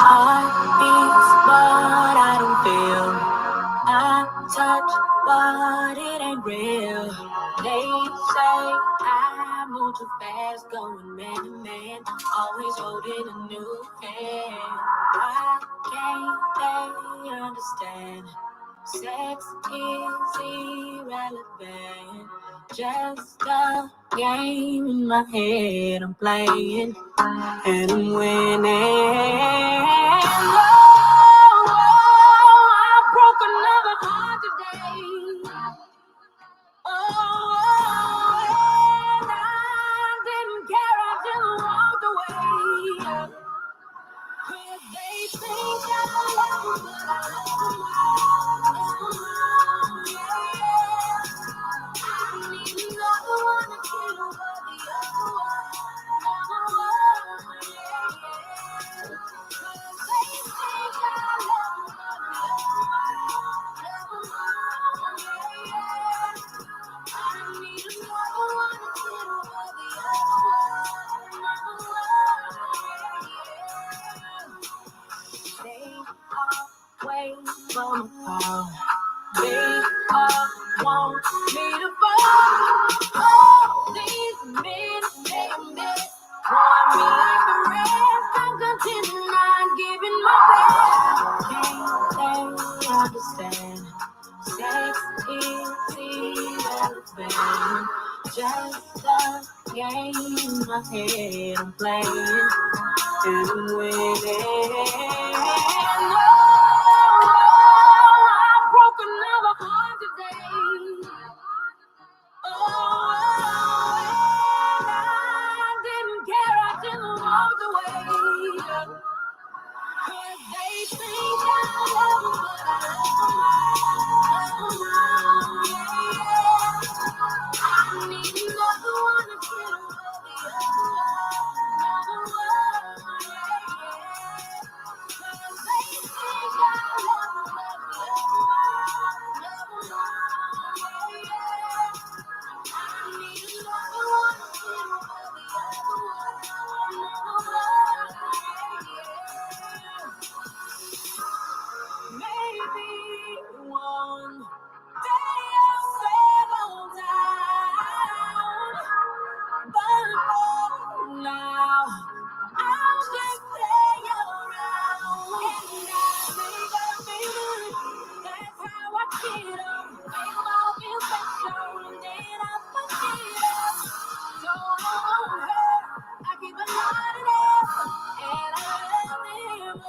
Heart beats, but I don't feel. I touch, but it ain't real. They say I move too fast, going man to man, always holding a new hand. Why can't they understand? Sex is irrelevant, just a game in my head I'm playing, and I'm winning. I broke another heart today. And I didn't care, I just walked away. 'Cause they think I love them, but I love them. Yeah. I need another one to kill over the other one. Another one, yeah. 'Cause they think I love them, but I love them. Yeah. I need another one to kill over the other one. Another one, yeah. They are way from apart. They all want me to fall. All these men, they met, want me like the rest. I'm content not giving my best. Can't they understand? Sex is irrelevant, just a game in my head I'm playing, and I'm winning. I broke another heart today. And I didn't care, I just walked away. 'Cause they think I love them, but I love them. Yeah. I need another one to kill over the other one. Another one, yeah. 'Cause they think I love them, but I love them. Yeah. I need another one to kill over the other one. Another one, yeah. Maybe one day I'll settle down, but for now I'll just stay around. And I think I'll be good. That's how I get up. Make 'em all feel special, and then I forget up. Don't want her, I keep a lot of them, and I love them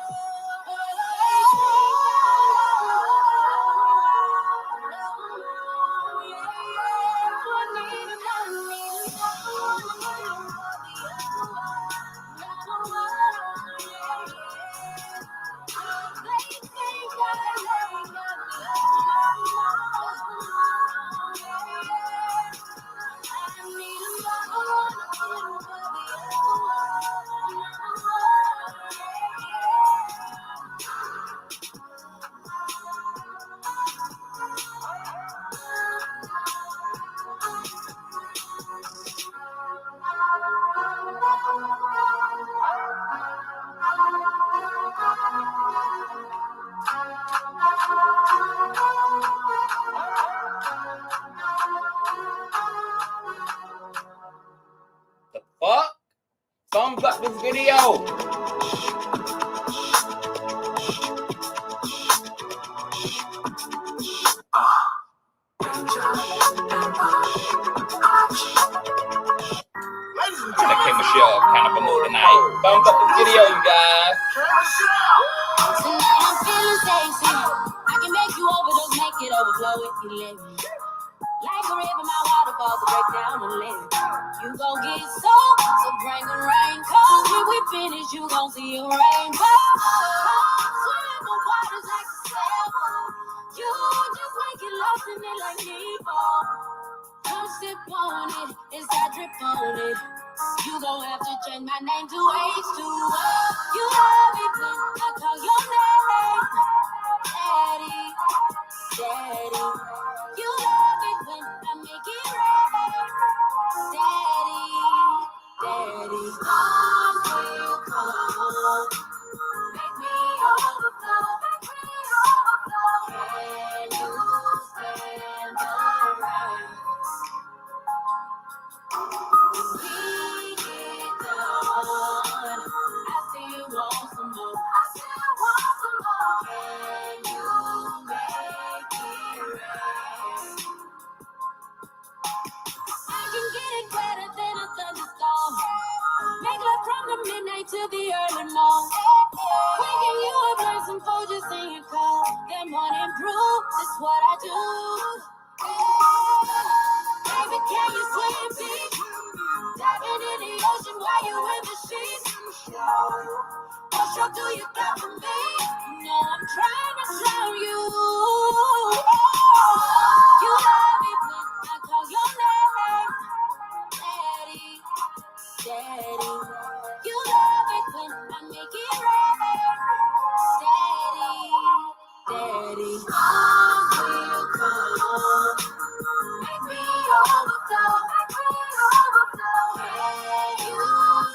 The fuck? Thumbs up this video. Okay, Michelle, kind of a mood tonight. Thumbs up this video, you guys. Tonight I'm feeling sexy. I can make you overdose, make it overflow if you let me. Like a river, my waterfalls will break down and let it. You gon' get soaked, so bring the raincoat. When we finish, you gon' see a rainbow. Swim the waters like a sailboat. You just might get lost in it like Nemo. Come sip on it, it's that drip on it. You gon' have to change my name to H2O. You love it when I call your name, Daddy, Daddy. You love it when I make it rain. till the early morning. Waking you up like some Folgers in your car. That morning brew, that's what I do. Baby, can you swim, big? Diving in the ocean while you in the sheets. What stroke do you got for me? You know I'm trying to drown you. You love it when I call your name, Daddy, Daddy. You love it when I make it right, Daddy, Daddy. I will come, make me overflow, make me overflow. Can you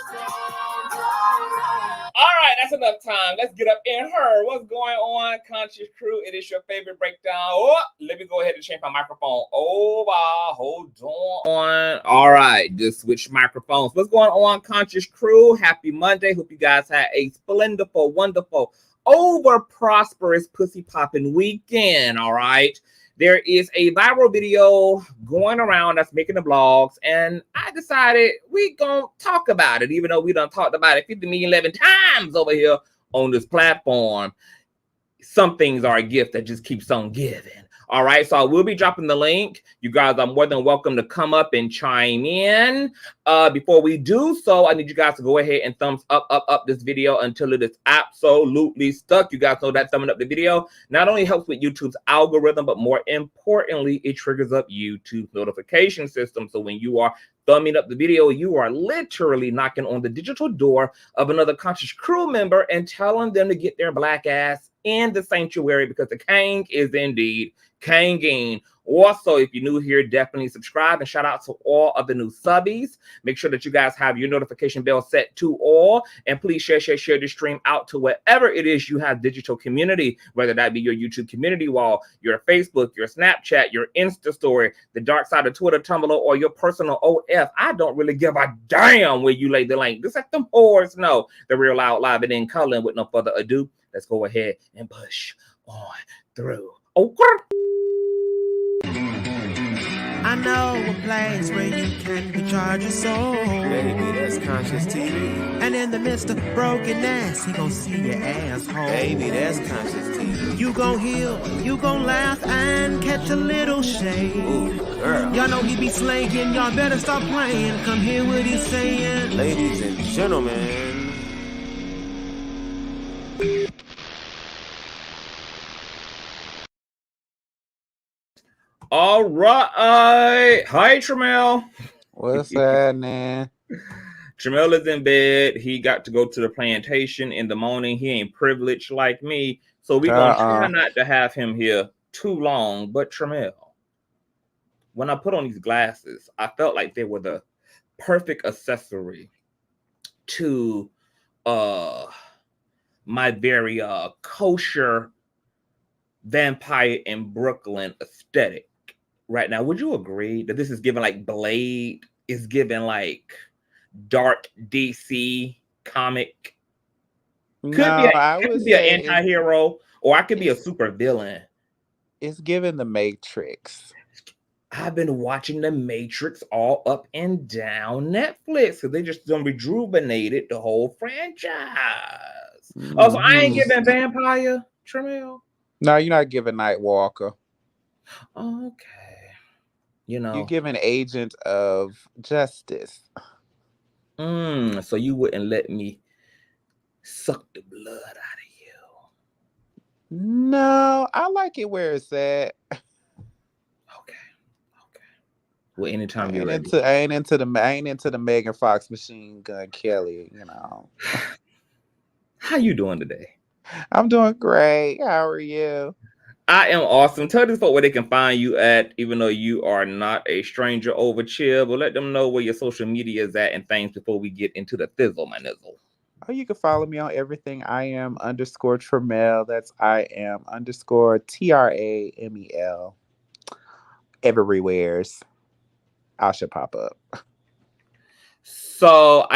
stand alright? All right, that's enough time. Let's get up in her. What's going on, Conscious Crew? It is your favorite breakdown. Oh, let me go ahead and change my microphone. Oh, wow, hold on. All right, just switch microphones. What's going on, Conscious Crew? Happy Monday. Hope you guys had a splendidful, wonderful, over prosperous pussy popping weekend. All right. There is a viral video going around that's making the blogs, and I decided we gonna talk about it, even though we done talked about it 50 million 11 times over here on this platform. Some things are a gift that just keeps on giving. All right, so I will be dropping the link. You guys are more than welcome to come up and chime in. Before we do so, I need you guys to go ahead and thumbs up this video until it is absolutely stuck. You guys know that thumbing up the video not only helps with YouTube's algorithm, but more importantly, it triggers up YouTube's notification system. So when you are thumbing up the video, you are literally knocking on the digital door of another Conscious Crew member and telling them to get their black ass in the sanctuary, because the king is indeed kanging. Also, if you're new here, definitely subscribe, and shout out to all of the new subbies. Make sure that you guys have your notification bell set to all, and please share the stream out to wherever it is you have digital community, whether that be your YouTube community wall, your Facebook, your Snapchat, your Insta story, the dark side of Twitter, Tumblr, or your personal OF. I don't really give a damn where you lay the link. Just let them whores know. The Real Loud Live and in color. With no further ado, let's go ahead and push on through. Oh, I know a place where you can recharge your soul. Baby, that's Consciouztv. And in the midst of brokenness, he gon' see your asshole. Baby, that's Consciouztv. You gon' heal, you gon' laugh and catch a little shade. Ooh, girl. Y'all know he be slaying, y'all better stop playing. Come hear what he's saying. Ladies and gentlemen. all right. Hi, Tramel. What's happening? Tramel is in bed. He got to go to the plantation in the morning. He ain't privileged like me. So we're going to try not to have him here too long. But Tramel, when I put on these glasses, I felt like they were the perfect accessory to my very kosher vampire in Brooklyn aesthetic right now. Would you agree that this is given like Blade, is given like dark DC comic? Could be an anti-hero, or I could be a super villain. It's given The Matrix. I've been watching The Matrix all up and down Netflix, because they just done rejuvenated the whole franchise. Oh, so I ain't giving vampire, Tramel? No, you're not giving Nightwalker. Okay. You know. You're giving Agent of Justice. So you wouldn't let me suck the blood out of you. No, I like it where it's at. Okay. Well, anytime you're ready. I ain't into the Megan Fox Machine Gun Kelly, you know. How you doing today? I'm doing great. How are you? I am awesome. Tell these folks where they can find you at, even though you are not a stranger over chill, but let them know where your social media is at and things before we get into the thizzle, my nizzle. Oh, you can follow me on everything. I am _Tramel. That's I am _TRAMEL. Everywheres. I should pop up. So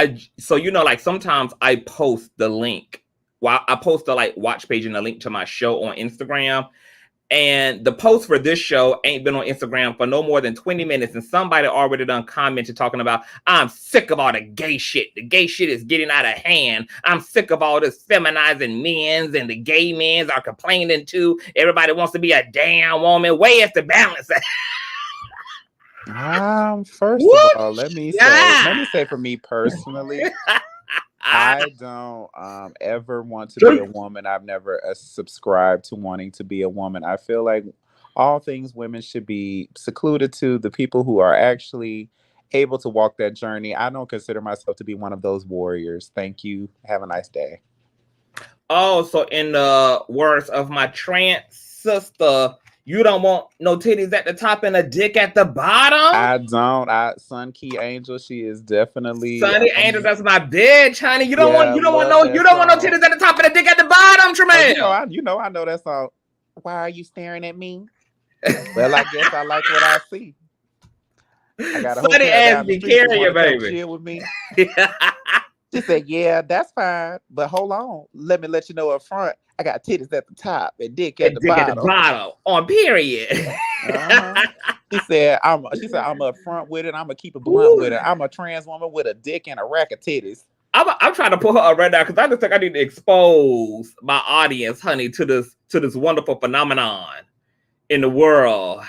you know, like sometimes I post the link. Well, I post the like watch page and the link to my show on Instagram. And the post for this show ain't been on Instagram for no more than 20 minutes. And somebody already done commented talking about, I'm sick of all the gay shit. The gay shit is getting out of hand. I'm sick of all this feminizing men's and the gay men's are complaining too. Everybody wants to be a damn woman. Where's the balance? First of all, let me say for me personally, I don't ever want to be a woman. I've never subscribed to wanting to be a woman. I feel like all things women should be secluded to the people who are actually able to walk that journey. I don't consider myself to be one of those warriors. Thank you. Have a nice day. Oh, so in the words of my trans sister, you don't want no titties at the top and a dick at the bottom? I don't. Sun Key Angel, she is definitely Sunny Angel, that's my bitch, honey. You don't want no titties at the top and a dick at the bottom, Tremaine. I know that song. Why are you staring at me? Well, I guess I like what I see. I got a whole down the street who wanna come chill with me. She said, "Yeah, that's fine, but hold on. Let me let you know up front. I got titties at the top and dick at the bottom. On period." She said, I'm up front with it. I'm gonna keep it blunt with it. I'm a trans woman with a dick and a rack of titties. I'm trying to pull her up right now because I just think I need to expose my audience, honey, to this wonderful phenomenon in the world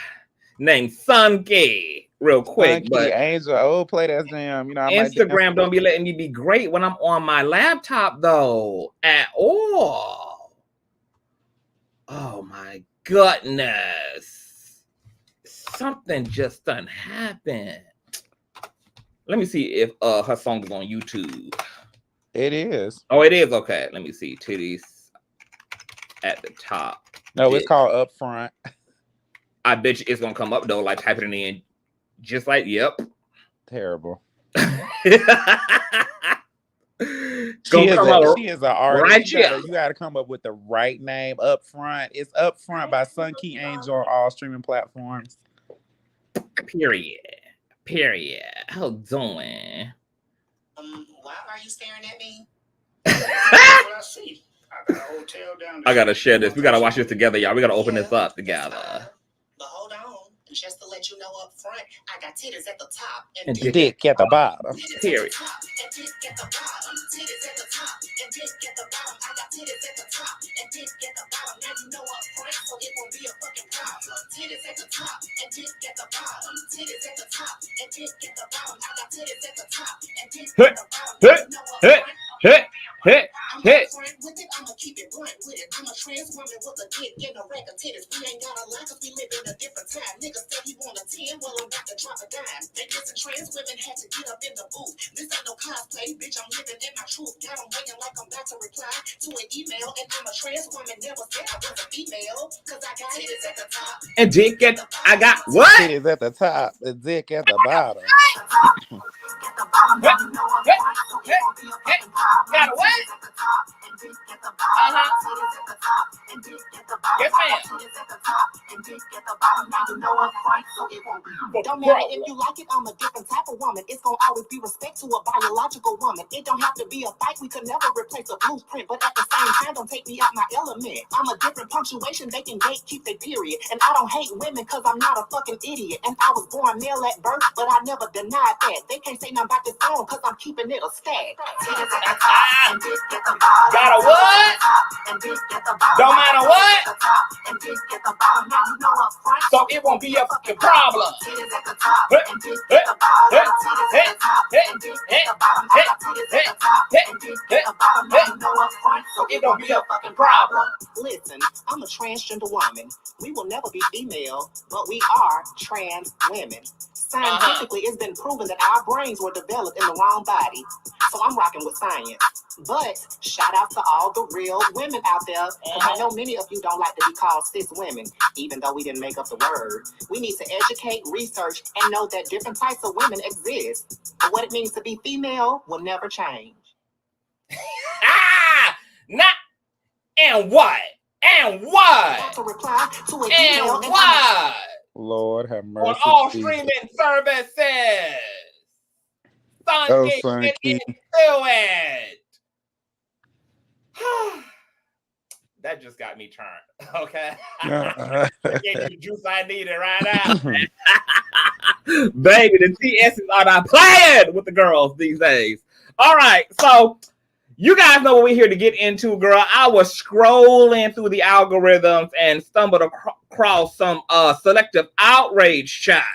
named Sunky. Real quick, Sunky but Angel, play that jam. Instagram don't be letting me be great when I'm on my laptop though at all. Oh my goodness, something just done happened. Let me see if her song is on YouTube. It is. Oh, it is. Okay, let me see. Titties at the top. No, it's called Up Front. I bet you it's gonna come up though, like typing it in. Just like, yep. Terrible. She is an artist. Right, you gotta come up with the right name. Up Front. It's Up Front by Sun Key Angel on all streaming platforms. Period. How doing? Why are you staring at me? I see. I got a hotel down there. I gotta share this. We gotta watch this together, y'all. We gotta open this up together. But hold on. Just to let you know up front, I got titties at the top and dick at the bottom. Period. Hey. I'ma keep it blunt with it. I'm a trans woman with a dick and a rack of titties. We ain't got a lot cause we live in a different time. Niggas say he want a 10, well I'm about to drop a dime. They listen, trans women had to get up in the booth. This ain't no cosplay, bitch, I'm living in my truth. Got them waiting like I'm about to reply to an email. And I'm a trans woman, never said I was a female. Cause I got titties at the top. And dick at I got what? Titties at the top and dick at the bottom. Got what? Yes, ma'am. Don't matter if you like it, I'm a different type of woman. It's gonna always be respect to a biological woman. It don't have to be a fight, we could never replace a blueprint. But at the same time, don't take me out my element. I'm a different punctuation, they can gatekeep their period. And I don't hate women cause I'm not a fucking idiot. And I was born male at birth, but I never denied that. They can't say nothing about this song cause I'm keeping it a stack. Got a what? Don't matter what? So it won't be a fucking problem. So it don't be a fucking problem. Listen, I'm a transgender woman. We will never be female, but we are trans women. Scientifically, it's been proven that our brains were developed in the wrong body. So I'm rocking with science. But shout out to all the real women out there. I know many of you don't like to be called cis women, even though we didn't make up the word. We need to educate, research, and know that different types of women exist. But what it means to be female will never change. And what? And what? To reply to a and what? Lord have mercy. On all streaming services. Sunky, get into it. That just got me turned. Okay. I gave you the juice I needed right now. Baby, the TSs are not playing with the girls these days. All right. So you guys know what we're here to get into, girl. I was scrolling through the algorithms and stumbled across some selective outrage chat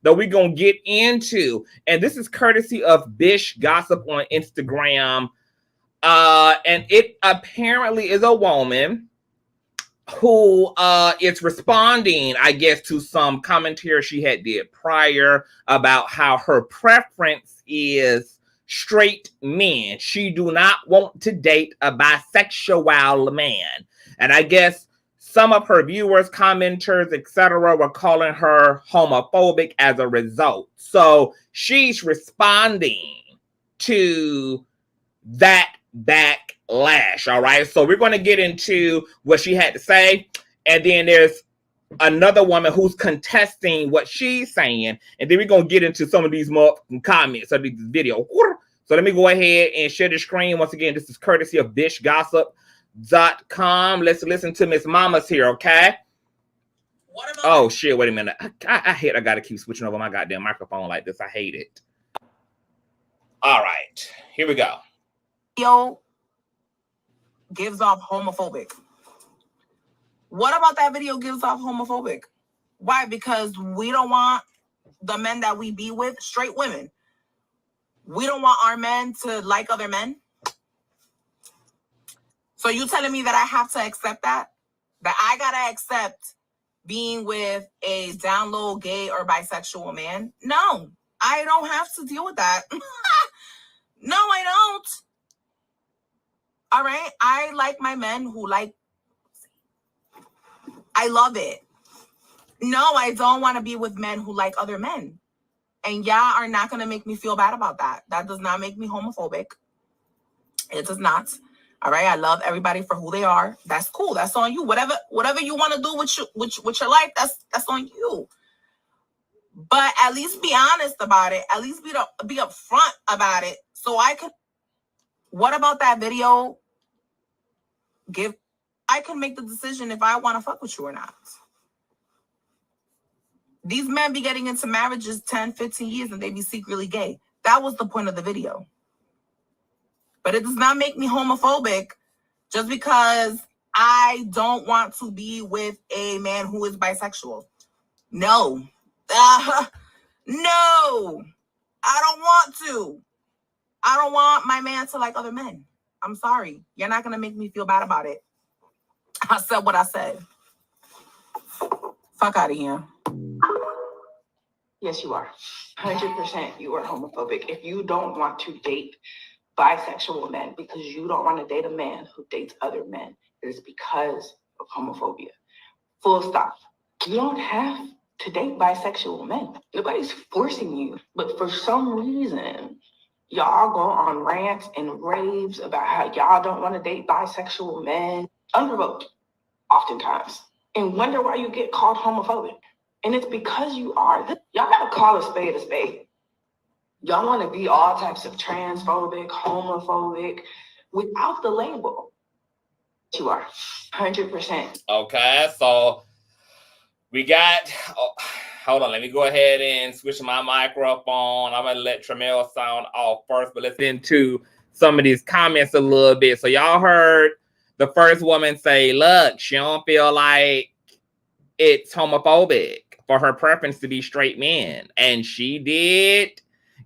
that we're going to get into. And this is courtesy of Bish Gossip on Instagram. And it apparently is a woman who is responding, I guess, to some commentary she had did prior about how her preference is straight men. She do not want to date a bisexual man. And I guess some of her viewers, commenters, etc., were calling her homophobic as a result. So she's responding to that backlash. All right. So we're going to get into what she had to say. And then there's another woman who's contesting what she's saying. And then we're going to get into some of these more comments of this video. So let me go ahead and share the screen. Once again, this is courtesy of bishgossip.com. Let's listen to Miss Mama's here, okay? Oh, shit. Wait a minute. I hate I got to keep switching over my goddamn microphone like this. I hate it. All right. Here we go. Video gives off homophobic. What about that video gives off homophobic? Why? Because we don't want the men that we be with, straight women. We don't want our men to like other men. So you telling me that I have to accept that? That I gotta accept being with a down low gay or bisexual man? No, I don't have to deal with that. No, I don't. All right. I like my men who like. I love it. No, I don't want to be with men who like other men. And y'all are not going to make me feel bad about that. That does not make me homophobic. It does not. All right. I love everybody for who they are. That's cool. That's on you. Whatever you want to do with your life, that's on you. But at least be honest about it. At least be upfront about it. So I could. What about that video? I can make the decision if I want to fuck with you or not. These men be getting into marriages 10, 15 years and they be secretly gay. That was the point of the video. But it does not make me homophobic just because I don't want to be with a man who is bisexual. No. No. I don't want to. I don't want my man to like other men. I'm sorry. You're not going to make me feel bad about it. I said what I said. Fuck out of here. Yes, you are. 100% you are homophobic. If you don't want to date bisexual men because you don't want to date a man who dates other men, it is because of homophobia. Full stop. You don't have to date bisexual men. Nobody's forcing you. But for some reason, y'all go on rants and raves about how y'all don't want to date bisexual men, unprovoked, oftentimes, and wonder why you get called homophobic. And it's because you are. Y'all gotta call a spade a spade. Y'all want to be all types of transphobic, homophobic, without the label. You are 100%. Okay, so we got. Hold on, let me go ahead and switch my microphone. I'm gonna let Tramel sound off first, but let's get into some of these comments a little bit. So y'all heard the first woman say, "Look, she don't feel like it's homophobic for her preference to be straight men," and she did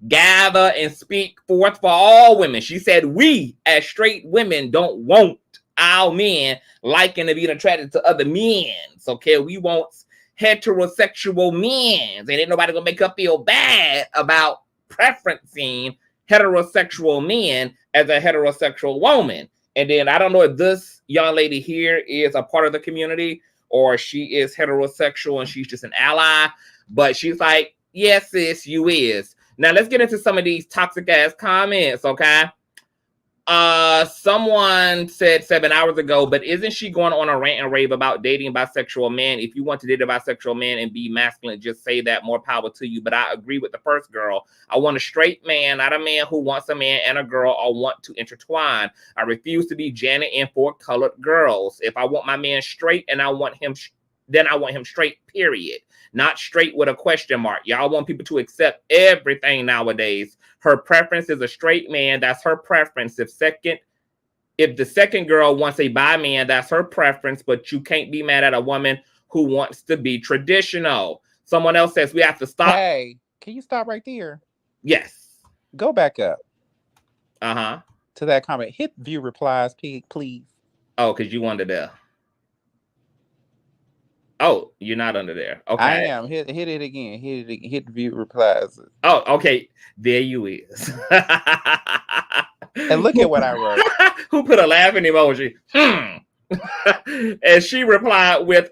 gather and speak forth for all women. She said, "We as straight women don't want our men liking to be attracted to other men. So, okay, we want heterosexual men, and ain't nobody gonna make her feel bad about preferencing heterosexual men as a heterosexual woman." And then I don't know if this young lady here is a part of the community or she is heterosexual and she's just an ally, but she's like, "Yes, sis, you is." Now let's get into some of these toxic ass comments, okay? Someone said 7 hours ago, but isn't she going on a rant and rave about dating bisexual men? If you want to date a bisexual man and be masculine, just say that. More power to you. But I agree with the first girl. I want a straight man, not a man who wants a man and a girl or want to intertwine. I refuse to be Janet and 4 colored girls. If I want my man straight and I want him, then I want him straight, period. Not straight with a question mark. Y'all want people to accept everything nowadays. Her preference is a straight man. That's her preference. If the second girl wants a bi man, that's her preference. But you can't be mad at a woman who wants to be traditional. Someone else says we have to stop. Hey, can you stop right there? Yes. Go back up. To that comment. Hit view replies, please. Oh, because you wanted to. Oh, you're not under there. Okay. I am. Hit it again. Hit view replies. Oh, okay. There you is. And look at what I wrote. Who put a laughing emoji? And she replied with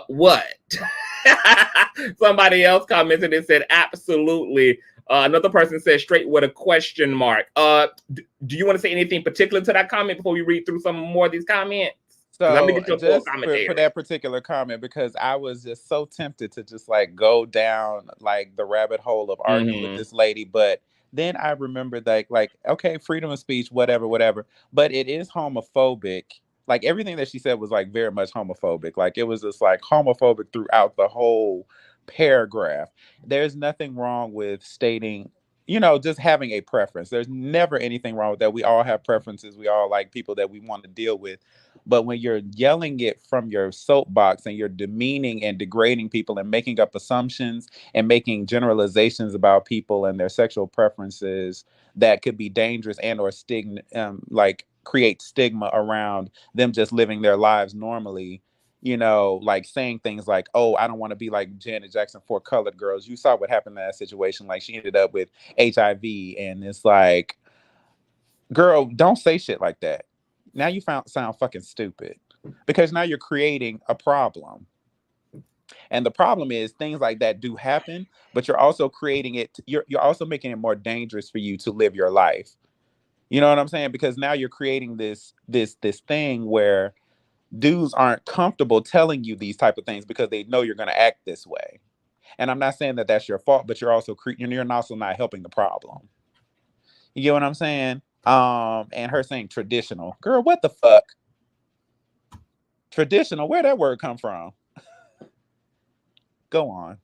what? Somebody else commented and said absolutely. Another person said straight with a question mark. Do you want to say anything particular to that comment before we read through some more of these comments? So let me get your full just commentary. for that particular comment, because I was just so tempted to just like go down like the rabbit hole of arguing with this lady, but then I remembered like okay, freedom of speech, whatever, but it is homophobic. Like everything that she said was like very much homophobic. Like it was just like homophobic throughout the whole paragraph. There's nothing wrong with stating, you know, just having a preference. There's never anything wrong with that. We all have preferences. We all like people that we want to deal with. But when you're yelling it from your soapbox and you're demeaning and degrading people and making up assumptions and making generalizations about people and their sexual preferences that could be dangerous and or stigma, like create stigma around them just living their lives normally, you know, like saying things like, oh, I don't want to be like Janet Jackson, 4 colored girls. You saw what happened in that situation. Like she ended up with HIV, and it's like, girl, don't say shit like that. Now you sound fucking stupid, because now you're creating a problem. And the problem is things like that do happen, but you're also creating it. You're also making it more dangerous for you to live your life. You know what I'm saying? Because now you're creating this thing where dudes aren't comfortable telling you these type of things because they know you're going to act this way. And I'm not saying that that's your fault, but you're also not helping the problem. You get what I'm saying? And her saying traditional. Girl, what the fuck? Traditional? Where'd that word come from? Go on.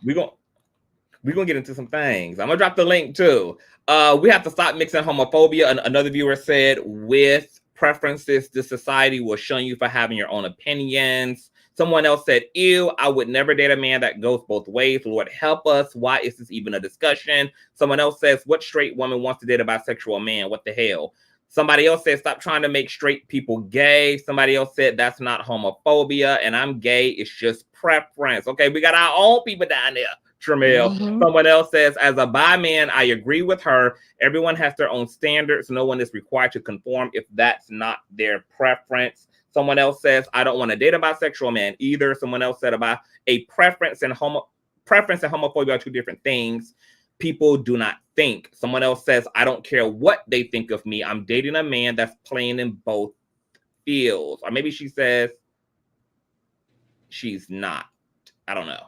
We're gonna get into some things. I'm gonna drop the link too. We have to stop mixing homophobia. Another viewer said, with preferences, the society will shun you for having your own opinions. Someone else said, ew, I would never date a man that goes both ways. Lord help us. Why is this even a discussion? Someone else says, what straight woman wants to date a bisexual man? What the hell? Somebody else said, stop trying to make straight people gay. Somebody else said, that's not homophobia, and I'm gay. It's just preference. Okay, we got our own people down there. Tramel. Someone else says, as a bi man, I agree with her. Everyone has their own standards. No one is required to conform if that's not their preference. Someone else says, I don't want to date a bisexual man either. Someone else said about a preference and homophobia are 2 different things. People do not think. Someone else says, I don't care what they think of me. I'm dating a man that's playing in both fields. Or maybe she says she's not. I don't know.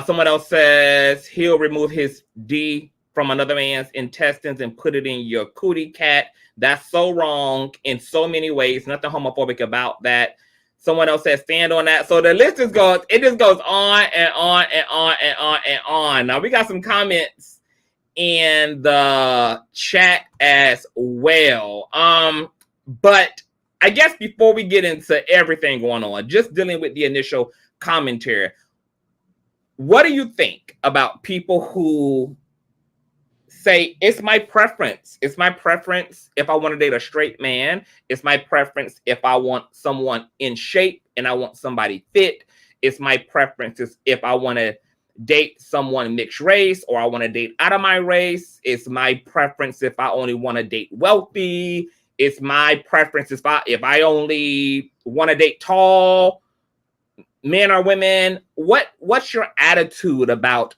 Someone else says he'll remove his D from another man's intestines and put it in your cootie cat. That's so wrong in so many ways. Nothing homophobic about that. Someone else says stand on that. So the list just goes on and on and on and on and on. Now we got some comments in the chat as well. But I guess before we get into everything going on, just dealing with the initial commentary, what do you think about people who say, it's my preference. It's my preference if I want to date a straight man. It's my preference if I want someone in shape and I want somebody fit. It's my preference if I want to date someone mixed race or I want to date out of my race. It's my preference if I only want to date wealthy. It's my preference if I only want to date tall men or women. What's your attitude about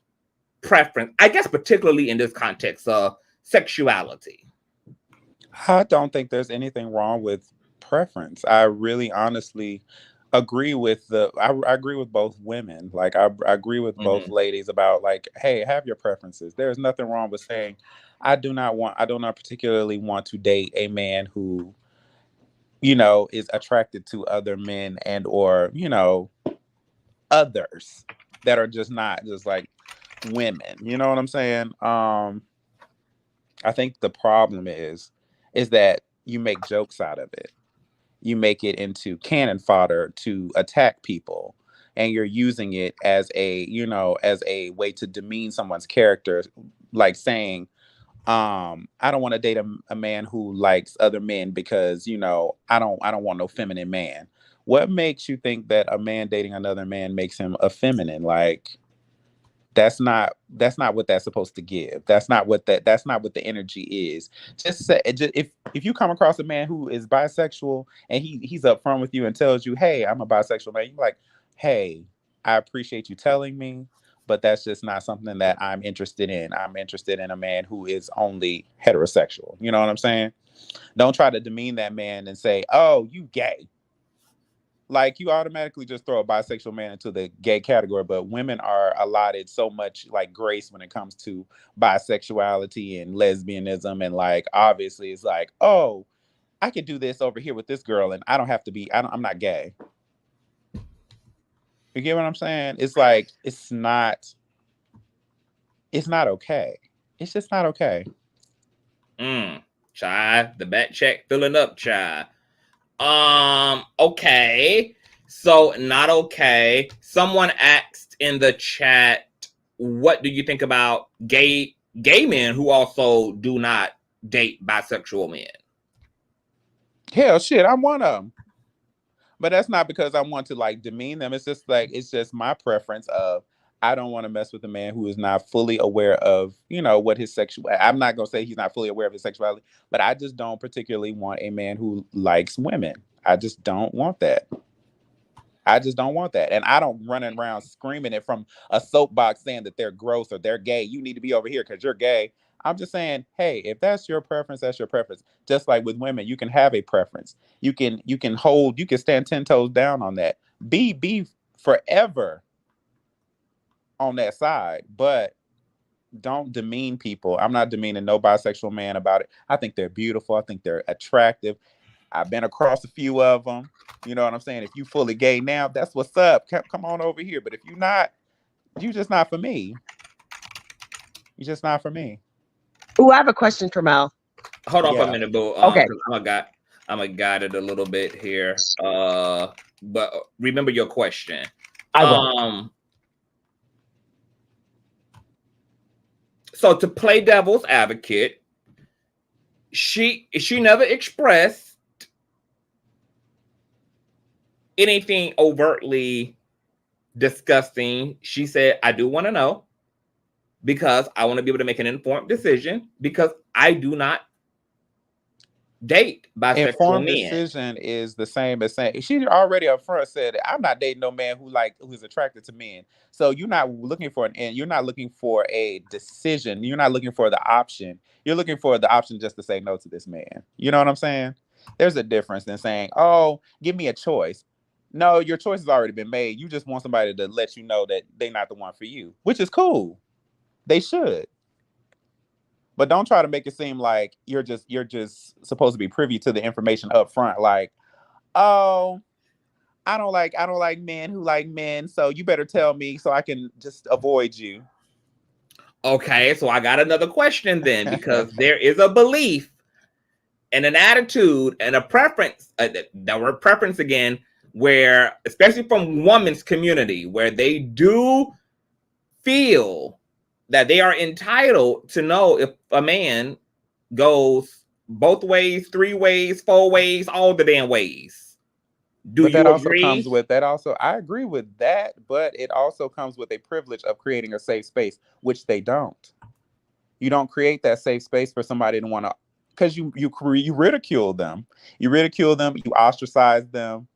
preference? I guess particularly in this context of sexuality. I don't think there's anything wrong with preference. I really honestly agree with I agree with both women. Like I agree with both ladies about like, hey, have your preferences. There's nothing wrong with saying I do not particularly want to date a man who, is attracted to other men and or, others that are just not just like women. You know what I'm saying? I think the problem is that you make jokes out of it. You make it into cannon fodder to attack people, and you're using it as as a way to demean someone's character, like saying, I don't want to date a man who likes other men because, I don't want no feminine man. What makes you think that a man dating another man makes him effeminate? Like, that's not what that's supposed to give. That's not what the energy is. Just say, if you come across a man who is bisexual and he's upfront with you and tells you, hey, I'm a bisexual man, you're like, hey, I appreciate you telling me, but that's just not something that I'm interested in. I'm interested in a man who is only heterosexual. You know what I'm saying? Don't try to demean that man and say, oh, you gay. Like, you automatically just throw a bisexual man into the gay category, but women are allotted so much like grace when it comes to bisexuality and lesbianism. And like, obviously it's like, oh, I could do this over here with this girl and I don't have to be, I'm not gay. You get what I'm saying? It's like, it's not okay. It's just not okay. Chai, the back check filling up, Chai. Okay. So not okay. Someone asked in the chat, what do you think about gay men who also do not date bisexual men? Hell, shit, I'm one of them. But that's not because I want to like demean them. It's just my preference of, I don't want to mess with a man who is not fully aware of, what his sexual. I'm not going to say he's not fully aware of his sexuality, but I just don't particularly want a man who likes women. I just don't want that. And I don't run around screaming it from a soapbox saying that they're gross or they're gay. You need to be over here because you're gay. I'm just saying, hey, if that's your preference, that's your preference. Just like with women, you can have a preference. You can stand 10 toes down on that. Be forever on that side, but don't demean people. I'm not demeaning no bisexual man about it. I think they're beautiful. I think they're attractive. I've been across a few of them. You know what I'm saying? If you fully gay now, that's what's up. Come on over here. But if you're not, you just not for me. You're just not for me. Oh, I have a question for Mel. Hold on for a minute, boo. Okay. I'm gonna guide it a little bit here. But remember your question. I will. So to play devil's advocate, she never expressed anything overtly disgusting. She said, I do want to know because I want to be able to make an informed decision because I do not date bisexual informed men. Decision is the same as saying, she already up front said, I'm not dating no man who's attracted to men. So you're not looking for you're not looking for a decision. You're not looking for the option. You're looking for the option just to say no to this man. You know what I'm saying? There's a difference than saying, oh, give me a choice. No, your choice has already been made. You just want somebody to let you know that they're not the one for you, which is cool. They should. But don't try to make it seem like you're just supposed to be privy to the information up front. Like, oh, I don't like men who like men, so you better tell me so I can just avoid you. Okay, so I got another question then, because there is a belief and an attitude and a preference, that word preference again, where, especially from women's community, where they do feel that they are entitled to know if a man goes both ways, 3 ways, 4 ways, all the damn ways. Do you agree? I agree with that, but it also comes with a privilege of creating a safe space, which they don't. You don't create that safe space for somebody to want to, because you ridicule them. You ostracize them.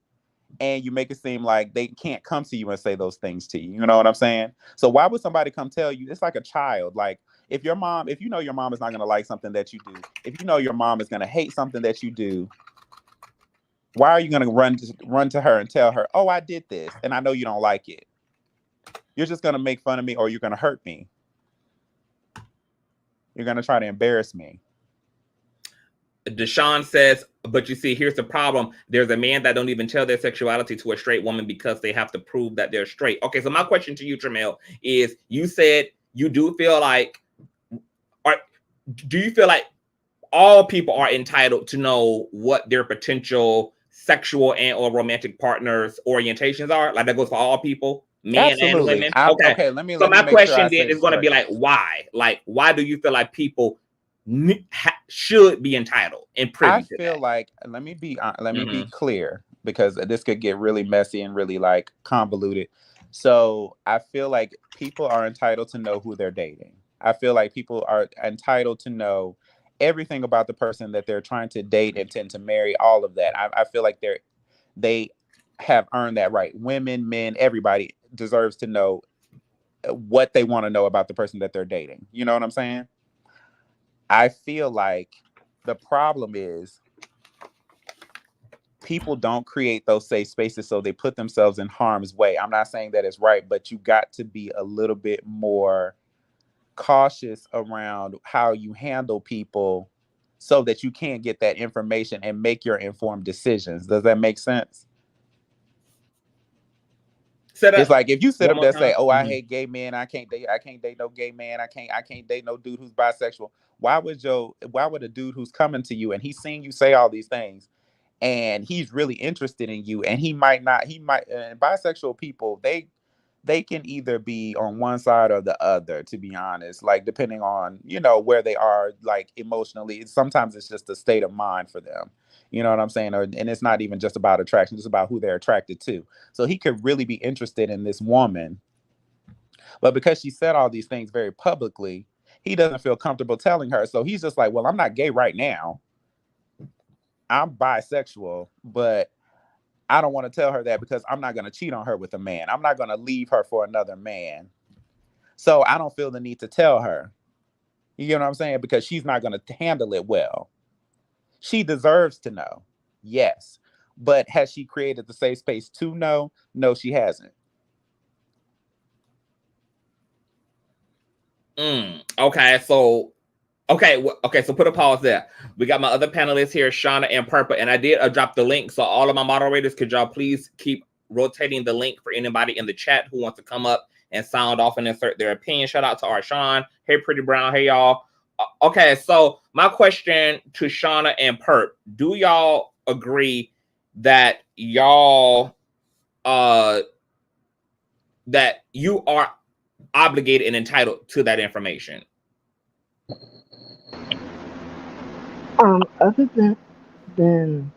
and you make it seem like they can't come to you and say those things to you. You know what I'm saying? So why would somebody come tell you? It's like a child. Like if you know your mom is not going to like something that you do, if you know your mom is going to hate something that you do, why are you going to run to her and tell her, oh, I did this and I know you don't like it? You're just going to make fun of me, or you're going to hurt me. You're going to try to embarrass me. Deshaun says, but you see, here's the problem. There's a man that don't even tell their sexuality to a straight woman because they have to prove that they're straight. Okay, so my question to you, Tramel, is you said you do feel like, or do you feel like all people are entitled to know what their potential sexual and or romantic partners' orientations are? Like that goes for all people, men Absolutely. and women? Okay, let me my make question sure I then say is going to be like, why? Like, why do you feel like people should be entitled and privy I to feel that? like let me be clear, because this could get really messy and really like convoluted. So I feel like people are entitled to know who they're dating. I feel like people are entitled to know everything about the person that they're trying to date, intend to marry, all of that. I feel like they have earned that right. Women, men, everybody deserves to know what they want to know about the person that they're dating. You know what I'm saying? I feel like the problem is people don't create those safe spaces, so they put themselves in harm's way. I'm not saying that it's right, but you got to be a little bit more cautious around how you handle people so that you can get that information and make your informed decisions. Does that make sense? It's like if you sit up there and say, "Oh, I hate gay men. I can't date no gay man. I can't date no dude who's bisexual." Why would a dude who's coming to you and he's seeing you say all these things and he's really interested in you, and bisexual people, they can either be on one side or the other, to be honest, like depending on, where they are, like emotionally. Sometimes it's just a state of mind for them. You know what I'm saying? And it's not even just about attraction, it's about who they're attracted to. So he could really be interested in this woman, but because she said all these things very publicly, he doesn't feel comfortable telling her. So he's just like, well, I'm not gay right now. I'm bisexual, but I don't want to tell her that because I'm not going to cheat on her with a man. I'm not going to leave her for another man. So I don't feel the need to tell her. You get what I'm saying? Because she's not going to handle it well. She deserves to know. Yes. But has she created the safe space to know? No, she hasn't. Okay, so so put a pause there. We got my other panelists here, Shauna and Purple, and I did drop the link. So all of my moderators, could y'all please keep rotating the link for anybody in the chat who wants to come up and sound off and insert their opinion. Shout out to our Sean. Hey, Pretty Brown. Hey, y'all. Okay, so my question to Shauna and Perp, do y'all agree that y'all that you are obligated and entitled to that information? Other than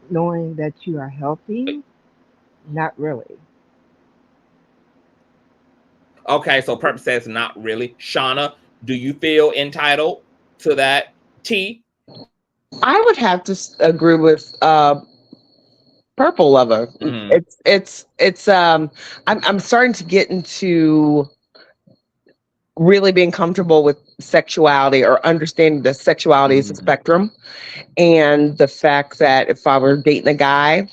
knowing that you are healthy, not really. Okay, so Perp says not really. Shauna, do you feel entitled to that? T? I would have to agree with Purple Lover. I'm starting to get into really being comfortable with sexuality, or understanding that sexuality is a spectrum, and the fact that if I were dating a guy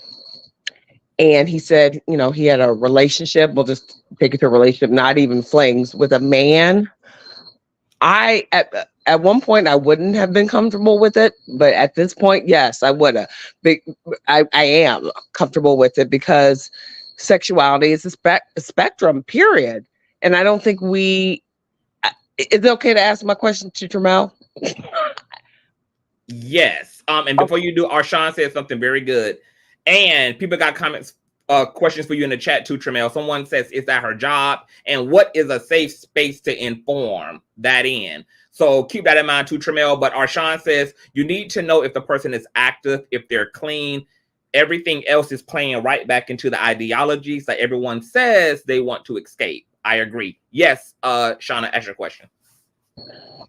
and he said, he had a relationship, we'll just take it to a relationship, not even flings, with a man, at one point I wouldn't have been comfortable with it, but at this point, yes, I would have. I am comfortable with it because sexuality is a spectrum, period. And I don't think is it okay to ask my question to Tramel? Yes. And before you do, Arshawn said something very good. And people got comments, questions for you in the chat too, Tramel. Someone says, is that her job? And what is a safe space to inform that in? So keep that in mind too, Tramel. But Arshawn says, you need to know if the person is active, if they're clean. Everything else is playing right back into the ideologies that everyone says they want to escape. I agree. Yes, Shauna, ask your question.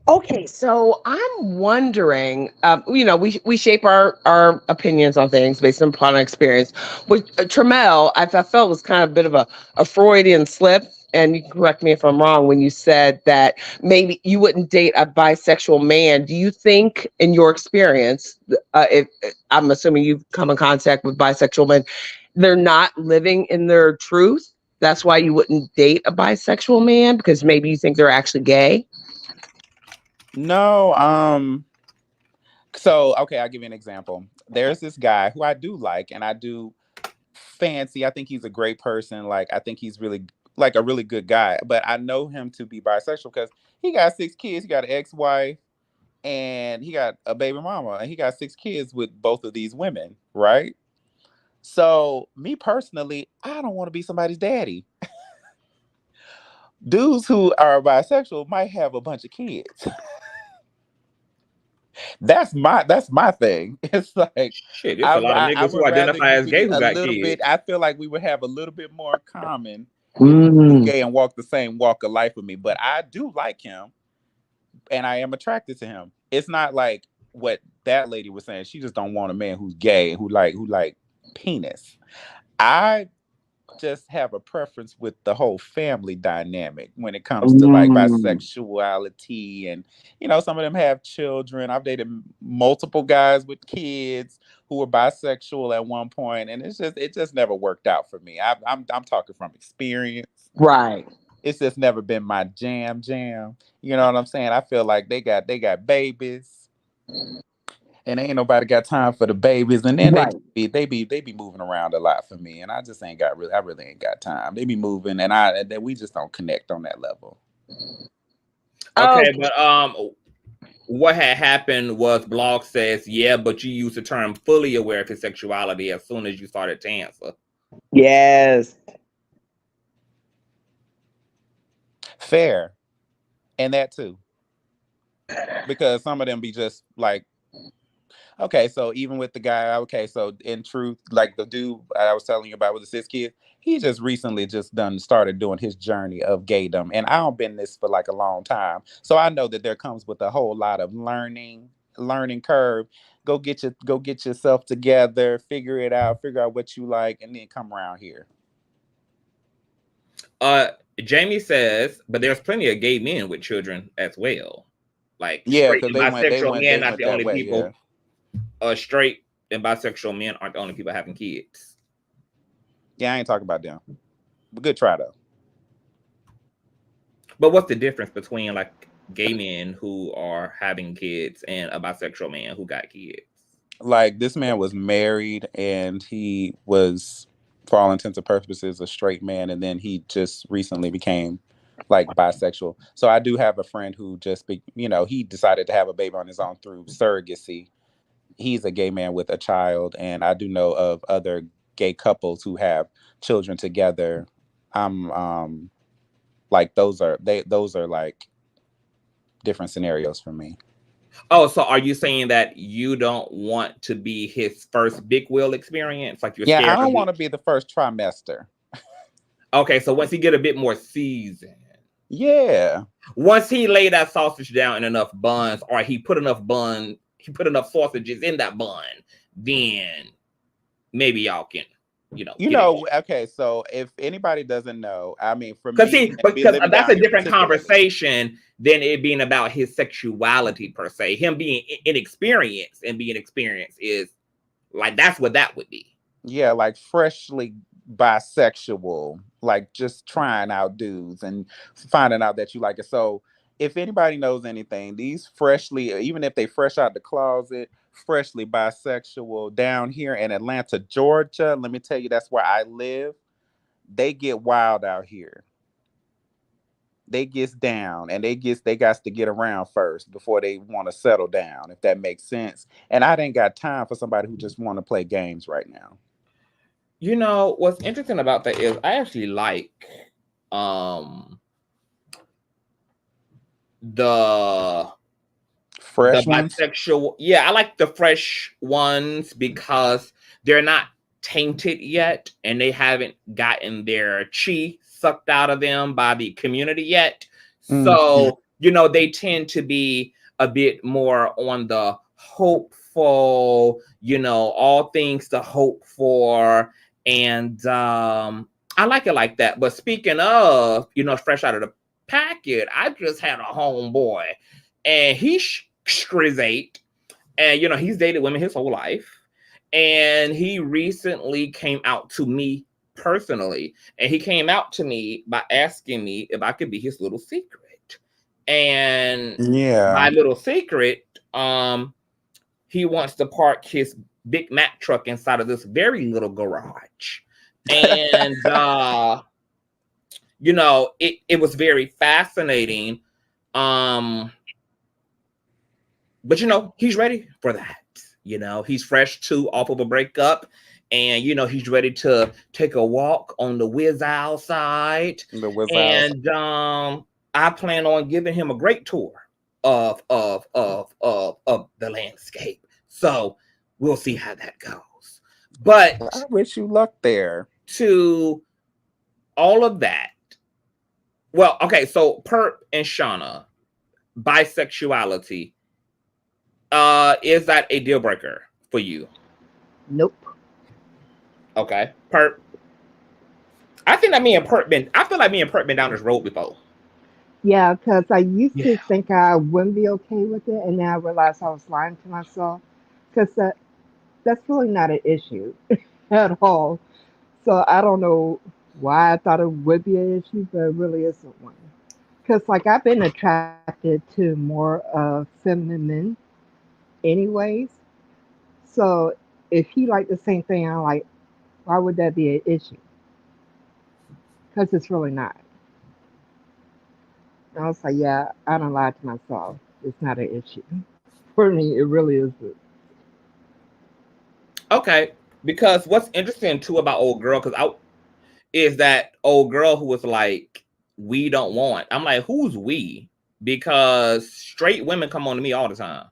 Okay, so I'm wondering, we shape our opinions on things based upon our experience. With Trammell, I felt was kind of a bit of a Freudian slip, and you can correct me if I'm wrong when you said that maybe you wouldn't date a bisexual man. Do you think, in your experience, if I'm assuming you've come in contact with bisexual men, they're not living in their truth? That's why you wouldn't date a bisexual man because maybe you think they're actually gay? No, so okay, I'll give you an example. There's this guy who I do like and I do fancy. I think he's a great person. Like I think he's really like a really good guy. But I know him to be bisexual because he got 6 kids. He got an ex-wife and he got a baby mama and he got 6 kids with both of these women, right? So me personally, I don't want to be somebody's daddy. Dudes who are bisexual might have a bunch of kids. That's my thing. It's like Shit, there's a lot of I niggas who would rather identify you as gay be who a got little bit. kids. I feel like we would have a little bit more in common if you was gay and walk the same walk of life with me. But I do like him, and I am attracted to him. It's not like what that lady was saying. She just don't want a man who's gay and who like penis. I just have a preference with the whole family dynamic when it comes to like bisexuality, and some of them have children. I've dated multiple guys with kids who were bisexual at one point, and it just never worked out for me. I'm talking from experience. Right. It's just never been my jam. You know what I'm saying? I feel like they got babies and ain't nobody got time for the babies, and then Right. they be moving around a lot for me, and I just ain't got I really ain't got time. They be moving, and we just don't connect on that level. Okay, but what had happened was Blog says, yeah, but you used the term fully aware of his sexuality as soon as you started to answer. Yes. Fair, and that too, because some of them be just like. Okay, so even with the guy, okay, so in truth, like the dude I was telling you about with the 6 kids, he just recently started doing his journey of gaydom. And I don't been this for like a long time. So I know that there comes with a whole lot of learning curve. Go get yourself together, figure out what you like, and then come around here. Jamie says, but there's plenty of gay men with children as well. Like straight and bisexual men not the only people. Yeah. Straight and bisexual men aren't the only people having kids. Yeah, I ain't talking about them. But good try though. But what's the difference between like gay men who are having kids and a bisexual man who got kids? Like this man was married and he was, for all intents and purposes, a straight man, and then he just recently became like bisexual. So I do have a friend who he decided to have a baby on his own through surrogacy. He's a gay man with a child, and I do know of other gay couples who have children together. I'm like those are like different scenarios for me. Oh, so are you saying that you don't want to be his first big wheel experience? Like you're scared? I don't want to be the first trimester. Okay, so once he get a bit more seasoned. Yeah. Once he lay that sausage down in enough buns, or he put enough sausages in that bun, then maybe y'all can, okay, so if anybody doesn't know, I mean, for me, because that's a different conversation than it being about his sexuality per se. Him being inexperienced and being experienced is like, that's what that would be. Yeah, like freshly bisexual, like just trying out dudes and finding out that you like it. So if anybody knows anything, these even if they fresh out the closet, freshly bisexual down here in Atlanta, Georgia, let me tell you, that's where I live. They get wild out here. They gets down, and they got to get around first before they want to settle down, if that makes sense. And I ain't got time for somebody who just want to play games right now. What's interesting about that is I actually like the fresh bisexual ones? Yeah, I like the fresh ones because they're not tainted yet and they haven't gotten their chi sucked out of them by the community yet. So you know, they tend to be a bit more on the hopeful, you know, all things to hope for. And I like it like that. But speaking of, you know, fresh out of the packet, I just had a homeboy, and he's straight, and you know, he's dated women his whole life, and he recently came out to me personally, and he came out to me by asking me if I could be his little secret. And my little secret, he wants to park his Big Mac truck inside of this very little garage. And you know, it was very fascinating. But you know, he's ready for that. You know, he's fresh off of a breakup, and you know, he's ready to take a walk on the whiz outside. And I plan on giving him a great tour of the landscape. So we'll see how that goes. But I wish you luck there. To all of that, well, okay, so Perp and Shauna, bisexuality, is that a deal breaker for you? Nope. Okay, Perp. I feel like me and Perp been down this road before. Yeah, because I used to think I wouldn't be okay with it, and now I realized I was lying to myself. Because that's really not an issue at all. So I don't know why I thought it would be an issue, but it really isn't one. Because like I've been attracted to more feminine men, anyways. So if he liked the same thing I like, why would that be an issue? Because it's really not. And I was like, yeah, I don't lie to myself. It's not an issue. For me, it really isn't. Okay, because what's interesting too about old girl, is that old girl who was like, we don't want. I'm like, who's we? Because straight women come on to me all the time.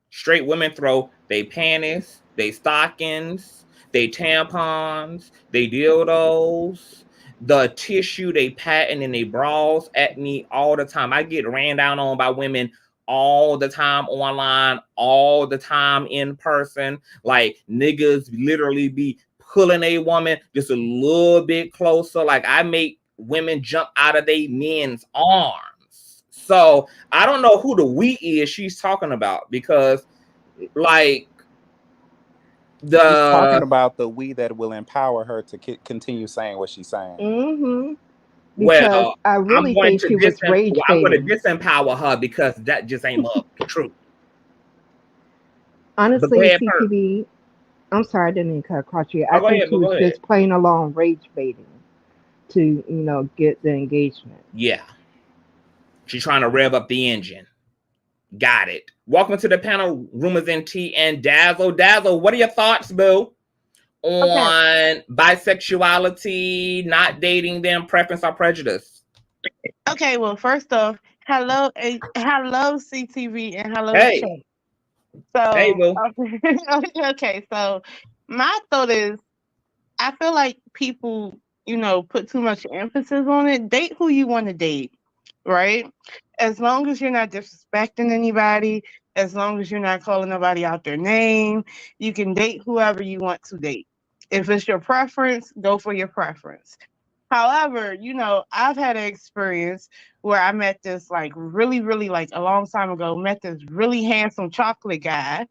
Straight women throw they panties, they stockings, they tampons, they dildos, the tissue they patting in they bras at me all the time. I get ran down on by women all the time online, all the time in person. Like niggas literally be pulling a woman just a little bit closer. Like I make women jump out of their men's arms. So I don't know who the we is she's talking about, because like she's talking about the we that will empower her to continue saying what she's saying. Mm-hmm. Because I really think she was rage baiting. I'm going to disempower her because that just ain't true. Honestly, CTV, I'm sorry, I didn't mean to cut across you. I think she was just plain alone rage baiting to, you know, get the engagement. Yeah. She's trying to rev up the engine. Got it. Welcome to the panel, Rumors and Tea and Dazzle. Dazzle, what are your thoughts, boo, on bisexuality, not dating them, preference or prejudice? Okay, well, first off, hello CTV and hello hey. Chat. So hey, boo. Okay, so my thought is, I feel like people, you know, put too much emphasis on it. Date who you want to date, right? As long as you're not disrespecting anybody, as long as you're not calling nobody out their name, you can date whoever you want to date. If it's your preference, go for your preference. However, you know, I've had an experience where I met this like really, really like a long time ago, met this really handsome chocolate guy,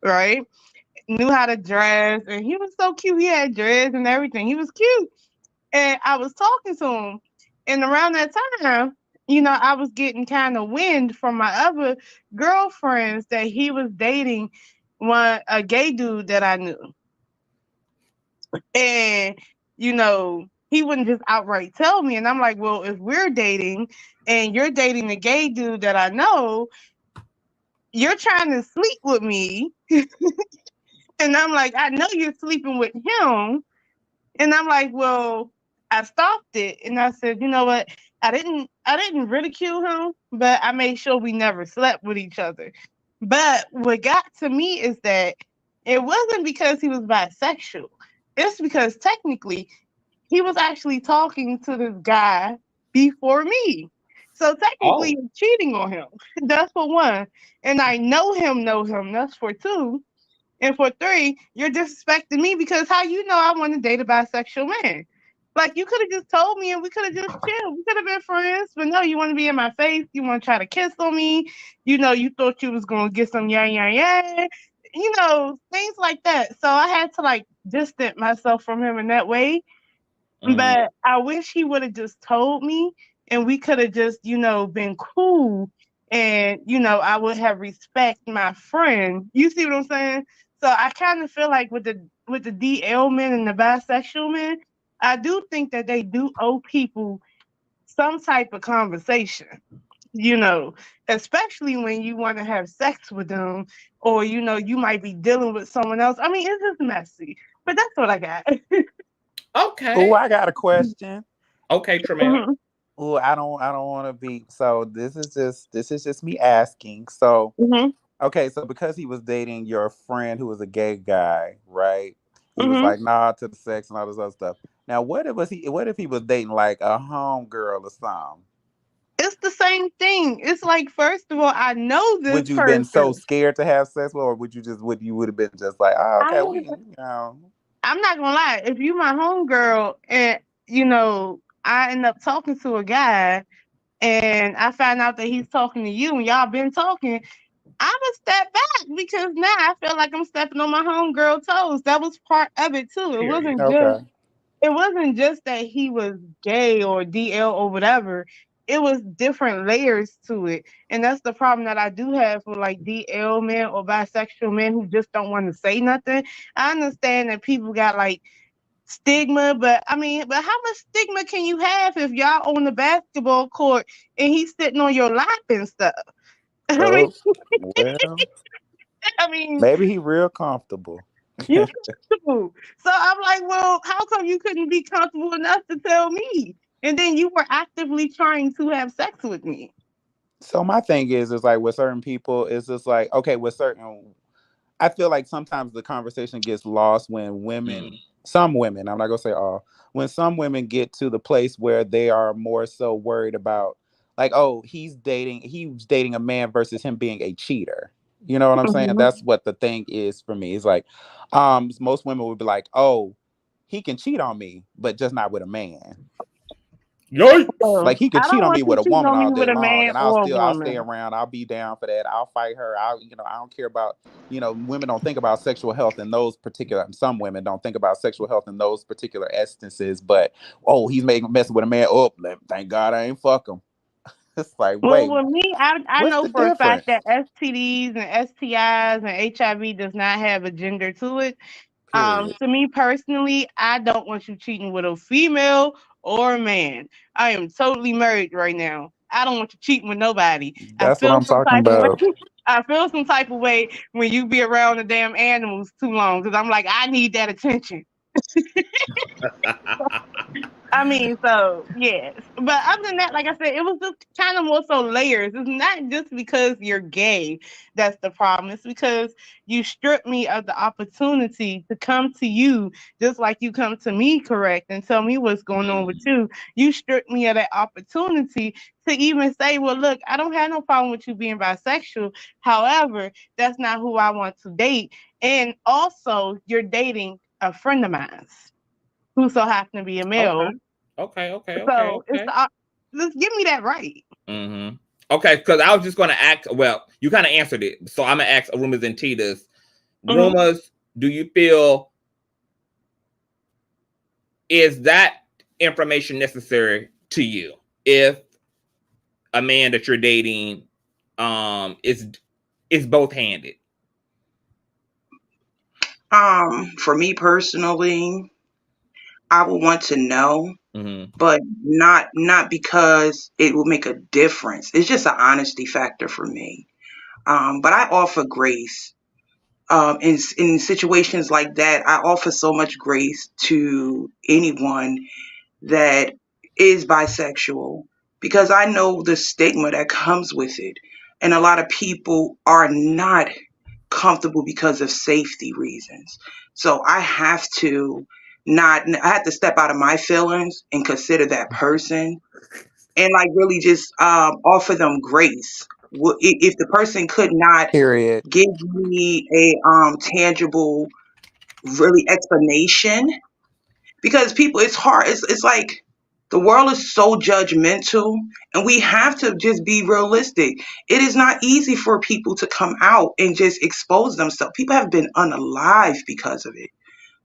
right? Knew how to dress, and he was so cute. He had dreads and everything. He was cute. And I was talking to him. And around that time, you know, I was getting kind of wind from my other girlfriends that he was dating a gay dude that I knew. And, you know, he wouldn't just outright tell me. And I'm like, well, if we're dating and you're dating the gay dude that I know, you're trying to sleep with me. And I'm like, I know you're sleeping with him. And I'm like, well, I stopped it. And I said, you know what? I didn't ridicule him, but I made sure we never slept with each other. But what got to me is that it wasn't because he was bisexual. It's because technically he was actually talking to this guy before me. So technically, you're cheating on him. That's for one. And I know him. That's for two. And for three, you're disrespecting me because how you know I want to date a bisexual man? Like, you could have just told me and we could have just chilled. We could have been friends. But no, you want to be in my face. You want to try to kiss on me. You know, you thought you was going to get some yang. You know, things like that. So I had to, like, distance myself from him in that way. But I wish he would have just told me and we could have just, you know, been cool. And, you know, I would have respect my friend. You see what I'm saying? So I kind of feel like with the DL men and the bisexual men, I do think that they do owe people some type of conversation, you know, especially when you want to have sex with them or, you know, you might be dealing with someone else. I mean, it's just messy, but that's what I got. Okay. Oh, I got a question. Okay, Tremaine. Oh, I don't want to be. So this is just me asking. So, okay, so because he was dating your friend who was a gay guy, right? He was like, nah to the sex and all this other stuff. Now, what if he was dating like a homegirl or something? It's the same thing. It's like, first of all, I know this Would you person. been so scared to have sex with, or would you have been just like, oh, okay, we, you know. I'm not gonna lie. If you my homegirl and you know I end up talking to a guy and I find out that he's talking to you and y'all been talking, I'ma step back because now I feel like I'm stepping on my homegirl toes. That was part of it too. It wasn't just that he was gay or DL or whatever. It was different layers to it. And that's the problem that I do have with like DL men or bisexual men who just don't want to say nothing. I understand that people got like stigma, but I mean, but how much stigma can you have if y'all on the basketball court and he's sitting on your lap and stuff? Well, I mean, maybe he real comfortable. You comfortable. So I'm like, well, how come you couldn't be comfortable enough to tell me? And then you were actively trying to have sex with me. So my thing is like with certain people, it's just like, okay, with certain, I feel like sometimes the conversation gets lost when women, some women, I'm not gonna say all, when some women get to the place where they are more so worried about like, oh, he's dating a man versus him being a cheater. You know what I'm saying? That's what the thing is for me. It's like, most women would be like, oh, he can cheat on me, but just not with a man. Like he could cheat on me with a woman all day long, and I'll stay around. I'll be down for that. I'll fight her. I don't care about, women don't think about sexual health in those particular. Some women don't think about sexual health in those particular instances. But he's messing with a man. Oh, thank God I ain't fuck him. It's like, wait. Well, with me, I know for a fact that STDs and STIs and HIV does not have a gender to it. To me personally, I don't want you cheating with a female or a man. I am totally married right now. I don't want you cheating with nobody. That's what I'm talking about. I feel some type of way when you be around the damn animals too long because I'm like, I need that attention. I mean, so yes, but other than that, like I said, it was just kind of more so layers. It's not just because you're gay that's the problem. It's because you stripped me of the opportunity to come to you just like you come to me, correct, and tell me what's going on with you. You stripped me of that opportunity to even say, well, look, I don't have no problem with you being bisexual. However, that's not who I want to date. And also, you're dating a friend of mine who so happen to be a male. Okay. So just give me that right. Okay, because I was just going to ask. Well, you kind of answered it, so I'm gonna ask Rumors and Titas. Rumors, do you feel is that information necessary to you if a man that you're dating is both handed? For me personally, I would want to know, but not because it will make a difference. It's just an honesty factor for me. But I offer grace. In situations like that, I offer so much grace to anyone that is bisexual because I know the stigma that comes with it. And a lot of people are not comfortable because of safety reasons. So I have to step out of my feelings and consider that person and like really just offer them grace. If the person could not Period. give me a tangible, really explanation, because people, it's hard. It's like the world is so judgmental, and we have to just be realistic. It is not easy for people to come out and just expose themselves. People have been unalive because of it.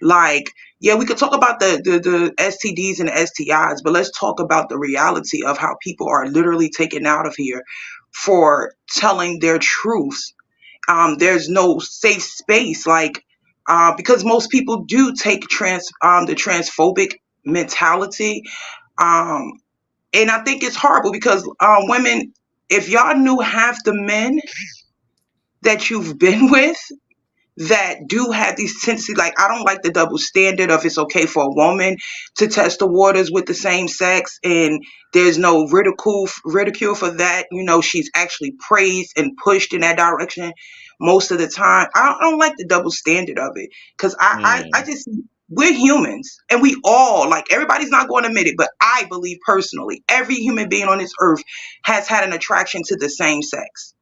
Like, yeah, we could talk about the STDs and the STIs, but let's talk about the reality of how people are literally taken out of here for telling their truths. There's no safe space, like, because most people do take the transphobic mentality. Um, and I think it's horrible because women, if y'all knew half the men that you've been with, that do have these tendencies, like, I don't like the double standard of it's okay for a woman to test the waters with the same sex and there's no ridicule for that. You know, she's actually praised and pushed in that direction most of the time. I don't like the double standard of it, because I just, we're humans, and we all, like, everybody's not going to admit it, but I believe personally every human being on this earth has had an attraction to the same sex.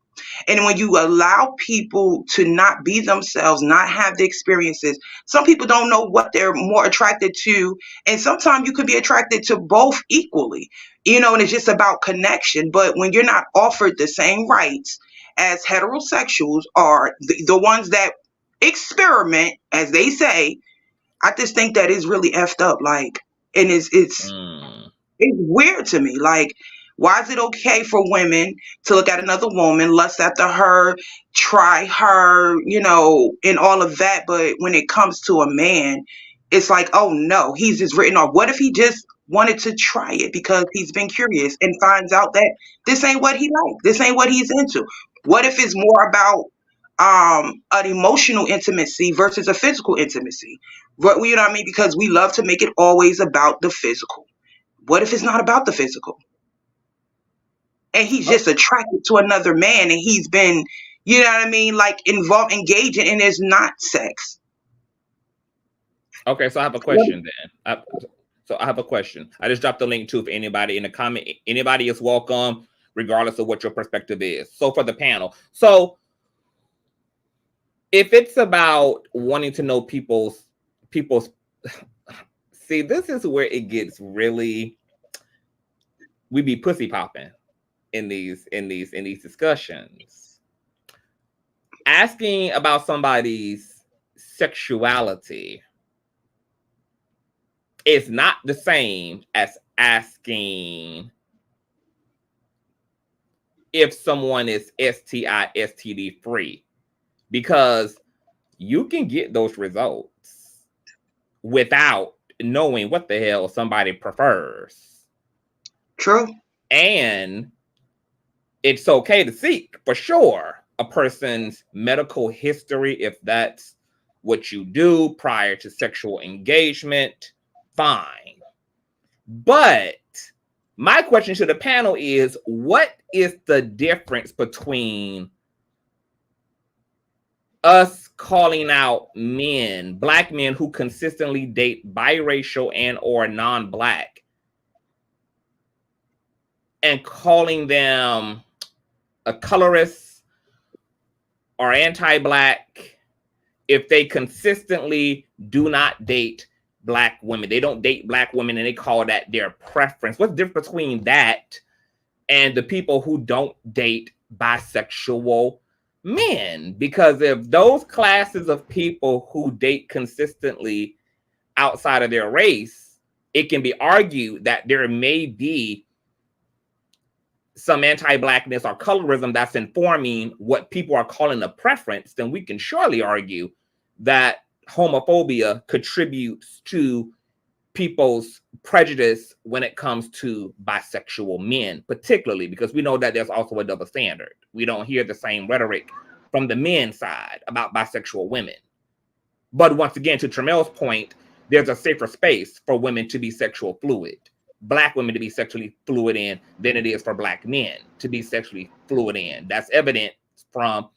And when you allow people to not be themselves, not have the experiences, some people don't know what they're more attracted to. And sometimes you could be attracted to both equally, you know, and it's just about connection. But when you're not offered the same rights as heterosexuals or the ones that experiment, as they say, I just think that is really effed up. Like, and it's weird to me. Like, why is it okay for women to look at another woman, lust after her, try her, you know, and all of that? But when it comes to a man, it's like, oh no, he's just written off. What if he just wanted to try it because he's been curious and finds out that this ain't what he likes, this ain't what he's into? What if it's more about an emotional intimacy versus a physical intimacy? You know what I mean? Because we love to make it always about the physical. What if it's not about the physical? And he's just attracted to another man and he's been, you know what I mean, like engaging, and there's not sex. Okay, so I have a question then. I have a question. I just dropped the link too for anybody in the comment. Anybody is welcome, regardless of what your perspective is. So for the panel. So if it's about wanting to know people's see, this is where it gets really, we be pussy popping in these discussions. Asking about somebody's sexuality is not the same as asking if someone is STI, STD free, because you can get those results without knowing what the hell somebody prefers. True. And it's okay to seek, for sure, a person's medical history if that's what you do prior to sexual engagement. Fine. But my question to the panel is, what is the difference between us calling out men, black men who consistently date biracial and or non-black, and calling them a colorist or anti-black if they consistently do not date black women? They don't date black women and they call that their preference. What's the difference between that and the people who don't date bisexual men? Because if those classes of people who date consistently outside of their race, it can be argued that there may be some anti-blackness or colorism that's informing what people are calling a preference, then we can surely argue that homophobia contributes to people's prejudice when it comes to bisexual men, particularly because we know that there's also a double standard. We don't hear the same rhetoric from the men's side about bisexual women. But once again, to Tramel's point, there's a safer space for women to be sexual fluid, black women to be sexually fluid in, than it is for black men to be sexually fluid in. That's evident from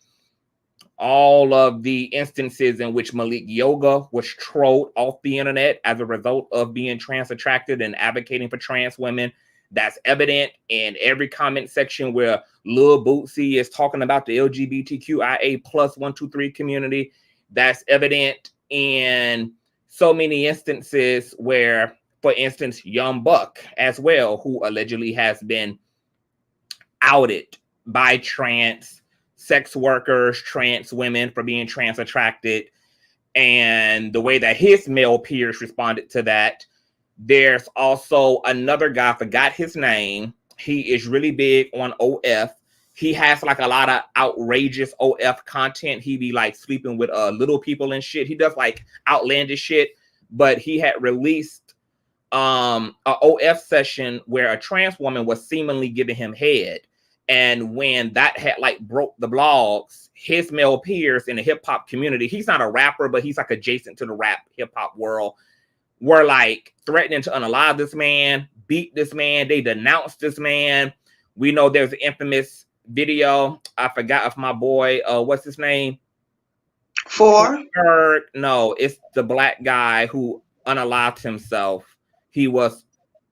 all of the instances in which Malik Yoga was trolled off the internet as a result of being trans attracted and advocating for trans women. That's evident in every comment section where Lil Bootsy is talking about the LGBTQIA plus 123 community. That's evident in so many instances where, for instance, Young Buck as well, who allegedly has been outed by trans sex workers, trans women for being trans attracted, and the way that his male peers responded to that. There's also another guy, I forgot his name. He is really big on OF. He has like a lot of outrageous OF content. He be like sleeping with little people and shit. He does like outlandish shit, but he had released a OF session where a trans woman was seemingly giving him head. And when that had like broke the blogs, his male peers in the hip hop community, he's not a rapper, but he's like adjacent to the rap hip hop world, were like threatening to unalive this man, beat this man. They denounced this man. We know there's an infamous video. I forgot if my boy, what's his name? No, it's the black guy who unalived himself. He was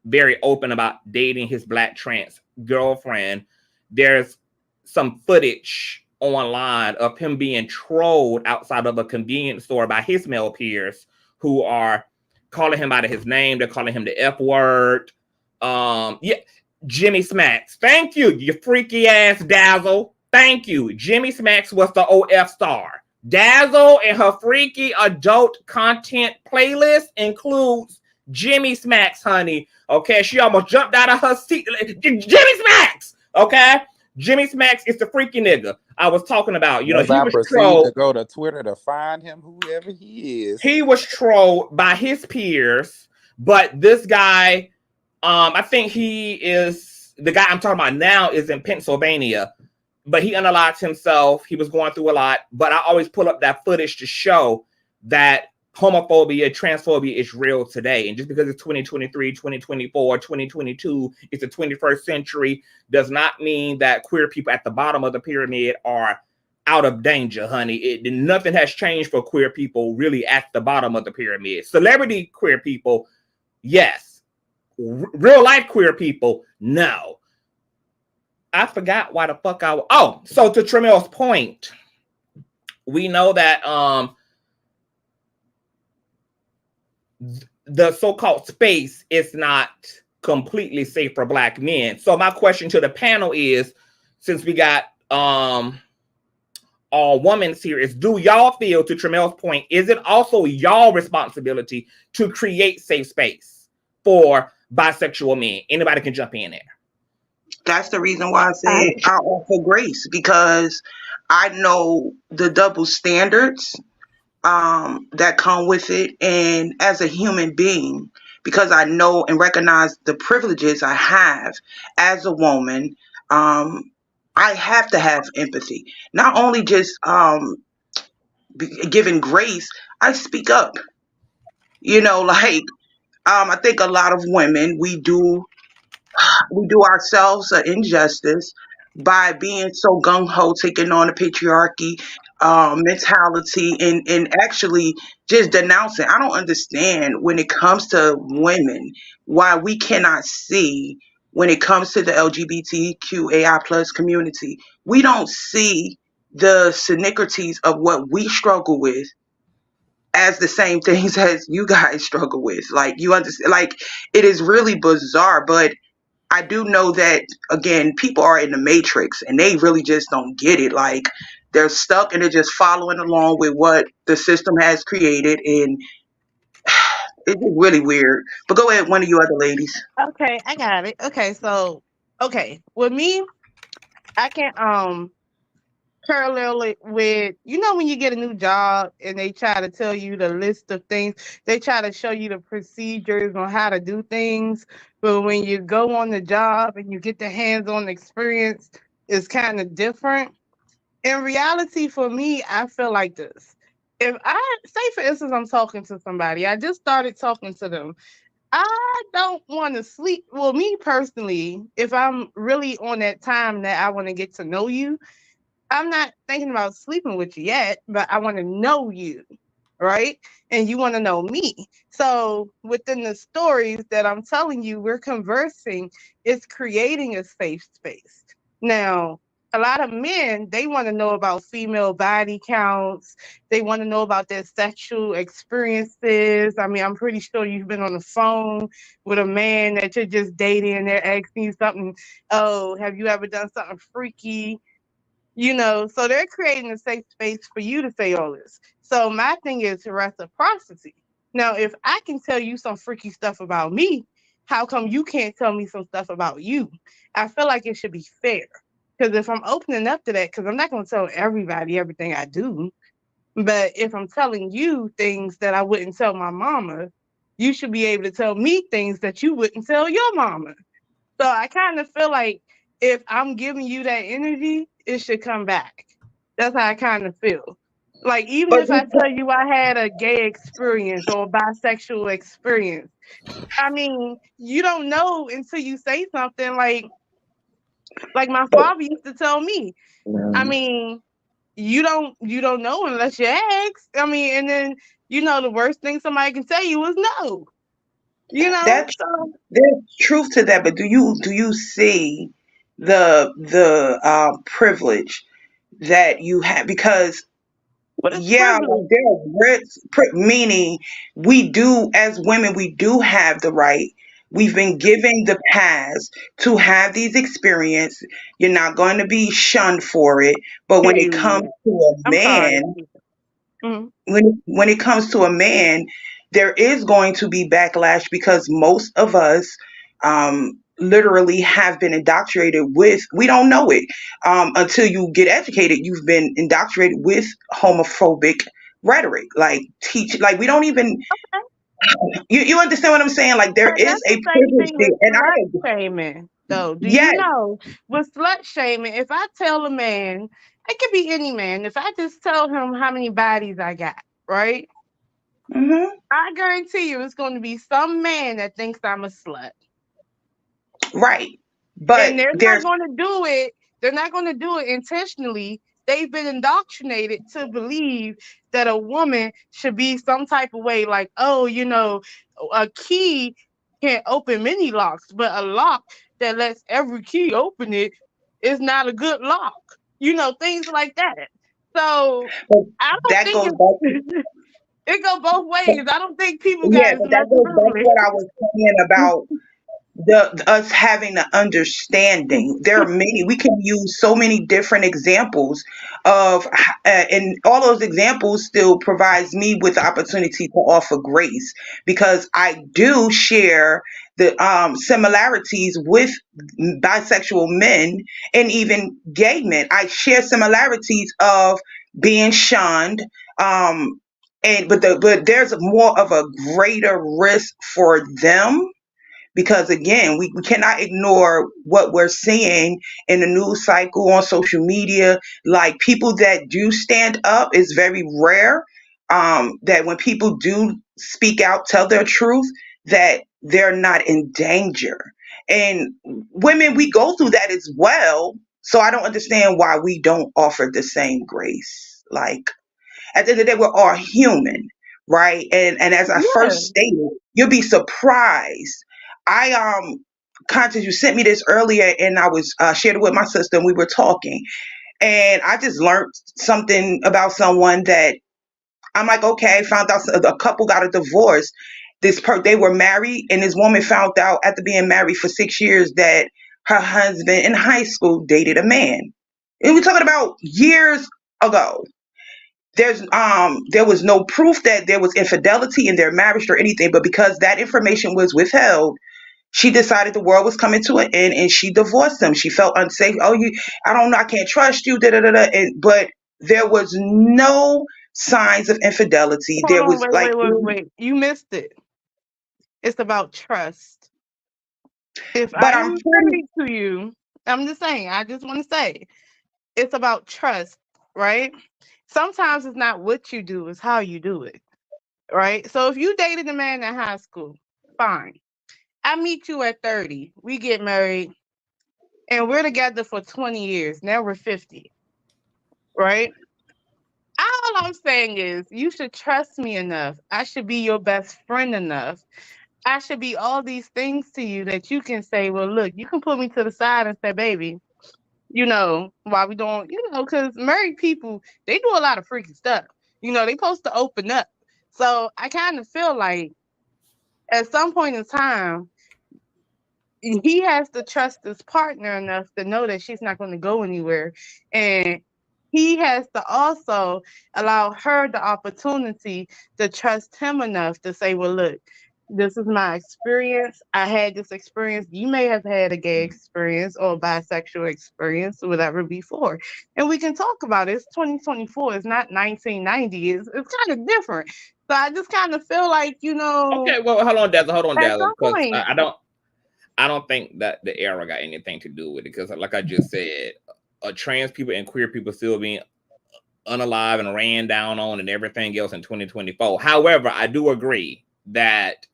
very open about dating his black trans girlfriend. There's some footage online of him being trolled outside of a convenience store by his male peers who are calling him out of his name. They're calling him the F word. Yeah, Jimmy Smacks. Thank you, you freaky ass Dazzle. Thank you. Jimmy Smacks was the OF star. Dazzle and her freaky adult content playlist includes Jimmy Smacks, honey. Okay, she almost jumped out of her seat. Jimmy Smacks. Okay, Jimmy Smacks is the freaky nigga I was talking about. You know, he was trolled. To go to Twitter to find him, whoever he is. He was trolled by his peers, but this guy, I think he is the guy I'm talking about now is in Pennsylvania, but he unalived himself. He was going through a lot, but I always pull up that footage to show that homophobia, transphobia is real today. And just because it's 2023, 2024, 2022, it's the 21st century, does not mean that queer people at the bottom of the pyramid are out of danger, honey. Nothing has changed for queer people really at the bottom of the pyramid. Celebrity queer people, yes. Real life queer people, no. I forgot why the fuck I was. Oh, so to Tremel's point, we know that the so-called space is not completely safe for Black men. So my question to the panel is, since we got all women here, is do y'all feel, to Tremel's point, is it also y'all responsibility to create safe space for bisexual men? Anybody can jump in there. That's the reason why I said I offer grace, because I know the double standards that come with it. And as a human being, because I know and recognize the privileges I have as a woman, I have to have empathy. Not only just giving grace, I speak up. You know, like I think a lot of women, we do ourselves an injustice by being so gung-ho, taking on the patriarchy mentality, and actually just denouncing. I don't understand when it comes to women why we cannot see, when it comes to the LGBTQAI plus community, we don't see the synchronicities of what we struggle with as the same things as you guys struggle with. Like, you understand, like, it is really bizarre. But I do know that, again, people are in the matrix and they really just don't get it. Like, they're stuck and they're just following along with what the system has created. And it's really weird. But go ahead, one of you other ladies. Okay, I got it. Okay, with me, I can parallel it with, you know, when you get a new job and they try to tell you the list of things, they try to show you the procedures on how to do things, but when you go on the job and you get the hands-on experience, it's kind of different. In reality, for me, I feel like this. If I say, for instance, I'm talking to somebody, I just started talking to them, I don't want to sleep. Well, me personally, if I'm really on that time that I want to get to know you, I'm not thinking about sleeping with you yet, but I want to know you, right? And you want to know me. So within the stories that I'm telling you, we're conversing, it's creating a safe space. Now, a lot of men, they want to know about female body counts. They want to know about their sexual experiences. I mean, I'm pretty sure you've been on the phone with a man that you're just dating and they're asking you something. Oh, have you ever done something freaky? So they're creating a safe space for you to say all this. So my thing is reciprocity. Now, if I can tell you some freaky stuff about me, how come you can't tell me some stuff about you? I feel like it should be fair. Because if I'm opening up to that, because I'm not going to tell everybody everything I do, but if I'm telling you things that I wouldn't tell my mama, you should be able to tell me things that you wouldn't tell your mama. So I kind of feel like if I'm giving you that energy, it should come back. That's how I kind of feel. Like, even But if I tell you I had a gay experience or a bisexual experience, I mean, you don't know until you say something like my father used to tell me. I mean, you don't know unless you ask. I mean, and then the worst thing somebody can tell you is no. that So there's truth to that. But do you see the privilege that you have? Because what is yeah, privilege? like there are meaning we do as women, we do have the right. We've been given the pass to have these experiences. You're not going to be shunned for it. But when it comes Period. to a I'm sorry. man, Mhm. when it comes to a man, there is going to be backlash because most of us literally have been indoctrinated with, we don't know it until you get educated. You've been indoctrinated with homophobic rhetoric, like teach, like we don't even, you understand what I'm saying? Like there But is that's a the same privilege thing there, with and slut I agree. shaming, though. Do you Yes. know with slut shaming, if I tell a man, it could be any man, if I just tell him how many bodies I got, right? Hmm. I guarantee you it's going to be some man that thinks I'm a slut. Right, but And they're not there's going to do it. They're not going to do it intentionally. They've been indoctrinated to believe that a woman should be some type of way, like, oh, a key can't open many locks, but a lock that lets every key open it is not a good lock. Things like that. So I don't that think goes back. it go both ways. I don't think people Yeah, got as but that much goes back to privilege. what I was saying about the us having the understanding. There are many, we can use so many different examples of and all those examples still provides me with the opportunity to offer grace because I do share the similarities with bisexual men and even gay men. I share similarities of being shunned, and but there's more of a greater risk for them because again we cannot ignore what we're seeing in the news cycle on social media. Like people that do stand up is very rare, that when people do speak out, tell their truth, that they're not in danger. And women, we go through that as well, so I don't understand why we don't offer the same grace. Like at the end of the day, we're all human, right? And as I first Yeah. stated, you'll be surprised. I Conscious, you sent me this earlier, and I was shared it with my sister, and we were talking, and I just learned something about someone that I'm like, okay, found out a couple got a divorce. They were married, and this woman found out after being married for 6 years that her husband in high school dated a man, and we're talking about years ago. There was no proof that there was infidelity in their marriage or anything, but because that information was withheld, she decided the world was coming to an end and she divorced him. She felt unsafe. Oh, I don't know, I can't trust you, da da da da. But there was no signs of infidelity. Hold There on, was wait, like, wait, wait, wait. You missed it. It's about trust. If but I I'm am pretty, married to you, I'm just saying, I just want to say it's about trust, right? Sometimes it's not what you do, it's how you do it, right? So if you dated a man in high school, fine. I meet you at 30, we get married, and we're together for 20 years. Now we're 50, right? I I'm saying is you should trust me enough. I should be your best friend enough. I should be all these things to you that you can say, well, look, you can put me to the side and say, baby, while we doing, because married people, they do a lot of freaky stuff. They supposed to open up. So I kind of feel like at some point in time, he has to trust his partner enough to know that she's not going to go anywhere. And he has to also allow her the opportunity to trust him enough to say, well, look, this is my experience. I had this experience. You may have had a gay experience or a bisexual experience or whatever before. And we can talk about it. It's 2024. It's not 1990. It's kind of different. So I just kind of feel like, Okay, well, hold on, Dazzle, at some because point, I don't think that the era got anything to do with it. Because, like I just said, trans people and queer people still being unalive and ran down on and everything else in 2024. However, I do agree that,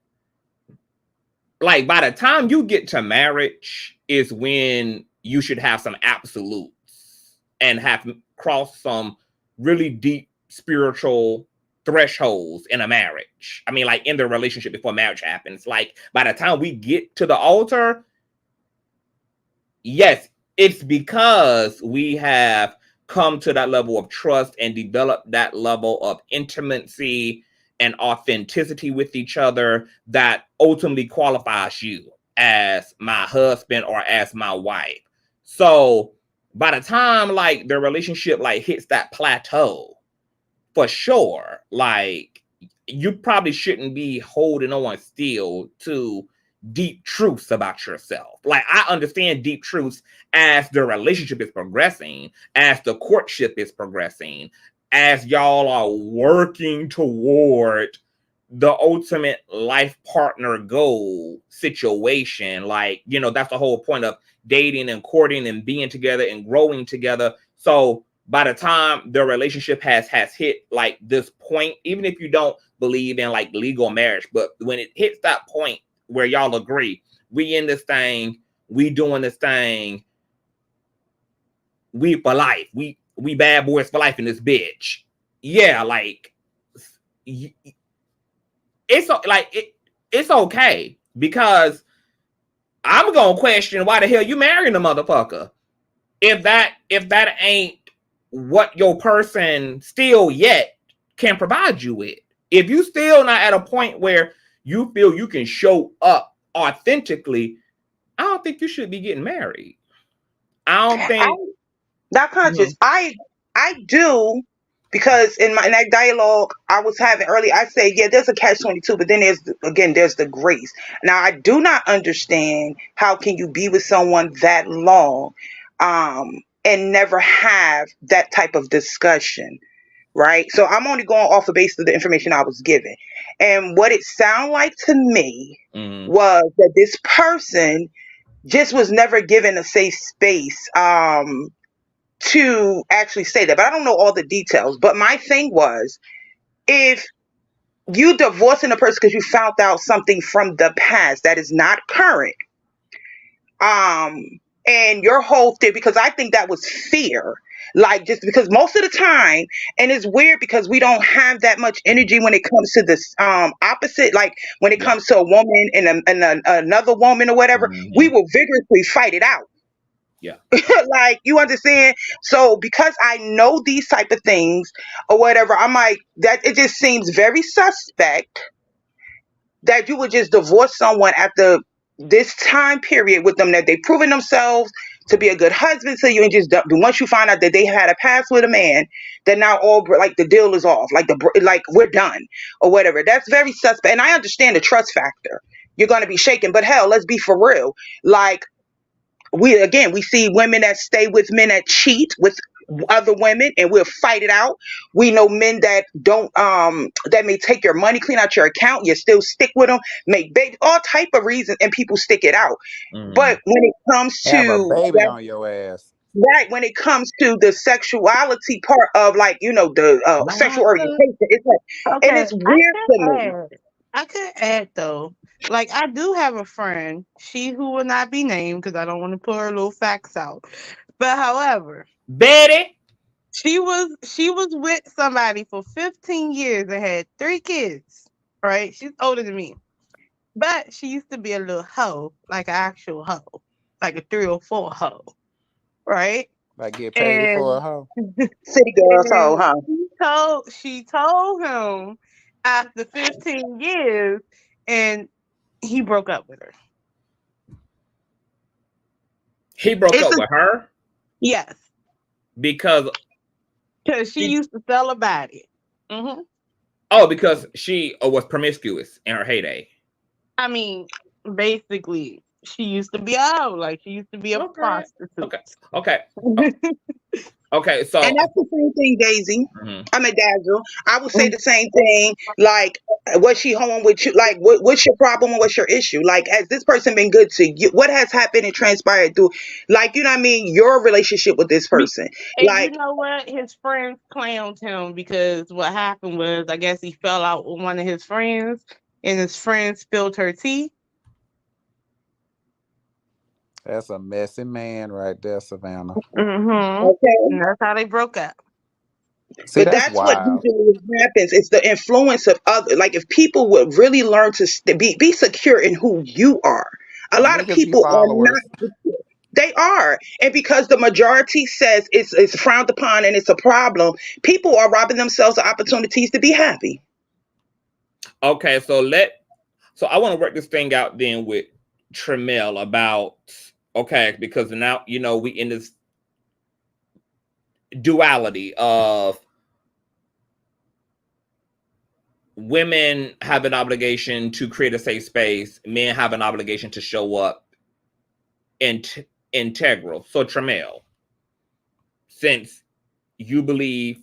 like, by the time you get to marriage is when you should have some absolutes and have crossed some really deep spiritual thresholds in a marriage. I mean, like, in the relationship before marriage happens. Like, by the time we get to the altar, yes, it's because we have come to that level of trust and developed that level of intimacy and authenticity with each other that ultimately qualifies you as my husband or as my wife. So by the time, like, the relationship, like, hits that plateau, for sure, like, you probably shouldn't be holding on still to deep truths about yourself. Like, I understand deep truths as the relationship is progressing, as the courtship is progressing, as y'all are working toward the ultimate life partner goal situation. Like, that's the whole point of dating and courting and being together and growing together. So by the time the relationship has hit, like, this point, even if you don't believe in, like, legal marriage, but when it hits that point where y'all agree, we in this thing, we doing this thing, we for life, we bad boys for life in this bitch. Yeah, like, it's okay, because I'm gonna question why the hell you marrying a motherfucker if that ain't what your person still yet can provide you with. If you still not at a point where you feel you can show up authentically, I don't think you should be getting married. I don't think. Not conscious. I do, because in that dialogue I was having earlier, I say, yeah, there's a catch-22, but then there's the grace. Now, I do not understand how can you be with someone that long and never have that type of discussion, right? So I'm only going off the basis of the information I was given. And what it sounded like to me was that this person just was never given a safe space to actually say that. But I don't know all the details. But my thing was, if you divorcing a person because you found out something from the past that is not current, and your whole thing, because I think that was fear. Like, just because most of the time, and it's weird because we don't have that much energy when it comes to this opposite, like when it comes to a woman and another woman or whatever, we will vigorously fight it out. Yeah. Like, you understand? So because I know these type of things or whatever, I'm like, that it just seems very suspect that you would just divorce someone after this time period with them, that they've proven themselves to be a good husband to you, and just once you find out that they had a past with a man, that now all, like, the deal is off, like we're done or whatever. That's very suspect. And I understand the trust factor. You're going to be shaken, but hell, let's be for real. Like, we see women that stay with men that cheat with other women, and we'll fight it out. We know men that don't that may take your money, clean out your account, you still stick with them, make baby, all type of reasons, and people stick it out. But when it comes Have a to baby on your ass. right, when it comes to the sexuality part of, like, the sexual orientation, it's like, and okay, it's weird to me. I could add though, like, I do have a friend, she who will not be named because I don't want to put her little facts out. But however, Betty, She was with somebody for 15 years and had 3 kids. Right? She's older than me. But she used to be a little hoe, like an actual hoe. Like a 3 or 4 hoe. Right? Like get paid for a And hoe. City girls, hoe, and huh? she told him after 15 years and he broke up with her. He broke It's up a, with her Yes. because Because she used to sell a body. Mm-hmm. because she was promiscuous in her heyday. I mean, basically, she used to be a hoe. Like, she used to be a Okay. prostitute. Okay. Okay. So. and that's the same thing, Daisy. Mhm. I mean, Dazzle. I would say the same thing. Like, was she home with you? Like, what's your problem? What's your issue? Like, has this person been good to you? What has happened and transpired through, like, you know what I mean? Your relationship with this person. And you Like, know what? His friends clowned him because what happened was, I guess he fell out with one of his friends, and his friend spilled her tea. That's a messy man right there, Savannah. Mm-hmm. okay. And that's how they broke up. See, But that's that's what wild. usually happens. It's the influence of other. Like, if people would really learn to be secure in who you are. A lot of Niggas be people are followers. not. They are, and because the majority says it's frowned upon and it's a problem, people are robbing themselves of opportunities to be happy. Okay. So I want to work this thing out then with Tremel about because now we in this duality of women have an obligation to create a safe space, men have an obligation to show up integral. So Tremel, since you believe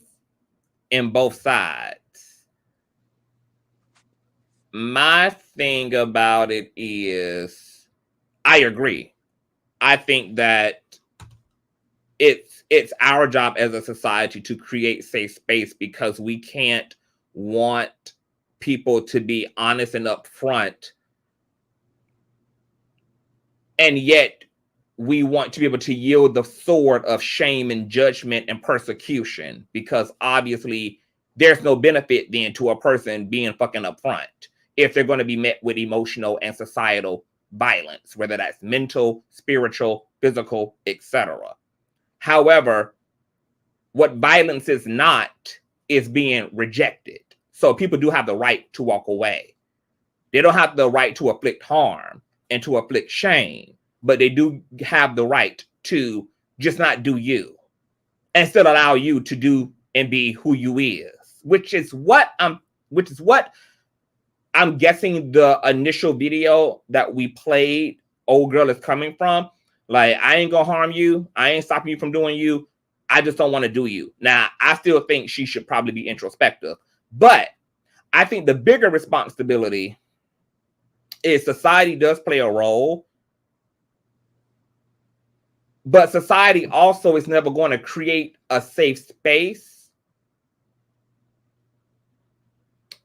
in both sides, my thing about it is I agree. I think that it's our job as a society to create safe space because we can't want people to be honest and upfront, and yet we want to be able to yield the sword of shame and judgment and persecution, because obviously there's no benefit then to a person being fucking upfront if they're going to be met with emotional and societal violence, whether that's mental, spiritual, physical, etc. However, what violence is not is being rejected. So people do have the right to walk away. They don't have the right to inflict harm and to inflict shame, but they do have the right to just not do you and still allow you to do and be who you is, which is what I'm guessing the initial video that we played, old girl, is coming from. Like, I ain't gonna harm you. I ain't stopping you from doing you. I just don't want to do you. Now, I still think she should probably be introspective, but I think the bigger responsibility is society does play a role, but society also is never going to create a safe space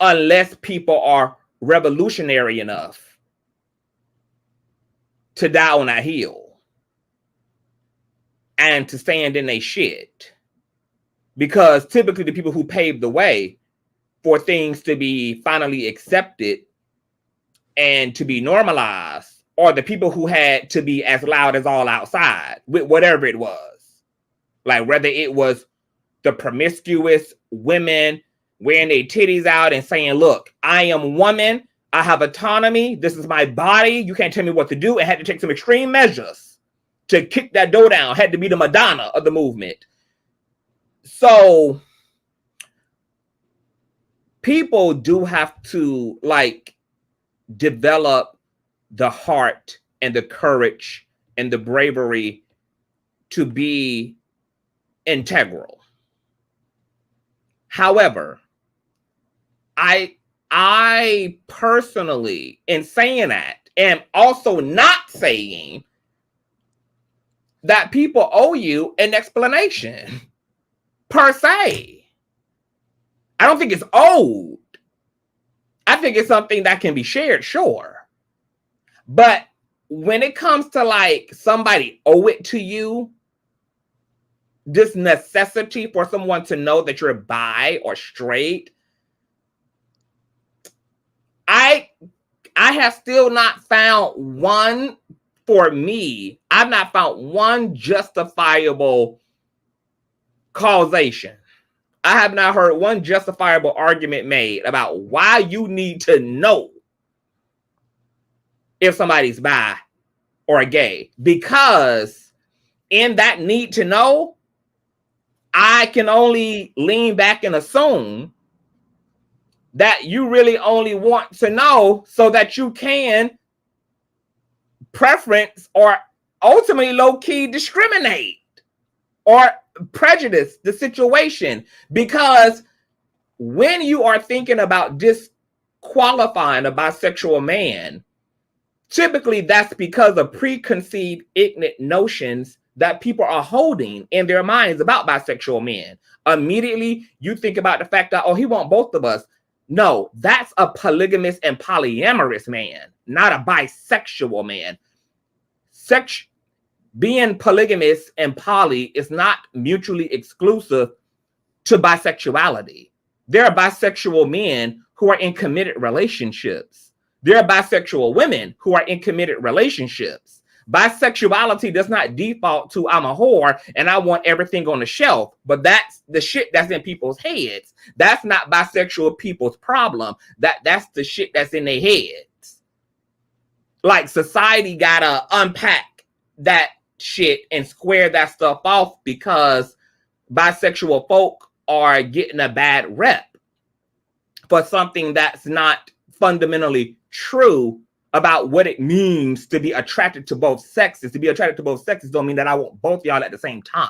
unless people are revolutionary enough to die on that hill and to stand in their shit. Because typically the people who paved the way for things to be finally accepted and to be normalized are the people who had to be as loud as all outside with whatever it was. Like, whether it was the promiscuous women wearing their titties out and saying, look, I am woman, I have autonomy, this is my body, you can't tell me what to do, and had to take some extreme measures to kick that door down, had to be the Madonna of the movement. So people do have to, like, develop the heart and the courage and the bravery to be integral. However, I personally, in saying that, am also not saying that people owe you an explanation per se. I don't think it's owed. I think it's something that can be shared, sure. But when it comes to, like, somebody owe it to you, this necessity for someone to know that you're bi or straight, I have still not found one, for me, I've not found one justifiable causation. I have not heard one justifiable argument made about why you need to know if somebody's bi or gay. Because in that need to know, I can only lean back and assume that you really only want to know so that you can preference or ultimately low-key discriminate or prejudice the situation. Because when you are thinking about disqualifying a bisexual man, typically that's because of preconceived ignorant notions that people are holding in their minds about bisexual men. Immediately you think about the fact that, oh, he wants both of us. No, that's a polygamous and polyamorous man, not a bisexual man. Being polygamous and poly is not mutually exclusive to bisexuality. There are bisexual men who are in committed relationships. There are bisexual women who are in committed relationships. Bisexuality does not default to I'm a whore and I want everything on the shelf, but that's the shit that's in people's heads. That's not bisexual people's problem. That's the shit that's in their heads. Like, society gotta unpack that shit and square that stuff off, because bisexual folk are getting a bad rep for something that's not fundamentally true about what it means to be attracted to both sexes. To be attracted to both sexes don't mean that I want both y'all at the same time.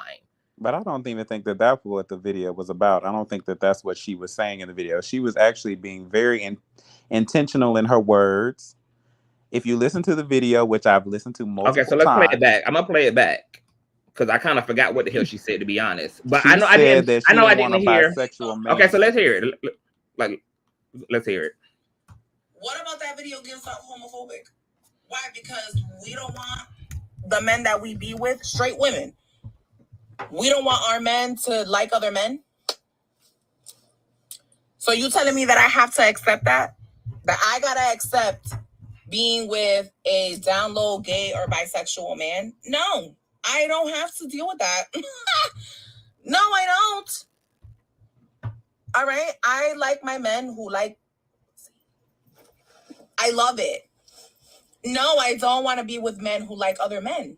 But I don't even think that that's what the video was about. I don't think that that's what she was saying in the video. She was actually being very intentional in her words. If you listen to the video, which I've listened to multiple times. Okay, so let's play it back. I'm gonna play it back because I kind of forgot what the hell she said, to be honest. But I know I didn't hear. Okay, so let's hear it. Let's hear it. What about that video gives up homophobic? Why? Because we don't want the men that we be with, straight women. We don't want our men to like other men. So you telling me that I have to accept that? That I gotta accept being with a down low gay or bisexual man? No, I don't have to deal with that. No, I don't. All right. I like my men who like, I love it. No, I don't want to be with men who like other men.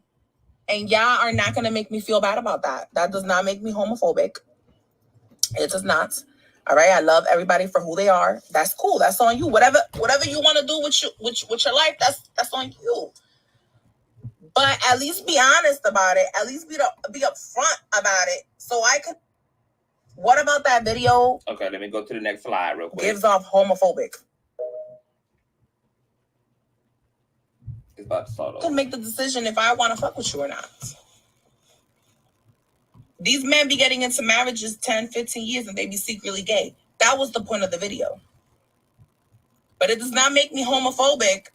And y'all are not going to make me feel bad about that. That does not make me homophobic. It does not. All right. I love everybody for who they are. That's cool. That's on you. Whatever you want to do with your life, that's on you. But at least be honest about it. At least be upfront about it. So I could. What about that video? Okay, let me go to the next slide real quick. Gives off homophobic. It's about to start I can make the decision if I want to fuck with you or not. These men be getting into marriages 10, 15 years and they be secretly gay. That was the point of the video. But it does not make me homophobic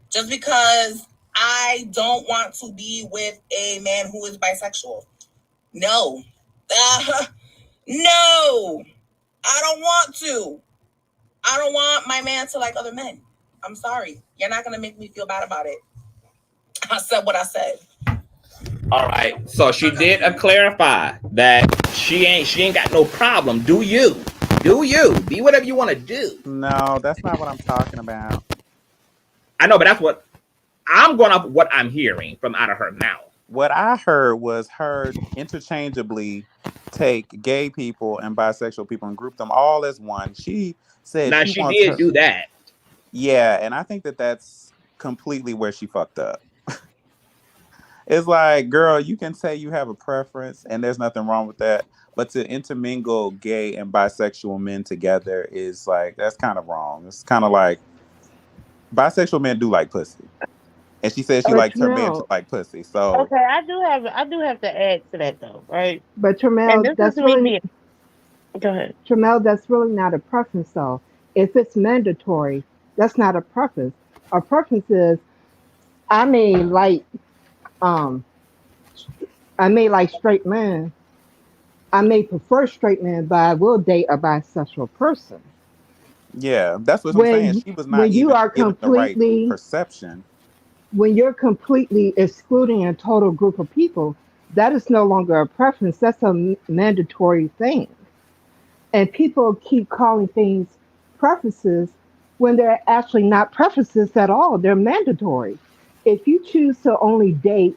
just because I don't want to be with a man who is bisexual. No. No. I don't want to. I don't want my man to like other men. I'm sorry. You're not going to make me feel bad about it. I said what I said. All right. So she did clarify that she ain't got no problem. Do you? Be whatever you want to do. No, that's not what I'm talking about. I know, but that's what I'm going off what I'm hearing from out of her mouth. What I heard was her interchangeably take gay people and bisexual people and group them all as one. She said now she did do that. Yeah, and I think that that's completely where she fucked up. It's like, girl, you can say you have a preference and there's nothing wrong with that. But to intermingle gay and bisexual men together is like, that's kind of wrong. It's kind of like bisexual men do like pussy. And she said she likes her men to like pussy. So okay, I do have to add to that though, right? But Tramel, that's really go ahead. Tramel, that's really not a preference though. If it's mandatory, that's not a preference. A preference is, I mean like straight men, I may prefer straight men, but I will date a bisexual person. Yeah, that's what I'm saying. When She was not when you even are given the right completely perception. when you're completely excluding a total group of people, that is no longer a preference. That's a mandatory thing. And people keep calling things preferences when they're actually not preferences at all. They're mandatory. If you choose to only date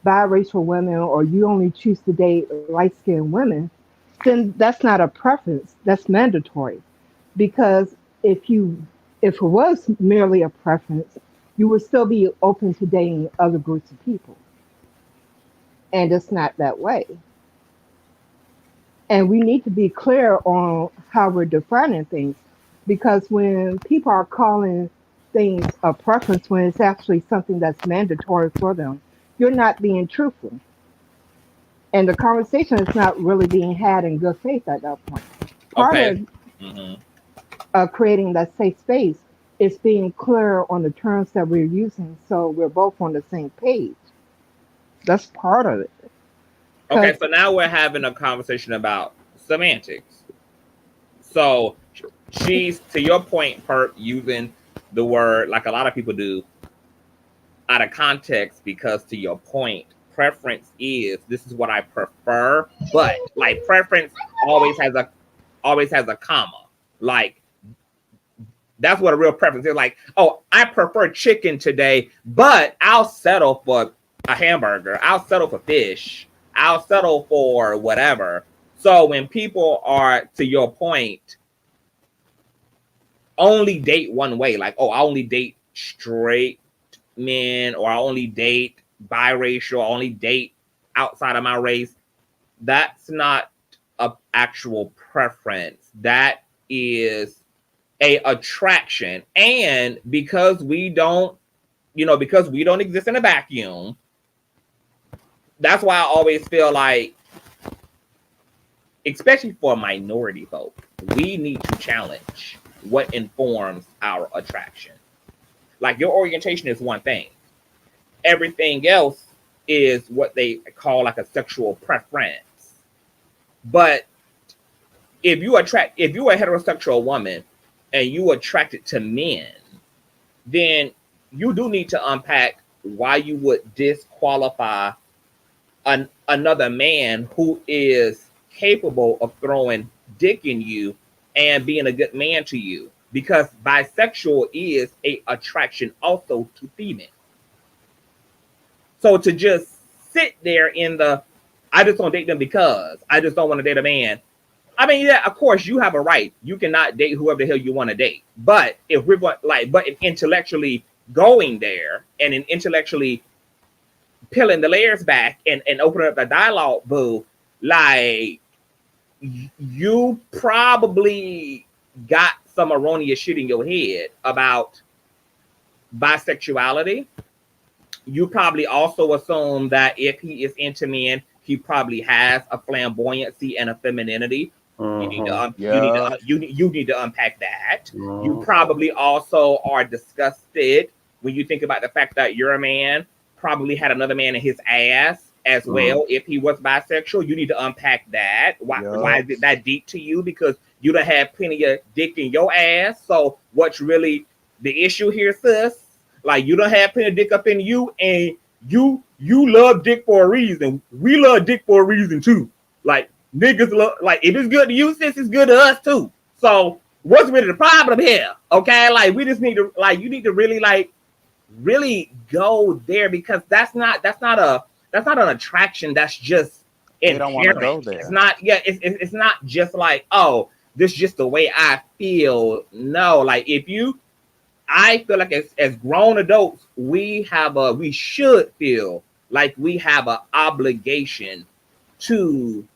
biracial women or you only choose to date light skinned women, then that's not a preference. That's mandatory. Because if it was merely a preference, you would still be open to dating other groups of people. And it's not that way. And we need to be clear on how we're defining things, because when people are calling things a preference when it's actually something that's mandatory for them, you're not being truthful. And the conversation is not really being had in good faith at that point. Part Okay. of Hmm. creating that safe space is being clear on the terms that we're using so we're both on the same page. That's part of it. Okay, Because so now we're having a conversation about semantics. So she's, to your point, Perp, using the word like a lot of people do out of context, because to your point, preference is this is what I prefer, but like preference always has a comma. Like that's what a real preference is. Like, oh, I prefer chicken today, but I'll settle for a hamburger. I'll settle for fish. I'll settle for whatever. So when people are, to your point, only date one way, like, oh, I only date straight men, or I only date biracial, I only date outside of my race, that's not an actual preference. That is a attraction. And because we don't, because we don't exist in a vacuum, that's why I always feel like, especially for minority folk, we need to challenge what informs our attraction. Like your orientation is one thing. Everything else is what they call like a sexual preference. But if you're a heterosexual woman and you attracted to men, then you do need to unpack why you would disqualify another man who is capable of throwing dick in you and being a good man to you, because bisexual is a attraction also to female. So to just sit there in the, I just don't date them because I just don't want to date a man. I mean, yeah, of course you have a right. You cannot date whoever the hell you want to date. But if we're going but if intellectually going there and in intellectually peeling the layers back and opening up the dialogue, boo, like you probably got some erroneous shit in your head about bisexuality. You probably also assume that if he is into men, he probably has a flamboyancy and a femininity. You need to Yeah. you need to unpack that. You probably also are disgusted when you think about the fact that you're a man, probably had another man in his ass as well. If he was bisexual, you need to unpack that. Why is it that deep to you? Because you done had plenty of dick in your ass. So what's really the issue here, sis? Like you don't have plenty of dick up in you, and you love dick for a reason. We love dick for a reason too. Like niggas love, like if it's good to you, sis, it's good to us too. So what's really the problem here? Okay, like we just need to, like, you need to really go there, because that's not an attraction. That's just They don't want to inherent. go there. It's not, yeah, it's not just like, oh, this is just the way I feel. No, like I feel like as grown adults, we should feel like we have an obligation to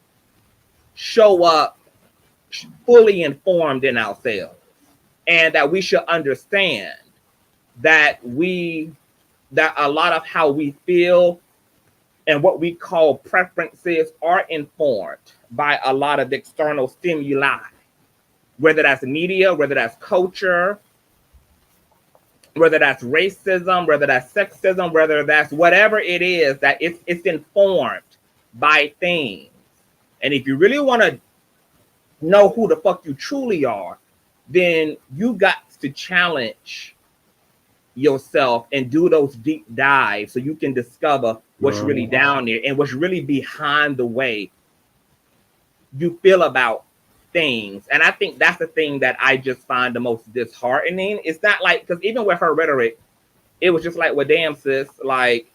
show up fully informed in ourselves, and that we should understand that a lot of how we feel and what we call preferences are informed by a lot of external stimuli, whether that's media, whether that's culture, whether that's racism, whether that's sexism, whether that's whatever it is, that it's informed by things And if you really want to know who the fuck you truly are, then you got to challenge yourself and do those deep dives so you can discover what's really down there and what's really behind the way you feel about things. And I think that's the thing that I just find the most disheartening. It's not like, because even with her rhetoric, it was just like, well, damn, sis, like,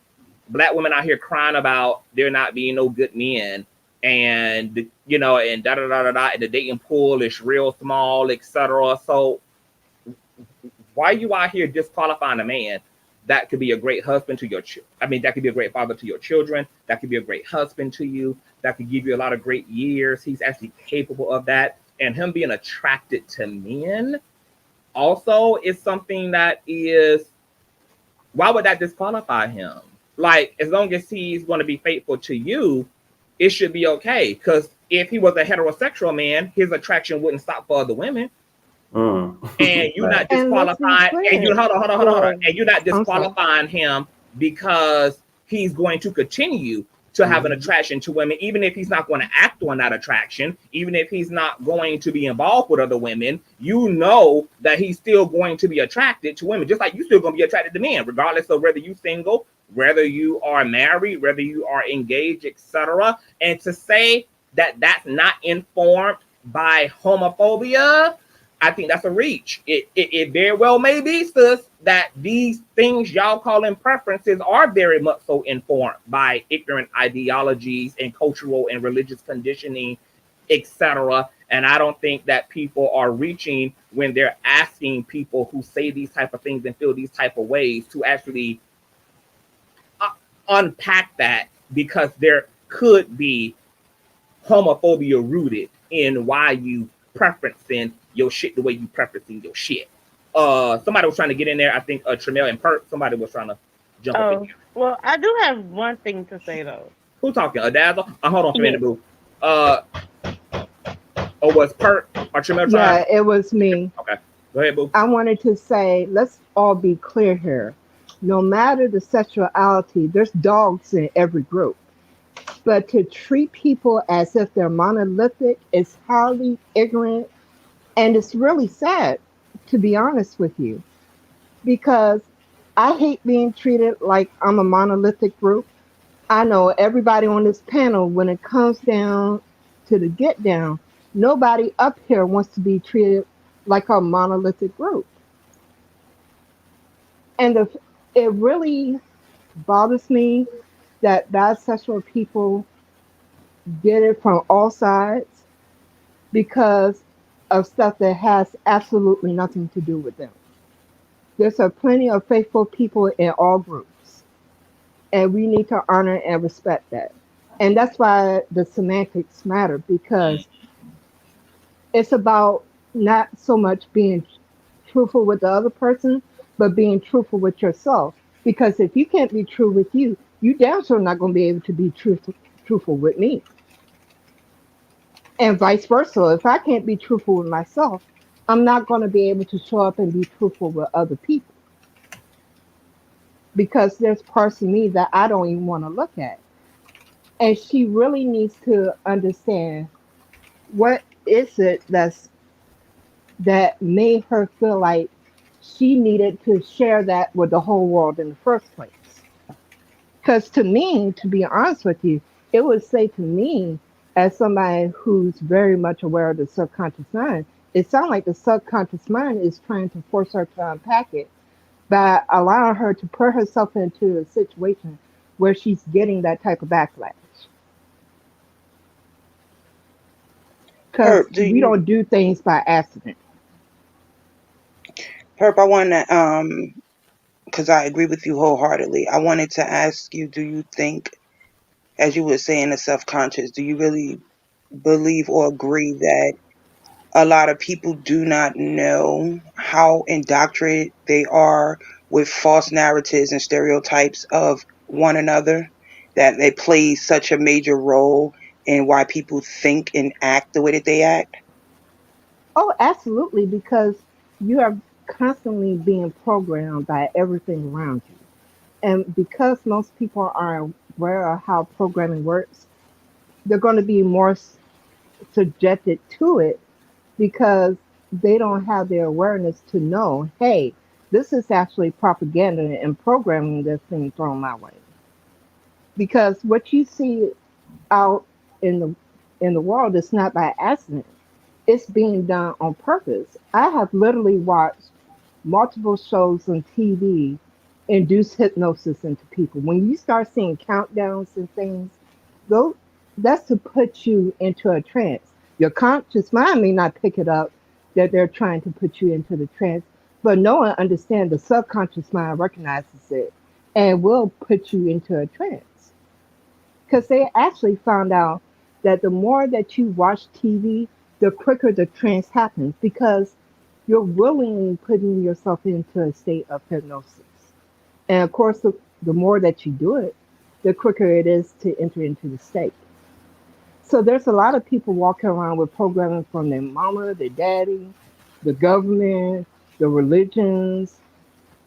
Black women out here crying about there not being no good men, and you know, and da da da da da, and the dating pool is real small, etc. So why are you out here disqualifying a man that could be a great husband to your children? I mean, that could be a great father to your children. That could be a great husband to you. That could give you a lot of great years. He's actually capable of that. And him being attracted to men also is something that is, why would that disqualify him? Like, as long as he's going to be faithful to you, it should be okay. Because if he was a heterosexual man, his attraction wouldn't stop for other women. And you're not disqualifying, and you hold on, and you're not disqualifying him because he's going to continue to have an attraction to women, even if he's not going to act on that attraction, even if he's not going to be involved with other women. You know that he's still going to be attracted to women, just like you still going to be attracted to men, regardless of whether you're single, whether you are married, whether you are engaged, etc. And to say that that's not informed by homophobia, I think that's a reach. It very well may be, sis, that these things y'all calling preferences are very much so informed by ignorant ideologies and cultural and religious conditioning, etc. And I don't think that people are reaching when they're asking people who say these type of things and feel these type of ways to actually unpack that, because there could be homophobia rooted in why you preferencing your shit the way you preferencing your shit. Somebody was trying to get in there. I think Tremel and Perk, somebody was trying to jump up in here. Well, I do have one thing to say though. Who talking? Dazzle? Hold on for a minute, boo. Or was Perk or Tremel trying? Yeah, it was me. Okay, go ahead, boo. I wanted to say, let's all be clear here. No matter the sexuality, there's dogs in every group. But to treat people as if they're monolithic is highly ignorant. And it's really sad, to be honest with you, because I hate being treated like I'm a monolithic group. I know everybody on this panel, when it comes down to the get down, nobody up here wants to be treated like a monolithic group. And it really bothers me that bisexual people get it from all sides because of stuff that has absolutely nothing to do with them. There's plenty of faithful people in all groups, and we need to honor and respect that. And that's why the semantics matter, because it's about not so much being truthful with the other person, but being truthful with yourself. Because if you can't be true with you, you damn sure not going to be able to be truthful with me. And vice versa. If I can't be truthful with myself, I'm not going to be able to show up and be truthful with other people. Because there's parts of me that I don't even want to look at. And she really needs to understand what is it that made her feel like she needed to share that with the whole world in the first place. Because to me, to be honest with you, it would say to me, as somebody who's very much aware of the subconscious mind, it sounds like the subconscious mind is trying to force her to unpack it by allowing her to put herself into a situation where she's getting that type of backlash. Because we don't do things by accident. Herb, I want to, because I agree with you wholeheartedly, I wanted to ask you, do you think, as you were saying, the self-conscious, do you really believe or agree that a lot of people do not know how indoctrinated they are with false narratives and stereotypes of one another, that they play such a major role in why people think and act the way that they act? Oh, absolutely, because you are constantly being programmed by everything around you. And because most people are aware of how programming works, they're going to be more subjected to it because they don't have the awareness to know, hey, this is actually propaganda and programming that's being thrown my way. Because what you see out in the world is not by accident. It's being done on purpose. I have literally watched multiple shows on TV induce hypnosis into people. When you start seeing countdowns and things, those that's to put you into a trance. Your conscious mind may not pick it up that they're trying to put you into the trance, but no one understands the subconscious mind recognizes it and will put you into a trance. Because they actually found out that the more that you watch TV, the quicker the trance happens because you're willingly putting yourself into a state of hypnosis. And of course, the more that you do it, the quicker it is to enter into the state. So there's a lot of people walking around with programming from their mama, their daddy, the government, the religions,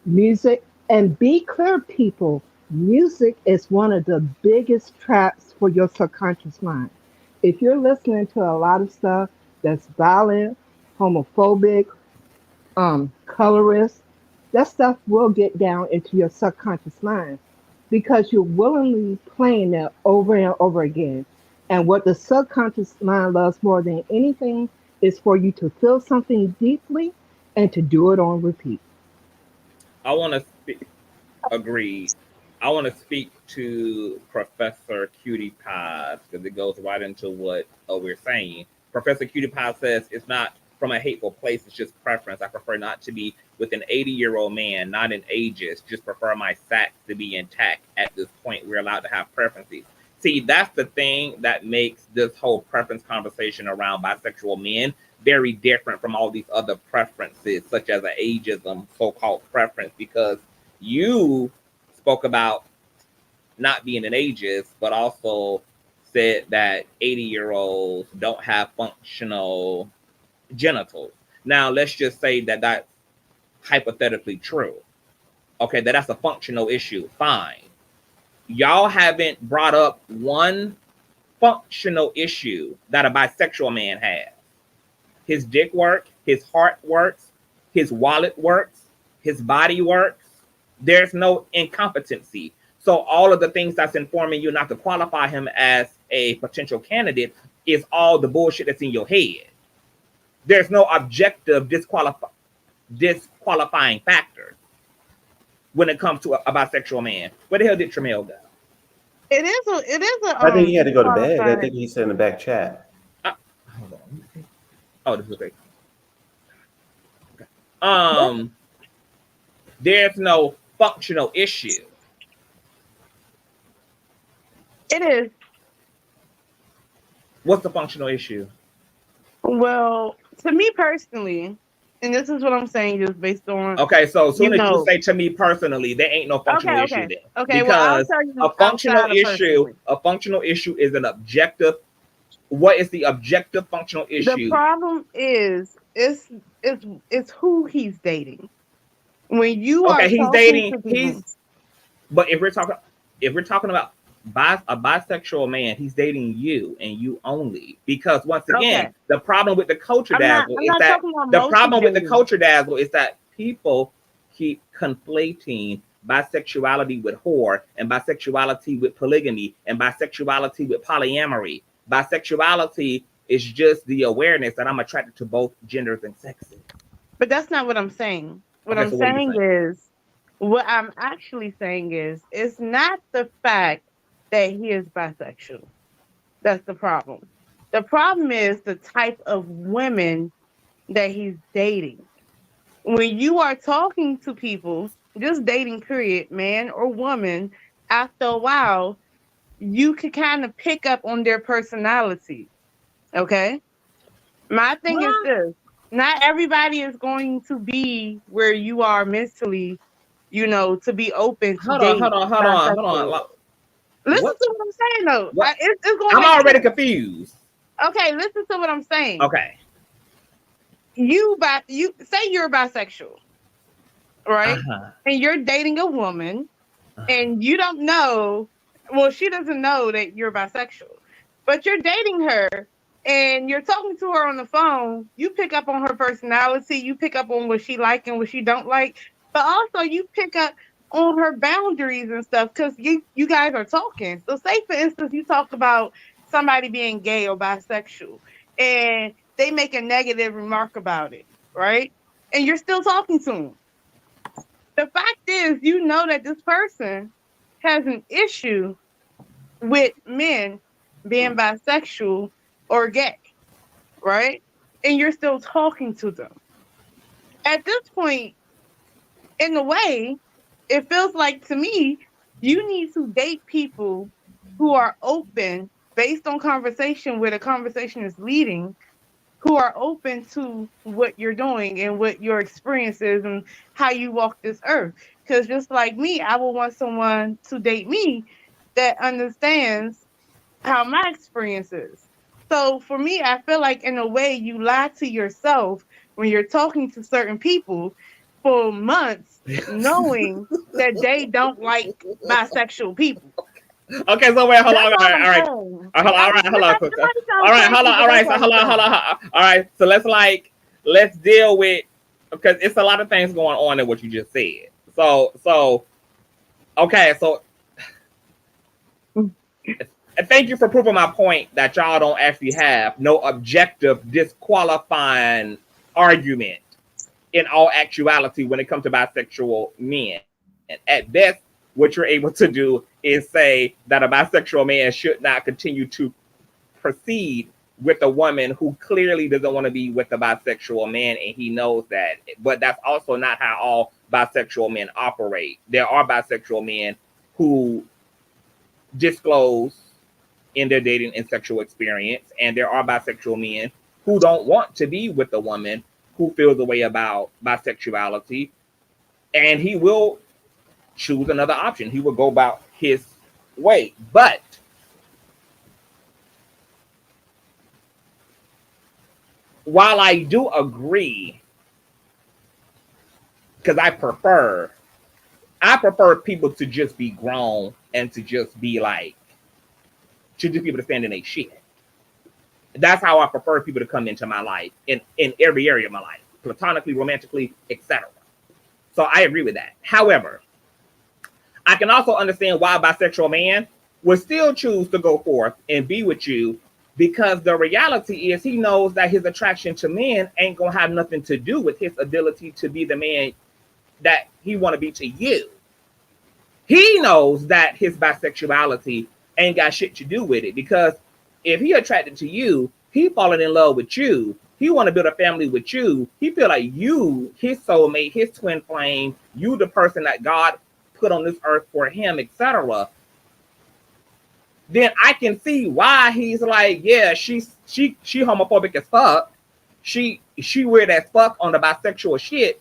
music. And be clear, people, music is one of the biggest traps for your subconscious mind. If you're listening to a lot of stuff that's violent, homophobic, colorist, that stuff will get down into your subconscious mind because you're willingly playing it over and over again. And what the subconscious mind loves more than anything is for you to feel something deeply and to do it on repeat. I want to speak. Agreed. I want to speak to Professor Cutie Pies because it goes right into what we're saying. Professor Cutie Pie says it's not from a hateful place, it's just preference. I prefer not to be with an 80-year-old man, not an ageist. Just prefer my sack to be intact. At this point, we're allowed to have preferences. See, that's the thing that makes this whole preference conversation around bisexual men very different from all these other preferences, such as an ageism so-called preference, because you spoke about not being an ageist, but also said that 80-year-olds don't have functional genitals. Now, let's just say that that's hypothetically true. Okay, that's a functional issue. Fine. Y'all haven't brought up one functional issue that a bisexual man has. His dick works, his heart works, his wallet works, his body works. There's no incompetency. So all of the things that's informing you not to qualify him as a potential candidate is all the bullshit that's in your head. There's no objective disqualifying factor when it comes to a bisexual man. Where the hell did Tramiel go? It is a. I think he had to go to bed. I qualified. think he said in the back chat. Hold on. Oh, this is okay. Okay. There's no functional issue. It is. What's the functional issue? Well, to me personally, and this is what I'm saying, just based on. Okay, so as soon as you say to me personally, there ain't no functional issue there. Okay, because well, I'll tell you a functional issue is an objective. What is the objective functional issue? The problem is it's who he's dating. When you are he's talking dating. to people, But if we're talking about a bisexual man, he's dating you and you only. Because once again, the problem with the culture dazzle is that people keep conflating bisexuality with whore and bisexuality with polygamy and bisexuality with polyamory. Bisexuality is just the awareness that I'm attracted to both genders and sexes. But that's not what I'm saying. What I'm actually saying is it's not the fact that he is bisexual. That's the problem. The problem is the type of women that he's dating. When you are talking to people, just dating period, man or woman, after a while, you can kind of pick up on their personality. Okay? My thing is this. Not everybody is going to be where you are mentally, to be open to date. Hold on. Listen to what I'm saying, though. I'm already confused. Okay, listen to what I'm saying. Okay. You say you're bisexual, right? And you're dating a woman, and you don't know. Well, she doesn't know that you're bisexual. but you're dating her and you're talking to her on the phone, you pick up on her personality, you pick up on what she like and what she don't like, but also you pick up on her boundaries and stuff because you guys are talking. So say for instance you talk about somebody being gay or bisexual and they make a negative remark about it, right? And you're still talking to them. The fact is, you know that this person has an issue with men being bisexual or gay, right? And you're still talking to them. At this point, in a way, it feels like to me, you need to date people who are open based on conversation where the conversation is leading, who are open to what you're doing and what your experience is and how you walk this earth. Because just like me, I would want someone to date me that understands how my experience is. So for me, I feel like in a way you lie to yourself when you're talking to certain people for months, knowing that they don't like bisexual people. Okay, so wait, hold on. That's All all right, I'm all right. saying. All right, I all right, mean, hold on. it might All sound right, hold crazy, on. but All that's right, what so I'm hold on, hold saying. on. All right, so let's deal with, because it's a lot of things going on in what you just said. So okay, so thank you for proving my point that y'all don't actually have no objective disqualifying argument in all actuality when it comes to bisexual men. And at best, what you're able to do is say that a bisexual man should not continue to proceed with a woman who clearly doesn't want to be with a bisexual man, and he knows that. But that's also not how all bisexual men operate. There are bisexual men who disclose in their dating and sexual experience, and there are bisexual men who don't want to be with a woman who feels a way about bisexuality, and he will choose another option. He will go about his way. But while I do agree, because I prefer people to just be grown and to just be like, to just be able to stand in a shit. That's how I prefer people to come into my life in every area of my life, platonically, romantically, etc. So I agree with that. However, I can also understand why a bisexual man would still choose to go forth and be with you, because the reality is he knows that his attraction to men ain't gonna have nothing to do with his ability to be the man that he want to be to you. He knows that his bisexuality ain't got shit to do with it, because if he attracted to you, he falling in love with you. He want to build a family with you. He feel like you, his soulmate, his twin flame, you the person that God put on this earth for him, etc. Then I can see why he's like, yeah, she homophobic as fuck. She weird as fuck on the bisexual shit,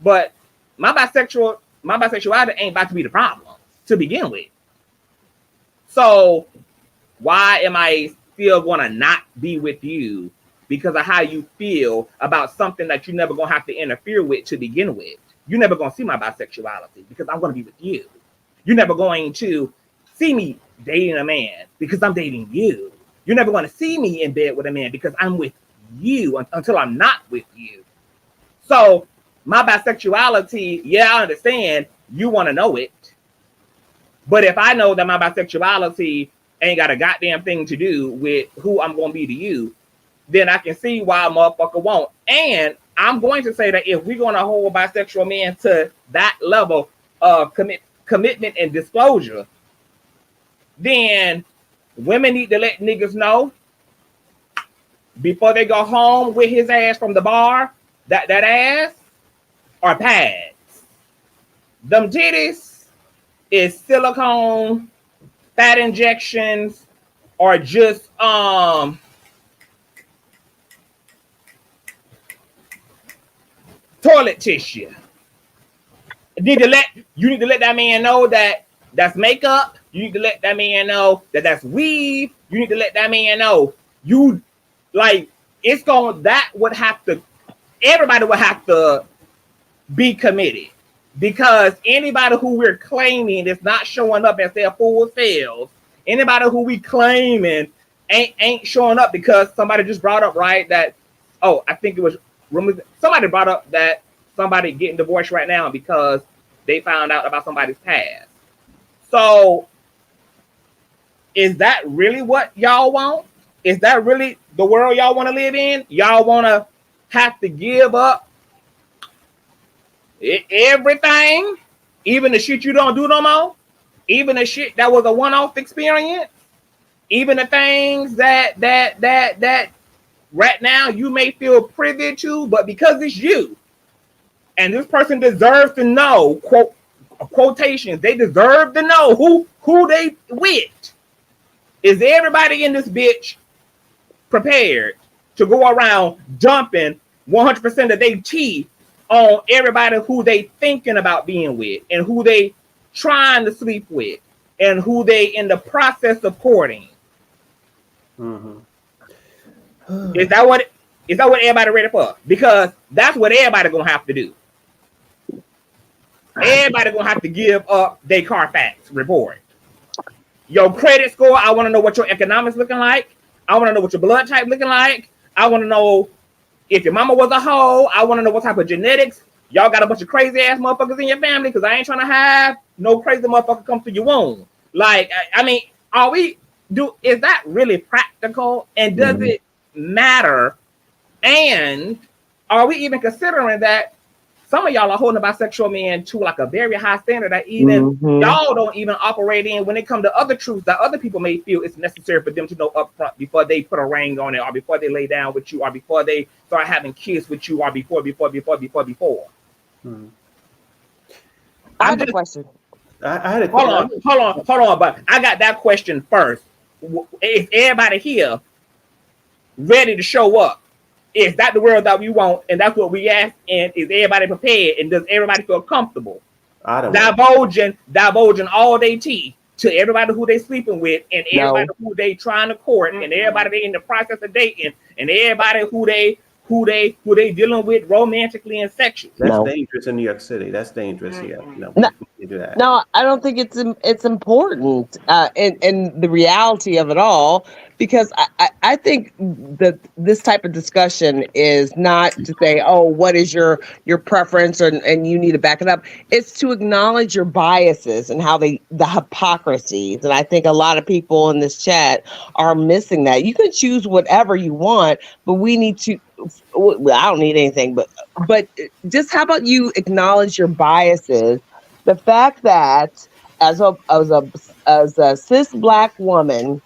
but my bisexuality ain't about to be the problem to begin with. So why am I still gonna not be with you because of how you feel about something that you're never gonna have to interfere with to begin with? You're never gonna see my bisexuality because I'm gonna be with you. You're never going to see me dating a man because I'm dating you. You're never gonna see me in bed with a man because I'm with you until I'm not with you. So my bisexuality, yeah, I understand you want to know it. But if I know that my bisexuality ain't got a goddamn thing to do with who I'm going to be to you, then I can see why a motherfucker won't. And I'm going to say that if we're going to hold bisexual men to that level of commitment and disclosure, then women need to let niggas know before they go home with his ass from the bar that ass are pads. Them titties is silicone, fat injections, or just toilet tissue. You need to let that man know that that's makeup. You need to let that man know that that's weave. You need to let that man know you like it's going that would have to everybody would have to be committed, because anybody who we're claiming is not showing up as their full selves, anybody who we claiming ain't showing up because somebody just brought up, right, that, oh, I think it was rumors, somebody brought up that somebody getting divorced right now because they found out about somebody's past. So is that really what y'all want? Is that really the world y'all want to live in? Y'all want to have to give up everything, even the shit you don't do no more, even the shit that was a one-off experience, even the things that right now you may feel privy to, but because it's you, and this person deserves to know, quotations, they deserve to know who they with. Is everybody in this bitch prepared to go around dumping 100% of their tea on everybody who they thinking about being with, and who they trying to sleep with, and who they in the process of courting? Mm-hmm. Is that what everybody ready for? Because that's what everybody gonna have to do. Everybody gonna have to give up their Carfax report. Your credit score, I want to know what your economics looking like. I want to know what your blood type looking like. I want to know if your mama was a hoe. I want to know what type of genetics. Y'all got a bunch of crazy ass motherfuckers in your family, because I ain't trying to have no crazy motherfucker come through your womb. Like, I mean, is that really practical? And does it matter? And are we even considering that some of y'all are holding a bisexual man to like a very high standard that even y'all don't even operate in when it comes to other truths that other people may feel it's necessary for them to know up front before they put a ring on it, or before they lay down with you, or before they start having kids with you, or before. I have a question. I had a hold on, but I got that question first. Is everybody here ready to show up? Is that the world that we want? And that's what we ask. And is everybody prepared? And does everybody feel comfortable divulging all their tea to everybody who they sleeping with, and everybody who they trying to court, and everybody they in the process of dating, and everybody who they dealing with romantically and sexually? That's dangerous in New York City. That's dangerous here. No, you do that. No, I don't think it's important in the reality of it all, because I think that this type of discussion is not to say, oh, what is your preference, and you need to back it up. It's to acknowledge your biases and how the hypocrisies. And I think a lot of people in this chat are missing that. You can choose whatever you want, but we need to. Well, I don't need anything, but just how about you acknowledge your biases? The fact that as a cis Black woman,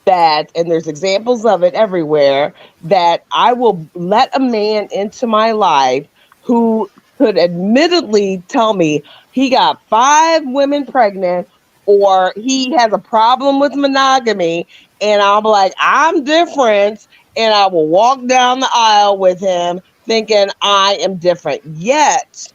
that, and there's examples of it everywhere, that I will let a man into my life who could admittedly tell me he got 5 women pregnant, or he has a problem with monogamy, and I'm like, I'm different, and I will walk down the aisle with him thinking I am different. Yet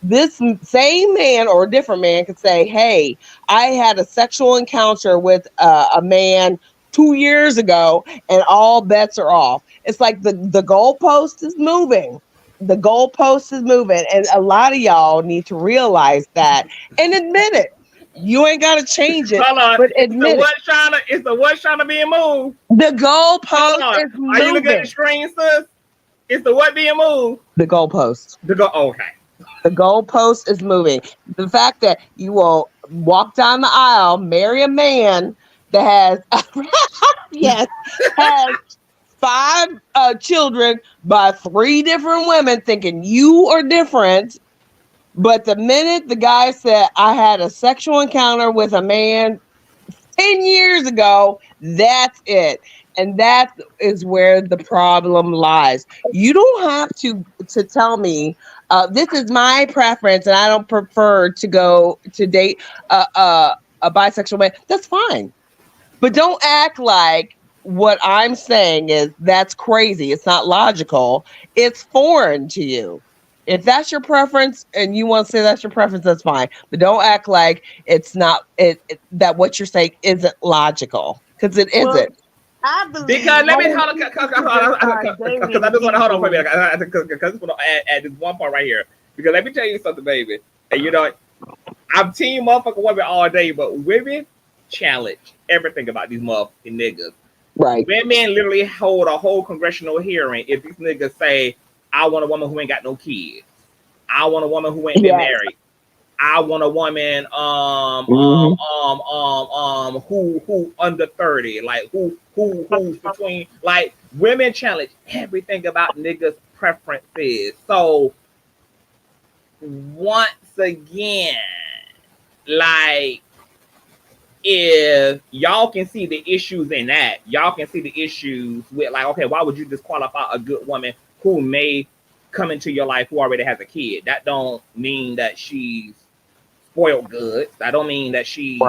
this same man or a different man could say, hey, I had a sexual encounter with a man 2 years ago, and all bets are off. It's like the goalpost is moving. The goalpost is moving. And a lot of y'all need to realize that and admit it. You ain't got to change it. Hold on. But admit it's the what trying to be moved. The goalpost is moving. Are you looking at the screen, sis? It's the what being moved? The goalpost. Okay. The goalpost is moving. The fact that you will walk down the aisle, marry a man that has has 5 children by 3 different women, thinking you are different. But the minute the guy said, I had a sexual encounter with a man 10 years ago, that's it. And that is where the problem lies. You don't have to tell me, this is my preference and I don't prefer to go to date a bisexual man. That's fine. But don't act like what I'm saying is that's crazy. It's not logical. It's foreign to you. If that's your preference and you want to say that's your preference, that's fine. But don't act like it's not that what you're saying isn't logical, because it isn't. I believe because let me hold on, because I just want to hold on for a minute, because I just want to add this one part right here. Because let me tell you something, baby. And you know, I'm team motherfucking women all day, but women challenge everything about these motherfucking niggas. Right. Women literally hold a whole congressional hearing if these niggas say, I want a woman who ain't got no kids. I want a woman who ain't been married. I want a woman who under 30, like who's between, like women challenge everything about niggas' preferences. So once again, like if y'all can see the issues in that, y'all can see the issues with like, okay, why would you disqualify a good woman who may come into your life who already has a kid? That don't mean that she's spoiled goods. That don't mean that she's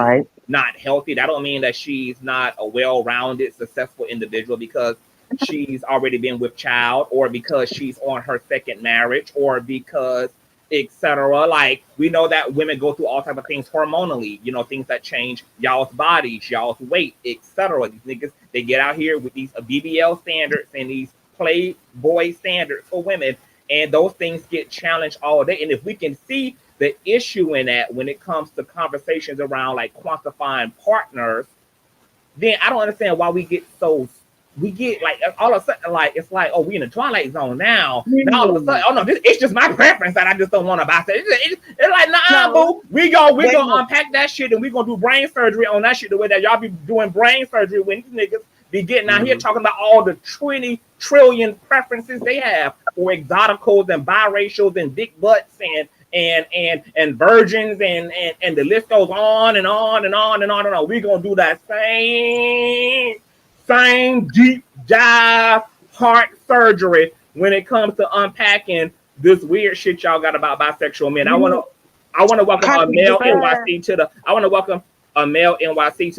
not healthy. That don't mean that she's not a well-rounded, successful individual because she's already been with child, or because she's on her second marriage, or because etc. Like we know that women go through all type of things hormonally, you know, things that change y'all's bodies, y'all's weight, etc. These niggas, they get out here with these BBL standards and these Playboy standards for women, and those things get challenged all day. And if we can see the issue in that when it comes to conversations around like quantifying partners, then I don't understand why we get like all of a sudden, like it's like, oh, we in the twilight zone now. Now all of a sudden, oh no, it's just my preference that I just don't want to buy that. It's like, nah, boo. We gonna unpack that shit and we gonna do brain surgery on that shit the way that y'all be doing brain surgery when these niggas be getting out here talking about all the 20 trillion preferences they have for exoticals and biracials and big butts and virgins and the list goes on and on and on and on and on. We're gonna do that same deep dive heart surgery when it comes to unpacking this weird shit y'all got about bisexual men. I wanna welcome a male NYC to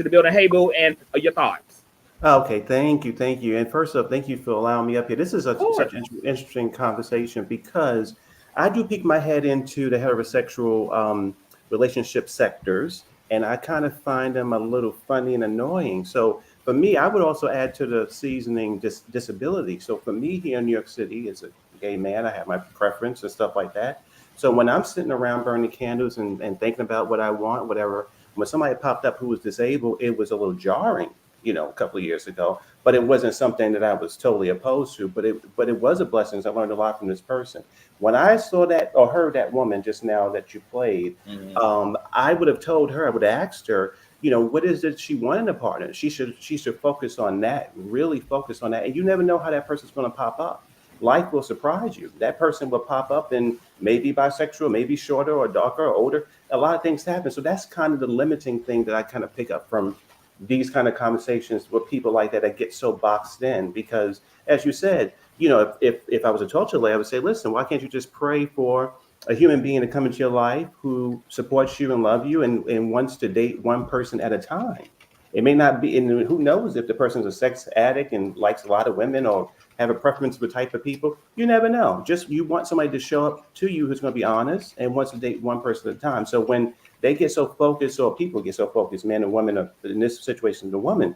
the building. Hey boo, and your thoughts. Okay, thank you. And first up, thank you for allowing me up here. This is such an interesting conversation because I do peek my head into the heterosexual relationship sectors, and I kind of find them a little funny and annoying. So for me, I would also add to the seasoning disability. So for me here in New York City, as a gay man, I have my preference and stuff like that. So when I'm sitting around burning candles and thinking about what I want, whatever, when somebody popped up who was disabled, it was a little jarring, you know, a couple of years ago, but it wasn't something that I was totally opposed to, but it was a blessing. I learned a lot from this person. When I saw that or heard that woman just now that you played, I would have told her, I would have asked her, you know, what is it she wanted in a partner? She should focus on that, really focus on that. And you never know how that person's going to pop up. Life will surprise you. That person will pop up and maybe bisexual, maybe shorter or darker or older. A lot of things happen. So that's kind of the limiting thing that I kind of pick up from these kind of conversations with people like that get so boxed in. Because as you said, you know, if I was a torture lay, I would say, listen, why can't you just pray for a human being to come into your life who supports you and love you and wants to date one person at a time? It may not be, and who knows if the person's a sex addict and likes a lot of women or have a preference for type of people. You never know. Just you want somebody to show up to you who's going to be honest and wants to date one person at a time. So when they get so focused, or people get so focused, men and women, in this situation, the woman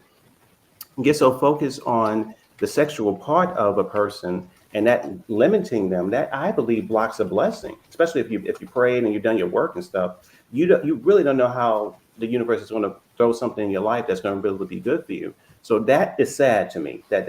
get so focused on the sexual part of a person and that limiting them, that I believe blocks a blessing, especially if you prayed and you've done your work and stuff. You really don't know how the universe is going to throw something in your life that's going to really be good for you. So that is sad to me, that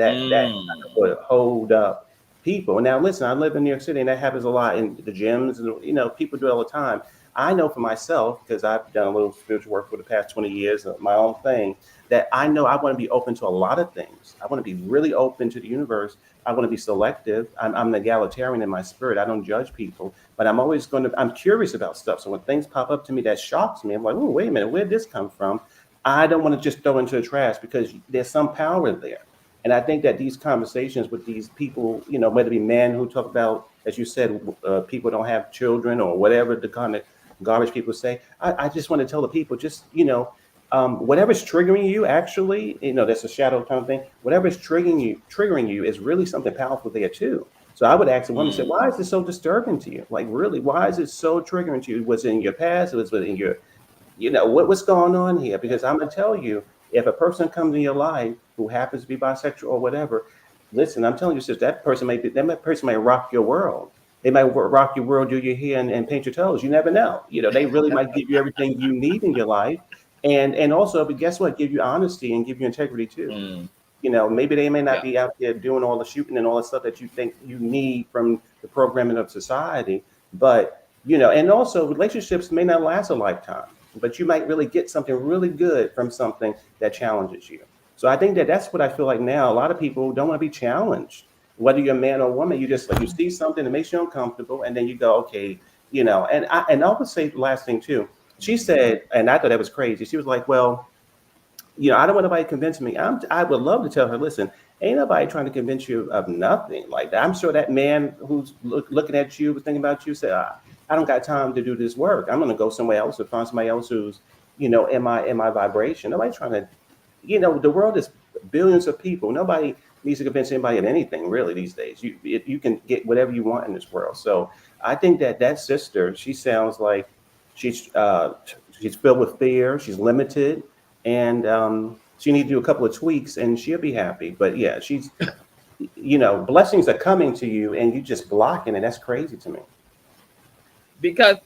would hold up people. Now, listen, I live in New York City and that happens a lot in the gyms, and you know, people do it all the time. I know for myself, because I've done a little spiritual work for the past 20 years, my own thing, that I know I want to be open to a lot of things. I want to be really open to the universe. I want to be selective. I'm an egalitarian in my spirit. I don't judge people, but I'm curious about stuff. So when things pop up to me that shocks me, I'm like, oh, wait a minute, where'd this come from? I don't want to just throw into the trash because there's some power there. And I think that these conversations with these people, you know, whether it be men who talk about, as you said, people don't have children or whatever the kind of garbage people say, I just want to tell the people, just, you know, whatever's triggering you, actually, you know, that's a shadow kind of thing. Whatever's triggering you is really something powerful there too. So I would ask a woman, say, why is this so disturbing to you? Like, really, why is it so triggering to you? Was it in your past? Was it in your, you know, what's going on here? Because I'm gonna tell you, if a person comes in your life who happens to be bisexual or whatever, listen, I'm telling you, sis, that person may rock your world. They might rock your world, do your hair, and paint your toes. You never know. You know, they really might give you everything you need in your life. And also, but guess what? Give you honesty and give you integrity too. Maybe they may not Yeah. be out there doing all the shooting and all the stuff that you think you need from the programming of society. But, and also relationships may not last a lifetime, but you might really get something really good from something that challenges you. So I think that that's what I feel like now. A lot of people don't want to be challenged. Whether you're a man or woman, you just like you see something that makes you uncomfortable, and then you go, okay, And I would say the last thing too. She said, and I thought that was crazy. She was like, well, I don't want nobody convincing me. I would love to tell her, listen, ain't nobody trying to convince you of nothing like that. I'm sure that man who's looking at you, was thinking about you, said, I don't got time to do this work. I'm going to go somewhere else or find somebody else who's, in my vibration. Nobody's trying to, the world is billions of people. Nobody needs to convince anybody of anything really these days. You can get whatever you want in this world. So I think that sister, she sounds like she's filled with fear. She's limited. And she needs to do a couple of tweaks and she'll be happy. But yeah, she's, blessings are coming to you and you just blocking it. That's crazy to me. Because,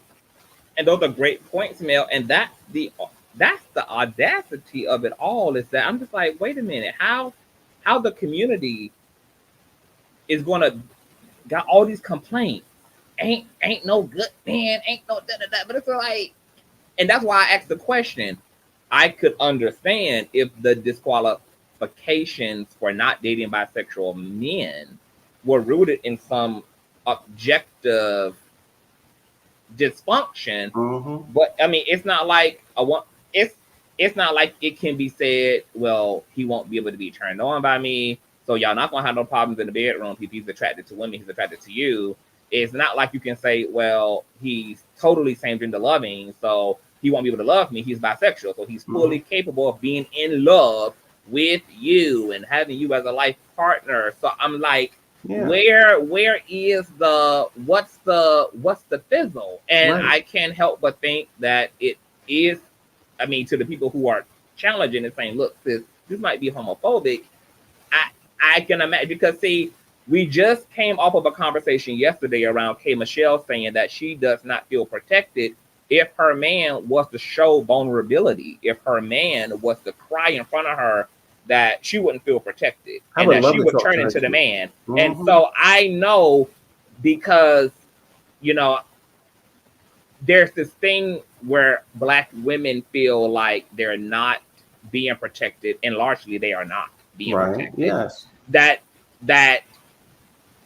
and those are great points, Mel. And that's the audacity of it all, is that I'm just like, wait a minute, how the community is going to got all these complaints. Ain't no good man, ain't no da-da-da. But it's like, and that's why I asked the question. I could understand if the disqualifications for not dating bisexual men were rooted in some objective dysfunction. Mm-hmm. But I mean, it's not like it's not like it can be said, well, he won't be able to be turned on by me, so y'all not gonna have no problems in the bedroom. If he's attracted to women, he's attracted to you. It's not like you can say, well, he's totally same gender loving, so he won't be able to love me. He's bisexual, so he's fully capable of being in love with you and having you as a life partner. So I'm like, where is what's the fizzle? And I can't help but think that it is. I mean, to the people who are challenging and saying, look, this might be homophobic. I can imagine, because see, we just came off of a conversation yesterday around K. Michelle saying that she does not feel protected if her man was to show vulnerability, if her man was to cry in front of her, that she wouldn't feel protected and that she would turn into the man. Mm-hmm. And so I know, because, there's this thing where Black women feel like they're not being protected, and largely they are not being protected. Yes. That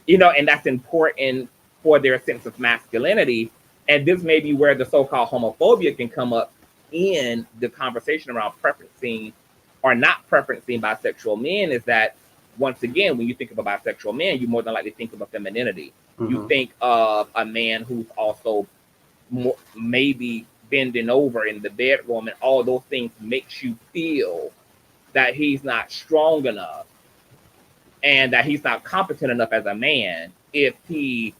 and that's important for their sense of masculinity. And this may be where the so-called homophobia can come up in the conversation around preferencing or not preferencing bisexual men, is that, once again, when you think of a bisexual man, you more than likely think of a femininity. Mm-hmm. You think of a man who's also maybe bending over in the bedroom, and all those things makes you feel that he's not strong enough and that he's not competent enough as a man if he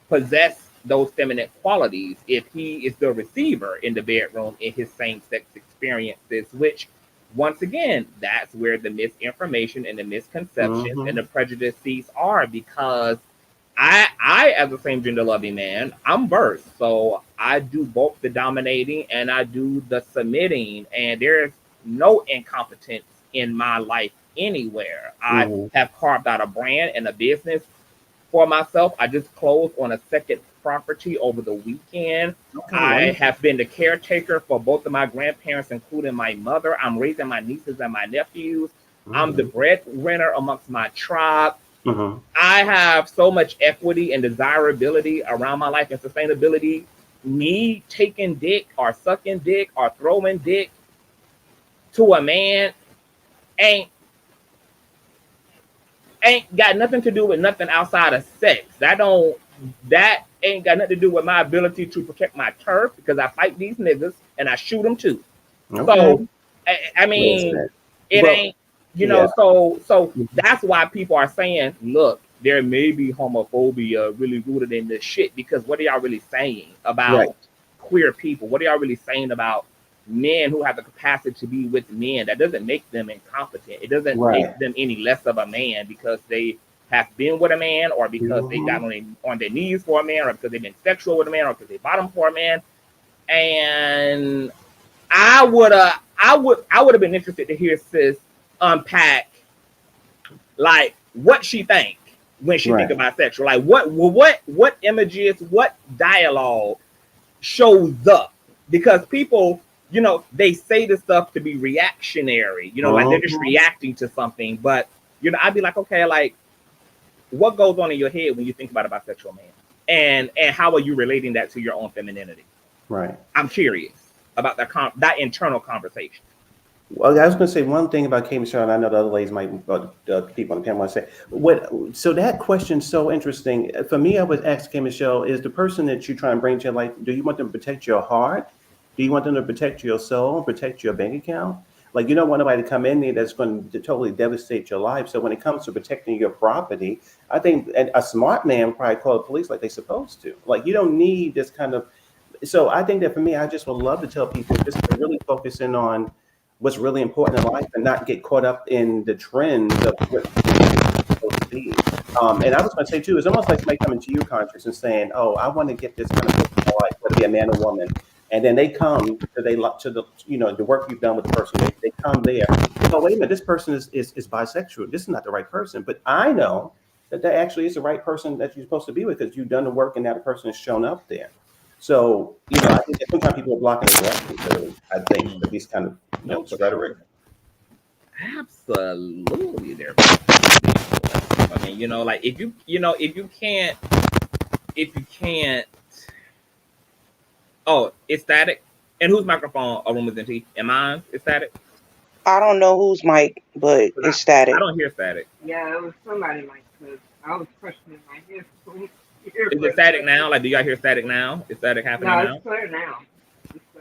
possesses those feminine qualities, if he is the receiver in the bedroom in his same-sex experiences, which, once again, that's where the misinformation and the misconceptions and the prejudices are. Because I, as a same gender loving man, I'm versed. So I do both the dominating and I do the submitting, and there's no incompetence in my life anywhere. I have carved out a brand and a business for myself. I just closed on a second property over the weekend. I have been the caretaker for both of my grandparents, including my mother. I'm raising my nieces and my nephews. I'm the breadwinner amongst my tribe. I have so much equity and desirability around my life and sustainability. Me taking dick or sucking dick or throwing dick to a man ain't got nothing to do with nothing outside of sex. That ain't got nothing to do with my ability to protect my turf, because I fight these niggas and I shoot them too. So I mean, ain't, so that's why people are saying, look, there may be homophobia really rooted in this shit, because what are y'all really saying about queer people? What are y'all really saying about men who have the capacity to be with men? That doesn't make them incompetent. It doesn't make them any less of a man because they have been with a man, or because they got on their knees for a man, or because they've been sexual with a man, or because they bottom for a man. And I would have been interested to hear sis unpack like what she think when she think Right. about sexual. Like what images, what dialogue shows up, because people, you know, they say this stuff to be reactionary, you know, like they're just reacting to something. But you know, I'd be like, okay, like what goes on in your head when you think about a bisexual man, and how are you relating that to your own femininity? Right. I'm curious about that internal conversation. Well, I was going to say one thing about K. Michelle, and I know the other ladies might, people on the panel want to say. So that question's so interesting. For me, I would ask K. Michelle, is the person that you try and bring to your life, do you want them to protect your heart? Do you want them to protect your soul, protect your bank account? Like, you don't want nobody to come in there that's going to totally devastate your life. So when it comes to protecting your property, I think a smart man would probably call the police like they're supposed to. Like, you don't need this kind of. So I think that for me, I just would love to tell people just to really focus in on what's really important in life and not get caught up in the trends of what it's supposed to be. And I was going to say too, it's almost like somebody coming to you, Conscious, and saying, "Oh, I want to get this kind of person in my life, whether it be a man or woman," and then they come to the the work you've done with the person. They come there. Oh, wait a minute, this person is bisexual. This is not the right person, but I know that actually is the right person that you're supposed to be with because you've done the work and that person has shown up there. So, I think that sometimes people are blocking their blessings, really, I think, with these kind of rhetoric. Absolutely, there. I mean, like if you can't. Oh, it's static. And whose microphone? A room is empty. And mine is static. I don't know whose mic, but it's static. I don't hear static. Yeah, it was somebody like this. I was questioning my headphones. Is it static now? Like, do y'all hear static now? Is static happening now? No, it's clear now.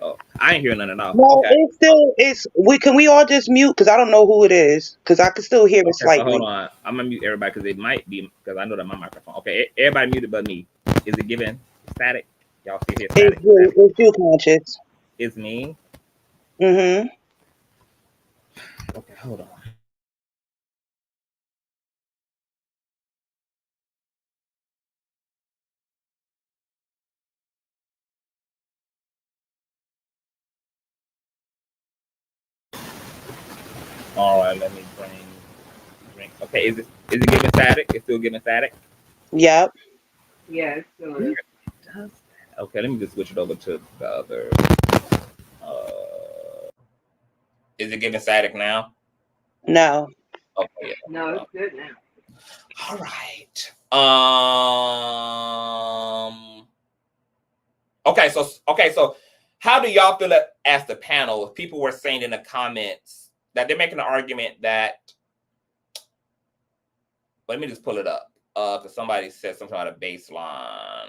Oh, I ain't hearing none at all. No, Okay. can we all just mute? Because I don't know who it is. Because I can still hear it slightly. So hold on. I'm going to mute everybody because it might be, because I know that my microphone. Okay, everybody muted but me. Is it giving static? Y'all still hear static? It's you, Conscious. It's me? Mm-hmm. Okay, hold on. All right, let me bring. Okay, is it giving static? It's still giving static? Yep. Yeah, it's still is. Okay, let me just switch it over to the other. Is it giving static now? No. Okay. Yeah. No, it's good now. All right. Okay, so how do y'all feel as the panel? If people were saying in the comments that they're making an argument that, let me just pull it up. Because somebody said something about a baseline.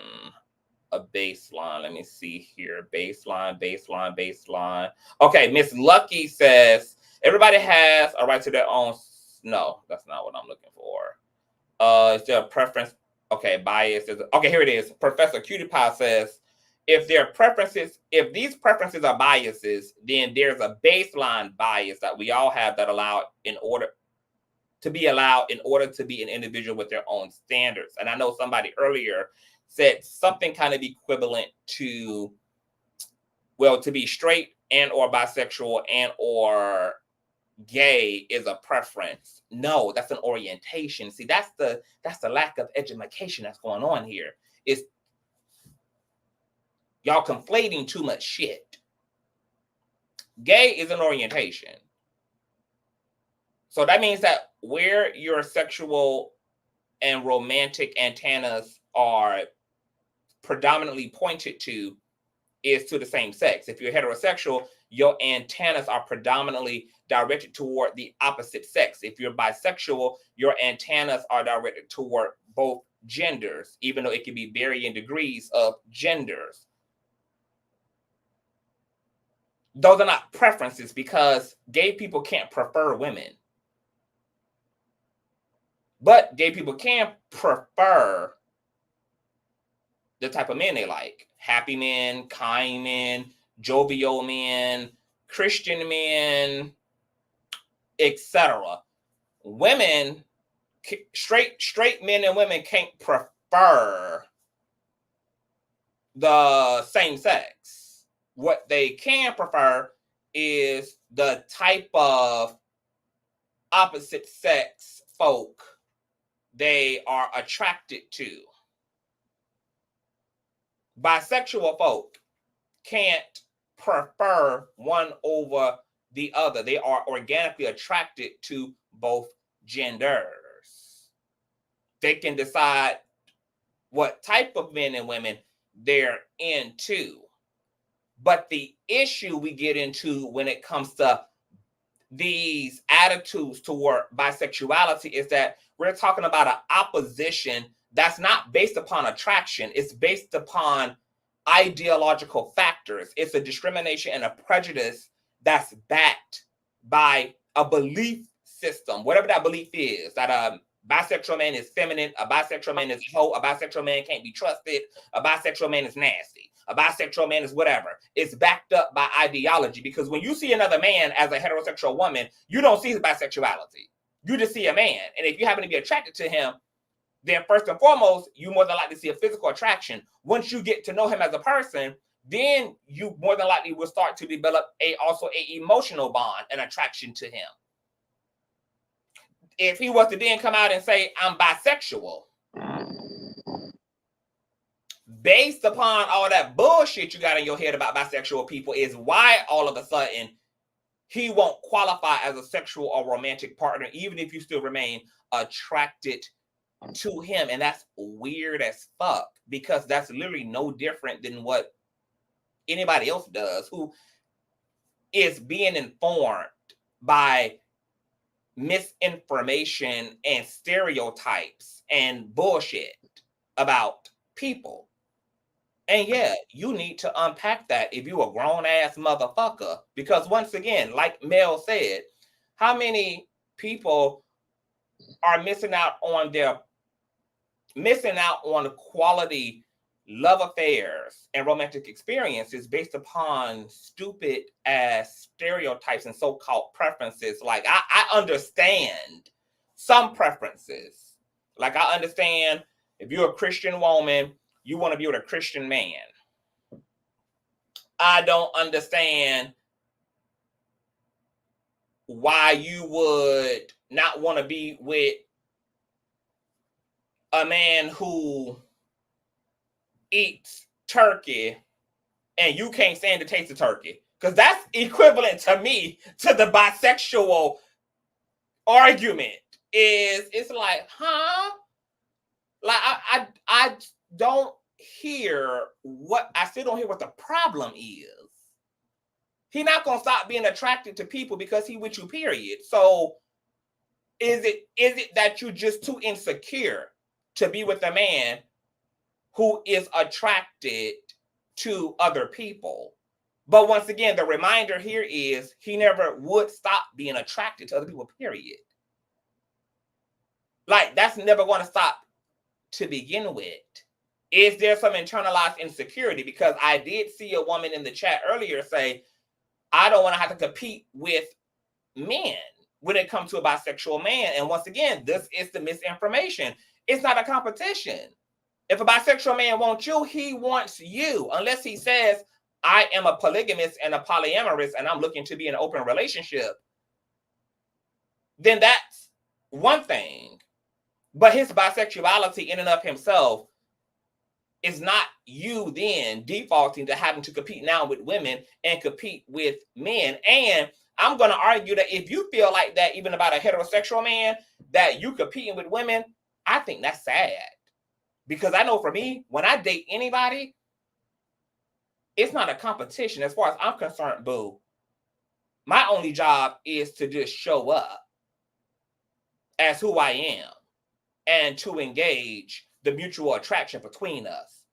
Let me see here. Baseline. Okay, Miss Lucky says everybody has a right to their own. No, that's not what I'm looking for. Is there a preference? Okay, bias. Okay, here it is. Professor Cutie Pie says if these preferences are biases, then there's a baseline bias that we all have that in order to be an individual with their own standards. And I know somebody earlier said something kind of equivalent to, well, to be straight and or bisexual and or gay is a preference. No, that's an orientation. See, that's the lack of education that's going on here. Is y'all conflating too much shit. Gay is an orientation. So that means that where your sexual and romantic antennas are predominantly pointed to is to the same sex. If you're heterosexual, your antennas are predominantly directed toward the opposite sex. If you're bisexual, your antennas are directed toward both genders, even though it can be varying degrees of genders. Those are not preferences because gay people can't prefer women. But gay people can prefer the type of men they like. Happy men, kind men, jovial men, Christian men, etc. Women, straight men and women can't prefer the same sex. What they can prefer is the type of opposite sex folk they are attracted to. Bisexual folk can't prefer one over the other. They are organically attracted to both genders. They can decide what type of men and women they're into. But the issue we get into when it comes to these attitudes toward bisexuality is that we're talking about an opposition that's not based upon attraction. It's based upon ideological factors. It's a discrimination and a prejudice that's backed by a belief system, whatever that belief is, that a bisexual man is feminine, a bisexual man is a hoe, a bisexual man can't be trusted, a bisexual man is nasty, a bisexual man is whatever. It's backed up by ideology, because when you see another man as a heterosexual woman, you don't see his bisexuality. You just see a man. And if you happen to be attracted to him, then first and foremost, you more than likely see a physical attraction. Once you get to know him as a person, then you more than likely will start to develop also an emotional bond, an attraction to him. If he was to then come out and say, I'm bisexual, based upon all that bullshit you got in your head about bisexual people, is why all of a sudden he won't qualify as a sexual or romantic partner, even if you still remain attracted to him. And that's weird as fuck, because that's literally no different than what anybody else does who is being informed by misinformation and stereotypes and bullshit about people. And yeah, you need to unpack that if you a grown-ass motherfucker, because once again, like Mel said, how many people are missing out on quality love affairs and romantic experiences based upon stupid ass stereotypes and so-called preferences? Like, I understand some preferences. Like, I understand if you're a Christian woman, you want to be with a Christian man. I don't understand why you would not want to be with a man who eats turkey and you can't stand the taste of turkey. Because that's equivalent to me to the bisexual argument. It's like, huh? Like, I don't hear I still don't hear what the problem is. He's not gonna stop being attracted to people because he with you, period. So is it that you're just too insecure to be with a man who is attracted to other people? But once again, the reminder here is he never would stop being attracted to other people, period. Like, that's never going to stop to begin with. Is there some internalized insecurity? Because I did see a woman in the chat earlier say, I don't want to have to compete with men when it comes to a bisexual man. And once again, this is the misinformation. It's not a competition. If a bisexual man wants you, he wants you. Unless he says, I am a polygamist and a polyamorous and I'm looking to be in an open relationship, then that's one thing. But his bisexuality in and of himself is not you then defaulting to having to compete now with women and compete with men. And I'm going to argue that if you feel like that even about a heterosexual man, that you competing with women, I think that's sad. Because I know for me, when I date anybody, it's not a competition. As far as I'm concerned, boo, my only job is to just show up as who I am and to engage the mutual attraction between us.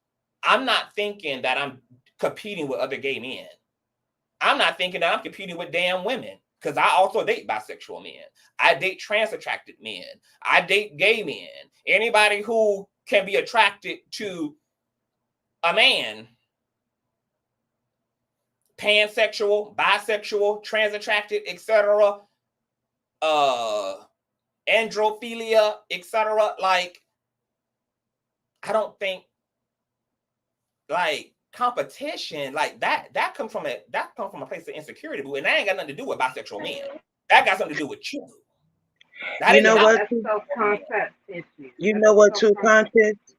I'm not thinking that I'm competing with other gay men. I'm not thinking that I'm competing with damn women, because I also date bisexual men. I date trans-attracted men. I date gay men. Anybody who can be attracted to a man, pansexual, bisexual, trans-attracted, etc., androphilia, etc. Like, I don't think like competition like that comes from a place of insecurity, and that ain't got nothing to do with bisexual men. That got something to do with you. You know what? That's self-concept issue. You That's know a what, too, self-concept. Conscious?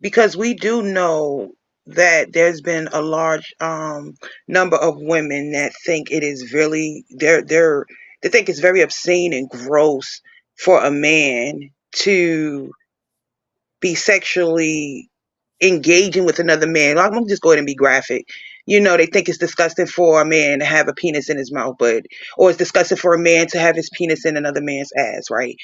Because we do know that there's been a large number of women that think it is really they think it's very obscene and gross for a man to be sexually engaging with another man. I'm gonna just go ahead and be graphic. You know, they think it's disgusting for a man to have a penis in his mouth, or it's disgusting for a man to have his penis in another man's ass, right?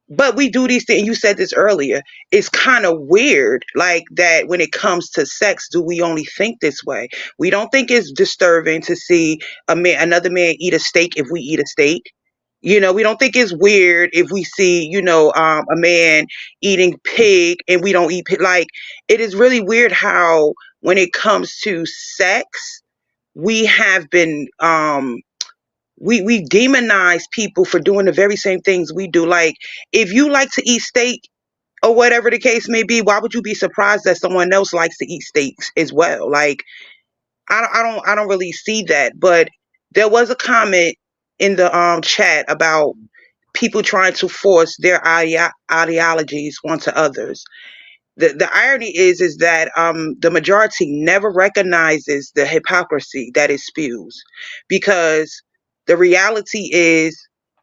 But we do these things. You said this earlier. It's kind of weird, like that when it comes to sex, do we only think this way? We don't think it's disturbing to see another man eat a steak if we eat a steak. You know, we don't think it's weird if we see, a man eating pig and we don't eat pig. Like, it is really weird how when it comes to sex, we have been we demonize people for doing the very same things we do. Like, if you like to eat steak or whatever the case may be, why would you be surprised that someone else likes to eat steaks as well? Like, I don't really see that. But there was a comment in the chat about people trying to force their ideologies onto others. The irony is that the majority never recognizes the hypocrisy that it spews, because the reality is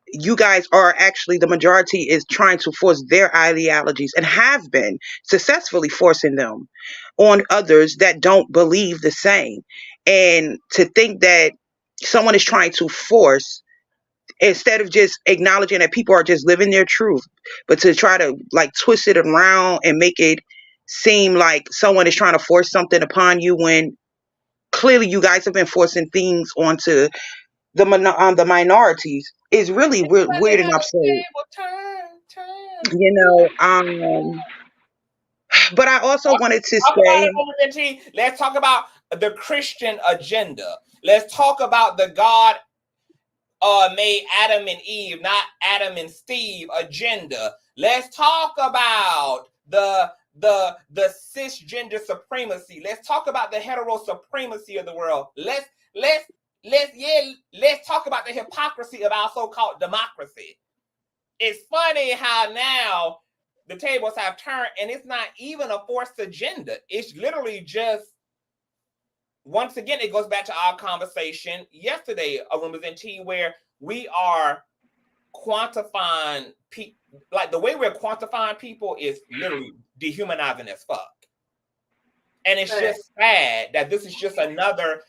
you guys are actually, the majority is trying to force their ideologies, and have been successfully forcing them on others that don't believe the same. And to think that someone is trying to force, instead of just acknowledging that people are just living their truth, but to try to like twist it around and make it seem like someone is trying to force something upon you, when clearly you guys have been forcing things onto the minorities, is really weird and absurd. You know, but I also wanted to Talk about say, it, let's talk about the Christian agenda. Let's talk about the God made Adam and Eve, not Adam and Steve agenda. Let's talk about the cisgender supremacy. Let's talk about the hetero supremacy of the world. Let's talk about the hypocrisy of our so-called democracy. It's funny how now the tables have turned, and it's not even a forced agenda. It's literally just, once again, it goes back to our conversation yesterday, Arumbas and Tea, where we are quantifying people. Like, the way we're quantifying people is literally dehumanizing as fuck. And it's just sad that this is just another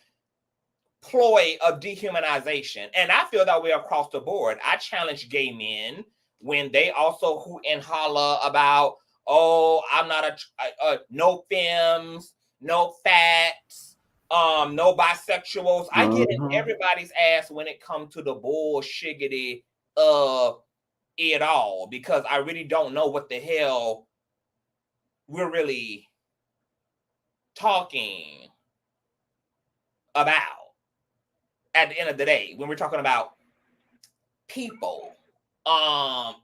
ploy of dehumanization. And I feel that way across the board. I challenge gay men when they also hoot and holler about, oh, I'm not no femmes, no fats, no bisexuals. I get in everybody's ass when it comes to the bullshiggity of it all, because I really don't know what the hell we're really talking about at the end of the day when we're talking about people.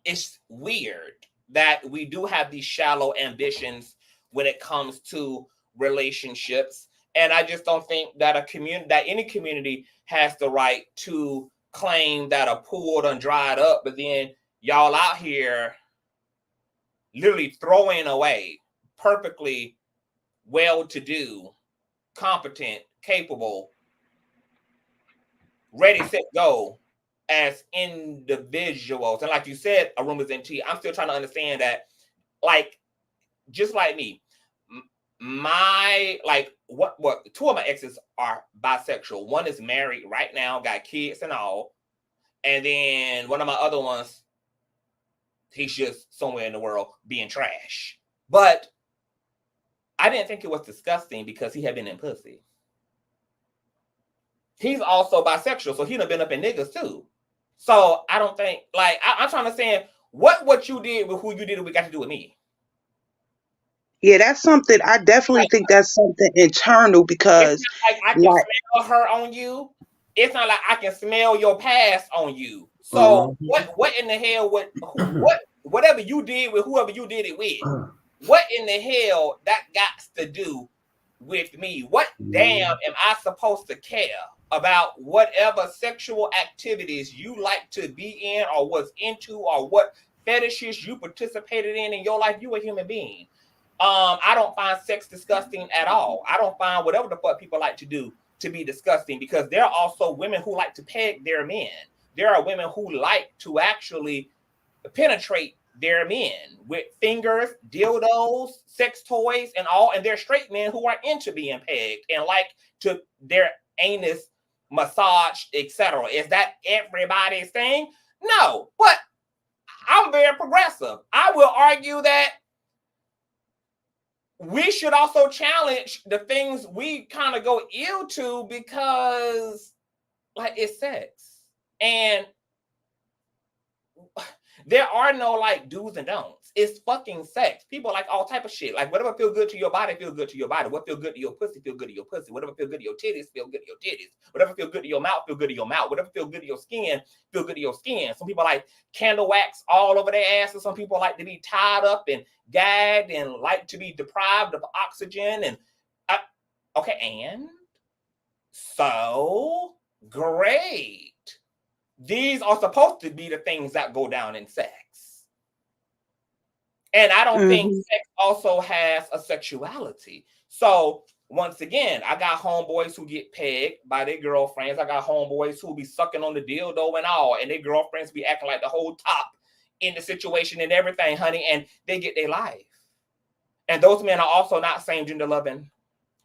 It's weird that we do have these shallow ambitions when it comes to relationships, and I just don't think that any community has the right to claim that a pool done dried up, but then y'all out here literally throwing away perfectly well-to-do, competent, capable, ready, set, go as individuals. And like you said, Arumbas and Tea, I'm still trying to understand that, like, just like me, two of my exes are bisexual. One is married right now, got kids and all. And then one of my other ones, he's just somewhere in the world being trash. But I didn't think it was disgusting because he had been in pussy. He's also bisexual, so he done been up in niggas too. So I don't think, like, I'm trying to say, what you did with who you did, we got to do with me. yeah, that's something, I definitely think that's something internal, because it's not like I can smell her on you. It's not like I can smell your past on you. So what in the hell, whatever you did with whoever you did it with, what in the hell that got to do with me? What damn am I supposed to care about whatever sexual activities you like to be in or was into or what fetishes you participated in your life. You a human being. I don't find sex disgusting at all. I don't find whatever the fuck people like to do to be disgusting, because there are also women who like to peg their men. There are women who like to actually penetrate their men with fingers, dildos, sex toys, and all. And they're straight men who are into being pegged and like to their anus massaged, etc. Is that everybody's thing? No, but I'm very progressive. I will argue that we should also challenge the things we kind of go ill to, because like it's sex and there are no like do's and don'ts. It's fucking sex. People like all type of shit. Like whatever feel good to your body, feel good to your body. What feel good to your pussy, feel good to your pussy. Whatever feel good to your titties, feel good to your titties. Whatever feel good to your mouth, feel good to your mouth. Whatever feel good to your skin, feel good to your skin. Some people like candle wax all over their asses. Some people like to be tied up and gagged and like to be deprived of oxygen. And okay, and so great. These are supposed to be the things that go down in sex. And I don't think sex also has a sexuality. So once again, I got homeboys who get pegged by their girlfriends. I got homeboys who be sucking on the dildo and all, and their girlfriends be acting like the whole top in the situation and everything, honey, and they get their life. And those men are also not same gender loving.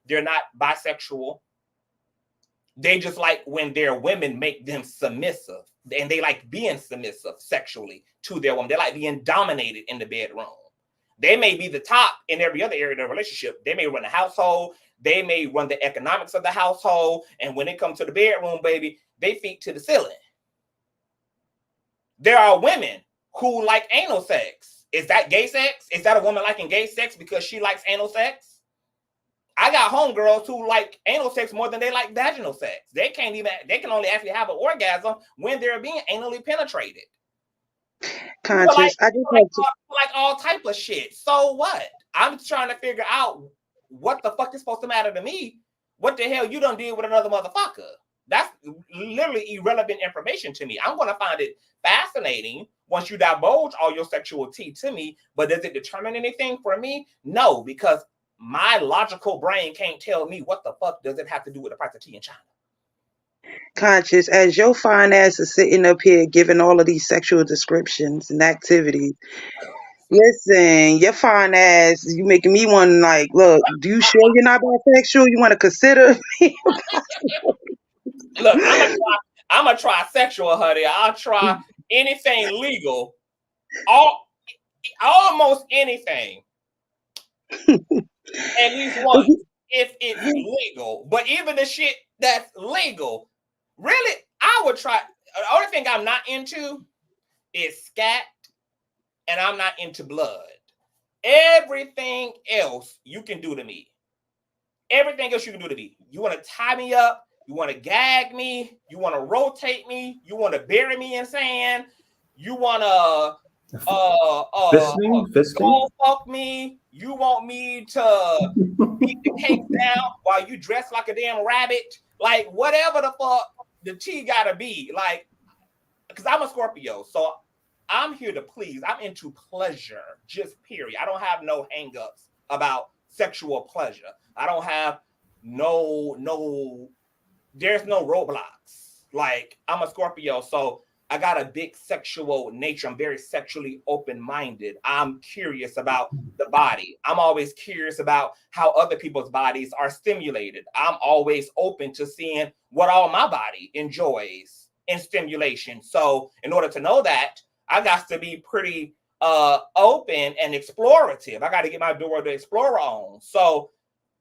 They're not bisexual. They just like when their women make them submissive, and they like being submissive sexually to their woman. They like being dominated in the bedroom. They may be the top in every other area of the relationship. They may run the household. They may run the economics of the household. And when it comes to the bedroom, baby, they feet to the ceiling. There are women who like anal sex. Is that gay sex? Is that a woman liking gay sex because she likes anal sex? I got homegirls who like anal sex more than they like vaginal sex. They can only actually have an orgasm when they're being anally penetrated. Conscious. I just like all type of shit. So what? I'm trying to figure out what the fuck is supposed to matter to me. What the hell you done did with another motherfucker? That's literally irrelevant information to me. I'm going to find it fascinating once you divulge all your sexual tea to me, but does it determine anything for me? No, because my logical brain can't tell me what the fuck does it have to do with the price of tea in China. Conscious, as your fine ass is sitting up here giving all of these sexual descriptions and activities. Listen, your fine ass, you making me want to like, look, do you sure you're not bisexual? You want to consider me? Look, I'm a trisexual, honey. I'll try anything legal, almost anything. At least once, if it's legal. But even the shit that's legal, really, I would try. The only thing I'm not into is scat, and I'm not into blood. Everything else you can do to me. Everything else you can do to me. You want to tie me up. You want to gag me. You want to rotate me. You want to bury me in sand. You want to fisting? fuck me. You want me to beat the cake down while you dress like a damn rabbit. Like whatever the fuck the tea gotta be. Like, because I'm a Scorpio, so I'm here to please. I'm into pleasure, just period. I don't have no hangups about sexual pleasure. I don't have there's no roadblocks. Like, I'm a Scorpio, so I got a big sexual nature. I'm very sexually open-minded. I'm curious about the body. I'm always curious about how other people's bodies are stimulated. I'm always open to seeing what all my body enjoys in stimulation. So in order to know that, I got to be pretty open and explorative. I got to get my door to explorer on. So,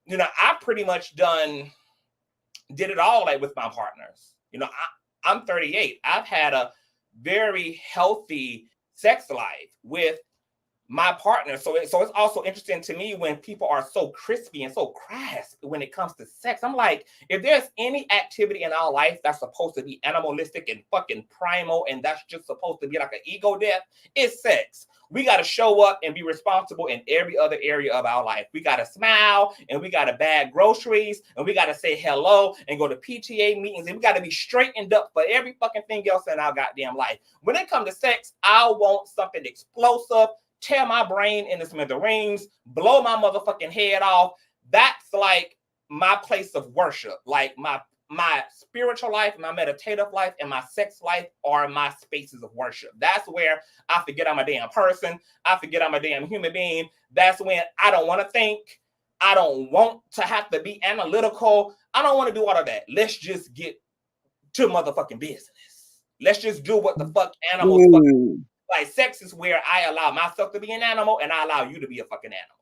you know, I pretty much did it all like with my partners. You know, I'm 38. I've had a very healthy sex life with my partner. So it's also interesting to me when people are so crispy and so crass when it comes to sex. I'm like, if there's any activity in our life that's supposed to be animalistic and fucking primal, and that's just supposed to be like an ego death, it's sex. We got to show up and be responsible in every other area of our life. We got to smile, and we got to bag groceries, and we got to say hello and go to PTA meetings, and we got to be straightened up for every fucking thing else in our goddamn life. When it comes to sex, I want something explosive, tear my brain into smithereens, blow my motherfucking head off. That's like my place of worship. Like my spiritual life, my meditative life, and my sex life are my spaces of worship. That's where I forget I'm a damn person. I forget I'm a damn human being. That's when I don't want to think. I don't want to have to be analytical. I don't want to do all of that. Let's just get to motherfucking business. Let's just do what the fuck animals fucking. Like, sex is where I allow myself to be an animal, and I allow you to be a fucking animal.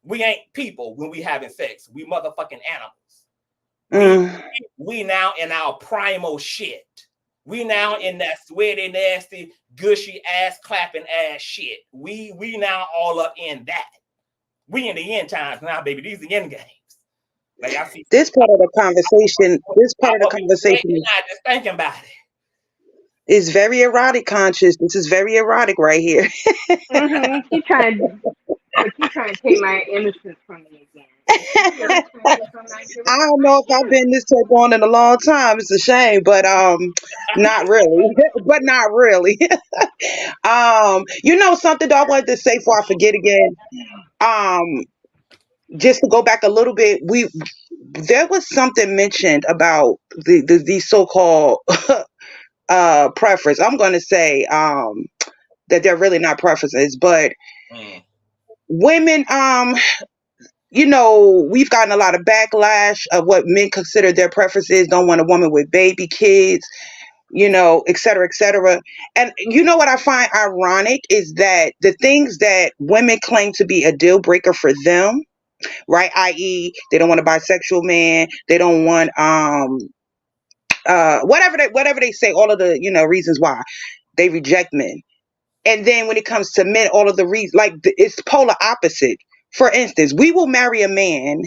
We ain't people when we having sex. We motherfucking animals. We now in our primal shit. We now in that sweaty, nasty, gushy, ass clapping ass shit. We now all up in that. We in the end times now, baby. These are the end games. Like, I see this part of the conversation. This part of the conversation just thinking about it. Is very erotic, Conscious. This is very erotic right here. Keep trying to take my innocence from me again. I don't know if I've been this type on in a long time. It's a shame, but not really. But not really. You know something though I wanted to say before I forget again. Just to go back a little bit, there was something mentioned about these so-called preference. I'm going to say that they're really not preferences, but women, you know, we've gotten a lot of backlash of what men consider their preferences. Don't want a woman with baby kids, you know, et cetera, et cetera. And you know what I find ironic is that the things that women claim to be a deal breaker for them, right? I.e., they don't want a bisexual man, they don't want whatever they say, all of the, you know, reasons why they reject men. And then when it comes to men, all of the reasons, like it's polar opposite. For instance, we will marry a man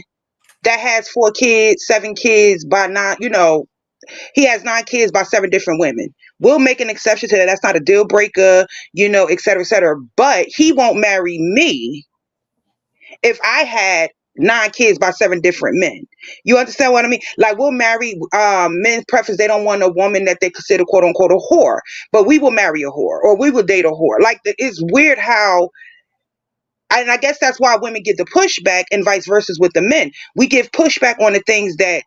that has 4 kids, 7 kids by 9, you know, he has 9 kids by 7 different women. We'll make an exception to that. That's not a deal breaker, you know, et cetera, et cetera. But he won't marry me if I had 9 kids by 7 different men. You understand what I mean? Like, we'll marry men's preference. They don't want a woman that they consider quote unquote a whore, but we will marry a whore or we will date a whore. Like, it's weird how, and I guess that's why women get the pushback and vice versa with the men. We give pushback on the things that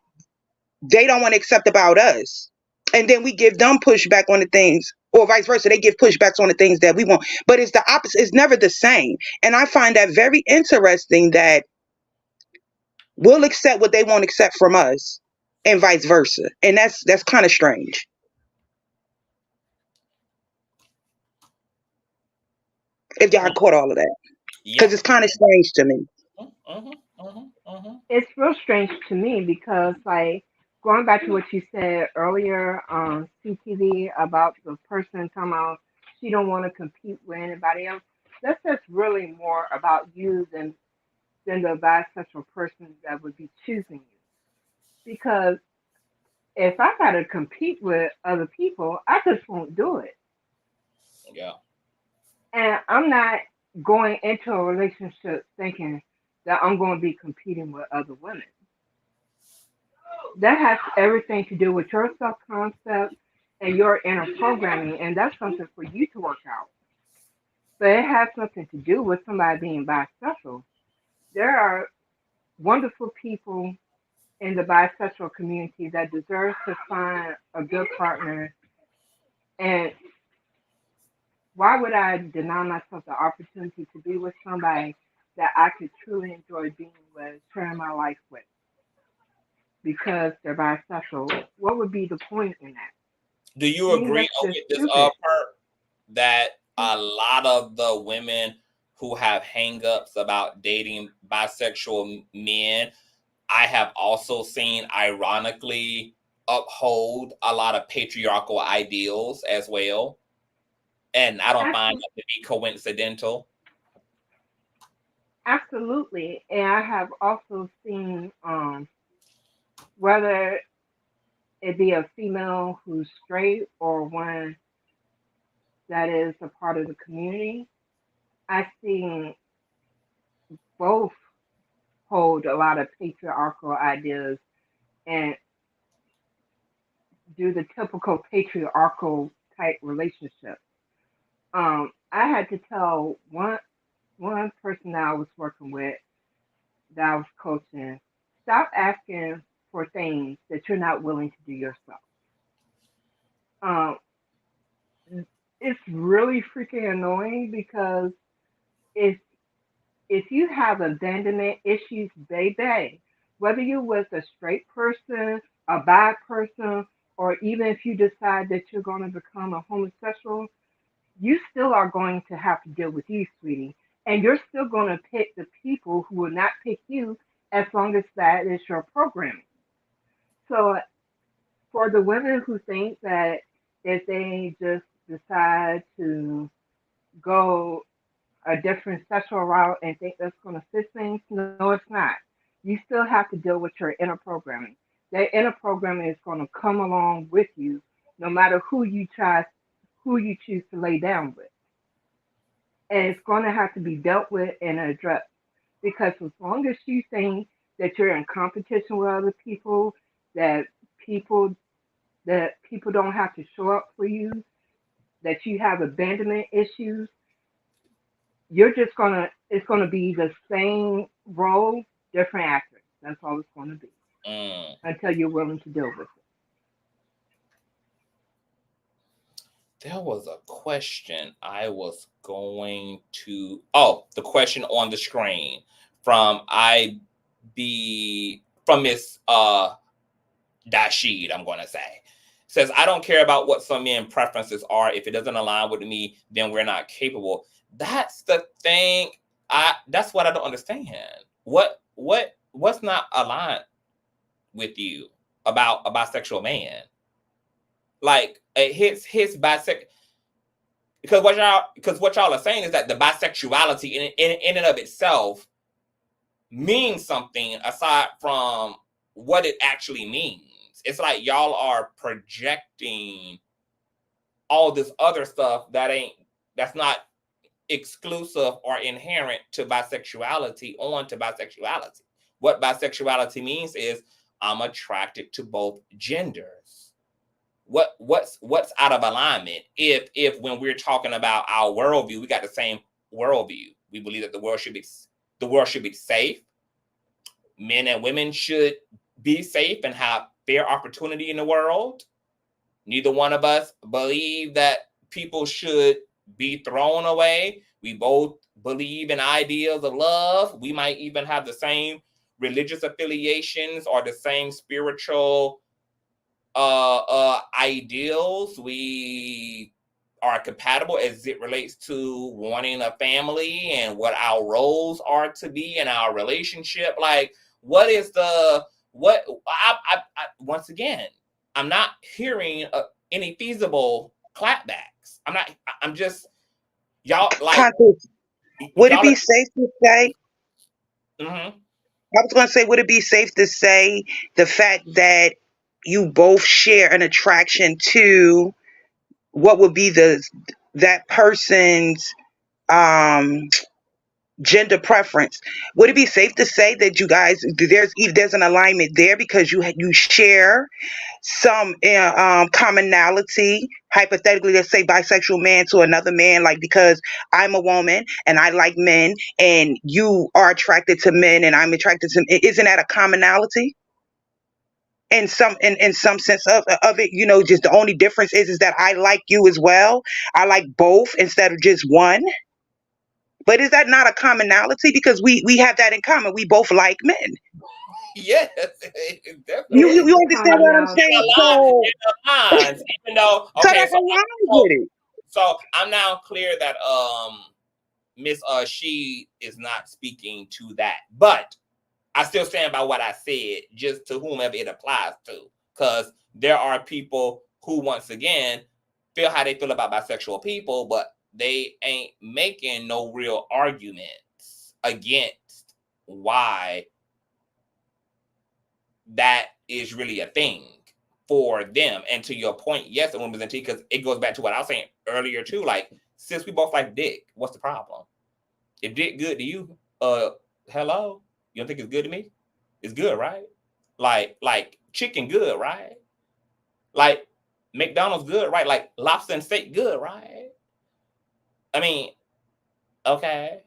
they don't want to accept about us. And then we give them pushback on the things, or vice versa. They give pushbacks on the things that we want. But it's the opposite. It's never the same. And I find that very interesting that we'll accept what they won't accept from us and vice versa. And that's kind of strange. If y'all caught all of that. Because it's kind of strange to me. It's real strange to me because, like, going back to what you said earlier on CTV about the person talking about she don't want to compete with anybody else, that's just really more about you than the bisexual person that would be choosing you. Because if I got to compete with other people, I just won't do it. Yeah. And I'm not going into a relationship thinking that I'm going to be competing with other women. That has everything to do with your self-concept and your inner programming, and that's something for you to work out. But it has nothing to do with somebody being bisexual. There are wonderful people in the bisexual community that deserve to find a good partner. And why would I deny myself the opportunity to be with somebody that I could truly enjoy being with, sharing my life with? Because they're bisexual, what would be the point in that? Do you agree with this part that a lot of the women who have hangups about dating bisexual men, I have also seen ironically uphold a lot of patriarchal ideals as well? And I don't find that to be coincidental. Absolutely. And I have also seen whether it be a female who's straight or one that is a part of the community, I've seen both hold a lot of patriarchal ideas and do the typical patriarchal type relationship. I had to tell one person that I was working with, that I was coaching, stop asking for things that you're not willing to do yourself. Um, it's really freaking annoying because if you have abandonment issues, baby, whether you're with a straight person, a bi person, or even if you decide that you're going to become a homosexual, you still are going to have to deal with you, sweetie. And you're still going to pick the people who will not pick you as long as that is your programming. So for the women who think that if they just decide to go a different sexual route and think that's going to fix things, no, it's not. You still have to deal with your inner programming. That inner programming is going to come along with you, no matter who you choose to lay down with, and it's going to have to be dealt with and addressed. Because as long as you think that you're in competition with other people, that people people don't have to show up for you, that you have abandonment issues, it's gonna be the same role, different actors. That's all it's gonna be until you're willing to deal with it. There was a question I was going to. The question on the screen from Miss Dashid, I'm going to say. Says, I don't care about what some men preferences are. If it doesn't align with me, then we're not capable. That's the thing. That's what I don't understand. What's not aligned with you about a bisexual man? Like his bisexual, because what y'all are saying is that the bisexuality in and of itself means something aside from what it actually means. It's like y'all are projecting all this other stuff that's not exclusive or inherent to bisexuality onto bisexuality. What bisexuality means is I'm attracted to both genders. What's out of alignment if when we're talking about our worldview, we got the same worldview. We believe that the world should be safe. Men and women should be safe and have fair opportunity in the world. Neither one of us believe that people should be thrown away. We both believe in ideals of love. We might even have the same religious affiliations or the same spiritual ideals. We are compatible as it relates to wanting a family and what our roles are to be in our relationship. Like, what is I once again, I'm not hearing any feasible clapbacks. I'm just, y'all like. Would it be safe to say? Mm-hmm. I was going to say, would it be safe to say the fact that you both share an attraction to what would be that person's gender preference? Would it be safe to say that you guys there's an alignment there because you share some commonality? Hypothetically, let's say bisexual man to another man, like because I'm a woman and I like men, and you are attracted to men and I'm attracted to. Isn't that a commonality? In some sense of it, just the only difference is that I like you as well. I like both instead of just one. But is that not a commonality? Because we have that in common. We both like men. Yes, You definitely. understand what I'm saying? So Aligns, even though, so okay, that aligns with it. So I'm now clear that Miss she is not speaking to that, but I still stand by what I said, just to whomever it applies to, because there are people who, once again, feel how they feel about bisexual people, but they ain't making no real arguments against why that is really a thing for them. And to your point, yes, the women's NT, because it goes back to what I was saying earlier too. Like, since we both like dick, what's the problem? If dick good to you, hello, you don't think it's good to me? It's good, right? Like chicken good, right? Like McDonald's good, right? Like lobster and steak good, right? I mean, okay.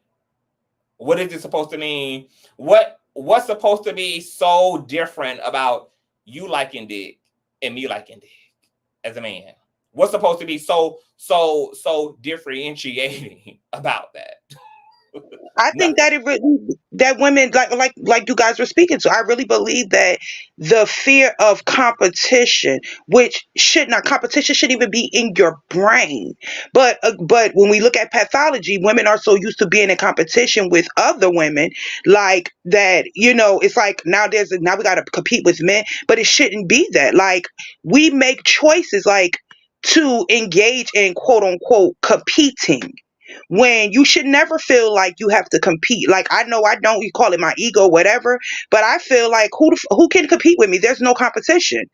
What is it supposed to mean? What's supposed to be so different about you liking dick and me liking dick as a man? What's supposed to be so differentiating about that? I think that it really, that women like you guys were speaking to. I really believe that the fear of competition, which competition shouldn't even be in your brain. But when we look at pathology, women are so used to being in competition with other women, like that. It's like now we got to compete with men, but it shouldn't be that. Like we make choices like to engage in quote unquote competing, when you should never feel like you have to compete. Like I know I don't, you call it my ego, whatever, but I feel like who can compete with me? There's no competition.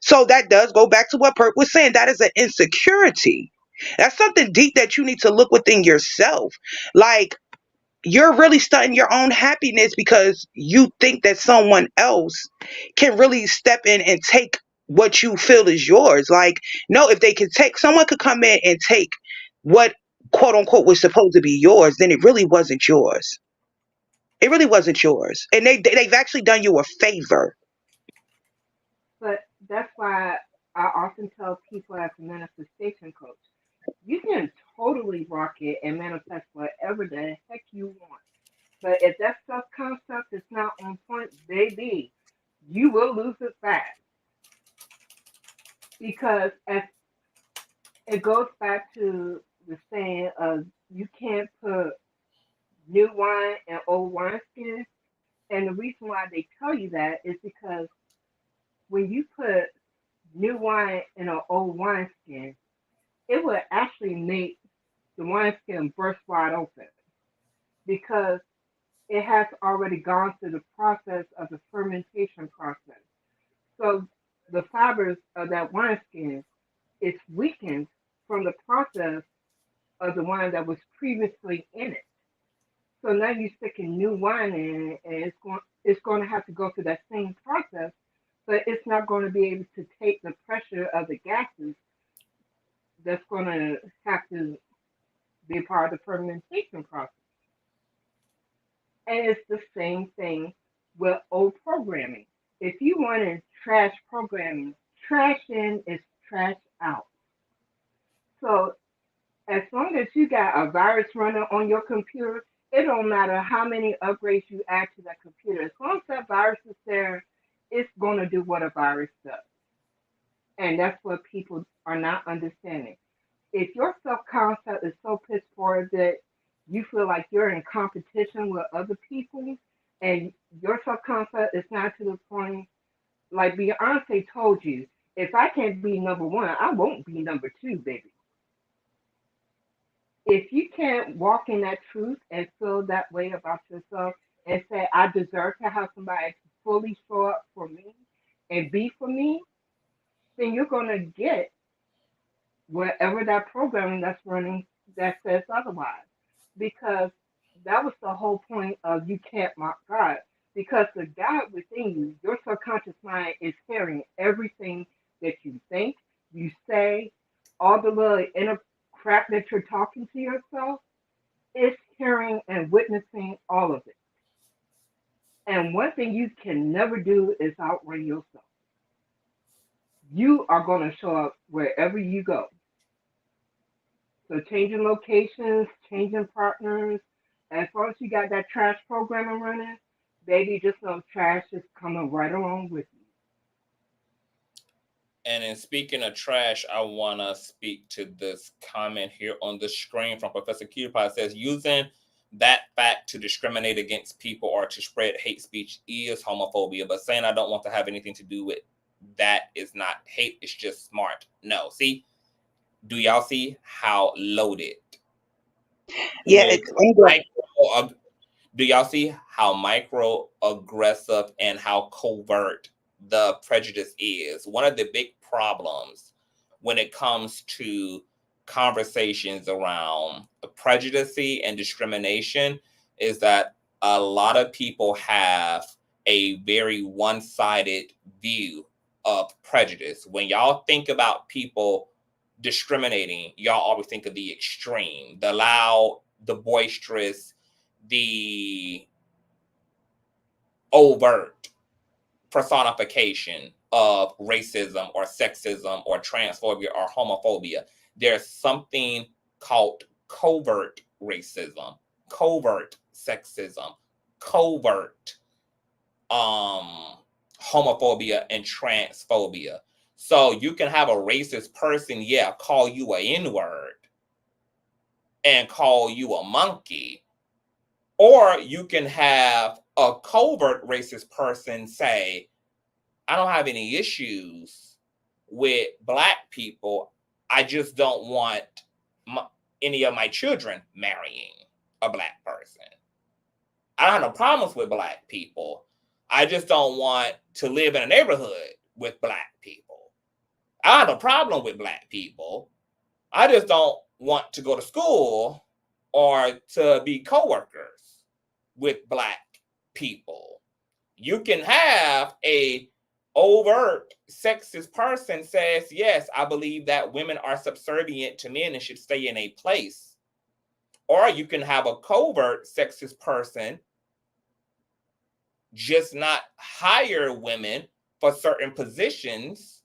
So that does go back to what Perk was saying. That is an insecurity. That's something deep that you need to look within yourself. Like you're really stunting your own happiness because you think that someone else can really step in and take what you feel is yours. Like, no, if someone could come in and take what quote unquote was supposed to be yours, then it really wasn't yours. It really wasn't yours. And they've actually done you a favor. But that's why I often tell people as a manifestation coach, you can totally rock it and manifest whatever the heck you want. But if that self concept is not on point, baby, you will lose it fast. Because as it goes back to the saying of you can't put new wine in old wineskin. And the reason why they tell you that is because when you put new wine in an old wineskin, it would actually make the wineskin burst wide open because it has already gone through the process of the fermentation process. So the fibers of that wineskin is weakened from the process of the wine that was previously in it. So now you're sticking new wine in it, and it's going to have to go through that same process, but it's not going to be able to take the pressure of the gases that's going to have to be part of the fermentation process. And it's the same thing with old programming. If you want to trash programming, trash in is trash out. So as long as you got a virus running on your computer, it don't matter how many upgrades you add to that computer. As long as that virus is there, it's going to do what a virus does. And that's what people are not understanding. If your self-concept is so piss poor that you feel like you're in competition with other people and your self-concept is not to the point, like Beyonce told you, if I can't be number one, I won't be number two, baby. If you can't walk in that truth and feel that way about yourself and say, I deserve to have somebody fully show up for me and be for me, then you're going to get whatever that programming that's running that says otherwise. Because that was the whole point of you can't mock God. Because the God within you, your subconscious mind is hearing everything that you think, you say, all the little inner crap that you're talking to yourself, it's hearing and witnessing all of it. And one thing you can never do is outrun yourself. You are going to show up wherever you go. So changing locations, changing partners, as long as you got that trash programming running, baby, just know trash is coming right along with you. And in speaking of trash, I want to speak to this comment here on the screen from Professor Cutie. It says, using that fact to discriminate against people or to spread hate speech is homophobia, but saying I don't want to have anything to do with that is not hate, it's just smart. No, see? Do y'all see how loaded? Yeah, Do y'all see how microaggressive and how covert the prejudice is? One of the big problems when it comes to conversations around prejudice and discrimination is that a lot of people have a very one-sided view of prejudice. When y'all think about people discriminating, y'all always think of the extreme, the loud, the boisterous, the overt personification of racism or sexism or transphobia or homophobia. There's something called covert racism, covert sexism, covert homophobia and transphobia. So you can have a racist person, call you an N-word and call you a monkey. Or you can have a covert racist person say, I don't have any issues with Black people. I just don't want any of my children marrying a Black person. I don't have no problems with Black people. I just don't want to live in a neighborhood with Black people. I have no problem with Black people. I just don't want to go to school or to be coworkers with Black people. You can have a overt sexist person says, yes, I believe that women are subservient to men and should stay in a place. Or you can have a covert sexist person just not hire women for certain positions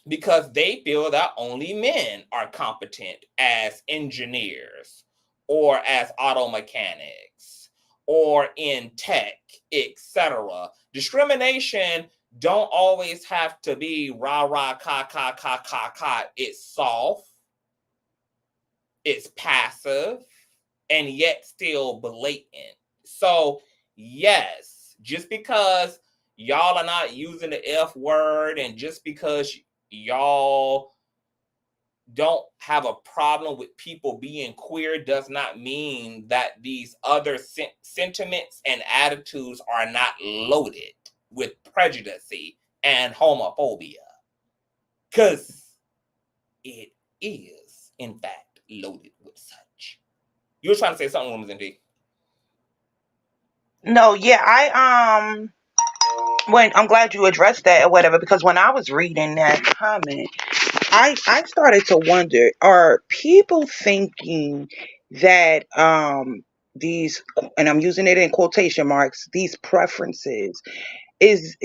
because they feel that only men are competent as engineers or as auto mechanics or in tech, etc. Discrimination don't always have to be rah, rah, ka. It's soft, it's passive, and yet still blatant. So, yes, just because y'all are not using the F word and just because y'all don't have a problem with people being queer does not mean that these other sentiments and attitudes are not loaded with prejudice and homophobia. Because it is, in fact, loaded with such. You were trying to say something, Women's Indeed. No, yeah, I'm glad you addressed that or whatever, because when I was reading that comment, I started to wonder, are people thinking that these, and I'm using it in quotation marks, these preferences is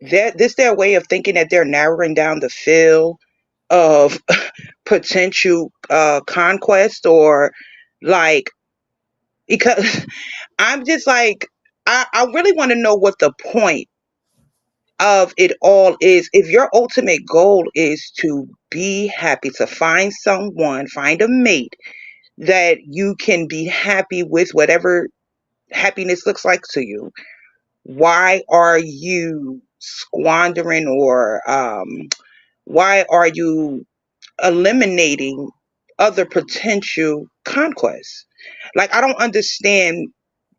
that this their way of thinking that they're narrowing down the field of potential conquest, or like, because I'm just like, I really want to know what the point of it all is. If your ultimate goal is to be happy, to find someone, find a mate that you can be happy with, whatever happiness looks like to you, why are you squandering, or why are you eliminating other potential conquests? Like, I don't understand,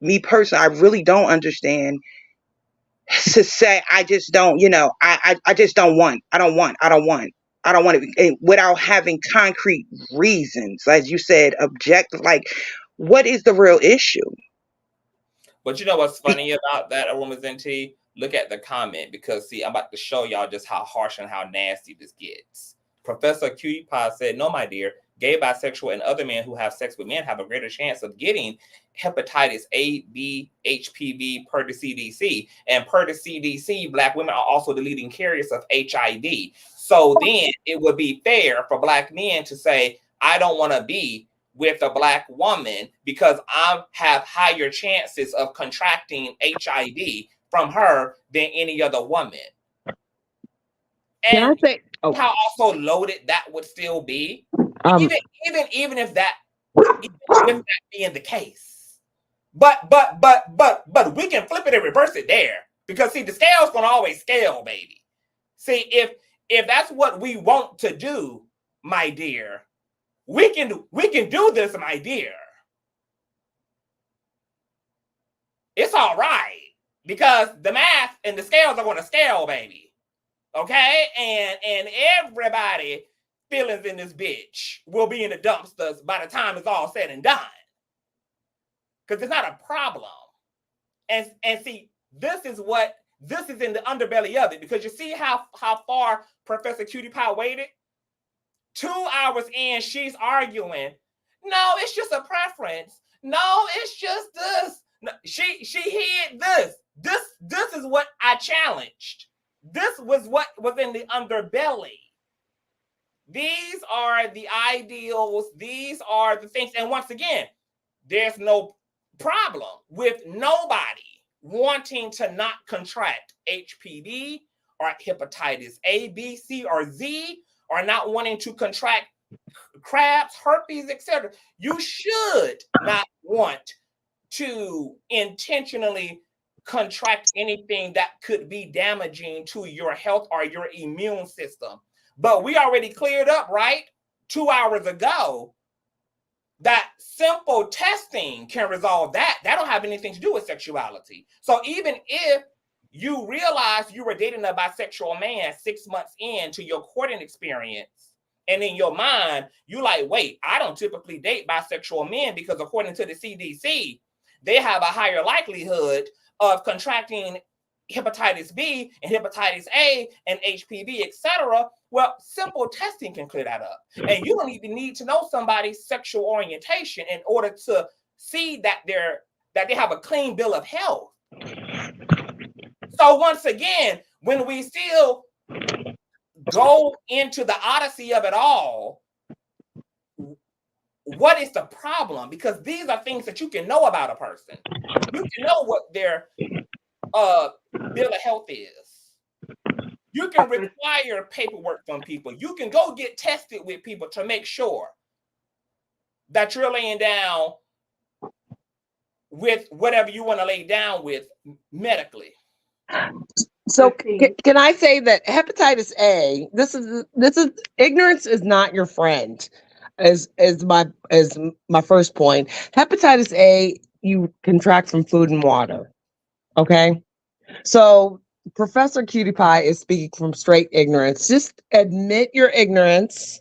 me personally, I really don't understand to say, I just don't, I just don't want, I don't want it, without having concrete reasons, as you said, objective. Like, what is the real issue? But you know what's funny about that, Women's NT? Look at the comment, because see, I'm about to show y'all just how harsh and how nasty this gets. Professor QPod said, no, my dear, gay, bisexual, and other men who have sex with men have a greater chance of getting hepatitis A, B, HPV per the CDC. And per the CDC, Black women are also the leading carriers of HIV. So then it would be fair for Black men to say, I don't want to be with a Black woman because I have higher chances of contracting HIV from her than any other woman. And how also loaded that would still be, even if that being the case. But we can flip it and reverse it there, because see, the scale's gonna always scale, baby. See, if that's what we want to do, my dear, we can do this, my dear. it's all right because the math and the scales are going to scale, baby. Okay, and everybody feelings in this bitch will be in the dumpsters by the time it's all said and done, because it's not a problem. And see, this is in the underbelly of it, because you see how far Professor Cutie Pie waited. 2 hours in, she's arguing. No, it's just a preference. No, it's just this. No, she hid this. This is what I challenged. This was what was in the underbelly. These are the ideals. These are the things. And once again, there's no problem with nobody wanting to not contract HPV or hepatitis A, B, C, or Z, or not wanting to contract crabs, herpes, etc. You should not want to intentionally contract anything that could be damaging to your health or your immune system. But we already cleared up, right, 2 hours ago, that simple testing can resolve that. That don't have anything to do with sexuality. So even if you realize you were dating a bisexual man 6 months into your courting experience, and in your mind, you like, wait, I don't typically date bisexual men because according to the CDC, they have a higher likelihood of contracting hepatitis B and hepatitis A and HPV, etc. Well, simple testing can clear that up. And you don't even need to know somebody's sexual orientation in order to see that they have a clean bill of health. So once again, when we still go into the odyssey of it all, what is the problem? Because these are things that you can know about a person. You can know what their bill of health is. You can require paperwork from people. You can go get tested with people to make sure that you're laying down with whatever you want to lay down with medically. So can I say that hepatitis A, this is ignorance is not your friend, as my first point. Hepatitis A, you contract from food and water. Okay. So Professor Cutie Pie is speaking from straight ignorance. Just admit your ignorance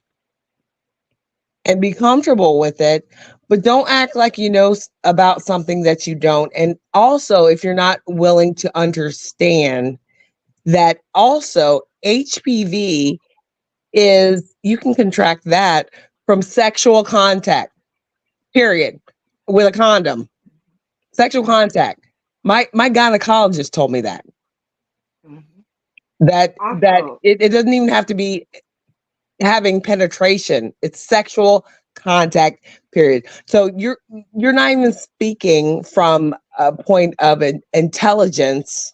and be comfortable with it, but don't act like you know about something that you don't. And also, if you're not willing to understand that also HPV is, you can contract that from sexual contact, period, with a condom. Sexual contact. My gynecologist told me that. That it doesn't even have to be having penetration. It's sexual contact, period. So you're not even speaking from a point of an intelligence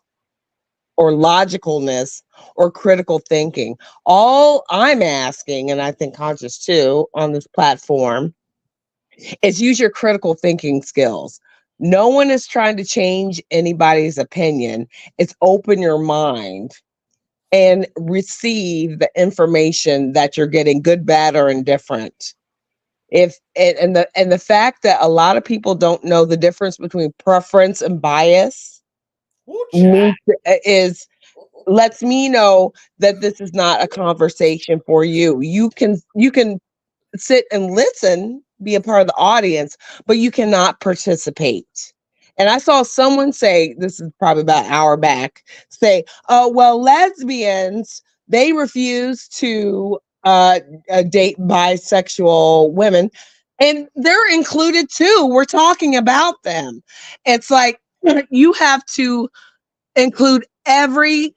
or logicalness or critical thinking. All I'm asking, and I think Conscious too on this platform, is use your critical thinking skills. No one is trying to change anybody's opinion. It's open your mind and receive the information that you're getting, good, bad, or indifferent. And the fact that a lot of people don't know the difference between preference and bias lets me know that this is not a conversation for you. You can sit and listen, be a part of the audience, but you cannot participate. And I saw someone say, this is probably about an hour back, say, oh, well, lesbians, they refuse to date bisexual women, and they're included too. We're talking about them. It's like, you have to include every,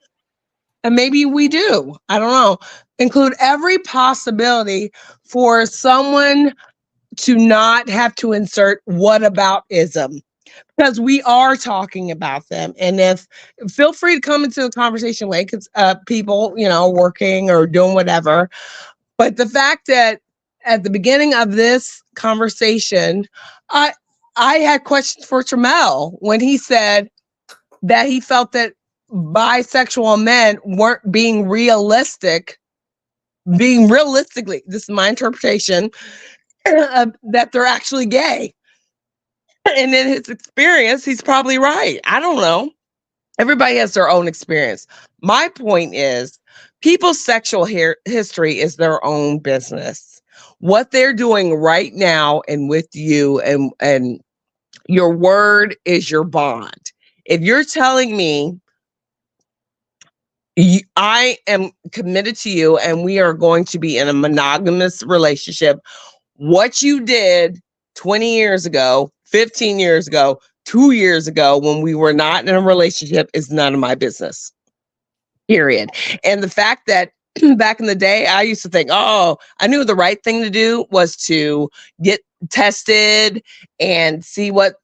and maybe we do, I don't know, include every possibility for someone to not have to insert whataboutism, because we are talking about them. And feel free to come into the conversation late, because people, working or doing whatever. But the fact that at the beginning of this conversation, I had questions for Tramel when he said that he felt that bisexual men weren't being realistically, this is my interpretation, that they're actually gay. And in his experience, he's probably right. I don't know. Everybody has their own experience. My point is, people's sexual history is their own business. What they're doing right now and with you, and your word is your bond. If you're telling me I am committed to you and we are going to be in a monogamous relationship, what you did 20 years ago, 15 years ago, 2 years ago, when we were not in a relationship, is none of my business. Period. And the fact that back in the day, I used to think, oh, I knew the right thing to do was to get tested and see what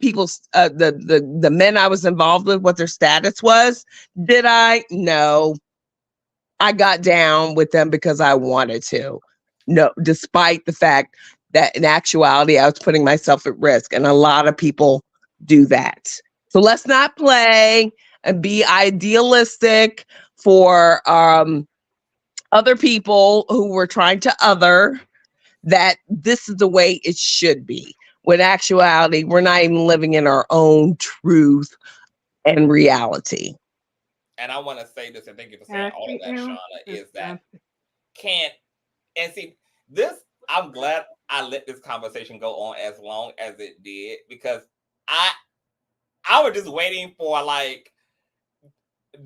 people's the men I was involved with, what their status was. Did I? No. I got down with them because I wanted to. No, despite the fact that in actuality I was putting myself at risk, and a lot of people do that. So let's not play and be idealistic for other people who were trying to other that this is the way it should be. When actuality, we're not even living in our own truth and reality. And I want to say this, and thank you for saying all of that, Shauna, is that and see, this, I'm glad I let this conversation go on as long as it did, because I was just waiting for like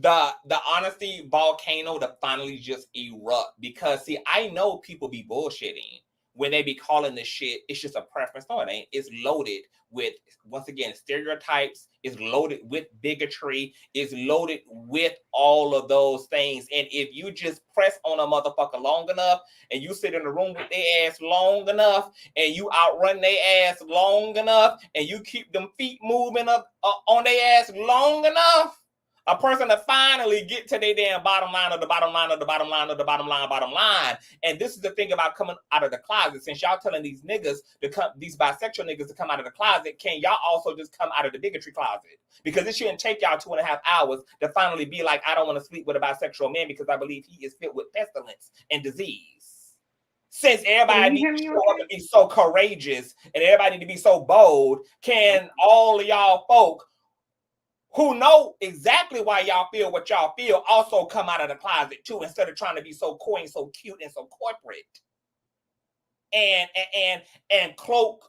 the honesty volcano to finally just erupt, because see, I know people be bullshitting when they be calling this shit, it's just a preference. No, it ain't. It's loaded with, once again, stereotypes. It's loaded with bigotry. It's loaded with all of those things. And if you just press on a motherfucker long enough, and you sit in the room with their ass long enough, and you outrun their ass long enough, and you keep them feet moving up on their ass long enough, a person to finally get to their damn bottom line of the bottom line of the bottom line of the bottom line. And this is the thing about coming out of the closet. Since y'all telling these niggas to come, these bisexual niggas to come out of the closet, can y'all also just come out of the bigotry closet? Because it shouldn't take y'all 2.5 hours to finally be like, I don't want to sleep with a bisexual man because I believe he is filled with pestilence and disease. Since everybody needs to show up and be so courageous, and everybody need to be so bold, can all of y'all folk who know exactly why y'all feel what y'all feel also come out of the closet too, instead of trying to be so coy and so cute and so corporate and cloak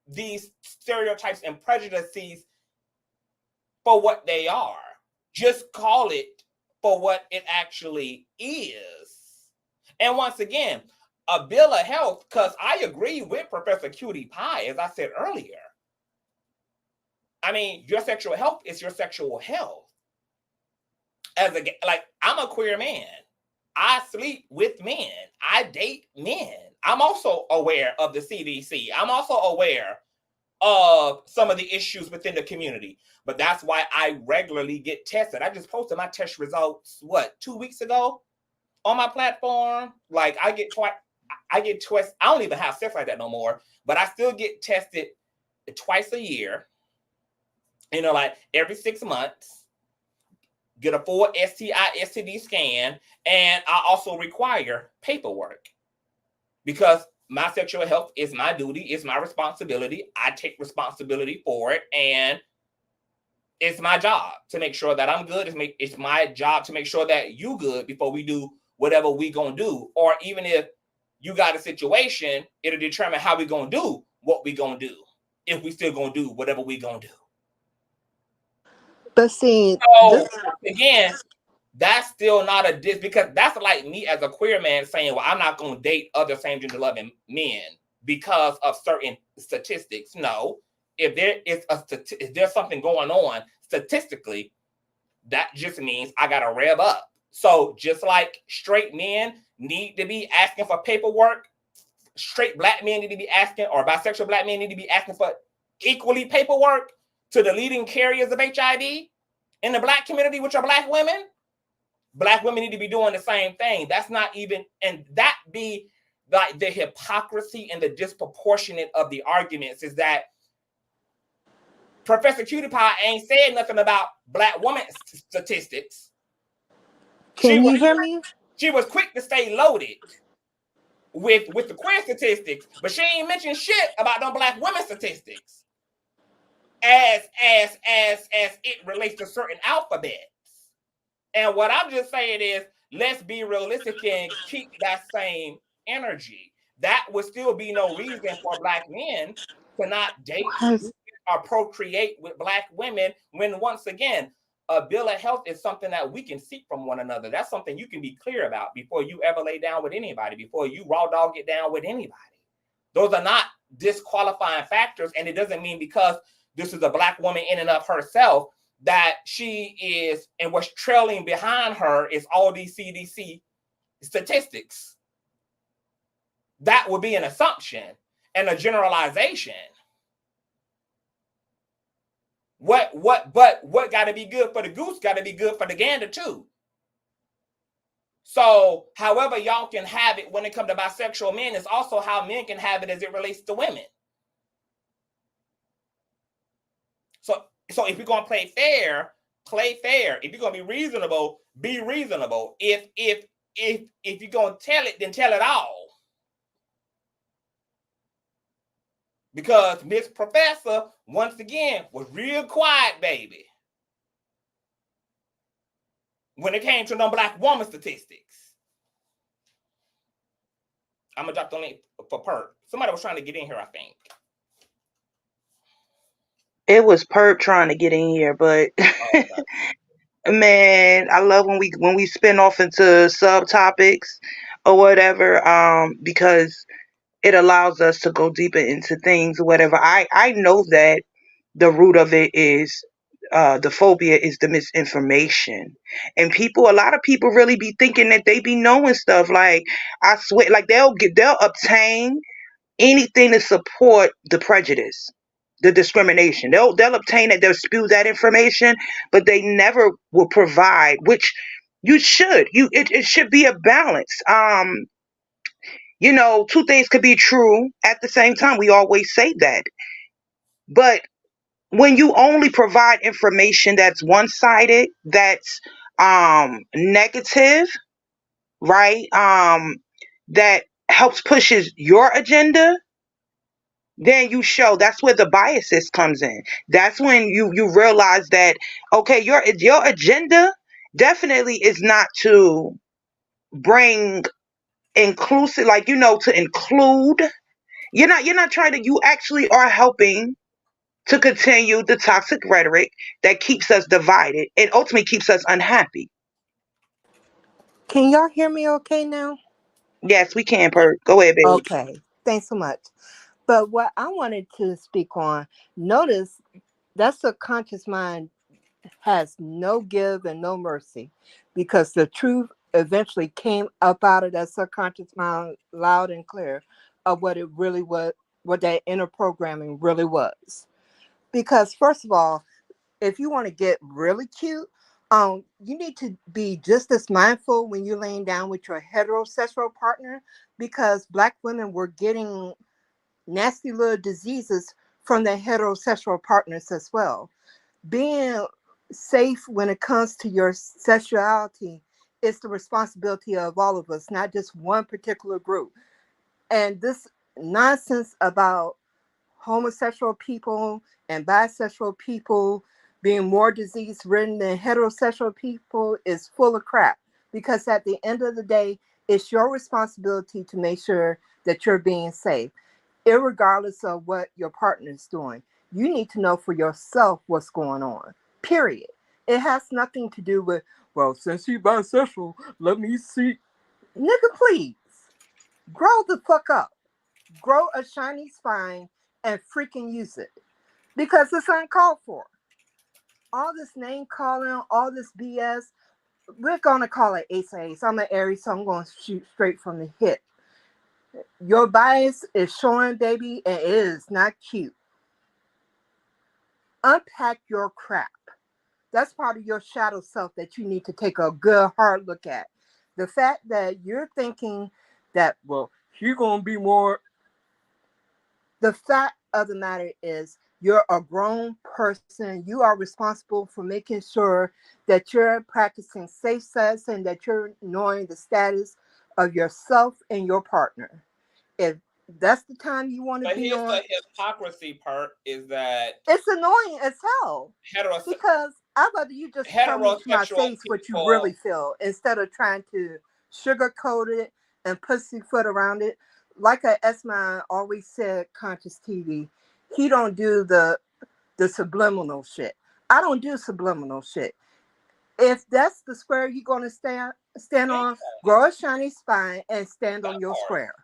these stereotypes and prejudices for what they are. Just call it for what it actually is. And once again, a bill of health, because I agree with Professor Cutie Pie, as I said earlier. I mean, your sexual health is your sexual health. I'm a queer man. I sleep with men. I date men. I'm also aware of the CDC. I'm also aware of some of the issues within the community. But that's why I regularly get tested. I just posted my test results, 2 weeks ago on my platform? Like, I get twice. I don't even have sex like that no more, but I still get tested twice a year. Like every 6 months, get a full STI, STD scan, and I also require paperwork because my sexual health is my duty, it's my responsibility. I take responsibility for it, and it's my job to make sure that I'm good. It's my job to make sure that you good before we do whatever we gonna do. Or even if you got a situation, it'll determine how we gonna do what we gonna do, if we still gonna do whatever we gonna do. But see, so again, that's still not a diss, because that's like me as a queer man saying, well, I'm not going to date other same gender loving men because of certain statistics. No, if there's something going on statistically, that just means I got to rev up. So just like straight men need to be asking for paperwork, straight black men need to be asking, or bisexual black men need to be asking for equally paperwork to the leading carriers of HIV in the black community, which are black women. Black women need to be doing the same thing. That's not even, and that be like the hypocrisy and the disproportionate of the arguments is that Professor Cutie Pie ain't said nothing about black woman statistics. Can you hear me? She was quick to stay loaded. with the queer statistics, but she ain't mentioned shit about them black women statistics as it relates to certain alphabets. And what I'm just saying is, let's be realistic and keep that same energy. That would still be no reason for black men to not date or procreate with black women when, once again, a bill of health is something that we can seek from one another. That's something you can be clear about before you ever lay down with anybody, before you raw dog it down with anybody. Those are not disqualifying factors, and it doesn't mean because this is a black woman in and of herself that she is, and what's trailing behind her is all these CDC statistics. That would be an assumption and a generalization. What got to be good for the goose got to be good for the gander too. So however y'all can have it when it comes to bisexual men is also how men can have it as it relates to women. So if you're going to play fair, play fair. If you're going to be reasonable, be reasonable. If you're going to tell it, then tell it all. Because Miss Professor, once again, was real quiet, baby, when it came to them black woman statistics. I'm going to drop the link for Perk. Somebody was trying to get in here, I think. It was Perp trying to get in here, but Okay. man, I love when we spin off into subtopics or whatever, because it allows us to go deeper into things or whatever. I know that the root of it is the phobia is the misinformation, and a lot of people really be thinking that they be knowing stuff. Like, I swear, like they'll obtain anything to support the prejudice, the discrimination. They'll obtain it, they'll spew that information, but they never will provide, which you should. It should be a balance. Two things could be true at the same time. We always say that. But when you only provide information that's one-sided, that's negative, right? That helps pushes your agenda, then that's where the biases comes in. That's when you realize that, okay, your agenda definitely is not to bring inclusive, like, to include. You're not trying to, you actually are helping to continue the toxic rhetoric that keeps us divided and ultimately keeps us unhappy. Can y'all hear me okay now? Yes, we can, Per. Go ahead, babe. Okay, thanks so much. But what I wanted to speak on, notice that subconscious mind has no give and no mercy, because the truth eventually came up out of that subconscious mind loud and clear of what it really was, what that inner programming really was. Because first of all, if you want to get really cute, you need to be just as mindful when you're laying down with your heterosexual partner, because Black women were getting nasty little diseases from their heterosexual partners as well. Being safe when it comes to your sexuality is the responsibility of all of us, not just one particular group. And this nonsense about homosexual people and bisexual people being more disease ridden than heterosexual people is full of crap. Because at the end of the day, it's your responsibility to make sure that you're being safe, irregardless of what your partner is doing. You need to know for yourself what's going on, period. It has nothing to do with, well, since you're bisexual, let me see. Nigga, please, grow the fuck up. Grow a shiny spine and freaking use it, because it's uncalled for. All this name calling, all this BS, we're going to call it ace of ace. I'm an Aries, so I'm going to shoot straight from the hip. Your bias is showing, baby, and it is not cute. Unpack your crap. That's part of your shadow self that you need to take a good hard look at. The fact that you're thinking that, well, you're going to be more. The fact of the matter is, you're a grown person. You are responsible for making sure that you're practicing safe sex and that you're knowing the status of yourself and your partner. If that's the time you want to But be here's on, the hypocrisy part is that it's annoying as hell. heterose- Because I'd rather you just tell me to my heterosexual face what you people, really feel instead of trying to sugarcoat it and pussyfoot around it. Like Esma always said, Consciouztv, he don't do the subliminal shit. I don't do subliminal shit. If that's the square you're gonna stand on, grow a shiny spine and stand on your square.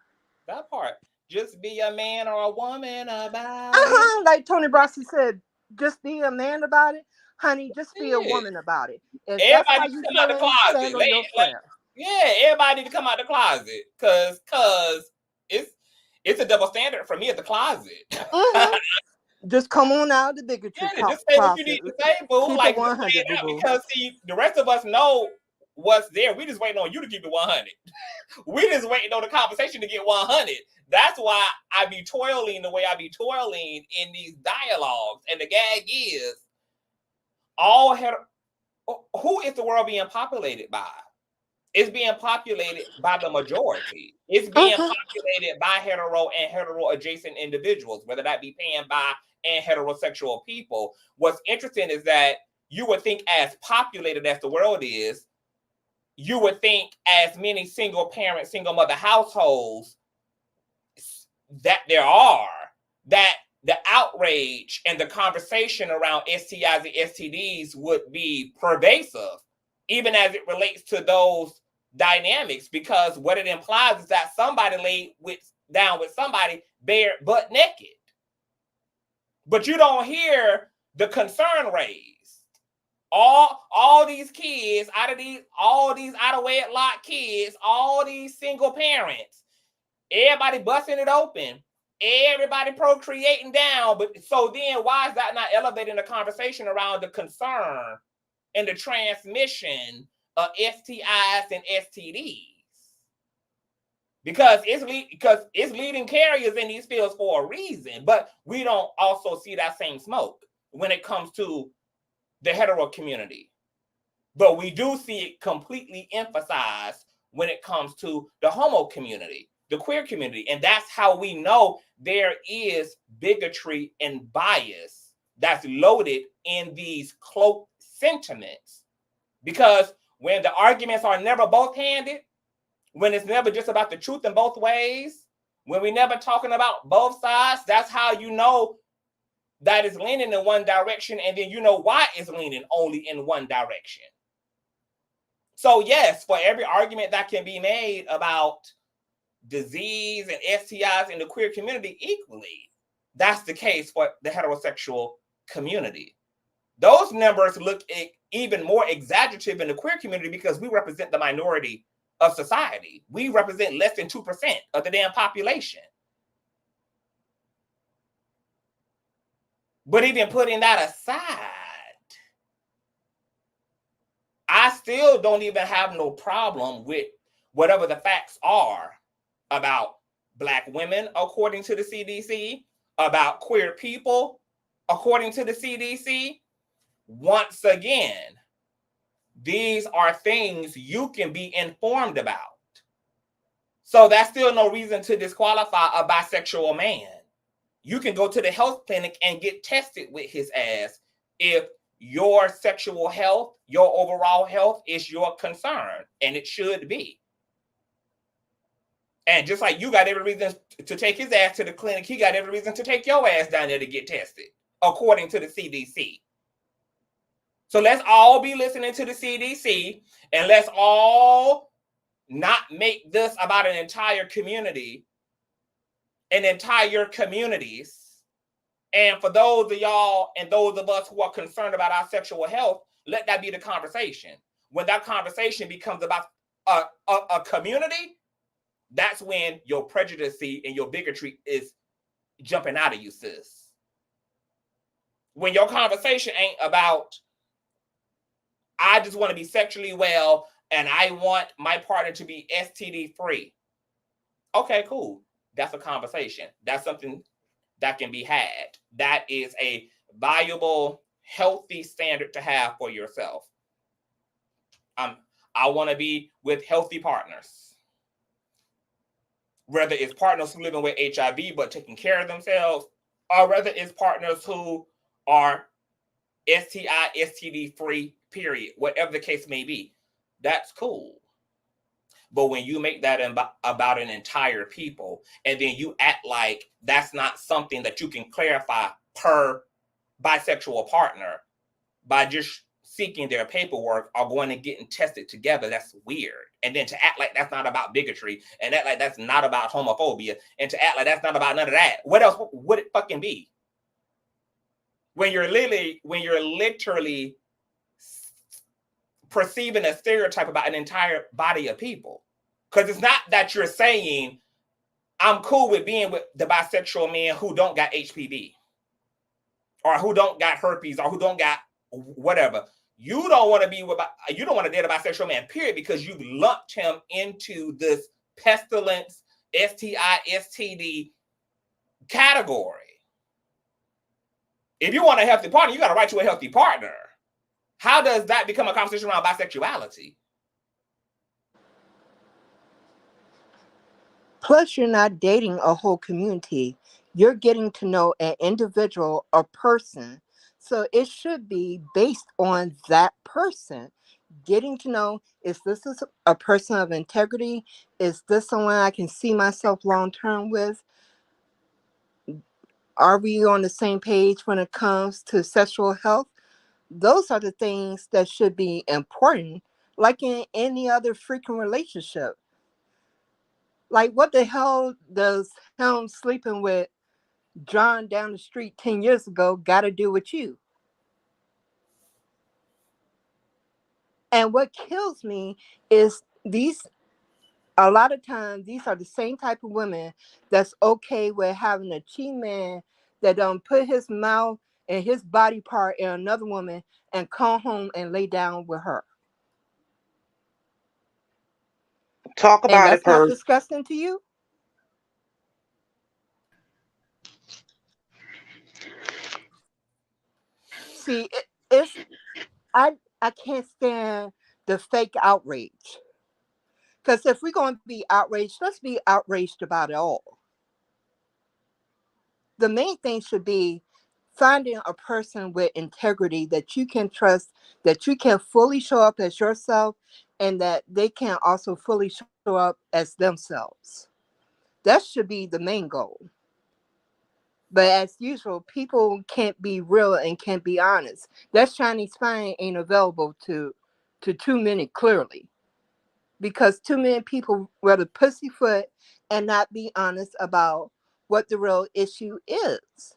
That part. Just be a man or a woman about it. Like Tony Braxton said, just be a man about it. Honey, just be a woman about it. If that's how Everybody you come out the feeling, closet. stand on your square. Yeah, everybody need to come out the closet. Cause it's a double standard for me at the closet. Just come on out of the bigotry Just say what you need to say, boo. Keep Like, it 100, boo. because see, the rest of us know what's there. We just waiting on you to keep it 100. We just waiting on the conversation to get 100. That's why I be toiling the way I be toiling in these dialogues. And the gag is, who is the world being populated by? It's being populated by the majority. It's being populated by hetero and hetero adjacent individuals, whether that be pan, bi, and heterosexual people. What's interesting is that you would think, as populated as the world is, you would think as many single parent, single mother households that there are, that the outrage and the conversation around STIs and STDs would be pervasive, even as it relates to those dynamics, because what it implies is that somebody laid down with somebody bare butt naked. But you don't hear the concern raised. All these kids all these out of wedlock kids, all these single parents, everybody busting it open, everybody procreating down. But so then why is that not elevating the conversation around the concern and the transmission of STIs and STDs? Because it's leading carriers in these fields for a reason, but we don't also see that same smoke when it comes to the hetero community. But we do see it completely emphasized when it comes to the homo community, the queer community. And that's how we know there is bigotry and bias that's loaded in these cloaked sentiments. Because when the arguments are never both-handed, when it's never just about the truth in both ways, when we're never talking about both sides, that's how you know that is leaning in one direction, and then you know why it's leaning only in one direction. So yes, for every argument that can be made about disease and STIs in the queer community equally, that's the case for the heterosexual community. Those numbers look even more exaggerative in the queer community because we represent the minority of society. We represent less than 2% of the damn population. But even putting that aside, I still don't even have no problem with whatever the facts are about Black women, according to the CDC, about queer people, according to the CDC. Once again, these are things you can be informed about. So that's still no reason to disqualify a bisexual man. You can go to the health clinic and get tested with his ass if your sexual health, your overall health is your concern, and it should be. And just like you got every reason to take his ass to the clinic, he got every reason to take your ass down there to get tested, according to the CDC. So let's all be listening to the CDC, and let's all not make this about an entire community and entire communities. And for those of y'all and those of us who are concerned about our sexual health, let that be the conversation. When that conversation becomes about a community, that's when your prejudice and your bigotry is jumping out of you, sis. When your conversation ain't about, I just want to be sexually well and I want my partner to be STD free. Okay, cool. That's a conversation. That's something that can be had. That is a valuable, healthy standard to have for yourself. I want to be with healthy partners. whether it's partners who living with HIV but taking care of themselves, or whether it's partners who are STI, STD free, period, whatever the case may be. That's cool. But when you make that about an entire people, and then you act like that's not something that you can clarify per bisexual partner by just seeking their paperwork or going and getting tested together, that's weird. And then to act like that's not about bigotry, and act like that's not about homophobia, and to act like that's not about none of that, what else would it fucking be? When you're literally perceiving a stereotype about an entire body of people. Because it's not that you're saying, I'm cool with being with the bisexual men who don't got HPV, or who don't got herpes, or who don't got whatever. You don't want to date a bisexual man, period, because you've lumped him into this pestilence, STI, STD category. If you want a healthy partner, you got to write to a healthy partner. How does that become a conversation around bisexuality? Plus, you're not dating a whole community. You're getting to know an individual or person. So it should be based on that person. Getting to know, is this a person of integrity? Is this someone I can see myself long term with? Are we on the same page when it comes to sexual health? Those are the things that should be important, like in any other freaking relationship. Like, what the hell does him sleeping with John down the street 10 years ago got to do with you? And what kills me is a lot of times, these are the same type of women that's okay with having a cheat man that put his mouth and his body part in another woman and come home and lay down with her. Talk And about it, that's not Purse. disgusting to you? See, I can't stand the fake outrage. Because if we're going to be outraged, let's be outraged about it all. The main thing should be finding a person with integrity that you can trust, that you can fully show up as yourself, and that they can also fully show up as themselves. That should be the main goal. But as usual, people can't be real and can't be honest. That shiny spine ain't available to too many, clearly. Because too many people rather pussyfoot and not be honest about what the real issue is.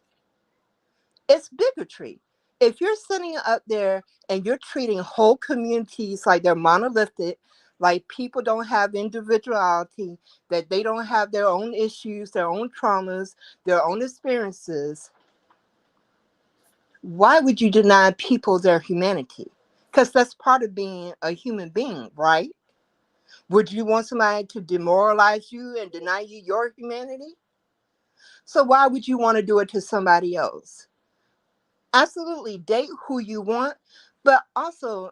It's bigotry. If you're sitting up there and you're treating whole communities like they're monolithic, like people don't have individuality, that they don't have their own issues, their own traumas, their own experiences, why would you deny people their humanity? Because that's part of being a human being, right? Would you want somebody to demoralize you and deny you your humanity? So why would you want to do it to somebody else? Absolutely, date who you want, but also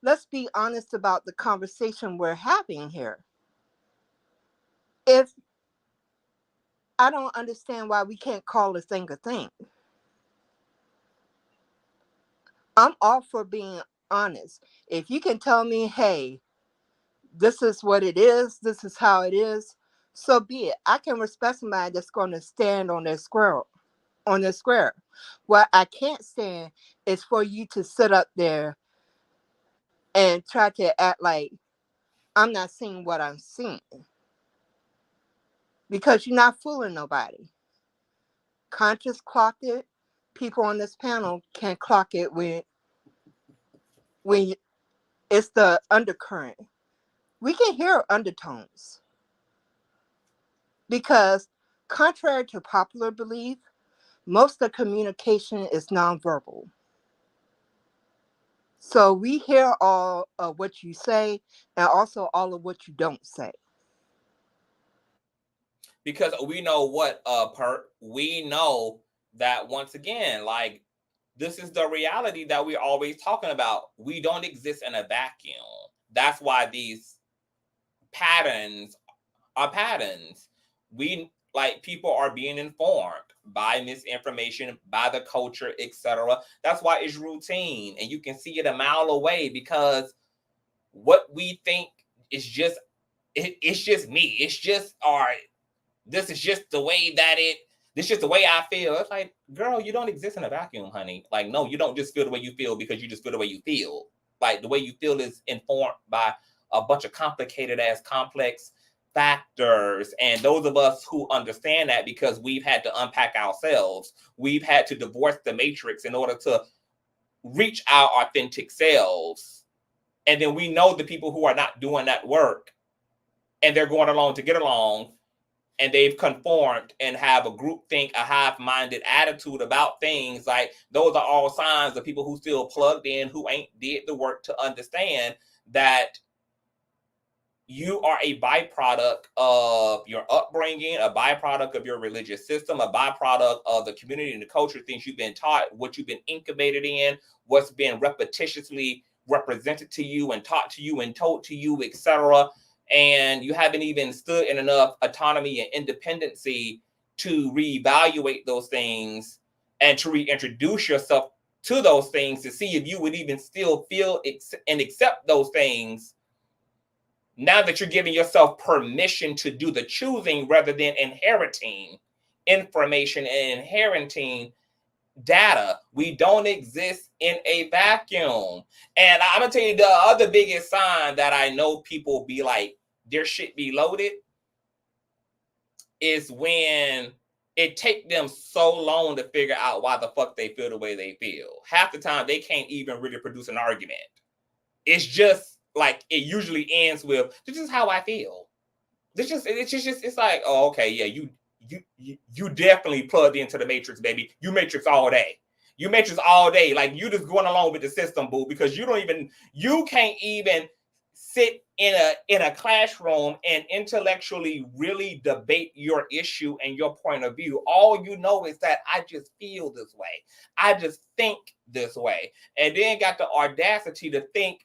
let's be honest about the conversation we're having here. If I don't understand why we can't call a thing a thing. I'm all for being honest. If you can tell me, hey, this is what it is, this is how it is, so be it. I can respect somebody that's going to stand on their square. What I can't stand is for you to sit up there and try to act like I'm not seeing what I'm seeing. Because you're not fooling nobody. Conscious clocked it. People on this panel can clock it when it's the undercurrent. We can hear undertones. Because contrary to popular belief, most of communication is nonverbal. So we hear all of what you say and also all of what you don't say. Because we know we know that once again, like, this is the reality that we're always talking about. We don't exist in a vacuum. That's why these patterns are patterns. people are being informed by misinformation, by the culture, etc. That's why it's routine, and you can see it a mile away, because what we think is just it's just me. It's just this is just the way this is just the way I feel. It's like, girl, you don't exist in a vacuum, honey. Like, no, you don't just feel the way you feel because you just feel the way you feel. Like, the way you feel is informed by a bunch of complicated ass complex factors. And those of us who understand that, because we've had to unpack ourselves, we've had to divorce the matrix in order to reach our authentic selves. And then we know the people who are not doing that work, and they're going along to get along, and they've conformed and have a groupthink, a hive-minded attitude about things. Like, those are all signs of people who still plugged in, who ain't did the work to understand that you are a byproduct of your upbringing, a byproduct of your religious system, a byproduct of the community and the culture, things you've been taught, what you've been incubated in, what's been repetitiously represented to you and taught to you and told to you, etc. And you haven't even stood in enough autonomy and independency to reevaluate those things and to reintroduce yourself to those things to see if you would even still feel and accept those things. Now that you're giving yourself permission to do the choosing rather than inheriting information and inheriting data. We don't exist in a vacuum. And I'm gonna tell you the other biggest sign that I know people be like, their shit be loaded, is when it take them so long to figure out why the fuck they feel the way they feel. Half the time they can't even really produce an argument. It's just like, it usually ends with, this is how I feel. It's like, oh, okay, yeah, you definitely plugged into the matrix, baby. You matrix all day. You matrix all day. Like, you just going along with the system, boo, because you can't even sit in a classroom and intellectually really debate your issue and your point of view. All you know is that I just feel this way. I just think this way. And then got the audacity to think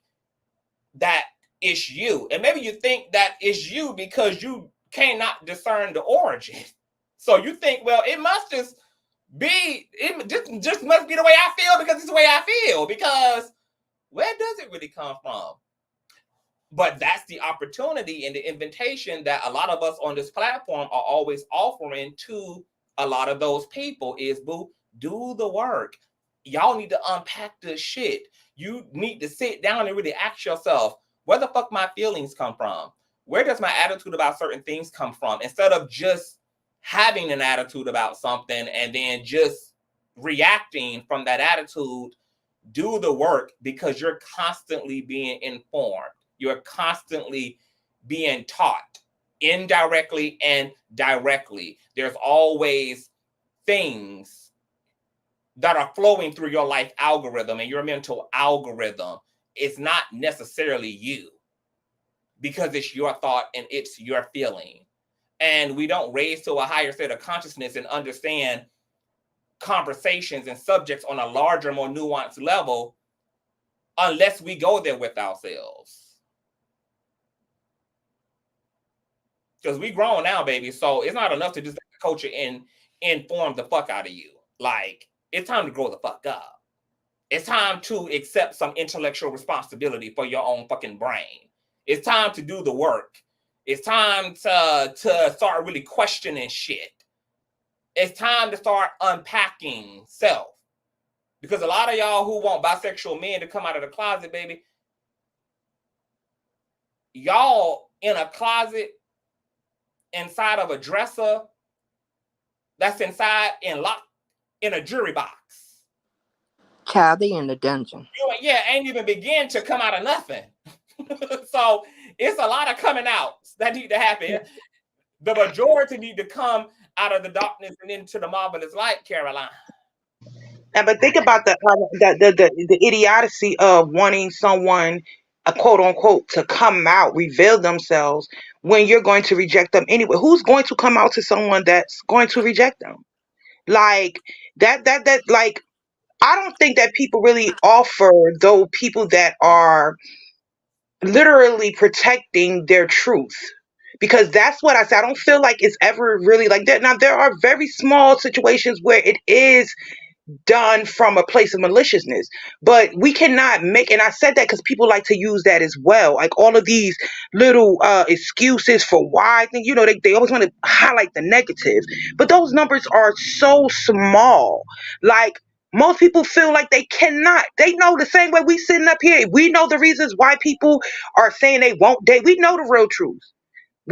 that it's you. And maybe you think that it's you because you cannot discern the origin. So you think, well, it must just be, it just must be the way I feel because it's the way I feel. Because where does it really come from? But that's the opportunity and the invitation that a lot of us on this platform are always offering to a lot of those people is, boo, do the work. Y'all need to unpack this shit. You need to sit down and really ask yourself, where the fuck my feelings come from? Where does my attitude about certain things come from? Instead of just having an attitude about something and then just reacting from that attitude, do the work, because you're constantly being informed. You're constantly being taught, indirectly and directly. There's always things that are flowing through your life algorithm and your mental algorithm. It's not necessarily you, because it's your thought and it's your feeling. And we don't raise to a higher state of consciousness and understand conversations and subjects on a larger, more nuanced level unless we go there with ourselves. Because we grown now, baby. So it's not enough to just let the culture inform the fuck out of you. Like, it's time to grow the fuck up. It's time to accept some intellectual responsibility for your own fucking brain. It's time to do the work. It's time to start really questioning shit. It's time to start unpacking self. Because a lot of y'all who want bisexual men to come out of the closet, baby, y'all in a closet inside of a dresser that's inside and locked in a jury box. Child, they in the dungeon. You ain't even begin to come out of nothing. So it's a lot of coming out that need to happen. The majority need to come out of the darkness and into the marvelous light, Caroline. But think about the idiocy of wanting someone, quote unquote, to come out, reveal themselves when you're going to reject them anyway. Who's going to come out to someone that's going to reject them? Like that like, I don't think that people really offer those people that are literally protecting their truth. because that's what I say. I don't feel like it's ever really like that. Now, there are very small situations where it is done from a place of maliciousness, but we cannot make, and I said that because people like to use that as well, like all of these little excuses for why I think, they always want to highlight the negative, but those numbers are so small. Like, most people feel like they cannot. They know the same way we sitting up here. We know the reasons why people are saying they won't date. We know the real truth.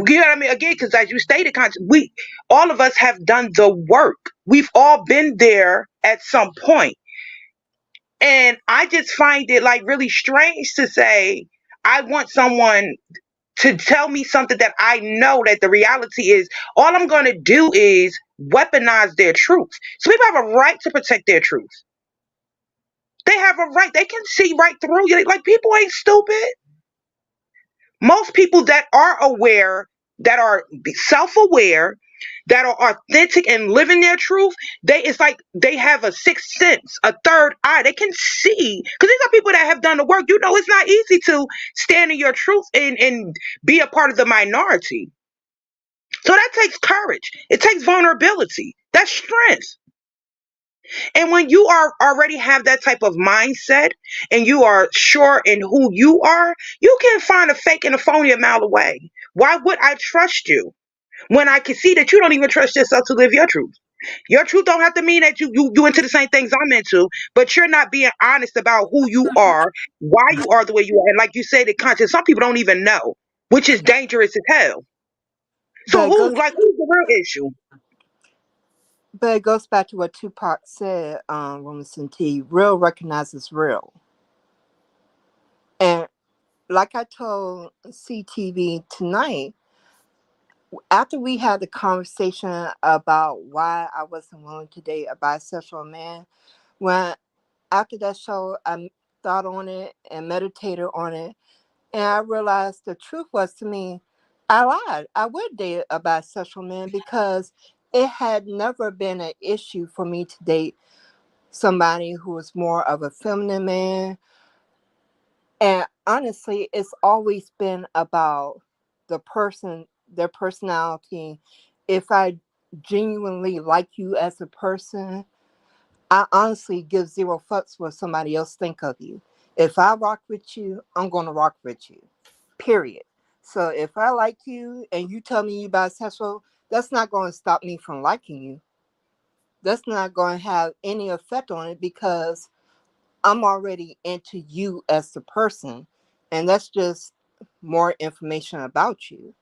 You know what I mean? Again, because as you stated, we all of us have done the work. We've all been there at some point. And I just find it like really strange to say, I want someone to tell me something that I know that the reality is all I'm going to do is weaponize their truth. So people have a right to protect their truth. They have a right. They can see right through you. Like, people ain't stupid. Most people that are aware, that are self-aware, that are authentic and living their truth, it's like they have a sixth sense, a third eye. They can see, because these are people that have done the work. It's not easy to stand in your truth and be a part of the minority. So that takes courage. It takes vulnerability. That's strength. And when you are already have that type of mindset and you are sure in who you are, you can find a fake and a phony a mile away. Why would I trust you when I can see that you don't even trust yourself to live your truth? Your truth don't have to mean that you into the same things I'm into, but you're not being honest about who you are, why you are the way you are. And like you said, the conscious, some people don't even know, which is dangerous as hell. So But it goes, who's the real issue? but it goes back to what Tupac said, Robinson T. Real recognizes real. And like I told CTV tonight, after we had the conversation about why I wasn't willing to date a bisexual man, when after that show, I thought on it and meditated on it, and I realized the truth was, to me, I lied. I would date a bisexual man because it had never been an issue for me to date somebody who was more of a feminine man. And honestly, it's always been about the person, their personality. If I genuinely like you as a person, I honestly give zero fucks what somebody else think of you. If I rock with you, I'm going to rock with you, period. So if I like you and you tell me you bisexual, that's not going to stop me from liking you. That's not going to have any effect on it because I'm already into you as the person. And that's just more information about you.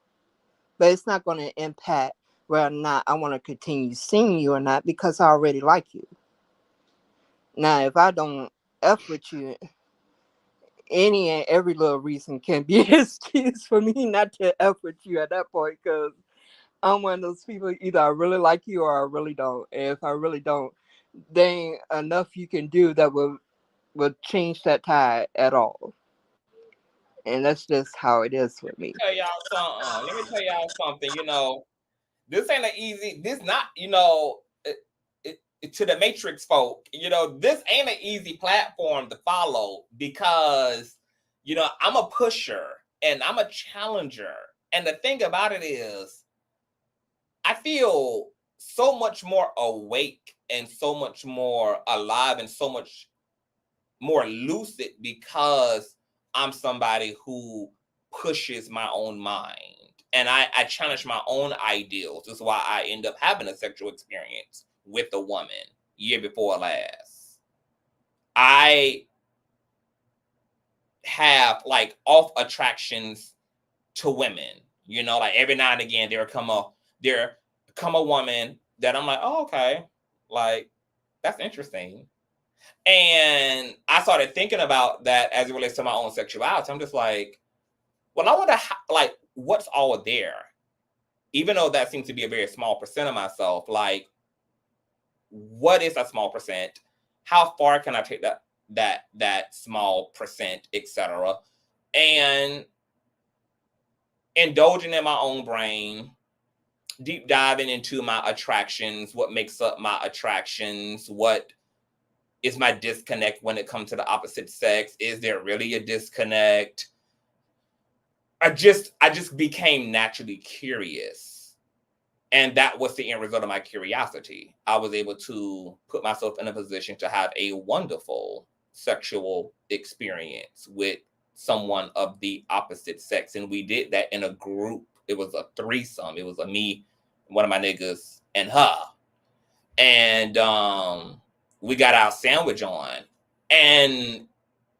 But it's not going to impact whether or not I want to continue seeing you or not because I already like you. Now, if I don't F with you, any and every little reason can be an excuse for me not to F with you at that point, because I'm one of those people, either I really like you or I really don't. And if I really don't, there ain't enough you can do that will change that tide at all. And that's just how it is with me. Let me tell y'all something. This ain't an easy. This not. To the Matrix folk, this ain't an easy platform to follow because, I'm a pusher and I'm a challenger. And the thing about it is, I feel so much more awake and so much more alive and so much more lucid because I'm somebody who pushes my own mind and I challenge my own ideals. This is why I end up having a sexual experience with a woman year before last. I have like off attractions to women, like every now and again there come a woman that I'm like, oh, okay, like that's interesting. And I started thinking about that as it relates to my own sexuality. I'm just like, well, I wonder like what's all there, even though that seems to be a very small percent of myself. Like, what is a small percent? How far can I take that small percent, etc. And indulging in my own brain, deep diving into my attractions, what makes up my attractions, what is my disconnect when it comes to the opposite sex? Is there really a disconnect? I just became naturally curious. And that was the end result of my curiosity. I was able to put myself in a position to have a wonderful sexual experience with someone of the opposite sex. And we did that in a group. It was a threesome. It was a me, one of my niggas, and her. And we got our sandwich on. And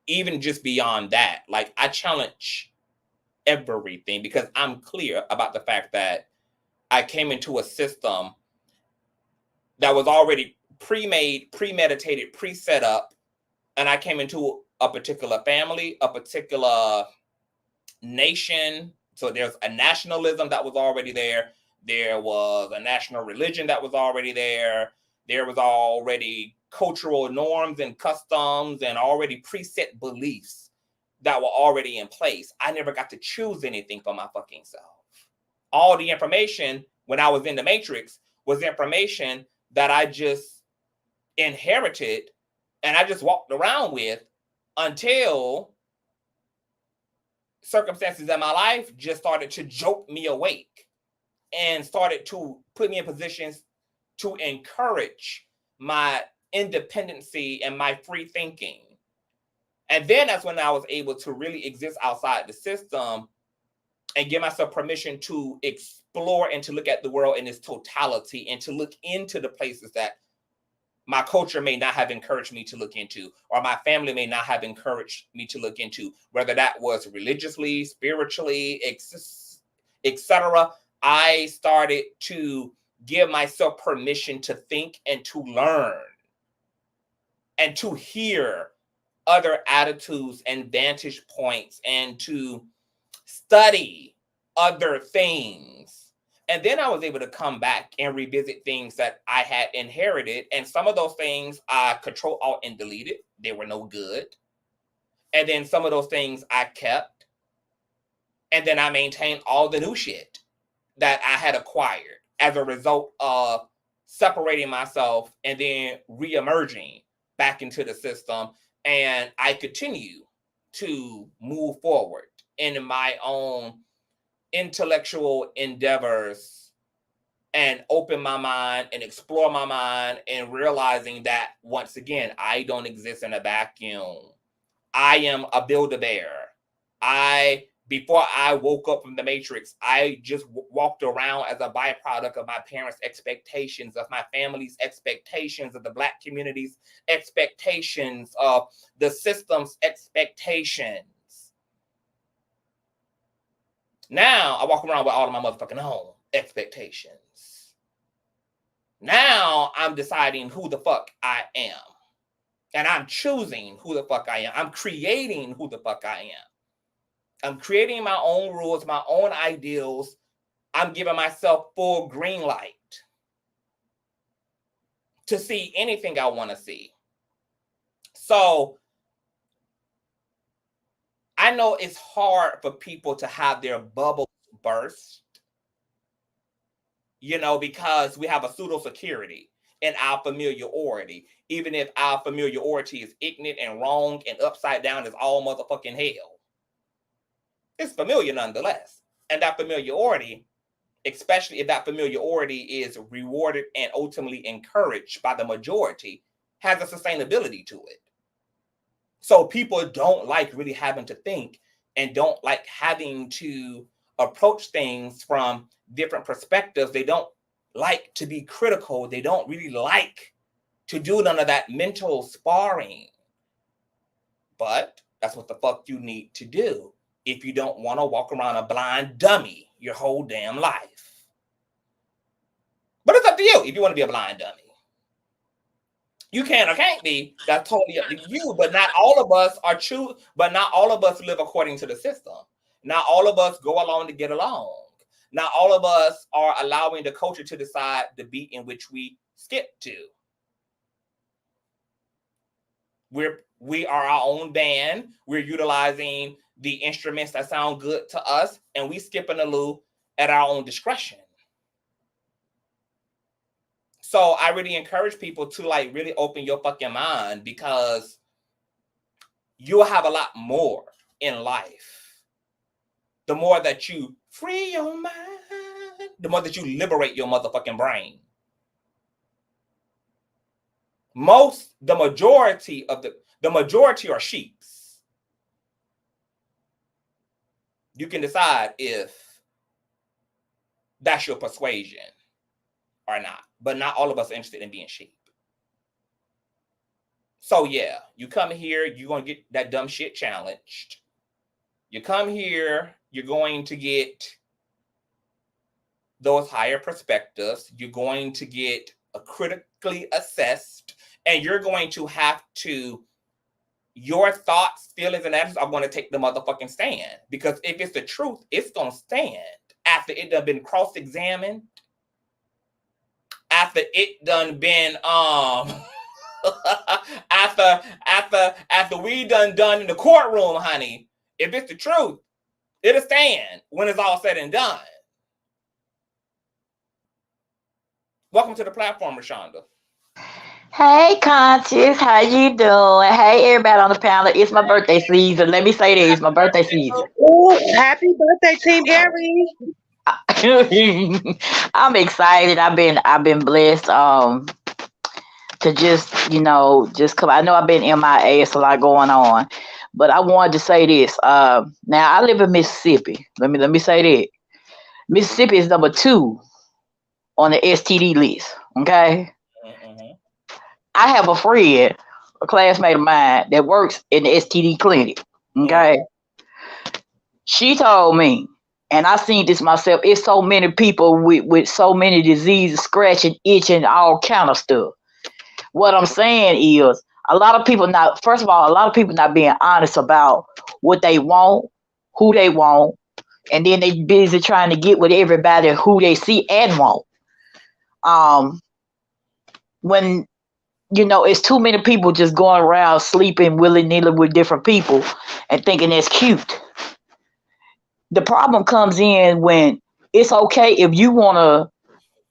even just beyond that, like, I challenge everything because I'm clear about the fact that I came into a system that was already pre-made, premeditated, pre-set up, and I came into a particular family, a particular nation. So there's a nationalism that was already there. There was a national religion that was already there. There was already cultural norms and customs and already preset beliefs that were already in place. I never got to choose anything for my fucking self. All the information when I was in the Matrix was information that I just inherited and I just walked around with until circumstances in my life just started to jolt me awake and started to put me in positions to encourage my independency and my free thinking. And then that's when I was able to really exist outside the system and give myself permission to explore and to look at the world in its totality and to look into the places that my culture may not have encouraged me to look into, or my family may not have encouraged me to look into, whether that was religiously, spiritually, etc. I started to give myself permission to think and to learn and to hear other attitudes and vantage points and to study other things. And then I was able to come back and revisit things that I had inherited. And some of those things I control, alt, and deleted. They were no good. And then some of those things I kept. And then I maintained all the new shit that I had acquired as a result of separating myself and then re-emerging back into the system. And I continue to move forward in my own intellectual endeavors and open my mind and explore my mind and realizing that, once again, I don't exist in a vacuum. I am a Build-A-Bear. Before I woke up from the Matrix, I just walked around as a byproduct of my parents' expectations, of my family's expectations, of the Black community's expectations, of the system's expectations. Now I walk around with all of my motherfucking own expectations. Now I'm deciding who the fuck I am. And I'm choosing who the fuck I am. I'm creating who the fuck I am. I'm creating my own rules, my own ideals. I'm giving myself full green light to see anything I want to see. So I know it's hard for people to have their bubbles burst, because we have a pseudo security in our familiarity, even if our familiarity is ignorant and wrong and upside down as all motherfucking hell. It's familiar nonetheless. And that familiarity, especially if that familiarity is rewarded and ultimately encouraged by the majority, has a sustainability to it. So people don't like really having to think and don't like having to approach things from different perspectives. They don't like to be critical. They don't really like to do none of that mental sparring. But that's what the fuck you need to do if you don't want to walk around a blind dummy your whole damn life. But it's up to you if you want to be a blind dummy. You can or can't be. That's totally up to you. But not all of us are true. But not all of us live according to the system. Not all of us go along to get along. Not all of us are allowing the culture to decide the beat in which we skip to. We are our own band. We're utilizing the instruments that sound good to us, and we skipping a loop at our own discretion. So I really encourage people to really open your fucking mind, because you'll have a lot more in life the more that you free your mind, the more that you liberate your motherfucking brain. The majority are sheeps. You can decide if that's your persuasion or not, but not all of us are interested in being sheep. So yeah, you come here, you're going to get that dumb shit challenged. You come here, you're going to get those higher perspectives. You're going to get critically assessed, and you're going to have to, your thoughts, feelings, and actions are going to take the motherfucking stand. Because if it's the truth, it's going to stand after it done been cross-examined, after it done been after we done in the courtroom, honey. If it's the truth, it'll stand when it's all said and done. Welcome to the platform, Rashonda. Hey, Conscious, how you doing? Hey, everybody on the panel. It's my birthday season. Let me say this, it's my birthday season. Oh, happy birthday, Team Aries. I'm excited. I've been blessed to just come. I know I've been MIA, it's a lot going on, but I wanted to say this. Now I live in Mississippi. Let me say that Mississippi is number 2 on the STD list. Okay. I have a friend, a classmate of mine, that works in the STD clinic. Okay. She told me, and I seen this myself, it's so many people with so many diseases, scratching, itching, all kind of stuff. What I'm saying is, a lot of people not being honest about what they want, who they want, and then they busy trying to get with everybody who they see and want. When it's too many people just going around sleeping willy-nilly with different people and thinking that's cute. The problem comes in when it's okay if you want to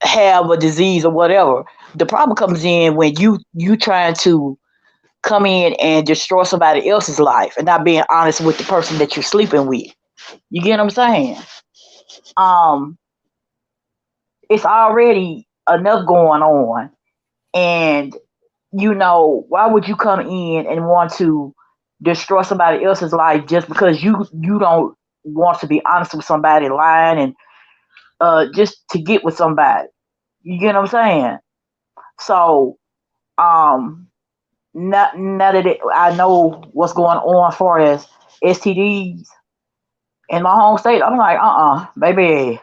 have a disease or whatever. The problem comes in when you trying to come in and destroy somebody else's life and not being honest with the person that you're sleeping with. You get what I'm saying? It's already enough going on, and why would you come in and want to destroy somebody else's life just because you don't want to be honest with somebody, lying and just to get with somebody? You get what I'm saying? So now that I know what's going on as far as STDs in my home state, I'm like, baby,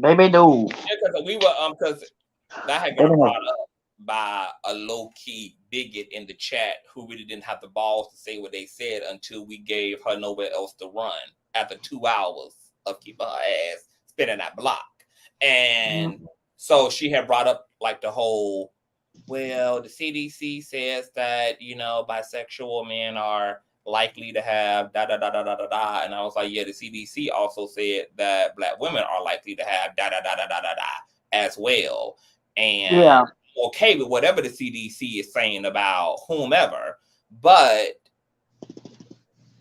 baby, no. Yeah, because we were because that had got brought up by a low-key bigot in the chat who really didn't have the balls to say what they said until we gave her nowhere else to run after 2 hours of keeping her ass spinning that block. And so she had brought up like the whole, well, the CDC says that, bisexual men are likely to have da da da da da da da. And I was like, yeah, the CDC also said that Black women are likely to have da da da da da da da as well. And okay with whatever the CDC is saying about whomever, but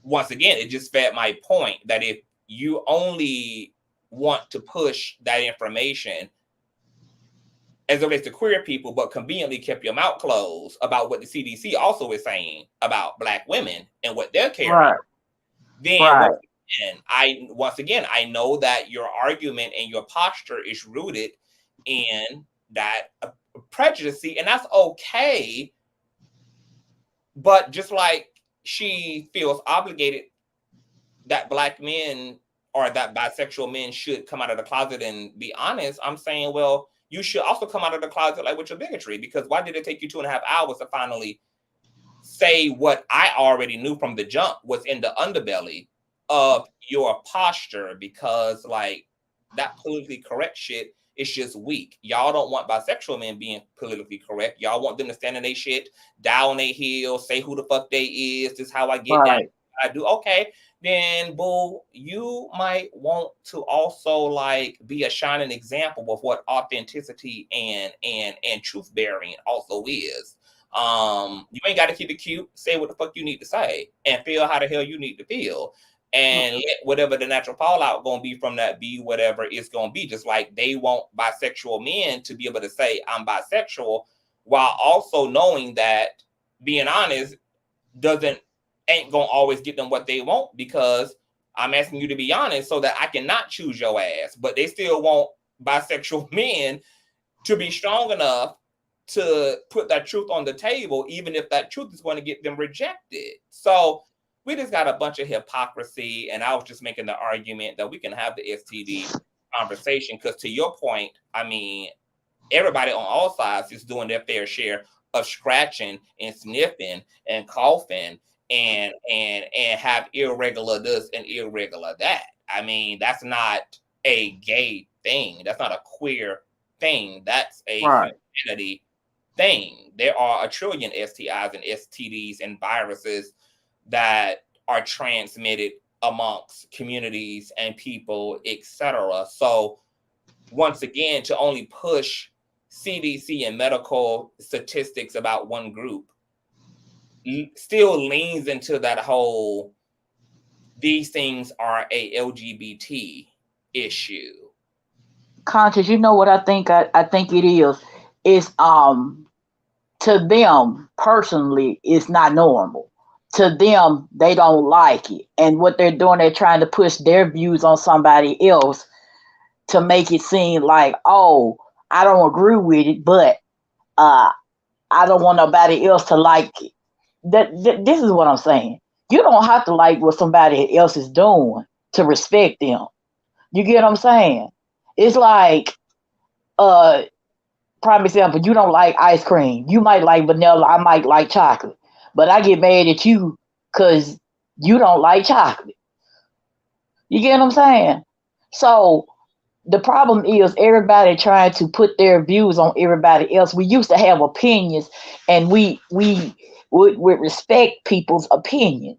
once again, it just fed my point that if you only want to push that information as it relates to queer people, but conveniently kept your mouth closed about what the CDC also is saying about Black women and what they're carrying, then once again, I know that your argument and your posture is rooted in that prejudice, and that's okay. But just like she feels obligated that Black men or that bisexual men should come out of the closet and be honest, I'm saying, well, you should also come out of the closet like with your bigotry, because why did it take you 2.5 hours to finally say what I already knew from the jump was in the underbelly of your posture? Because like that politically correct shit is just weak. Y'all don't want bisexual men being politically correct. Y'all want them to stand in their shit, die on their heels, say who the fuck they is. This is how I get down. I do. Okay, then boo, you might want to also like be a shining example of what authenticity and truth bearing also is. You ain't got to keep it cute. Say what the fuck you need to say and feel how the hell you need to feel. and let whatever the natural fallout going to be from that be whatever it's going to be. Just like they want bisexual men to be able to say I'm bisexual, while also knowing that being honest ain't gonna always get them what they want, because I'm asking you to be honest so that I cannot choose your ass. But they still want bisexual men to be strong enough to put that truth on the table, even if that truth is going to get them rejected. So we just got a bunch of hypocrisy. And I was just making the argument that we can have the STD conversation, because to your point, I mean, everybody on all sides is doing their fair share of scratching and sniffing and coughing and have irregular this and irregular that. I mean, that's not a gay thing. That's not a queer thing. That's a humanity thing. There are a trillion STIs and STDs and viruses that are transmitted amongst communities and people, etc. So once again, to only push CDC and medical statistics about one group still leans into that whole, these things are a LGBT issue. Conscious, you know what I think? I think it is. It's to them personally, it's not normal. To them, they don't like it. And what they're doing, they're trying to push their views on somebody else to make it seem like, oh, I don't agree with it, but I don't want nobody else to like it. This is what I'm saying. You don't have to like what somebody else is doing to respect them. You get what I'm saying? It's like, prime example, you don't like ice cream. You might like vanilla. I might like chocolate. But I get mad at you because you don't like chocolate. You get what I'm saying? So the problem is everybody trying to put their views on everybody else. We used to have opinions, and we would respect people's opinion.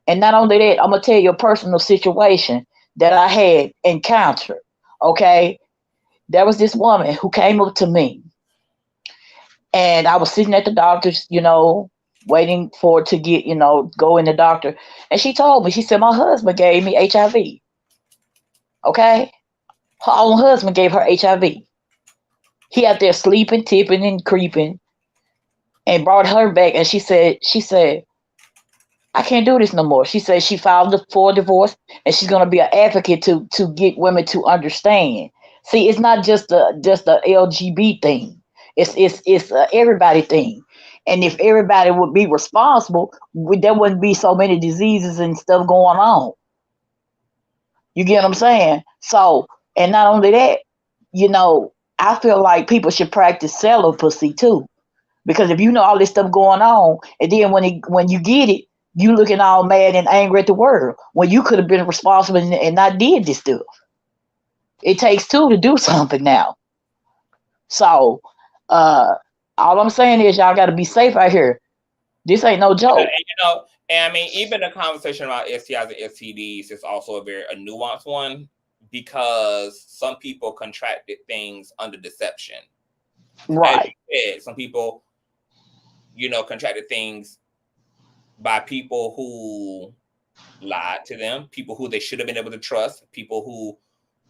And not only that, I'm going to tell you a personal situation that I had encountered. Okay? There was this woman who came up to me, and I was sitting at the doctor's, waiting for it to get, go in the doctor. And she told me, she said, my husband gave me HIV. Okay? Her own husband gave her HIV. He out there sleeping, tipping, and creeping, and brought her back. And she said, I can't do this no more. She said she filed for divorce, and she's going to be an advocate to get women to understand. See, it's not just the LGBT thing. It's a everybody thing. And if everybody would be responsible, there wouldn't be so many diseases and stuff going on. You get what I'm saying? So, and not only that, I feel like people should practice celibacy too. Because if you know all this stuff going on, and then when you get it, you looking all mad and angry at the world when you could have been responsible and not did this stuff. It takes two to do something now. So, all I'm saying is y'all got to be safe out here. This ain't no joke. And I mean, even the conversation about STIs and STDs is also a nuanced one, because some people contracted things under deception. Right. As you said, some people, contracted things by people who lied to them, people who they should have been able to trust, people who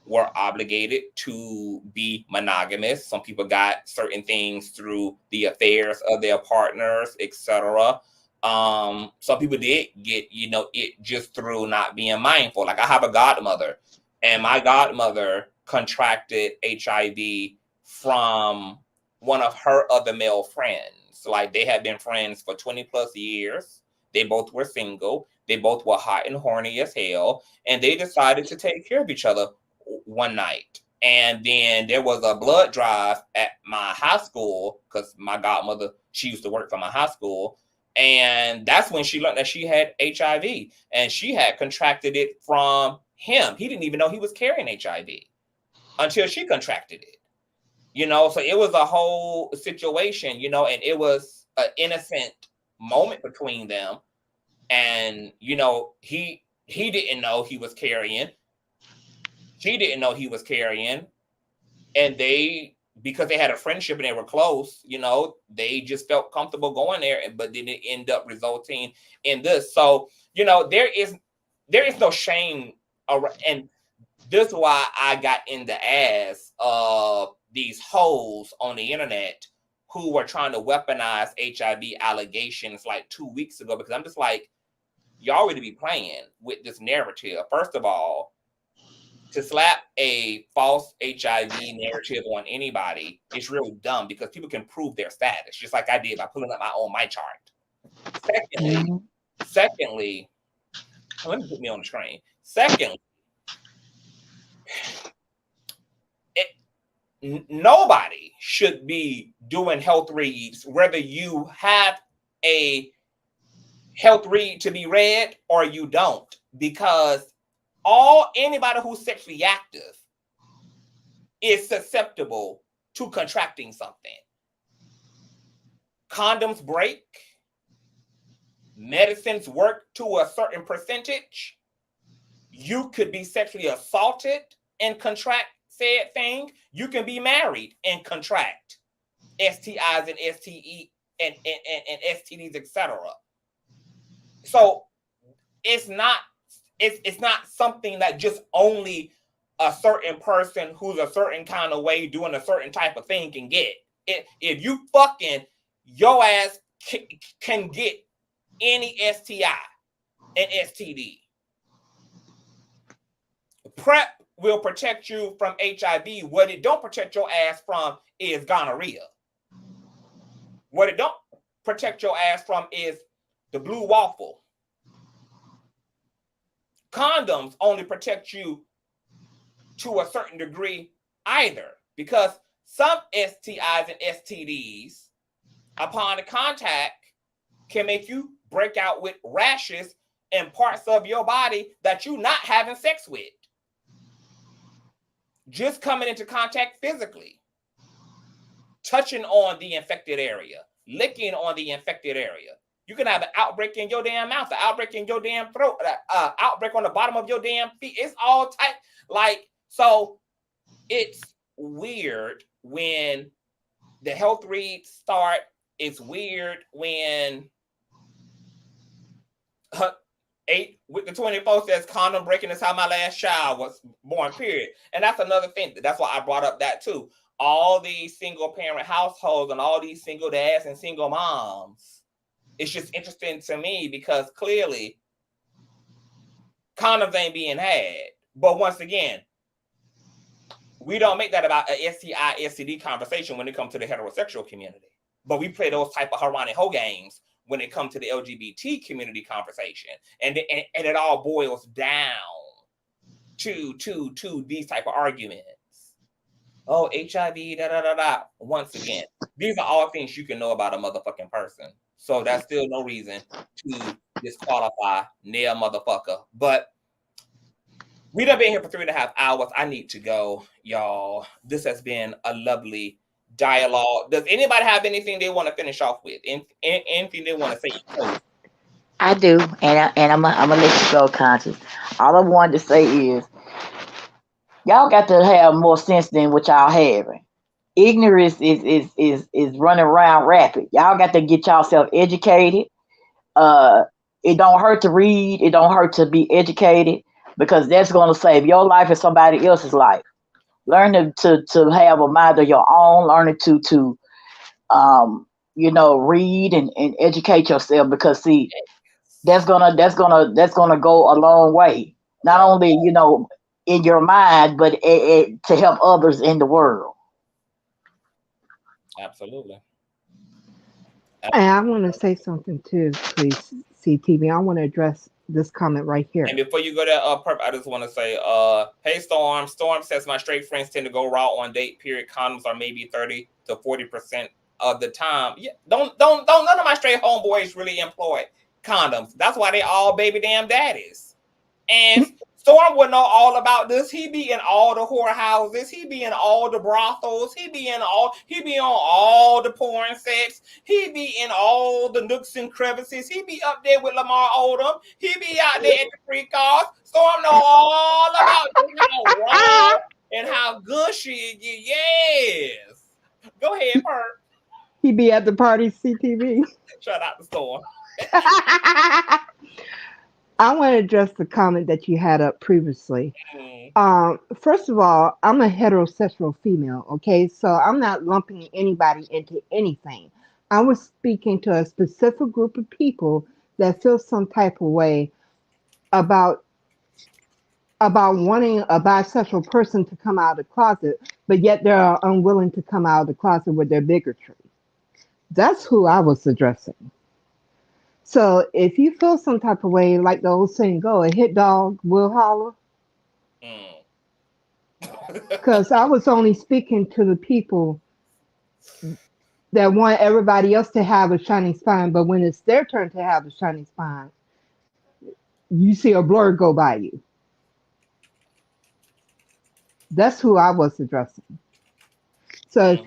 were obligated to be monogamous. Some people got certain things through the affairs of their partners, etc. Some people did get, it just through not being mindful. Like I have a godmother, and my godmother contracted HIV from one of her other male friends. Like they had been friends for 20 plus years. They both were single. They both were hot and horny as hell. And they decided to take care of each other one night. And then there was a blood drive at my high school, because my godmother, she used to work for my high school. And that's when she learned that she had HIV, and she had contracted it from him. He didn't even know he was carrying HIV until she contracted it. So it was a whole situation, and it was an innocent moment between them. And, he didn't know he was carrying. She didn't know he was carrying. And because they had a friendship and they were close, they just felt comfortable going there, but then it ended up resulting in this. So, there is there is no shame around, and this is why I got in the ass of these hoes on the internet who were trying to weaponize HIV allegations like 2 weeks ago, because I'm just like, y'all really be playing with this narrative. First of all, to slap a false HIV narrative on anybody is real dumb, because people can prove their status, just like I did by pulling up my chart. Secondly, let me put me on the screen. Secondly, nobody should be doing health reads, whether you have a health read to be read or you don't, because anybody who's sexually active is susceptible to contracting something. Condoms break, medicines work to a certain percentage. You could be sexually assaulted and contract said thing. You can be married and contract STIs and STE and STDs, etc. So it's not something that just only a certain person who's a certain kind of way doing a certain type of thing can get. If you fucking, your ass can get any STI and STD. PrEP will protect you from HIV. What it don't protect your ass from is gonorrhea. What it don't protect your ass from is the blue waffle. Condoms only protect you to a certain degree either, because some STIs and STDs, upon the contact, can make you break out with rashes in parts of your body that you're not having sex with. Just coming into contact physically, touching on the infected area, licking on the infected area. You can have an outbreak in your damn mouth, an outbreak in your damn throat, outbreak on the bottom of your damn feet. It's all type. So it's weird when the health reads start. It's weird when 8 with the 24 says condom breaking is how my last child was born, period. And that's another thing. That's why I brought up that too. All these single parent households and all these single dads and single moms. It's just interesting to me because clearly condoms ain't being had. But once again, we don't make that about a STI, STD conversation when it comes to the heterosexual community. But we play those type of Harani Ho games when it comes to the LGBT community conversation. And it all boils down to these type of arguments. Oh, HIV, da-da-da-da. Once again, these are all things you can know about a motherfucking person. So that's still no reason to disqualify near motherfucker. But we done been here for 3.5 hours. I need to go, y'all. This has been a lovely dialogue. Does anybody have anything they want to finish off with? Anything they want to say? I do, and I'm gonna let you go, Conscious. All I wanted to say is, y'all got to have more sense than what y'all having. Ignorance is running around rapid. Y'all got to get yourself educated. It don't hurt to read. It don't hurt to be educated, because that's going to save your life and somebody else's life. Learn to have a mind of your own. Learn to read and educate yourself, because see, that's gonna go a long way. Not only in your mind, but to help others in the world. Absolutely. And I want to say something too, please, CTV. I want to address this comment right here. And before you go there, Perp, I just want to say, hey, Storm. Storm says my straight friends tend to go raw on date, period. Condoms are maybe 30 to 40% of the time. Yeah, don't none of my straight homeboys really employ condoms. That's why they all baby damn daddies. And Storm would know all about this. He be in all the whorehouses. He be in all the brothels. He be on all the porn sets. He be in all the nooks and crevices. He be up there with Lamar Odom. He be out there at the free cars. Storm know all about how raw and how gushy it is. Yes. Go ahead, Perk. He be at the party, CTV. Shout out to Storm. I want to address the comment that you had up previously. First of all, I'm a heterosexual female, okay? So I'm not lumping anybody into anything. I was speaking to a specific group of people that feel some type of way about wanting a bisexual person to come out of the closet, but yet they're unwilling to come out of the closet with their bigotry. That's who I was addressing. So if you feel some type of way, like the old saying go, a hit dog will holler. Because I was only speaking to the people that want everybody else to have a shining spine, but when it's their turn to have a shining spine, you see a blur go by you. That's who I was addressing. So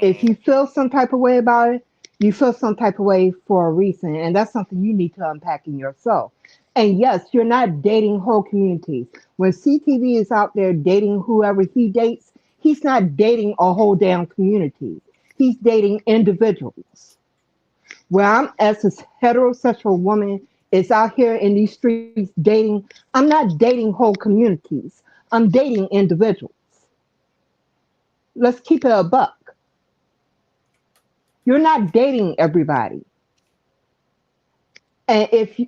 if you feel some type of way about it, you feel some type of way for a reason, and that's something you need to unpack in yourself. And yes, you're not dating whole communities. When CTV is out there dating whoever he dates, he's not dating a whole damn community. He's dating individuals. Where I'm as a heterosexual woman is out here in these streets dating, I'm not dating whole communities. I'm dating individuals. Let's keep it a buck. You're not dating everybody. And if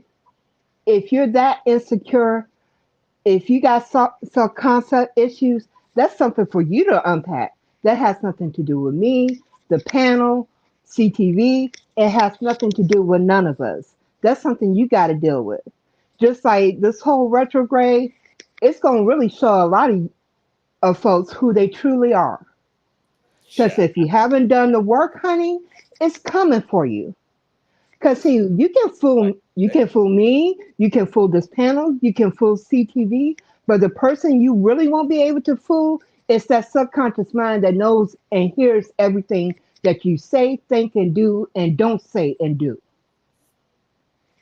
you're that insecure, if you got self-concept issues, that's something for you to unpack. That has nothing to do with me, the panel, CTV. It has nothing to do with none of us. That's something you got to deal with. Just like this whole retrograde, it's going to really show a lot of folks who they truly are. Because if you haven't done the work, honey, it's coming for you. Because see, you can fool me, you can fool this panel, you can fool CTV, but the person you really won't be able to fool is that subconscious mind that knows and hears everything that you say, think, and do, and don't say and do.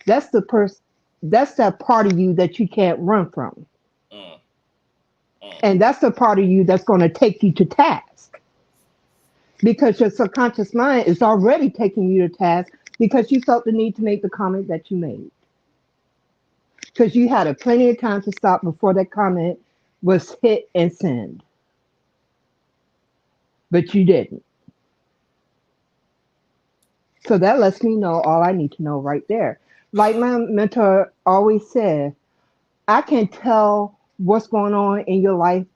That's the person. That's that part of you that you can't run from, and that's the part of you that's going to take you to task. Because your subconscious mind is already taking you to task because you felt the need to make the comment that you made. Because you had a plenty of time to stop before that comment was hit and send. But you didn't. So that lets me know all I need to know right there. Like my mentor always said, I can tell what's going on in your life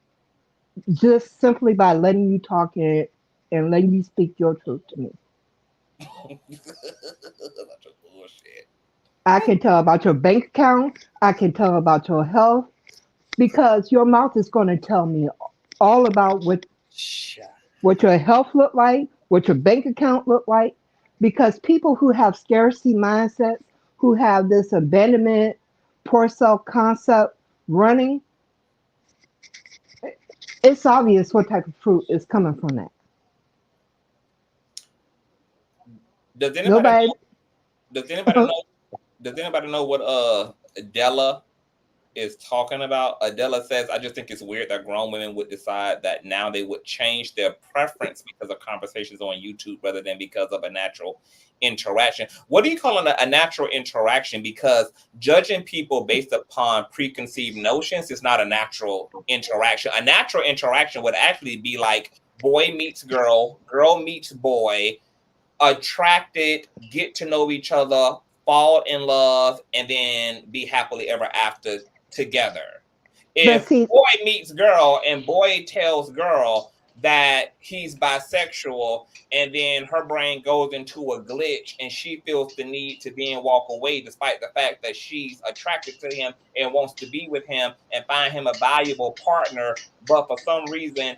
just simply by letting you talk and letting you speak your truth to me. I can tell about your bank account. I can tell about your health because your mouth is going to tell me all about what your health look like, what your bank account look like. Because people who have scarcity mindsets, who have this abandonment, poor self concept running, it's obvious what type of fruit is coming from that. Does anybody know what Adela is talking about? Adela says, I just think it's weird that grown women would decide that now they would change their preference because of conversations on YouTube rather than because of a natural interaction. What do you call a natural interaction? Because judging people based upon preconceived notions is not a natural interaction. A natural interaction would actually be like boy meets girl, girl meets boy, attracted, get to know each other, fall in love, and then be happily ever after together. If boy meets girl and boy tells girl that he's bisexual, and then her brain goes into a glitch and she feels the need to then walk away despite the fact that she's attracted to him and wants to be with him and find him a valuable partner, but for some reason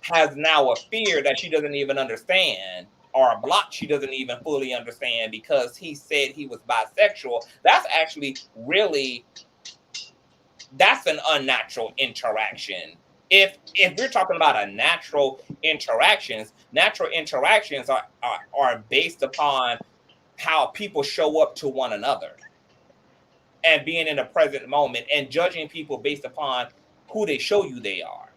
has now a fear that she doesn't even understand, or a block she doesn't even fully understand because he said he was bisexual. That's actually really, that's an unnatural interaction. If we're talking about a natural interactions are based upon how people show up to one another and being in the present moment and judging people based upon who they show you they are,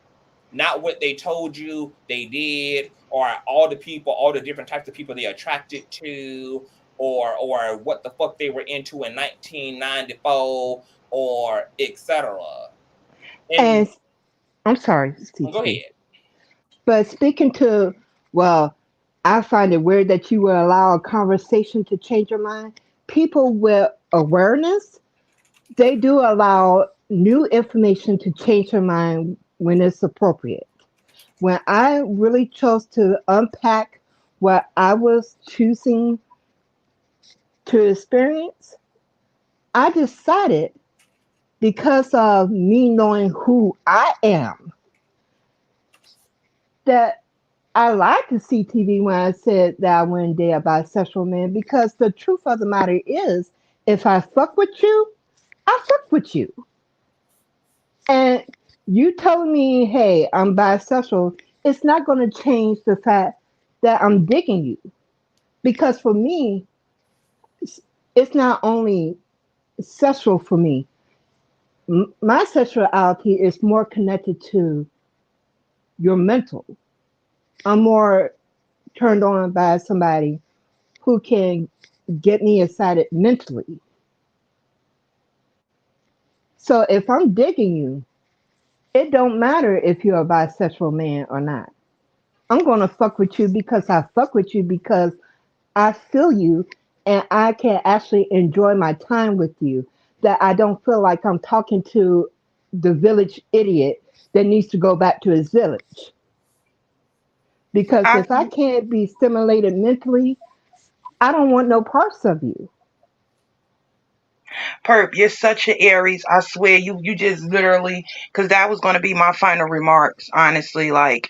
not what they told you they did, or all the people, all the different types of people they're attracted to, or what the fuck they were into in 1994 or etc. And I'm sorry, Go ahead. but speaking to, well, I find it weird that you will allow a conversation to change your mind. People with awareness, they do allow new information to change their mind when it's appropriate. When I really chose to unpack what I was choosing to experience, I decided, because of me knowing who I am, that I lied to CTV when I said that I wouldn't date a bisexual man, because the truth of the matter is, if I fuck with you, I fuck with you. And you telling me, hey, I'm bisexual, it's not going to change the fact that I'm digging you. Because for me, it's not only sexual for me. My sexuality is more connected to your mental. I'm more turned on by somebody who can get me excited mentally. So if I'm digging you, it don't matter if you're a bisexual man or not. I'm gonna fuck with you because I fuck with you because I feel you and I can actually enjoy my time with you. That I don't feel like I'm talking to the village idiot that needs to go back to his village. Because I, if I can't be stimulated mentally, I don't want no parts of you. Perp, you're such an Aries. I swear, you just literally, because that was going to be my final remarks. Honestly, like,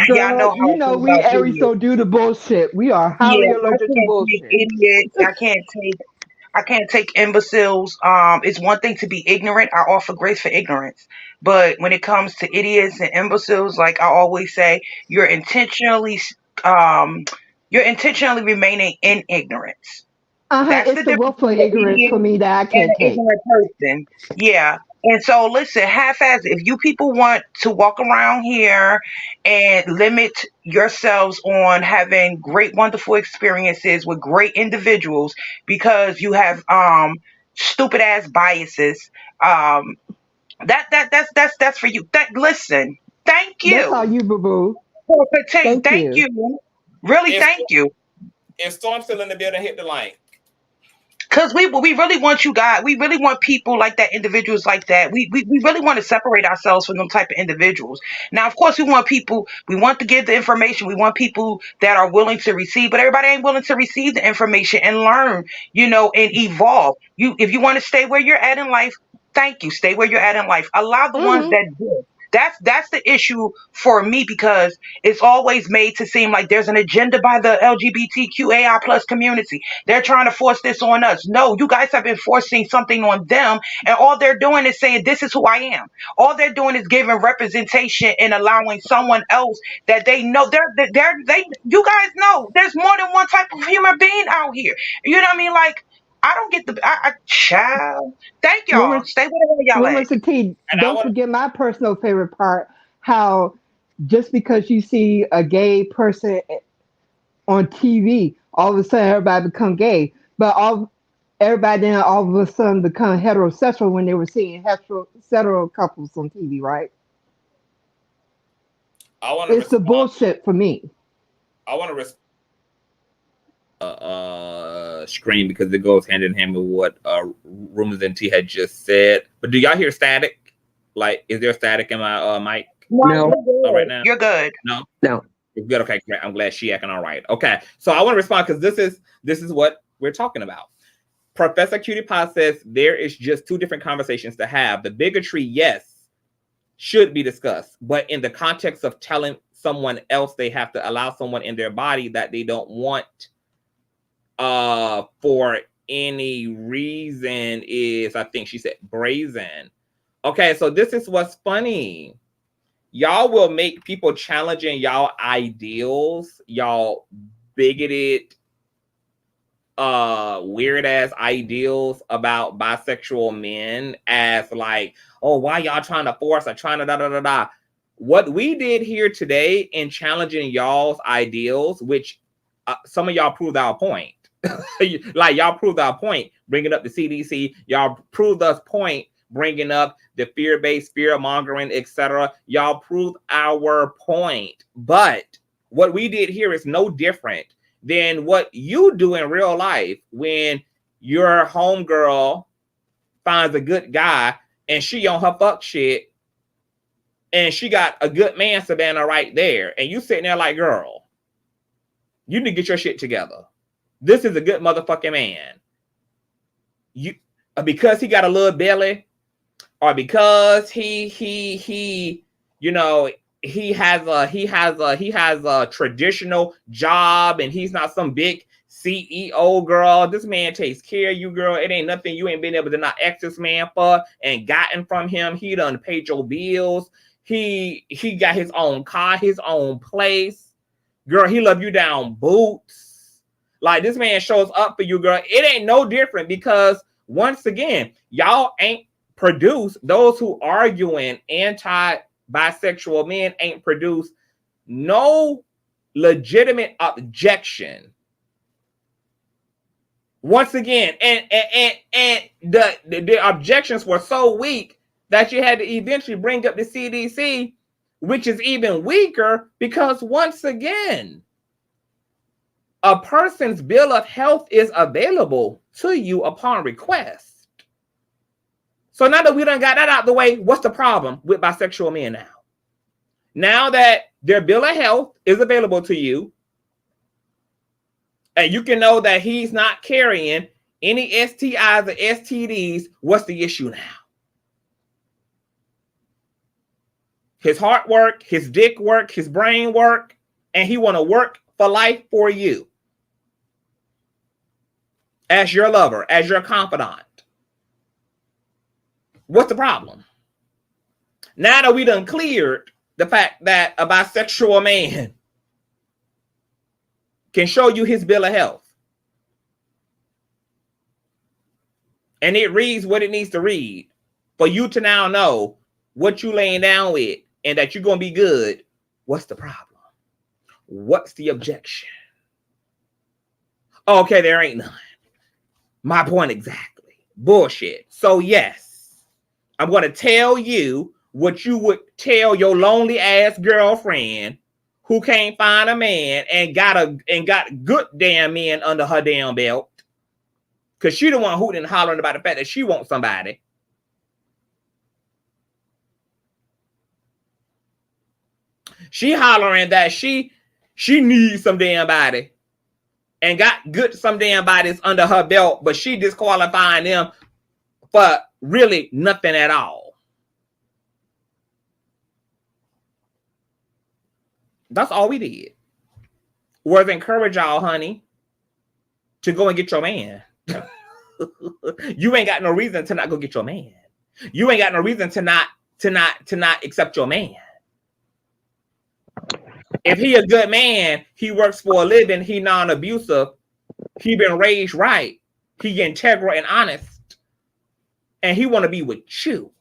y'all know Girl, how you I know feel we about Aries idiots. don't do the bullshit. We are highly Yeah, I allergic to can't take bullshit. idiots. I can't take imbeciles. It's one thing to be ignorant. I offer grace for ignorance. But when it comes to idiots and imbeciles, like I always say, um you're intentionally remaining in ignorance. That's It's the the difference willful between an ignorance idiot for me that I and can't an take. ignorant person. Yeah. And so listen, half-ass, if you people want to walk around here and limit yourselves on having great, wonderful experiences with great individuals because you have stupid ass biases, that's for you. That listen, thank That's all you. you, boo boo. Thank Thank you. you. Really, If thank you. Storm still in the building, hit the like. Because we really want you guys, we really want people like that, individuals like that. We really want to separate ourselves from them type of individuals. Now, of course, we want to give the information. We want people that are willing to receive, but everybody ain't willing to receive the information and learn, and evolve. If you want to stay where you're at in life, thank you. Stay where you're at in life. Allow the ones Mm-hmm. that do. That's the issue for me, because it's always made to seem like there's an agenda by the LGBTQAI plus community. They're trying to force this on us. No, you guys have been forcing something on them, and all they're doing is saying, this is who I am. All they're doing is giving representation and allowing someone else that they know. You guys know there's more than one type of human being out here. You know what I mean? Like, I don't get child. Thank y'all. Rumors, Stay where the hell y'all at. rumors and tea. And I Don't want forget my personal favorite part. How just because you see a gay person on TV, all of a sudden everybody become gay. But everybody then all of a sudden become heterosexual when they were seeing heterosexual couples on TV, right? to It's the respond. bullshit for me. I want to respond. Screen, because it goes hand in hand with what Rumors and T had just said. But do y'all hear static? Like, is there static in my mic No, No, you're right good. now? You're good. No. no. It's good. Okay, great. I'm glad she acting all right. Okay, so I want to respond because this is what we're talking about. Professor Cutie Pie says there is just two different conversations to have. The bigotry, yes, should be discussed, but in the context of telling someone else they have to allow someone in their body that they don't want for any reason is, I think she said, brazen. Okay, so this is what's funny. Y'all will make people challenging y'all ideals, y'all bigoted, weird ass ideals about bisexual men as like, oh, why y'all trying to force or trying to da da da da. What we did here today in challenging y'all's ideals, which some of y'all proved our point. Like y'all proved our point, bringing up the CDC. Y'all proved us point, bringing up the fear-based, fear-mongering, etc. Y'all proved our point. But what we did here is no different than what you do in real life when your homegirl finds a good guy and she on her fuck shit and she got a good man, Savannah, right there. And you sitting there like, girl, you need to get your shit together. This is a good motherfucking man. You because he got a little belly, or because he you know, he has a traditional job and he's not some big CEO girl. This man takes care of you, girl. It ain't nothing you ain't been able to not ask this man for and gotten from him. He done paid your bills. He got his own car, his own place. Girl, he love you down boots. Like, this man shows up for you, girl. It ain't no different because, once again, y'all ain't produced, those who arguing anti-bisexual men ain't produced no legitimate objection. Once again, and the objections were so weak that you had to eventually bring up the CDC, which is even weaker because, once again, a person's bill of health is available to you upon request. So now that we done got that out the way, what's the problem with bisexual men now? Now that their bill of health is available to you, and you can know that he's not carrying any STIs or STDs, what's the issue now? His heart work, his dick work, his brain work, and he want to work for life for you. As your lover, as your confidant. What's the problem? Now that we done cleared the fact that a bisexual man can show you his bill of health, and it reads what it needs to read for you to now know what you laying down with and that you're going to be good, what's the problem? What's the objection? Okay, there ain't none. My point exactly. Bullshit. So yes, I'm going to tell you what you would tell your lonely ass girlfriend who can't find a man and got good damn men under her damn belt. Because she the one hooting and hollering about the fact that she wants somebody. She hollering that she needs some damn body and got good some damn bodies under her belt, but she disqualifying them for really nothing at all. That's all we did. Was encourage y'all, honey, to go and get your man. You ain't got no reason to not go get your man. You ain't got no reason to not accept your man. If he a good man, he works for a living, he non-abusive, he been raised right, he integral and honest, and he want to be with you.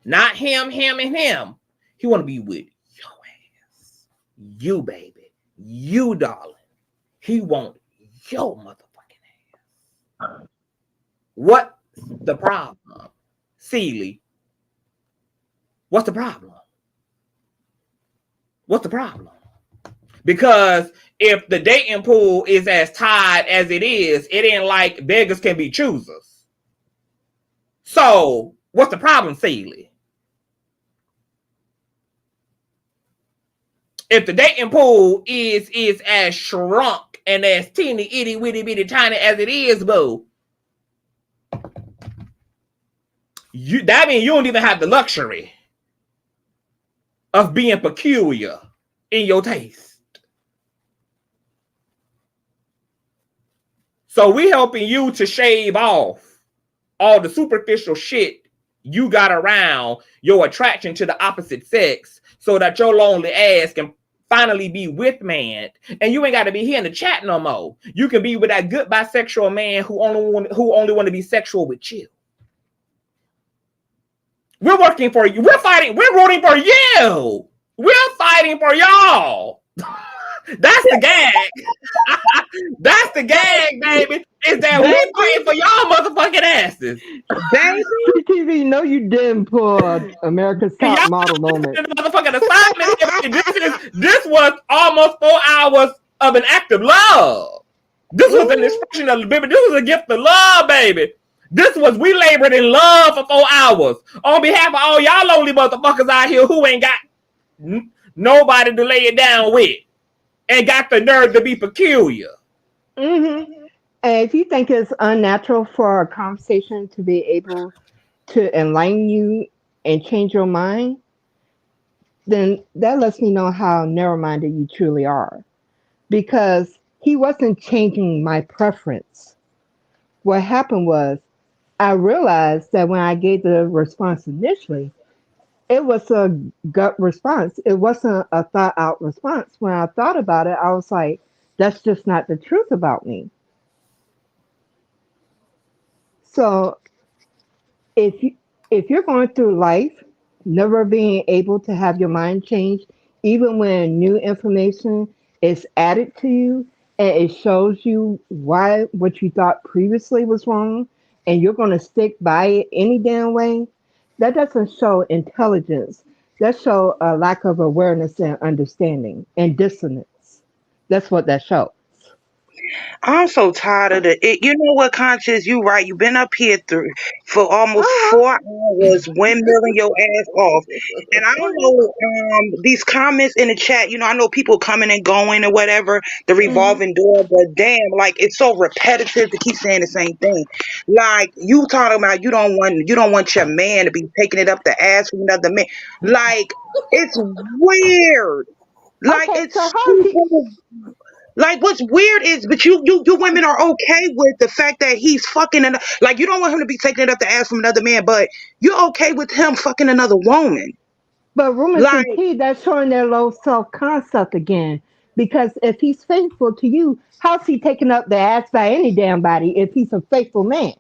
Not him, and him. He want to be with your ass. You, baby. You, darling. He want your motherfucking ass. What's the problem? Seeley, what's the problem? What's the problem? Because if the dating pool is as tied as it is, it ain't like beggars can be choosers. So what's the problem, Seeley? If the dating pool is as shrunk and as teeny itty witty bitty tiny as it is, boo, that means you don't even have the luxury of being peculiar in your taste. So we helping you to shave off all the superficial shit you got around your attraction to the opposite sex so that your lonely ass can finally be with man. And you ain't got to be here in the chat no more. You can be with that good bisexual man who only want to be sexual with you. We're working for you. We're fighting. We're rooting for you. We're fighting for y'all. That's the gag. That's the gag, baby. Is that we fighting for y'all motherfucking asses. CTV, no, you didn't pull America's Top Y'all Model moment. the motherfucking assignment. This was almost 4 hours of an act of love. This was an expression of baby. This was a gift of love, baby. This was we labored in love for 4 hours on behalf of all y'all lonely motherfuckers out here who ain't got nobody to lay it down with and got the nerve to be peculiar. Mm-hmm. And if you think it's unnatural for a conversation to be able to enlighten you and change your mind, then that lets me know how narrow-minded you truly are. Because he wasn't changing my preference. What happened was I realized that when I gave the response initially, it was a gut response. It wasn't a thought out response. When I thought about it, I was like, that's just not the truth about me. So if you're going through life, never being able to have your mind changed, even when new information is added to you and it shows you why what you thought previously was wrong, and you're going to stick by it any damn way, that doesn't show intelligence. That shows a lack of awareness and understanding and dissonance. That's what that shows. I'm so tired of it. You know what, Conscious? You right. You've been up here for almost 4 hours, windmilling your ass off. And I don't know these comments in the chat. You know, I know people coming and going or whatever, the revolving door. But damn, like it's so repetitive to keep saying the same thing. Like you talking about you don't want your man to be taking it up the ass from another man. Like it's weird. Like Okay, it's so how is he? super. Like what's weird is, but you women are okay with the fact that he's fucking like you don't want him to be taking it up the ass from another man, but you're okay with him fucking another woman. But rumors Like, and tea, that's showing their low self-concept again. Because if he's faithful to you, how's he taking up the ass by any damn body if he's a faithful man?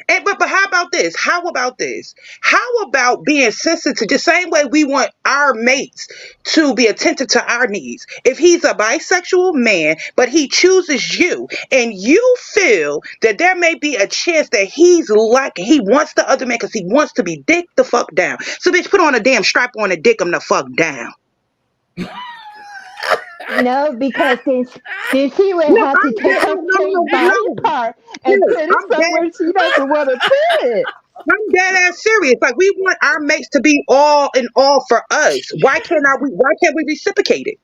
but how about this? How about being sensitive the same way we want our mates to be attentive to our needs? If he's a bisexual man, but he chooses you, and you feel that there may be a chance that he wants the other man because he wants to be dicked the fuck down. So bitch, put on a damn strap on and dick him the fuck down. No, because then she would have to take her straight body part and put it somewhere she doesn't want to put it. I'm dead ass serious. Like we want our mates to be all in all for us. Why can't we reciprocate it?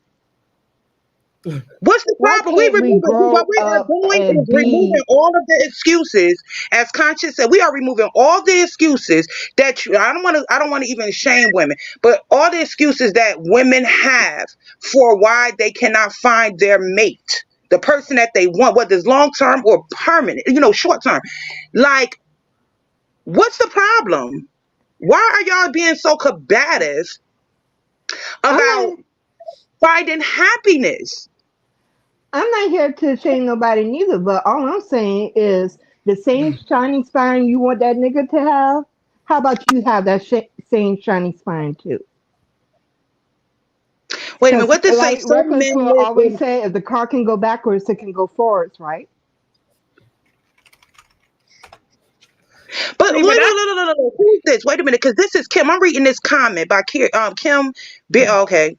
What's the problem? What we are doing is removing all of the excuses. As Conscious said, we are removing all the excuses that I don't want to even shame women, but all the excuses that women have for why they cannot find their mate, the person that they want, whether it's long term or permanent, short term. Like, what's the problem? Why are y'all being so combative about finding happiness? I'm not here to shame nobody neither, but all I'm saying is the same shining spine you want that nigga to have, how about you have that same shining spine too? Wait a minute, what did like say? Some Reckless men will always say, if the car can go backwards, it can go forwards, right? But who's this? Wait a minute, because this is Kim. I'm reading this comment by Kim. Okay.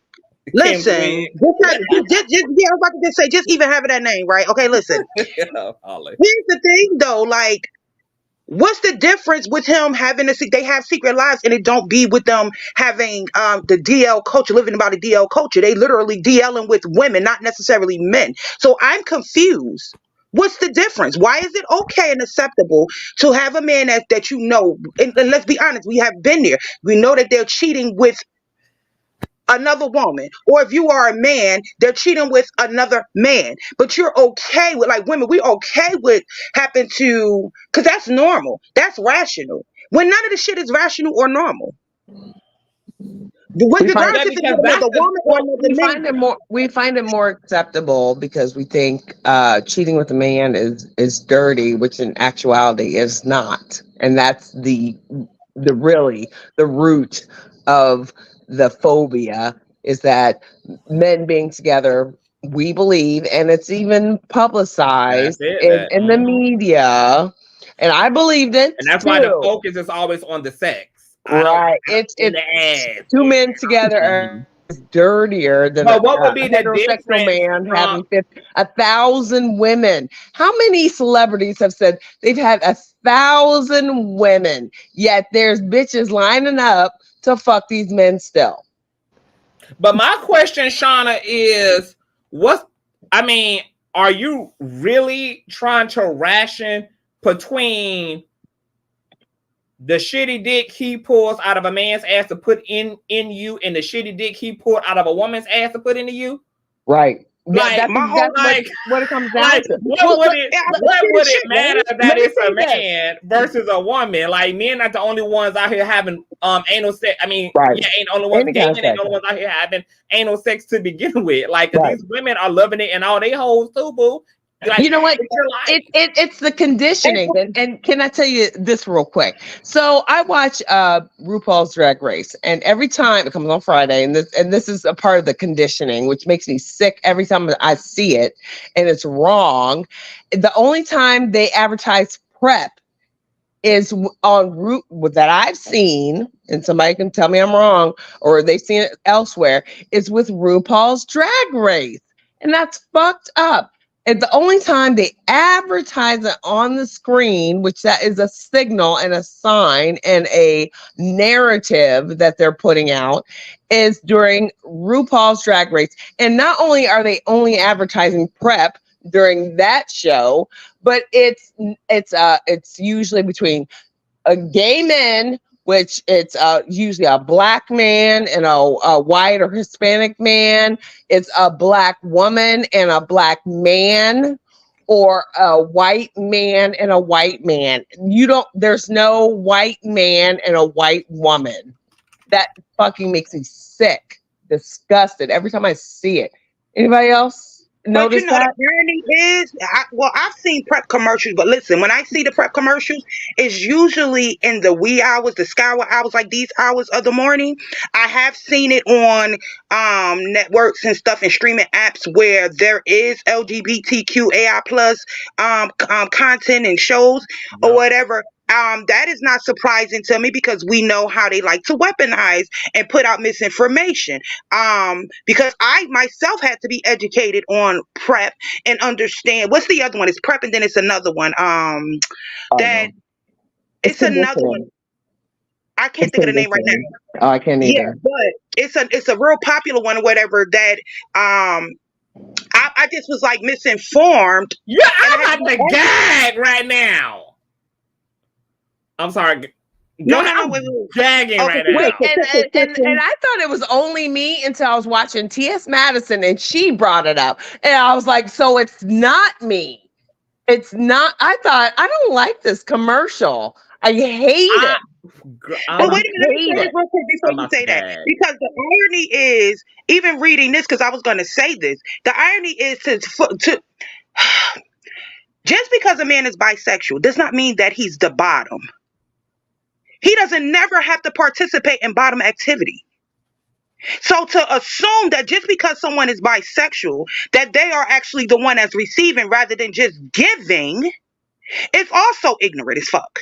Listen, I was about to just say, just even having that name, right? Okay, listen. Here's the thing, though. Like, what's the difference with him having they have secret lives, and it don't be with them having the DL culture, living about the DL culture. They literally DLing with women, not necessarily men. So I'm confused. What's the difference? Why is it okay and acceptable to have a man that and let's be honest, we have been there. We know that they're cheating with another woman, or if you are a man, they're cheating with another man, but you're okay with, like, women, we're okay with happen to, because that's normal, that's rational, when none of the shit is rational or normal. We find it more acceptable because we think cheating with a man is dirty, which in actuality is not, and that's the root of the phobia, is that men being together we believe, and it's even publicized That's it. in the media, and I believed it And that's too. why the focus is always on the sex. Right. It's in the ass. two men together are dirtier than But what would be a the heterosexual difference man from having 1,000 women. How many celebrities have said they've had 1,000 women, yet there's bitches lining up to fuck these men still? But my question, Shauna, is are you really trying to ration between the shitty dick he pulls out of a man's ass to put in you and the shitty dick he pulled out of a woman's ass to put into you? Right. Like, that's what it comes down to. What would it matter that it's a this. man versus a woman? Like, men are the only ones out here having anal sex. I mean, right. Yeah, ain't the only ones. Gay men ain't the only ones out here having anal sex to begin with. Like, these women are loving it and all they hoes too, boo. Like, you know what? It's the conditioning. And can I tell you this real quick? So I watch RuPaul's Drag Race, and every time it comes on Friday, and this is a part of the conditioning, which makes me sick every time I see it, and it's wrong. The only time they advertise prep is on that I've seen, and somebody can tell me I'm wrong, or they've seen it elsewhere, is with RuPaul's Drag Race, and that's fucked up. And the only time they advertise it on the screen, which that is a signal and a sign and a narrative that they're putting out, is during RuPaul's Drag Race. And not only are they only advertising prep during that show, but it's usually between gay men, which it's usually a black man and a white or Hispanic man. It's a black woman and a black man, or a white man and a white man. There's no white man and a white woman. That fucking makes me sick, disgusted every time I see it. Anybody else? But you know, the irony is, I've seen prep commercials, but listen, when I see the prep commercials, it's usually in the wee hours, the scour hours, like these hours of the morning. I have seen it on networks and stuff and streaming apps where there is LGBTQAI plus content and shows or whatever. That is not surprising to me because we know how they like to weaponize and put out misinformation. Because I myself had to be educated on prep and understand what's the other one. It's prep and then it's another one. It's another one. I can't think of the name right now. Oh, I can't either. Yeah, but it's a real popular one or whatever that I just was like misinformed. Yeah, I'm about to gag right now. I'm sorry. No, gagging right now. Wait, and I thought it was only me until I was watching T.S. Madison and she brought it up. And I was like, so it's not me. It's not. I thought, I don't like this commercial. I hate it. But wait a minute, let me say this real quick before you say that. Because the irony is, even reading this, because I was going to say this, the irony is to just because a man is bisexual does not mean that he's the bottom. He doesn't never have to participate in bottom activity. So to assume that just because someone is bisexual, that they are actually the one that's receiving rather than just giving, is also ignorant as fuck.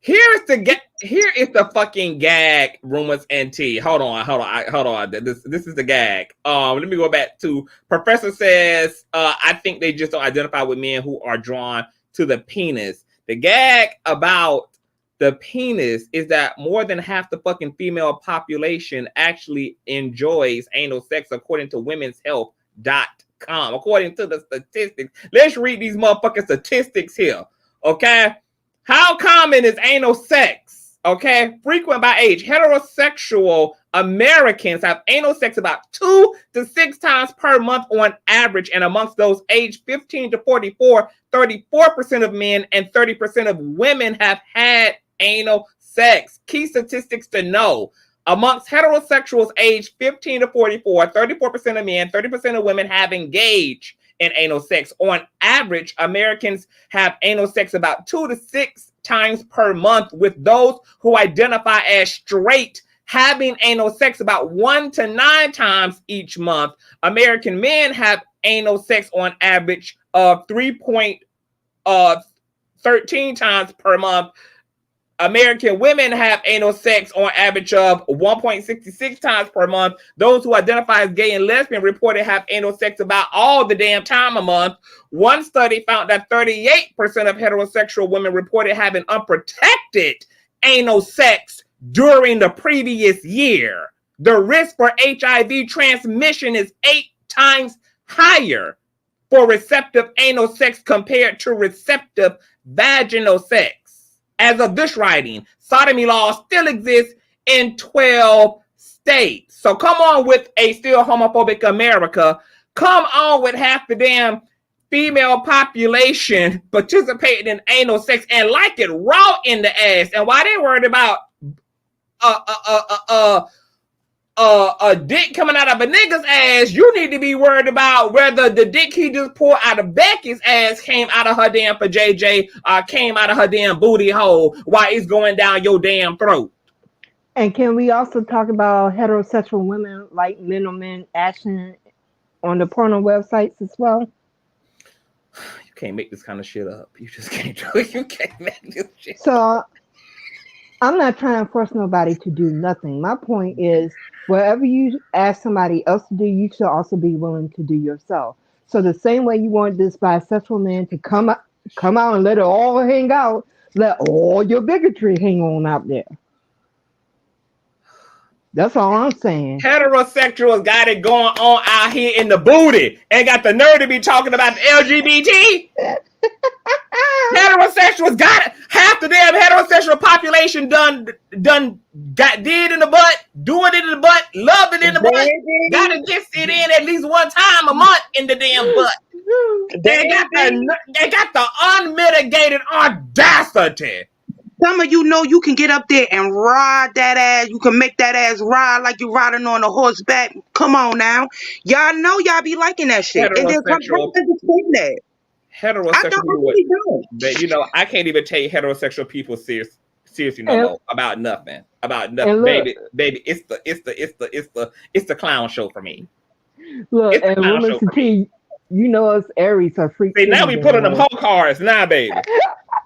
Here is the fucking gag, rumors and tea. Hold on. This is the gag. Let me go back to Professor says, I think they just don't identify with men who are drawn to the penis. The gag about the penis is that more than half the fucking female population actually enjoys anal sex, according to womenshealth.com. According to the statistics. Let's read these motherfucking statistics here. Okay? How common is anal sex? Okay? Frequent by age. Heterosexual Americans have anal sex about 2 to 6 times per month on average, and amongst those aged 15 to 44, 34% of men and 30% of women have had anal sex. Key statistics to know. Amongst heterosexuals aged 15 to 44, 34% of men, 30% of women have engaged in anal sex. On average, Americans have anal sex about 2 to 6 times per month, with those who identify as straight having anal sex about 1 to 9 times each month. American men have anal sex on average of 3.13 times per month. American women have anal sex on average of 1.66 times per month. Those who identify as gay and lesbian reported have anal sex about all the damn time a month. One study found that 38% of heterosexual women reported having unprotected anal sex during the previous year. The risk for HIV transmission is 8 times higher for receptive anal sex compared to receptive vaginal sex. As of this writing, sodomy laws still exist in 12 states. So come on with a still homophobic America. Come on with half the damn female population participating in anal sex and like it raw in the ass. And why they worried about a dick coming out of a nigga's ass, you need to be worried about whether the dick he just pulled out of Becky's ass came out of her damn for JJ or came out of her damn booty hole while it's going down your damn throat. And can we also talk about heterosexual women like men on men action on the porno websites as well? You can't make this kind of shit up. You just can't do it. You can't make this shit. So I'm not trying to force nobody to do nothing. My point is, whatever you ask somebody else to do, you should also be willing to do yourself. So the same way you want this bisexual man to come out and let it all hang out, let all your bigotry hang on out there. That's all I'm saying. Heterosexuals got it going on out here in the booty and got the nerve to be talking about the LGBT. Heterosexuals got it. Half the damn heterosexual population did in the butt, doing it in the butt, loving it in the butt. Gotta get it in at least one time a month in the damn butt. They got the unmitigated audacity. Some of you know you can get up there and ride that ass. You can make that ass ride like you're riding on a horseback. Come on now. Y'all know y'all be liking that shit. And then come understand that. Heterosexual people, but you know, I can't even take heterosexual people seriously no more about nothing. Look, baby, it's the clown show for me. Look, and listen to you know us Aries are freaks. See, now we put on them whole cards now, baby.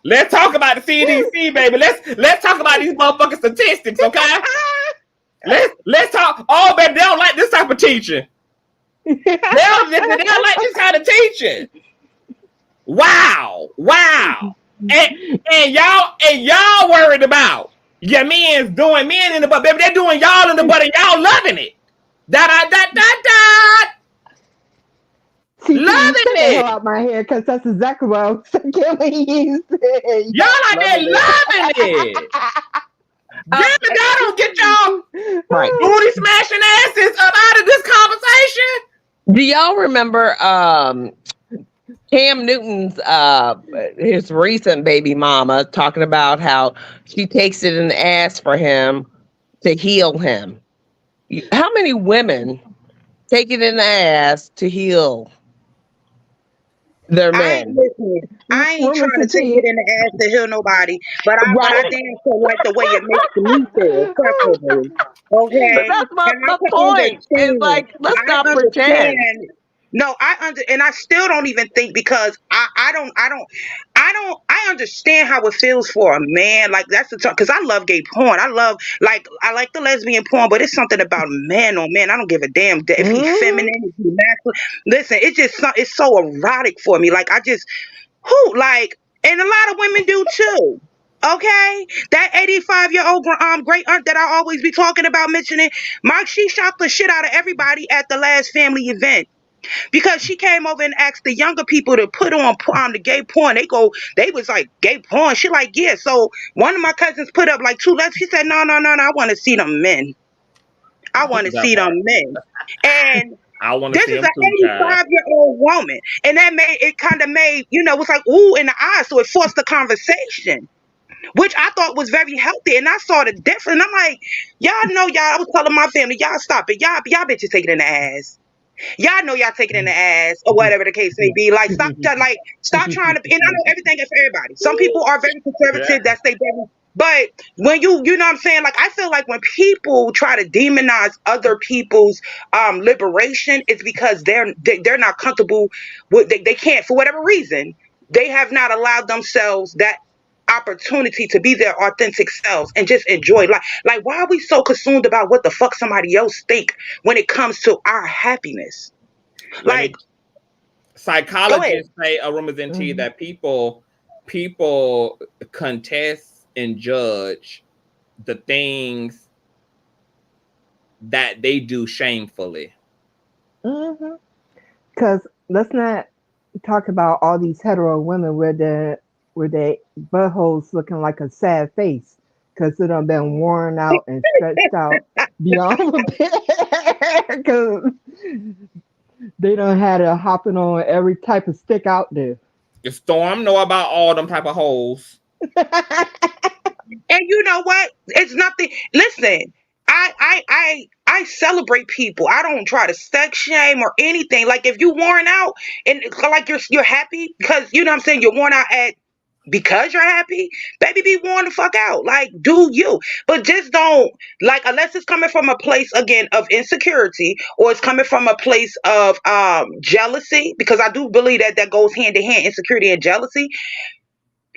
Let's talk about the CDC, baby. Let's talk about these motherfucking statistics, okay? Let's talk. Oh, baby, they don't like this type of teaching. They don't like this kind of teaching. Wow. And y'all worried about your men's doing men in the butt, baby. They're doing y'all in the butt and y'all loving it. See, loving it. Out my hair because that's exactly what I was thinking when you said. Y'all out there loving it. Damn it, y'all don't get y'all booty smashing asses up out of this conversation. Do y'all remember Cam Newton's his recent baby mama talking about how she takes it in the ass for him to heal him? How many women take it in the ass to heal their men? I ain't trying to take it in the ass to heal nobody, but I damn sure like the way it makes me feel preferably. Okay, but that's my point. It's like, let's not pretend. No, and I still don't even think, because I understand how it feels for a man. Like, that's the talk, because I love gay porn. I like the lesbian porn, but it's something about man on man. I don't give a damn if he's feminine, if he's masculine. Listen, it's so erotic for me. Like, and a lot of women do too. Okay, that 85-year-old great aunt that I always be talking about mentioning, she shocked the shit out of everybody at the last family event. Because she came over and asked the younger people to put on the gay porn. They was like, gay porn? She like, yeah. So one of my cousins put up like 2 letters. She said, no, I want to see them men. I want to see them men. And this is an 85-year-old woman. And that kind of made, it was like, ooh, in the eyes. So it forced the conversation, which I thought was very healthy. And I saw the difference. I'm like, y'all know, I was telling my family, y'all stop it. Y'all bitches take it in the ass. Y'all know y'all take it in the ass, or whatever the case may be. Like, stop trying to. And I know everything is for everybody. Some people are very conservative. That's their But when you know what I'm saying, like I feel like when people try to demonize other people's liberation, it's because they're not comfortable with they can't, for whatever reason, they have not allowed themselves that opportunity to be their authentic selves and just enjoy life. Like, why are we so consumed about what the fuck somebody else think when it comes to our happiness? Like, psychologists say, rumors in tea, that people contest and judge the things that they do shamefully. Because let's not talk about all these hetero women where their buttholes looking like a sad face because it done been worn out and stretched out beyond repair because they done had it hopping on every type of stick out there. The Storm know about all them type of holes. And you know what? It's nothing. Listen, I celebrate people. I don't try to sex shame or anything. Like if you worn out and like you're happy because you know what I'm saying, you're worn out because you're happy, baby, be worn the fuck out. Like, do you? But just don't, like, unless it's coming from a place again of insecurity or it's coming from a place of jealousy, because I do believe that goes hand in hand, insecurity and jealousy.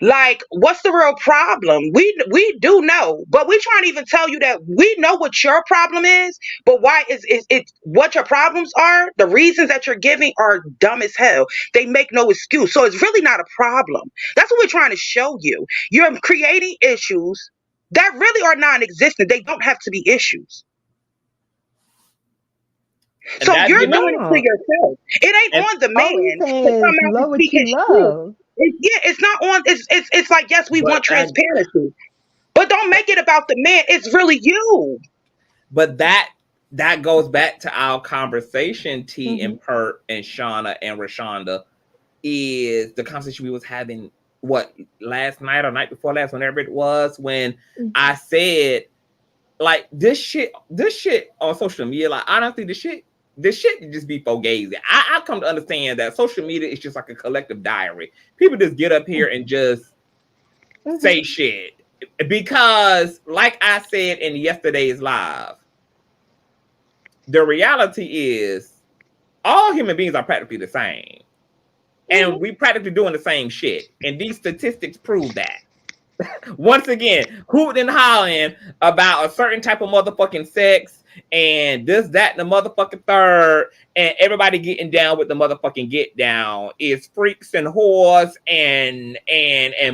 Like, what's the real problem? We do know, but we trying to even tell you that we know what your problem is, but why is it what your problems are? The reasons that you're giving are dumb as hell. They make no excuse. So it's really not a problem. That's what we're trying to show you. You're creating issues that really are non-existent. They don't have to be issues. And so you're doing it to yourself. It ain't on the man to come out and speak his truth. It's not on. It's like, yes, we want transparency, but don't make it about the man. It's really you. But that goes back to our conversation, T and Pert and Shauna and Rashonda, is the conversation we was having last night or night before last, whenever it was, when I said like this shit on social media. Like honestly, this shit just be fugazi. I come to understand that social media is just like a collective diary. People just get up here and just say shit. Because, like I said in yesterday's live, the reality is all human beings are practically the same. And we practically doing the same shit. And these statistics prove that. Once again, hooting and hollering about a certain type of motherfucking sex and this, that, and the motherfucking third, and everybody getting down with the motherfucking get down is freaks and whores and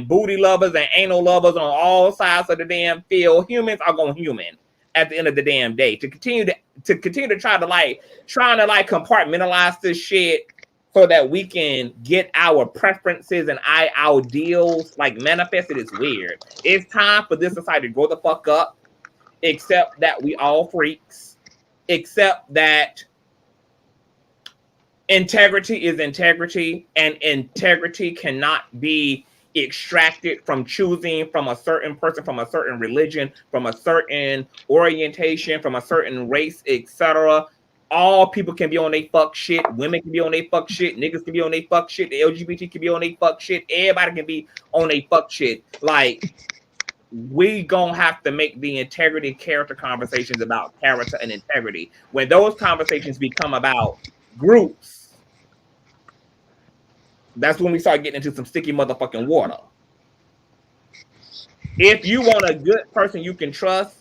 booty lovers and anal lovers on all sides of the damn field. Humans are going human at the end of the damn day. To continue to try to compartmentalize this shit so that we can get our preferences and our ideals like manifested is weird. It's time for this society to grow the fuck up. Except that we all freaks. Except that integrity is integrity, and integrity cannot be extracted from choosing from a certain person, from a certain religion, from a certain orientation, from a certain race, etc. All people can be on they fuck shit. Women can be on they fuck shit. Niggas can be on they fuck shit. The LGBT can be on they fuck shit. Everybody can be on they fuck shit. Like, we gonna have to make the integrity character conversations about character and integrity. When those conversations become about groups, that's when we start getting into some sticky motherfucking water. If you want a good person you can trust,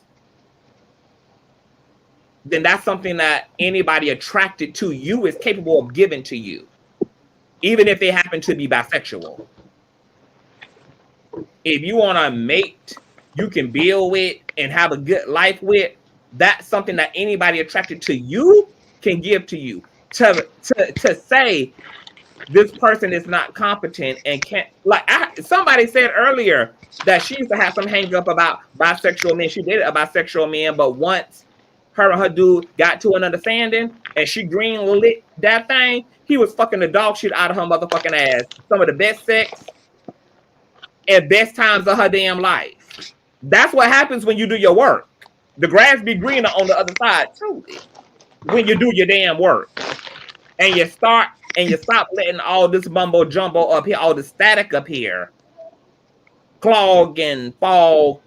then that's something that anybody attracted to you is capable of giving to you, even if they happen to be bisexual. If you want a mate you can build with and have a good life with, that's something that anybody attracted to you can give to you. To say this person is not competent and can't, like somebody said earlier that she used to have some hang up about bisexual men. She dated a bisexual man, but once her and her dude got to an understanding and she green lit that thing, he was fucking the dog shit out of her motherfucking ass. Some of the best sex and best times of her damn life. That's what happens when you do your work. The grass be greener on the other side too. When you do your damn work. And you stop letting all this mumbo jumbo up here, all the static up here, clog and fog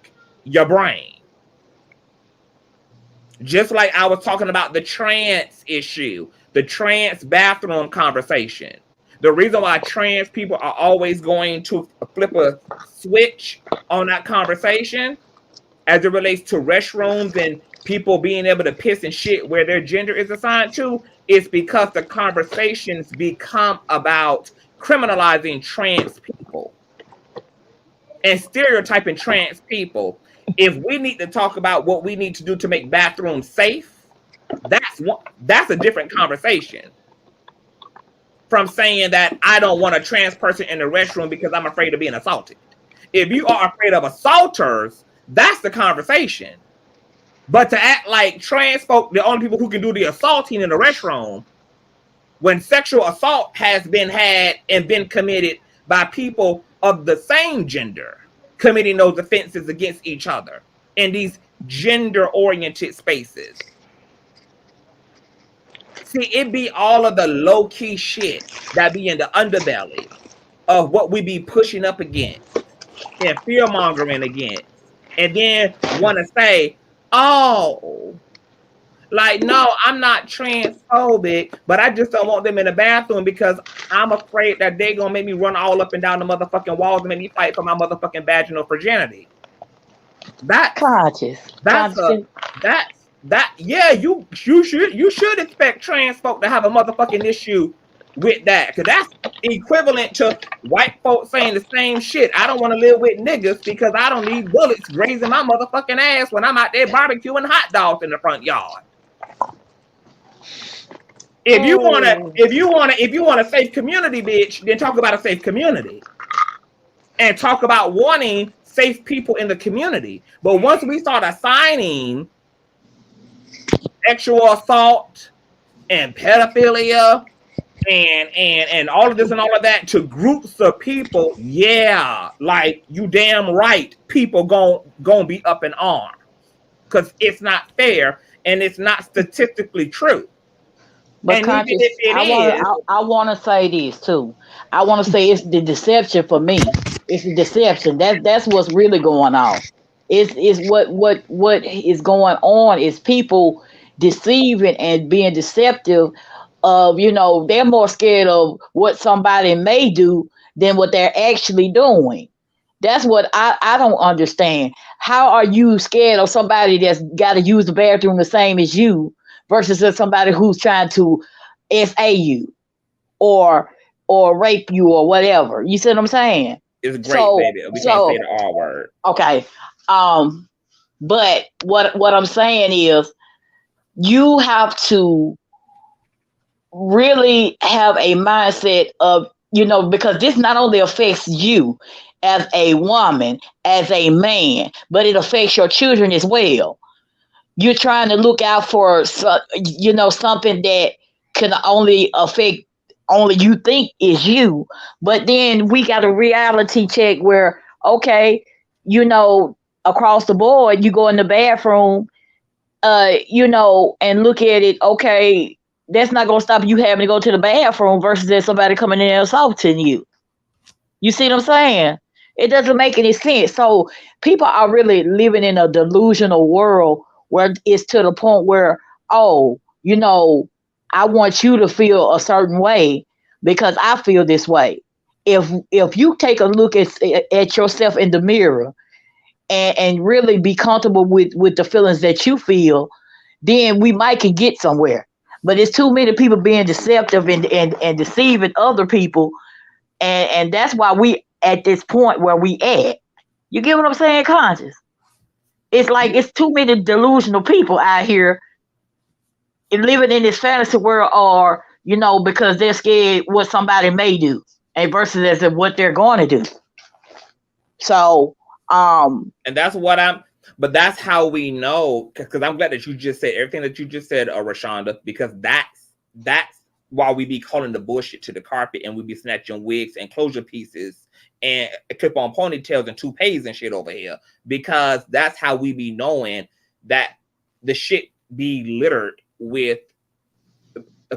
your brain. Just like I was talking about the trans issue, the trans bathroom conversation. The reason why trans people are always going to flip a switch on that conversation as it relates to restrooms and people being able to piss and shit where their gender is assigned to is because the conversations become about criminalizing trans people and stereotyping trans people. If we need to talk about what we need to do to make bathrooms safe, that's a different conversation from saying that I don't want a trans person in the restroom because I'm afraid of being assaulted. If you are afraid of assaulters, that's the conversation. But to act like trans folk, the only people who can do the assaulting in the restroom, when sexual assault has been had and been committed by people of the same gender, committing those offenses against each other in these gender-oriented spaces. See, it be all of the low-key shit that be in the underbelly of what we be pushing up against and fear-mongering against. And then want to say, oh, like, no, I'm not transphobic, but I just don't want them in the bathroom because I'm afraid that they're going to make me run all up and down the motherfucking walls and make me fight for my motherfucking vaginal virginity. You should expect trans folk to have a motherfucking issue with that, because that's equivalent to white folks saying the same shit. I don't want to live with niggas because I don't need bullets grazing my motherfucking ass when I'm out there barbecuing hot dogs in the front yard. If you want a safe community, bitch, then talk about a safe community and talk about wanting safe people in the community. But once we start assigning sexual assault and pedophilia and all of this and all of that to groups of people, yeah, like you damn right, people gon' be up in arms because it's not fair and it's not statistically true. But And Conscious, even if it I want to say this too. I want to say it's the deception for me. It's the deception. That's what's really going on. It's what is going on is people deceiving and being deceptive of, they're more scared of what somebody may do than what they're actually doing. That's what I don't understand. How are you scared of somebody that's got to use the bathroom the same as you versus somebody who's trying to SA you or rape you or whatever? You see what I'm saying? It's great, baby. We can't say the R word. Okay. But what I'm saying is you have to really have a mindset of, because this not only affects you as a woman, as a man, but it affects your children as well. You're trying to look out for, something that can only affect only you think is you. But then we got a reality check where, okay, across the board, you go in the bathroom, and look at it, okay, that's not going to stop you having to go to the bathroom versus there's somebody coming in and assaulting you. You see what I'm saying? It doesn't make any sense. So people are really living in a delusional world where it's to the point where, I want you to feel a certain way because I feel this way. If you take a look at yourself in the mirror and really be comfortable with the feelings that you feel, then we might can get somewhere. But it's too many people being deceptive and deceiving other people. And that's why we at this point where we at. You get what I'm saying, Conscious? It's like it's too many delusional people out here and living in this fantasy world, or because they're scared what somebody may do, and versus as what they're going to do. So, and that's but that's how we know. Because I'm glad that you just said everything that you just said, Rashonda, because that's why we be calling the bullshit to the carpet and we be snatching wigs and closure pieces and clip on ponytails and toupees and shit over here, because that's how we be knowing that the shit be littered with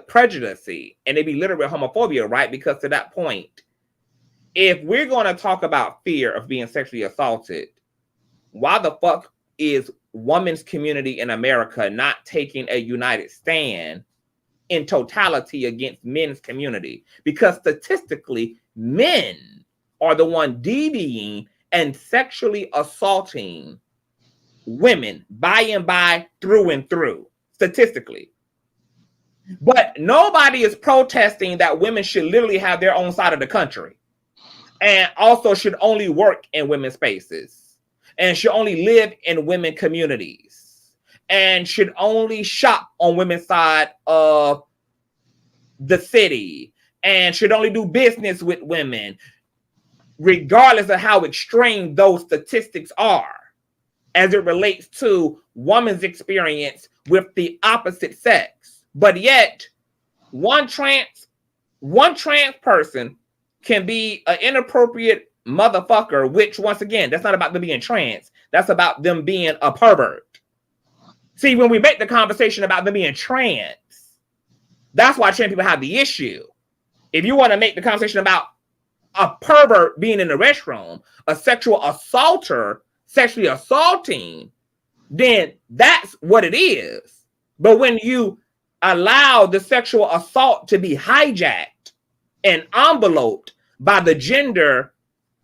prejudice and it be littered with homophobia, right? Because to that point, if we're going to talk about fear of being sexually assaulted, why the fuck is women's community in America not taking a united stand in totality against men's community? Because statistically, men are the one DVing and sexually assaulting women by and by, through and through, statistically. But nobody is protesting that women should literally have their own side of the country, and also should only work in women's spaces, and should only live in women communities, and should only shop on women's side of the city, and should only do business with women, regardless of how extreme those statistics are as it relates to woman's experience with the opposite sex. But yet, one trans person can be an inappropriate motherfucker, which, once again, that's not about them being trans. That's about them being a pervert. See, when we make the conversation about them being trans, that's why trans people have the issue. If you want to make the conversation about a pervert being in the restroom, a sexual assaulter sexually assaulting, then that's what it is. But when you allow the sexual assault to be hijacked and enveloped by the gender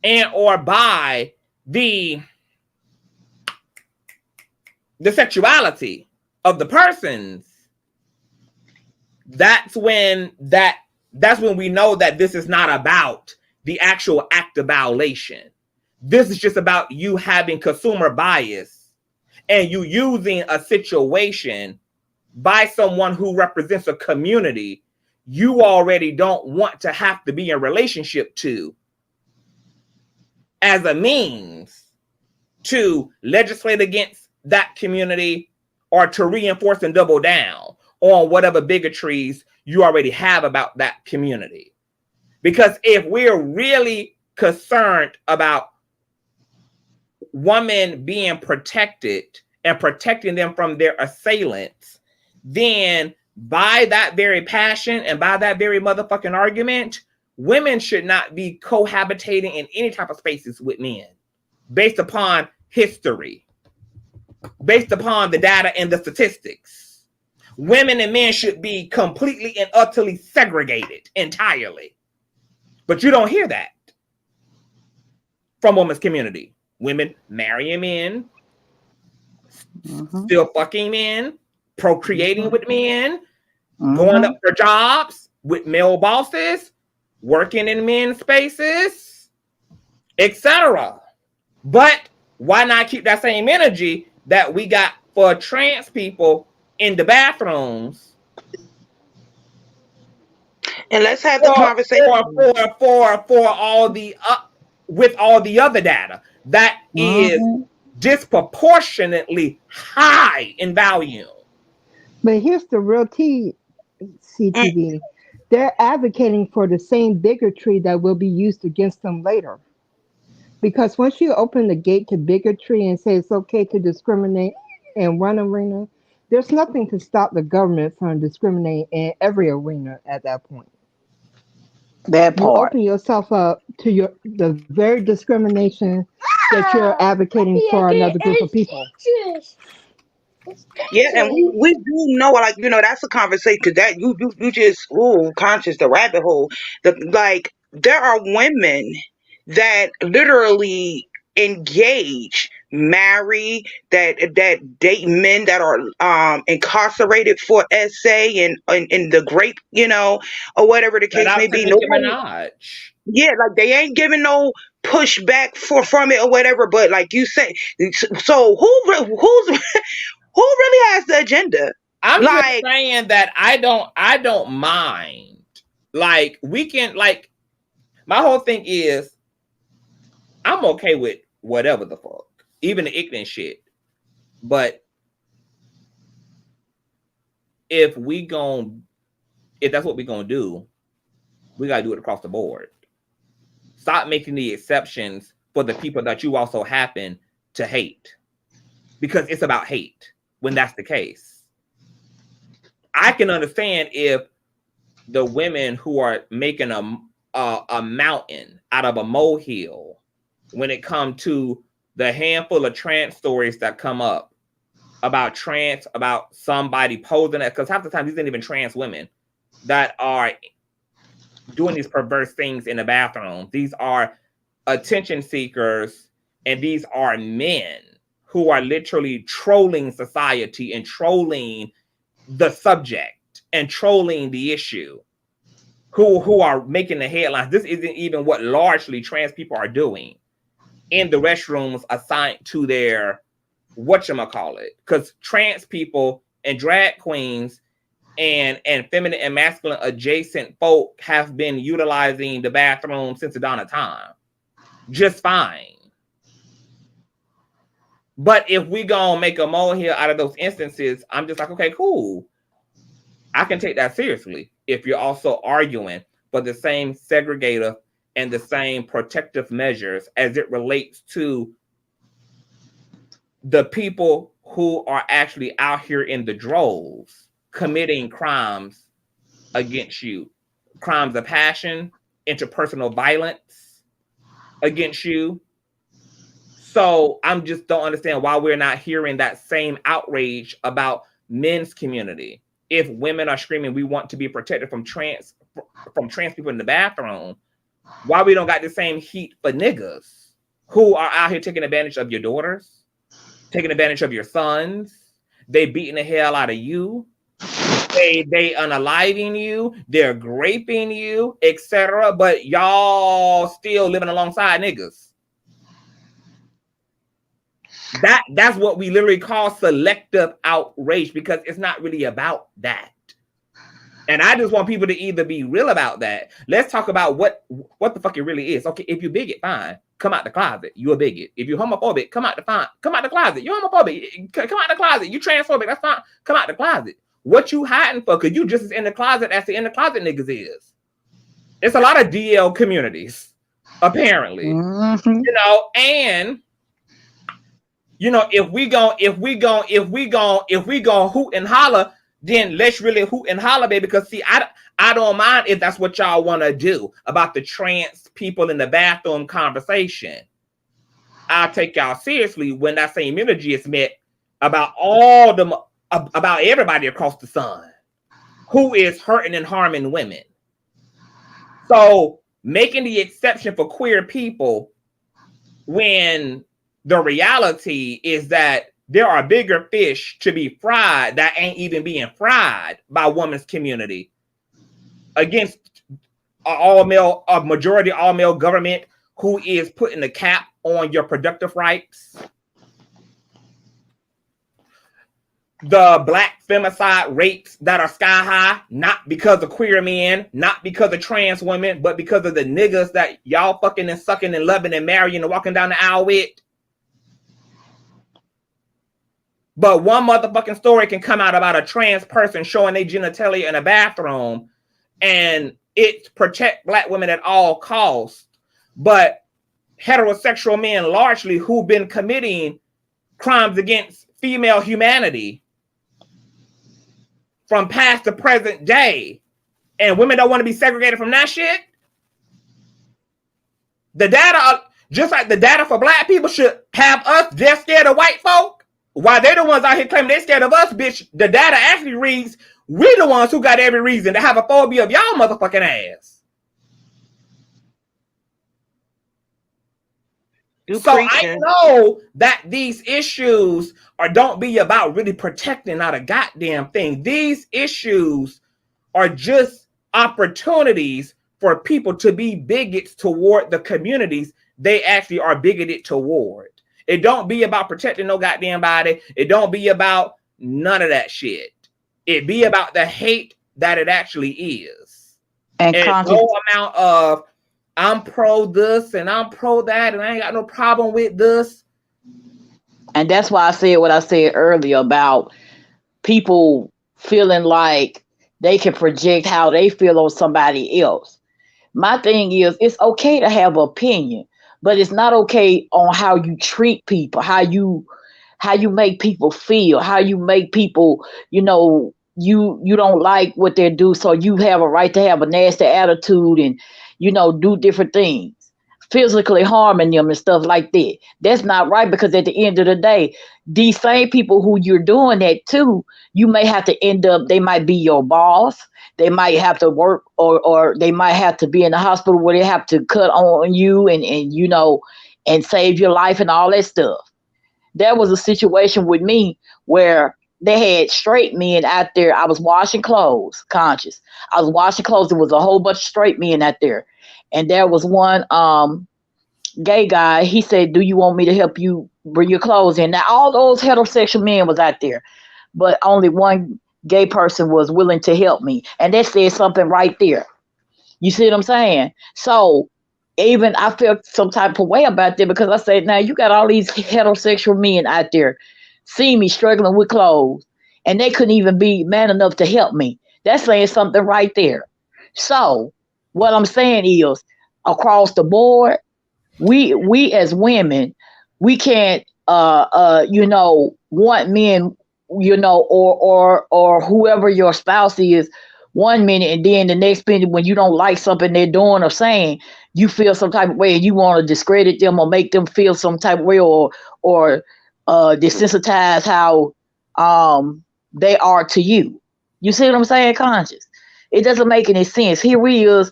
and or by the sexuality of the persons, that's when we know that this is not about the actual act of violation. This is just about you having consumer bias and you using a situation by someone who represents a community you already don't want to have to be in relationship to as a means to legislate against that community or to reinforce and double down on whatever bigotries you already have about that community. Because if we're really concerned about women being protected and protecting them from their assailants, then by that very passion and by that very motherfucking argument, women should not be cohabitating in any type of spaces with men based upon history, based upon the data and the statistics. Women and men should be completely and utterly segregated entirely. But you don't hear that from women's community. Women marrying men, still fucking men, procreating with men, going up for jobs with male bosses, working in men's spaces, etc. But why not keep that same energy that we got for trans people in the bathrooms? And let's have the conversation for all the with all the other data that is disproportionately high in value. But here's the real tea, CTV. They're advocating for the same bigotry that will be used against them later. Because once you open the gate to bigotry and say it's okay to discriminate in one arena, there's nothing to stop the government from discriminating in every arena at that point. That part. You open yourself up to the very discrimination that you're advocating for another group of people. Yeah, and we do know, like, you know, that's a conversation because that you just conscious the rabbit hole. Like there are women that literally engage, marry, that date men that are incarcerated for SA and the grape, you know, or whatever the case may be. Yeah, like they ain't giving no pushback from it or whatever. But like you say, so who really has the agenda? I'm just saying that I don't mind. Like we can, like, my whole thing is I'm okay with whatever the fuck, even the ignorant shit. But if that's what we gonna do, we gotta do it across the board. Stop making the exceptions for the people that you also happen to hate, because it's about hate when that's the case. I can understand if the women who are making a mountain out of a molehill when it comes to the handful of trans stories that come up about somebody posing it, because half the time these ain't even trans women that are doing these perverse things in the bathroom. These are attention seekers, and these are men who are literally trolling society and trolling the subject and trolling the issue, who are making the headlines. This isn't even what largely trans people are doing in the restrooms assigned to their whatchamacallit. Because trans people and drag queens and feminine and masculine adjacent folk have been utilizing the bathroom since the dawn of time just fine. But if we gonna make a molehill out of those instances, I'm just like, okay, cool. I can take that seriously if you're also arguing for the same segregative and the same protective measures as it relates to the people who are actually out here in the droves committing crimes against you, crimes of passion, interpersonal violence against you. So I'm just don't understand why we're not hearing that same outrage about men's community. If women are screaming, we want to be protected from trans people in the bathroom, why we don't got the same heat for niggas who are out here taking advantage of your daughters, taking advantage of your sons? They beating the hell out of you. They unaliving you. They're raping you, etc. But y'all still living alongside niggas. That's what we literally call selective outrage, because it's not really about that. And I just want people to either be real about that. Let's talk about what the fuck it really is. Okay, if you bigot, fine. Come out the closet. You're a bigot. If you're homophobic, come out the closet. You're homophobic. Come out the closet. You transphobic. That's fine. Come out the closet. What you hiding for? Because you just as in the closet as the in the closet niggas is. It's a lot of DL communities, apparently. Mm-hmm. You know, and you know, if we go hoot and holler, then let's really hoot and holler, baby. Because see, I don't mind if that's what y'all want to do about the trans people in the bathroom conversation. I'll take y'all seriously when that same energy is met about about everybody across the sun who is hurting and harming women. So making the exception for queer people when the reality is that there are bigger fish to be fried that ain't even being fried by women's community against a majority all male government who is putting the cap on your productive rights. The black femicide rates that are sky high, not because of queer men, not because of trans women, but because of the niggas that y'all fucking and sucking and loving and marrying and walking down the aisle with. But one motherfucking story can come out about a trans person showing their genitalia in a bathroom, and it protect black women at all costs. But heterosexual men largely who've been committing crimes against female humanity from past to present day, and women don't want to be segregated from that shit. The data, just like the data for black people, should have us just scared of white folk. While they're the ones out here claiming they're scared of us, bitch, the data actually reads we're the ones who got every reason to have a phobia of y'all motherfucking ass. So I know that these issues don't be about really protecting not a goddamn thing. These issues are just opportunities for people to be bigots toward the communities they actually are bigoted toward. It don't be about protecting no goddamn body. It don't be about none of that shit. It be about the hate that it actually is. And no amount of I'm pro this and I'm pro that and I ain't got no problem with this. And that's why I said what I said earlier about people feeling like they can project how they feel on somebody else. My thing is, it's okay to have an opinion, but it's not okay on how you treat people, how you make people feel, how you make people, you know, you don't like what they do, so you have a right to have a nasty attitude and, you know, do different things. physically harming them and stuff like that. That's not right, because at the end of the day, these same people who you're doing that to, you may have to end up, they might be your boss. They might have to work, or they might have to be in the hospital where they have to cut on you and you know, and save your life and all that stuff. There was a situation with me where they had straight men out there. I was washing clothes, conscious. I was washing clothes. There was a whole bunch of straight men out there. And there was one gay guy. He said, "Do you want me to help you bring your clothes in?" Now, all those heterosexual men was out there, but only one gay person was willing to help me. And that said something right there. You see what I'm saying? So even I felt some type of way about that, because I said, now you got all these heterosexual men out there see me struggling with clothes, and they couldn't even be man enough to help me. That's saying something right there. So what I'm saying is, across the board, we as women, we can't you know, want men, you know, or whoever your spouse is, one minute, and then the next minute when you don't like something they're doing or saying, you feel some type of way and you want to discredit them or make them feel some type of way, or desensitize how they are to you. You see what I'm saying, Conscious? It doesn't make any sense. Here we is,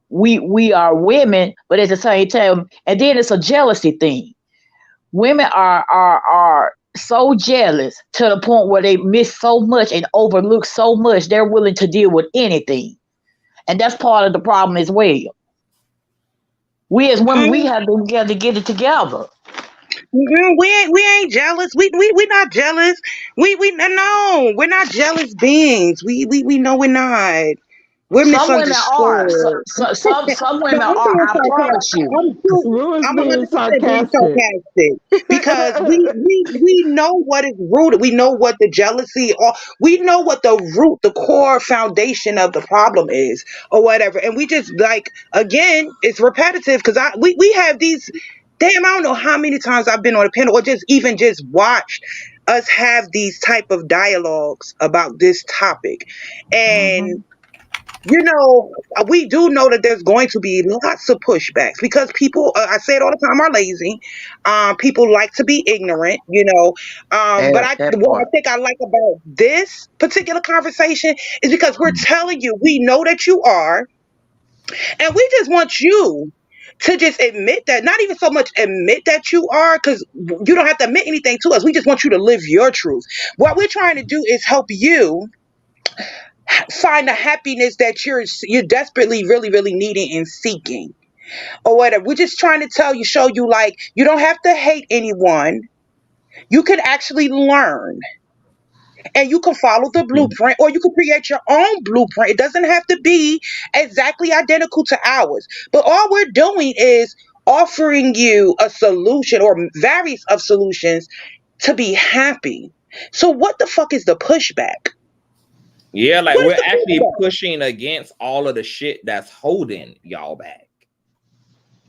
we are women, but at the same time, and then it's a jealousy thing. Women are so jealous to the point where they miss so much and overlook so much, they're willing to deal with anything. And that's part of the problem as well. We as women, we have to get it together. We ain't jealous. We not jealous. No, we're not jealous beings. We know we're not. We're Some women are. misunderstood. Some No, women I'm are. being I promise sarcastic. you. I'm Being 100% being sarcastic. sarcastic, because we know what is rooted. We know what the jealousy, or we know what the root, the core foundation of the problem is, or whatever. And we just, like, again, it's repetitive, because we have these. Damn, I don't know how many times I've been on a panel, or just even just watched us have these type of dialogues about this topic, Mm-hmm. and you know, we do know that there's going to be lots of pushbacks, because people, I say it all the time, are lazy. People like to be ignorant, you know. But That what I part. think I like about this particular conversation is because we're telling you, we know that you are, and we just want you to just admit that. Not even so much admit that you are, because you don't have to admit anything to us. We just want you to live your truth. What we're trying to do is help you find the happiness that you're desperately, really, really needing and seeking, or whatever. We're just trying to show you, like, you don't have to hate anyone. You can actually learn, and you can follow the blueprint, or you can create your own blueprint. It doesn't have to be exactly identical to ours, but all we're doing is offering you a solution, or various of solutions, to be happy. So what the fuck is the pushback? Yeah, like What is we're the actually pushback? pushing against all of the shit that's holding y'all back,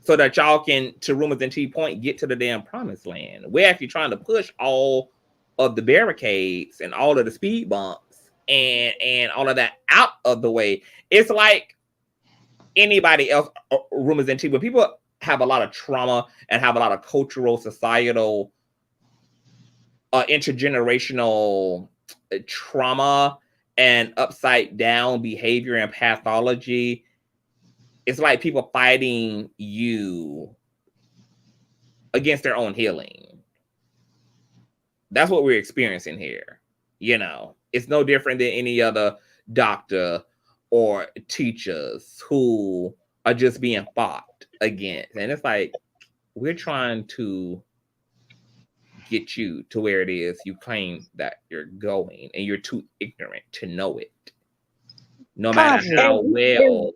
so that y'all can, to Rumors and T point, get to the damn promised land. We're actually trying to push all of the barricades and all of the speed bumps and all of that out of the way. It's like anybody else, Rumors and T, when people have a lot of trauma and have a lot of cultural, societal, intergenerational trauma and upside down behavior and pathology, it's like people fighting you against their own healing. That's what we're experiencing here. You know, it's no different than any other doctor or teachers who are just being fought against. And it's like, we're trying to get you to where it is you claim that you're going, and you're too ignorant to know it. No matter Conscious. how well.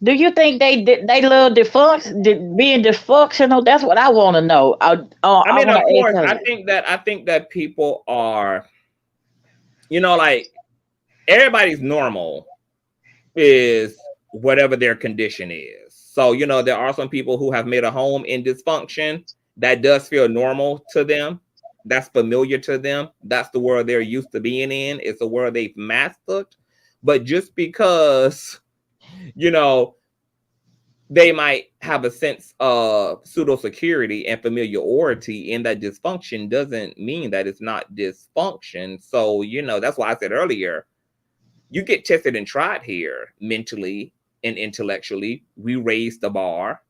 Do you think they love being dysfunctional? That's what I want to know. I I mean, want of to course, ask I think that people are, you know, like, everybody's normal is whatever their condition is. So, you know, there are some people who have made a home in dysfunction that does feel normal to them. That's familiar to them. That's the world they're used to being in. It's the world they've mastered. But just because, you know, they might have a sense of pseudo security and familiarity, and that dysfunction doesn't mean that it's not dysfunction. So, you know, that's why I said earlier, you get tested and tried here mentally and intellectually. We raise the bar.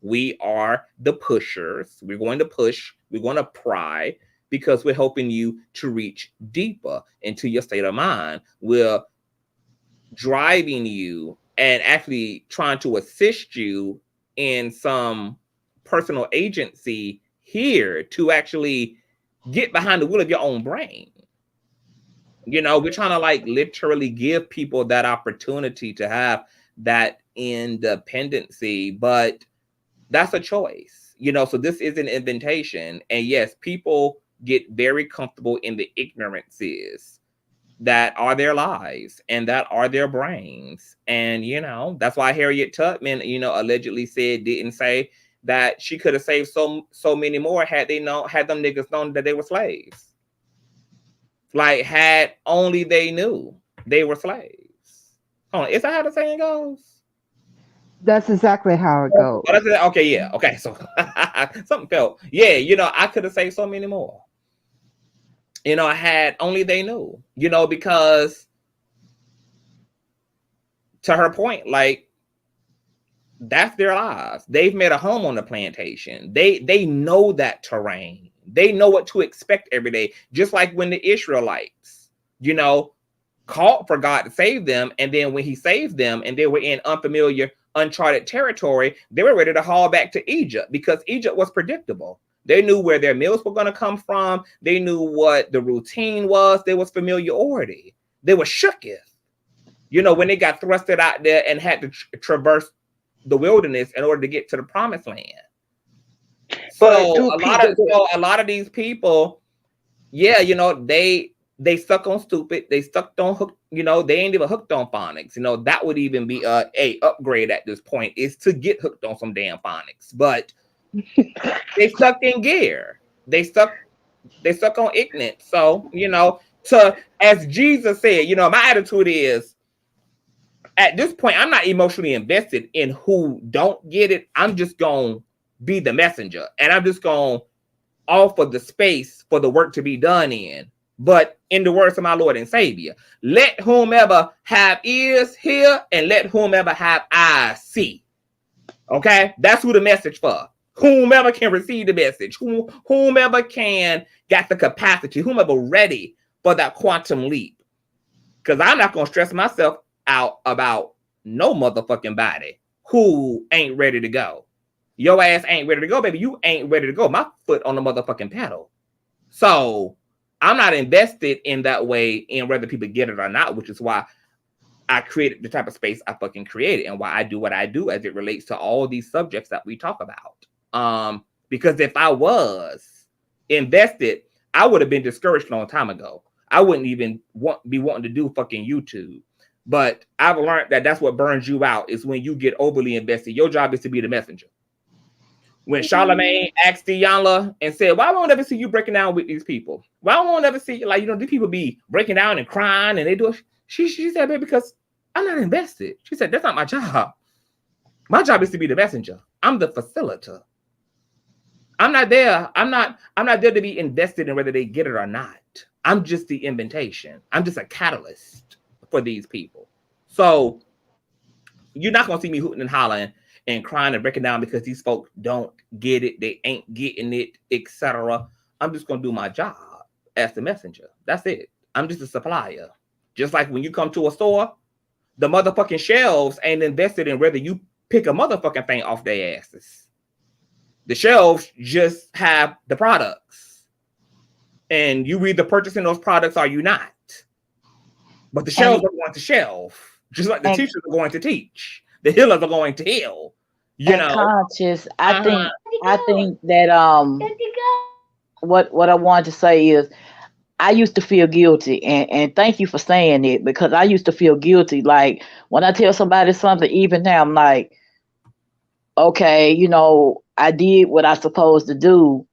We are the pushers. We're going to push. We're going to pry because we're helping you to reach deeper into your state of mind. We're driving you and actually trying to assist you in some personal agency here to actually get behind the wheel of your own brain. You know, we're trying to like literally give people that opportunity to have that independency, but that's a choice, you know. So this is an invitation, and yes, people get very comfortable in the ignorances that are their lives and that are their brains. And you know, that's why Harriet Tubman, you know, allegedly didn't say that she could have saved so many more had them niggas known that they were slaves. Like, had only they knew they were slaves. Hold on, is that how the saying goes? That's exactly how it goes. Oh, okay, yeah. Okay, so something felt. Yeah, you know, I could have saved so many more. You know, I had only they knew, you know, because to her point, like, that's their lives. They've made a home on the plantation. They know that terrain. They know what to expect every day. Just like when the Israelites, you know, called for God to save them. And then when he saved them and they were in unfamiliar, uncharted territory, they were ready to haul back to Egypt because Egypt was predictable. They knew where their meals were going to come from. They knew what the routine was. There was familiarity. They were shooketh. You know, when they got thrusted out there and had to traverse the wilderness in order to get to the promised land. So a lot of these people, yeah, you know, they stuck on stupid. They stuck on hook. You know, they ain't even hooked on phonics. You know, that would even be a upgrade at this point, is to get hooked on some damn phonics. But they stuck in gear. They stuck on ignorance. So, you know, as Jesus said, you know, my attitude is, at this point, I'm not emotionally invested in who don't get it. I'm just going to be the messenger. And I'm just going to offer the space for the work to be done in. But in the words of my Lord and Savior, let whomever have ears hear and let whomever have eyes see. Okay? That's who the message for. Whomever can receive the message. Whomever can got the capacity. Whomever ready for that quantum leap. Because I'm not going to stress myself out about no motherfucking body who ain't ready to go. Your ass ain't ready to go, baby. You ain't ready to go. My foot on the motherfucking pedal. So I'm not invested in that way in whether people get it or not, which is why I created the type of space I fucking created and why I do what I do as it relates to all these subjects that we talk about. Because if I was invested, I would have been discouraged a long time ago. I wouldn't even be wanting to do fucking YouTube. But I've learned that that's what burns you out, is when you get overly invested. Your job is to be the messenger. When Charlemagne asked Iyanla and said, why won't I ever see you breaking down with these people? Why won't I ever see, like, you know, these people be breaking down and crying and they do it? She said, baby, because I'm not invested. She said, that's not my job. My job is to be the messenger. I'm the facilitator. I'm not there. I'm not there to be invested in whether they get it or not. I'm just the invitation. I'm just a catalyst for these people. So you're not going to see me hooting and hollering and crying and breaking down because these folks don't get it. They ain't getting it, etc. I'm just going to do my job as the messenger. That's it. I'm just a supplier. Just like when you come to a store, the motherfucking shelves ain't invested in whether you pick a motherfucking thing off their asses. The shelves just have the products. And you either purchasing those products or you not. But the shelves are going to shelf. Just like the teachers are going to teach. The healers are going to heal. You know. Conscious, I think that what I wanted to say is, I used to feel guilty, and thank you for saying it, because I used to feel guilty. Like when I tell somebody something, even now, I'm like, okay, you know, I did what I supposed to do.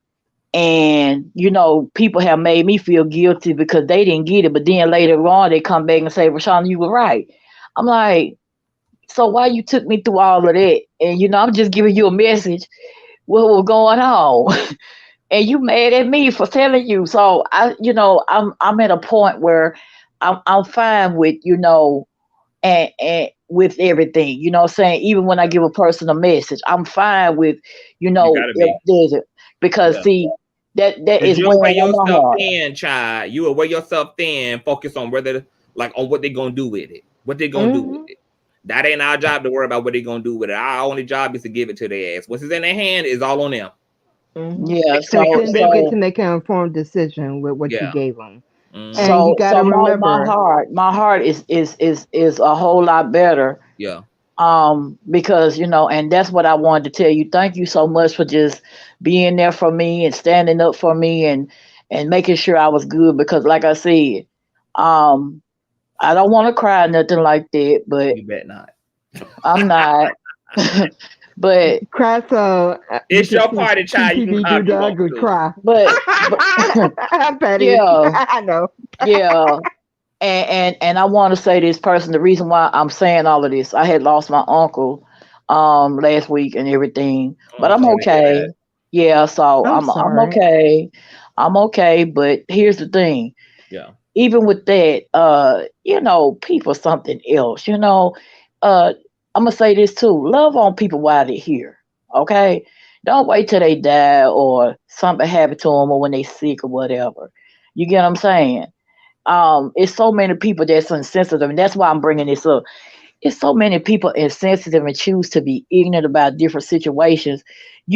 And, you know, people have made me feel guilty because they didn't get it. But then later on, they come back and say, Rashawn, you were right. I'm like, so why you took me through all of that you know, I'm just giving you a message what was going on. And you mad at me for telling you. So I'm at a point where I'm fine with, and with everything, what I'm saying? Even when I give a person a message, I'm fine with, You gotta if be. there's it. Because Yeah. see, that Cause is you'll weigh weighing on my yourself heart. thin, child. You will weigh yourself thin, focus on on what they're gonna do with it. What they gonna do with it. That ain't our job to worry about what they're gonna do with it. Our only job is to give it to their ass. Once it's in their hand, it's all on them. Yeah, Because then they get so to make an informed decision with what you Yeah. gave them. Mhm. And you got to my remember, heart is a whole lot better. Yeah. Because and that's what I wanted to tell you. Thank you so much for just being there for me and standing up for me and making sure I was good, because like I said, I don't want to cry nothing like that, but You bet not. I'm not. But cry so It's you your can party, see child. You can TV cry do if you want dog and to. cry. but Petty. yeah, I know. yeah. And I want to say this person, the reason why I'm saying all of this, I had lost my uncle last week and everything, Oh, but I'm I'm sorry to hear okay. that. Yeah, so I'm I'm sorry. okay. I'm okay, but here's the thing. Yeah. Even with that, people something else. I'm gonna say this too. Love on people while they're here. Okay? Don't wait till they die or something happen to them or when they sick or whatever. You get what I'm saying? It's so many people that's insensitive, and that's why I'm bringing this up. It's so many people insensitive and choose to be ignorant about different situations. If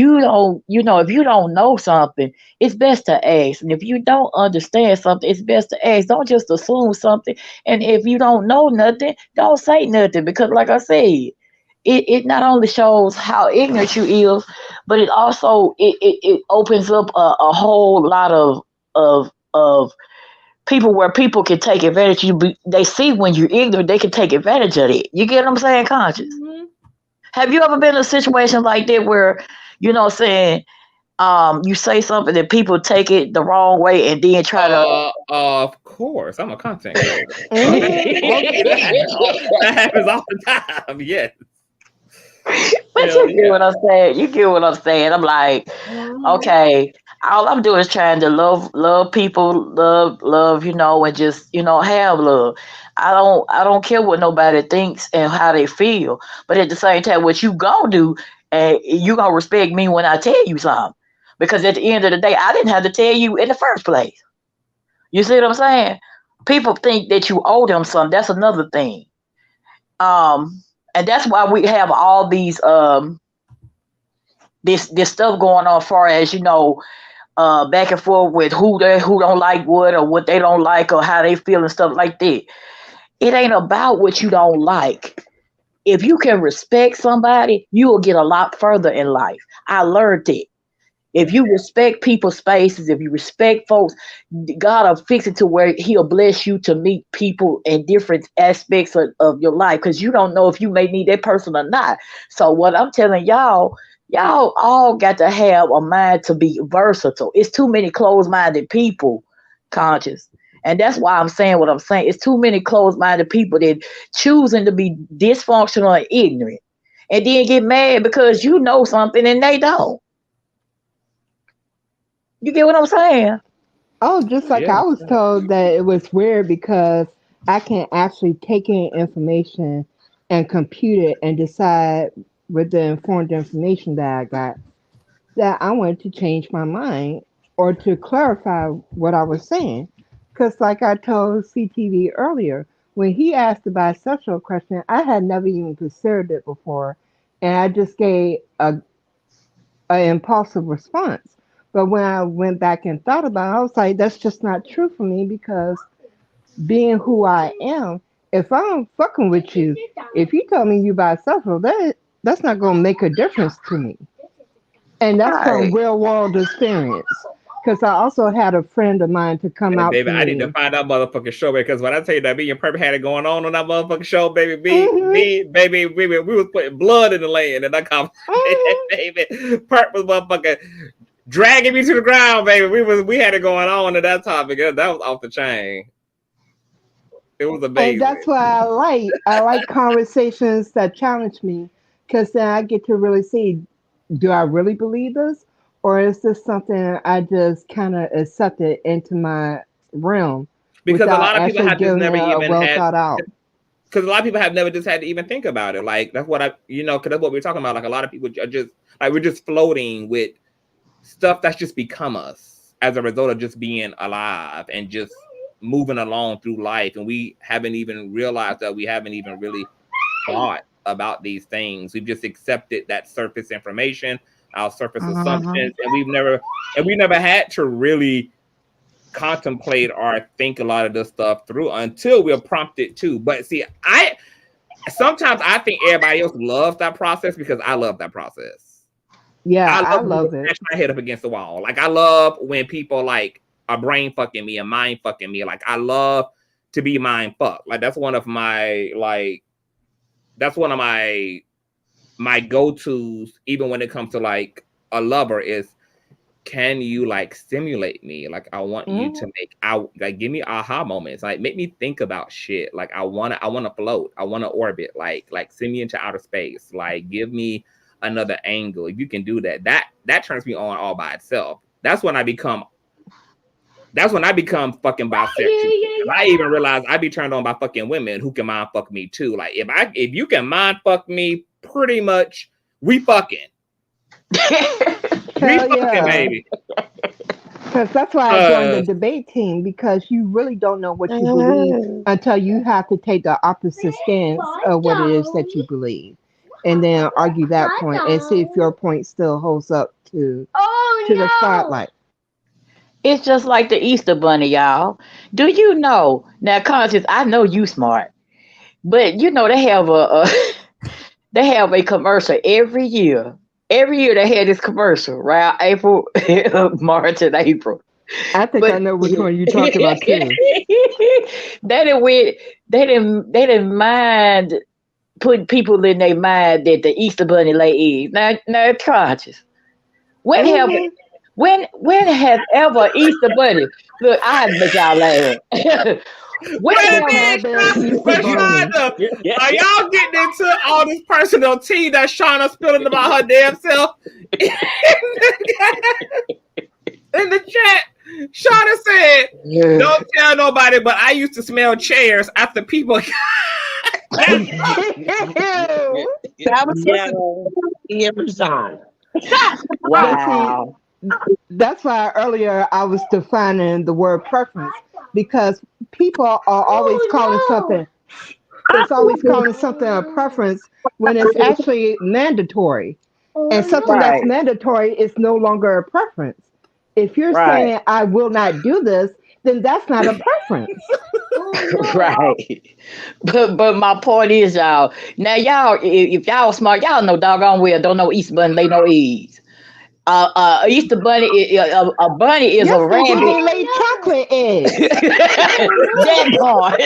you don't know something, it's best to ask. And if you don't understand something, it's best to ask. Don't just assume something. And if you don't know nothing, don't say nothing. Because like I said, it not only shows how ignorant you is, but it also it opens up a whole lot of people where people can take advantage of you. They see when you're ignorant, they can take advantage of it. You get what I'm saying, Conscious? Mm-hmm. Have you ever been in a situation like that where, you say something that people take it the wrong way and then try to Of course. I'm a content creator. Mhm. That happens all the time. Yes. But Hell you get yeah. what I'm saying. You get what I'm saying. I'm like, okay, all I'm doing is trying to love people, love, and just, have love. I don't care what nobody thinks and how they feel. But at the same time, what you gonna do, and you gonna respect me when I tell you something. Because at the end of the day, I didn't have to tell you in the first place. You see what I'm saying? People think that you owe them something. That's another thing. And that's why we have all these this stuff going on, far as back and forth with who don't like what or what they don't like or how they feel and stuff like that. It ain't about what you don't like. If you can respect somebody, you will get a lot further in life. I learned it. If you respect people's spaces, if you respect folks, God will fix it to where He'll bless you to meet people in different aspects of your life, because you don't know if you may need that person or not. So what I'm telling y'all all got to have a mind to be versatile. It's too many closed-minded people, Conscious. And that's why I'm saying what I'm saying. It's too many closed-minded people that choosing to be dysfunctional and ignorant, and then get mad because you know something and they don't. You get what I'm saying? Oh, just like Yeah. I was told that it was weird because I can actually take in information and compute it and decide with the informed information that I got that I wanted to change my mind or to clarify what I was saying. Because, like I told CTV earlier, when he asked the bisexual question, I had never even considered it before, and I just gave a impulsive response. But when I went back and thought about it, I was like, that's just not true for me because being who I am, if I'm fucking with you, if you tell me you bisexual, that's not gonna make a difference to me. And that's from Right. real world experience. Because I also had a friend of mine to come And out baby, to I need to me. find that motherfucking show, because when I tell you that me and Purple had it going on that motherfucking show, baby, Hmm. we was putting blood in the land in that conversation, Hmm. baby. Perp was motherfucking dragging me to the ground, baby. We had it going on in that topic. That was off the chain. It was And amazing. that's why I like conversations that challenge me Because then I get to really see, do I really believe this? Or is this something I just kind of accepted into my realm Because a without lot of people actually have just giving it never a even well had. thought out? Because a lot of people have never just had to even think about it. Like that's what because that's what we're talking about. Like a lot of people are just like we're just floating with stuff that's just become us as a result of just being alive and just moving along through life, and we haven't even realized that we haven't even really thought about these things. We've just accepted that surface information, our surface assumptions, and we never had to really contemplate or think a lot of this stuff through until we're prompted to. But see, sometimes I think everybody else loves that process because I love that process. Yeah, I I love to it. smash my head up against the wall. Like I love when people like are brain fucking me and mind fucking me. Like I love to be mind fucked. Like that's one of my my go-tos, even when it comes to like a lover, is can you like stimulate me? Like I want you to give me aha moments. Like make me think about shit. Like I wanna float. I wanna orbit. Like send me into outer space. Like give me another angle. If you can do that, that turns me on all by itself. That's when I become fucking bisexual. I even realize I be turned on by fucking women who can mind fuck me too. Like if you can mind fuck me, pretty much we fucking. Hell yeah, baby. Because that's why I joined the debate team, because you really don't know what you believe until you have to take the opposite stance of what it is that you believe, and then argue that point and see if your point still holds up to the spotlight. It's just like the Easter Bunny, y'all. Do you know now, Conscious? I know you smart, but you know they have they have a commercial every year. Every year they had this commercial around April, March, and April. I think I know which one you're talking about too. They didn't mind putting people in their mind that the Easter Bunny lay eggs. Now, Conscious. When have ever Easter Bunny? Look, I make y'all laugh. Are y'all getting into all this personal tea that Shauna spilling about her damn self in the chat? Shauna said, "Don't tell nobody, but I used to smell chairs after people." That was Amazon. Wow. That's why earlier I was defining the word preference, because people are always calling something. It's always calling something a preference when it's actually mandatory, and something that's mandatory is no longer a preference. If you're saying I will not do this, then that's not a preference. Right. But my point is, y'all. Now, y'all, if y'all smart, y'all know doggone well. Don't know Easter Bunny lay no eggs. Easter Bunny, a bunny is a rabbit. They lay chocolate eggs. That part.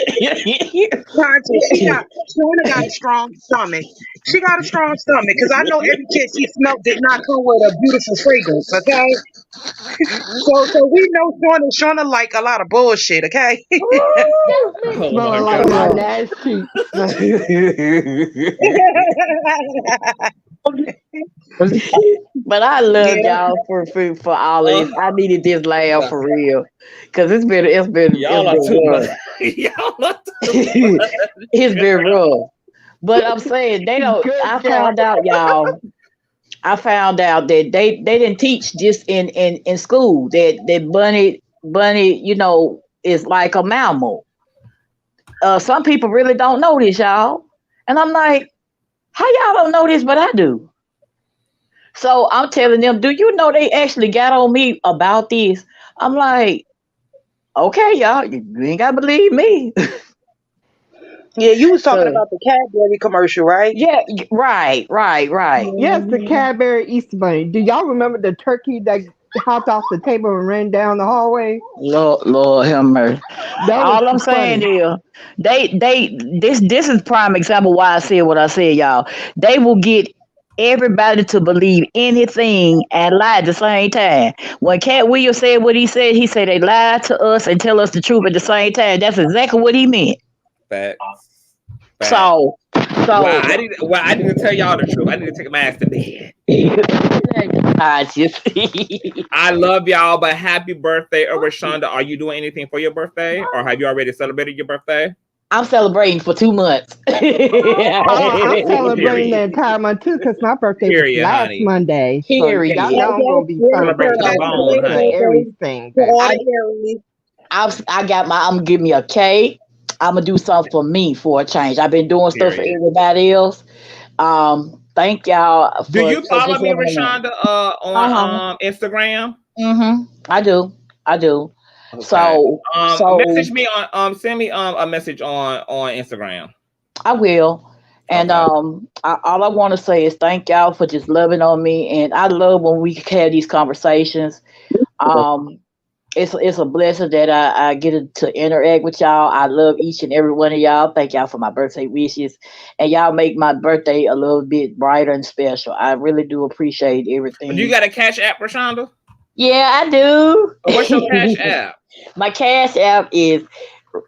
Shauna got a strong stomach. She got a strong stomach, because I know every kiss she smelled did not come with a beautiful fragrance. Okay, so we know Shauna like a lot of bullshit. Okay. Smelling like my ass cheeks. But I love y'all for all of this. I needed this laugh for real, because it's been rough. It's been rough. But I'm saying they don't. I found out, y'all. I found out that they didn't teach this in school, that bunny, you know, is like a mammal. Some people really don't know this, y'all. And I'm like, how y'all don't know this, but I do. So I'm telling them, do you know they actually got on me about this? I'm like, okay, y'all, you ain't gotta believe me. Yeah, you was talking about the Cadbury commercial, right? Yeah, right. Yes, the Cadbury Easter Bunny. Do y'all remember the turkey that hopped off the table and ran down the hallway? Lord have mercy. All I'm saying is, this is prime example why I said what I said, y'all. They will get everybody to believe anything and lie at the same time. When Cat Williams said what he said they lied to us and tell us the truth at the same time. That's exactly what he meant. Facts. So So I need to tell y'all the truth. I need to take my ass to bed. I love y'all, but happy birthday, Rashonda. Are you doing anything for your birthday, or have you already celebrated your birthday? I'm celebrating for 2 months. I'm celebrating the entire month too because my birthday was Period, last honey. Monday. So Period. y'all know I'm gonna be Celebrate to the celebrating. bone, It's an honey. Aries thing, For baby. all the Aries. I'm gonna give me a cake. I'm gonna do something for me for a change. I've been doing stuff for Period. everybody else. Thank y'all Do you for follow just me, having me. Rashonda, on Instagram? I do. Okay. So Message me on send me a message on Instagram. I will. And Okay. all I want to say is thank y'all for just loving on me. And I love when we have these conversations. It's a blessing that I get to interact with y'all. I love each and every one of y'all. Thank y'all for my birthday wishes. And y'all make my birthday a little bit brighter and special. I really do appreciate everything. Do you got a Cash App, Rashonda? Yeah, I do. What's your Cash App? My Cash App is,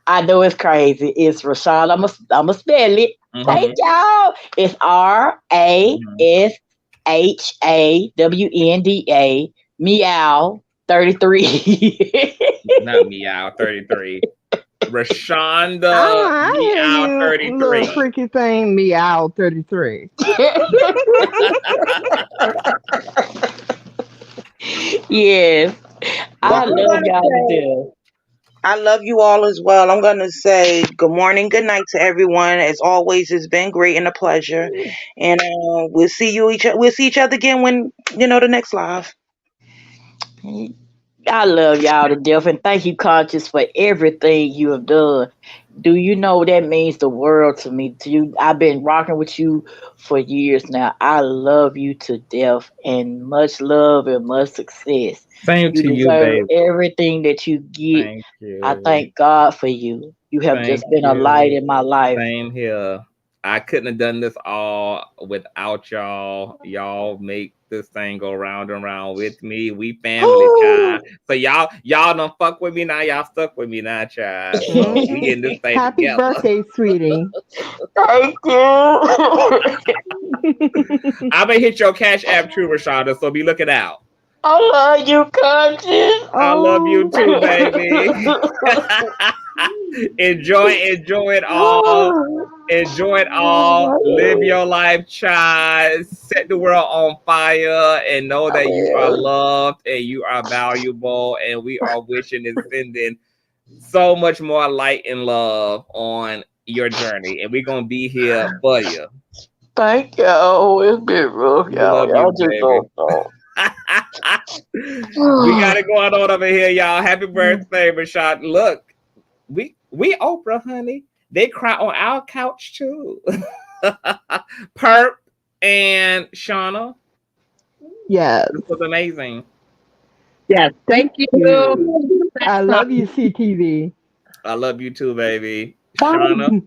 I know it's crazy. It's Rashonda. I'm going to spell it. Thank y'all. It's RASHAWNDA, meow 33. Not meow 33. Rashonda I hear meow you, 33. little freaky thing, meow 33. Yes. I Well, love y'all to death. I love you all as well. I'm going to say good morning, good night to everyone. As always, it's been great and a pleasure. And we'll see each other again when, the next live. I love y'all to death, and thank you, Conscious, for everything you have done. Do you know that means the world to me? I've been rocking with you for years now. I love you to death, and much love and much success. Same You to you, deserve baby. everything that you get. Thank you. I thank God for you. You have Thank just been a light you. in my life. Same here. I couldn't have done this all without y'all. Y'all make this thing go round and round with me. We family, child. So y'all don't fuck with me now. Y'all stuck with me now, child. So we in this thing Happy together. birthday, sweetie. Thank you. I'm gonna hit your Cash App too, Rashonda. So be looking out. I love you, Conscious. I love you too, baby. Enjoy it all. Enjoy it all. Live your life, child. Set the world on fire and know that you are loved and you are valuable. And we are wishing and sending so much more light and love on your journey. And we're going to be here for you. Thank y'all. It's been rough, y'all. Love you, Y'all just baby. don't know. We got it going on over here, y'all. Happy birthday, Rashad. Look, we Oprah, honey. They cry on our couch too. Perp and Shauna. Yes. This was amazing. Yes. Thank you. I love you, CTV. I love you too, baby. Shauna,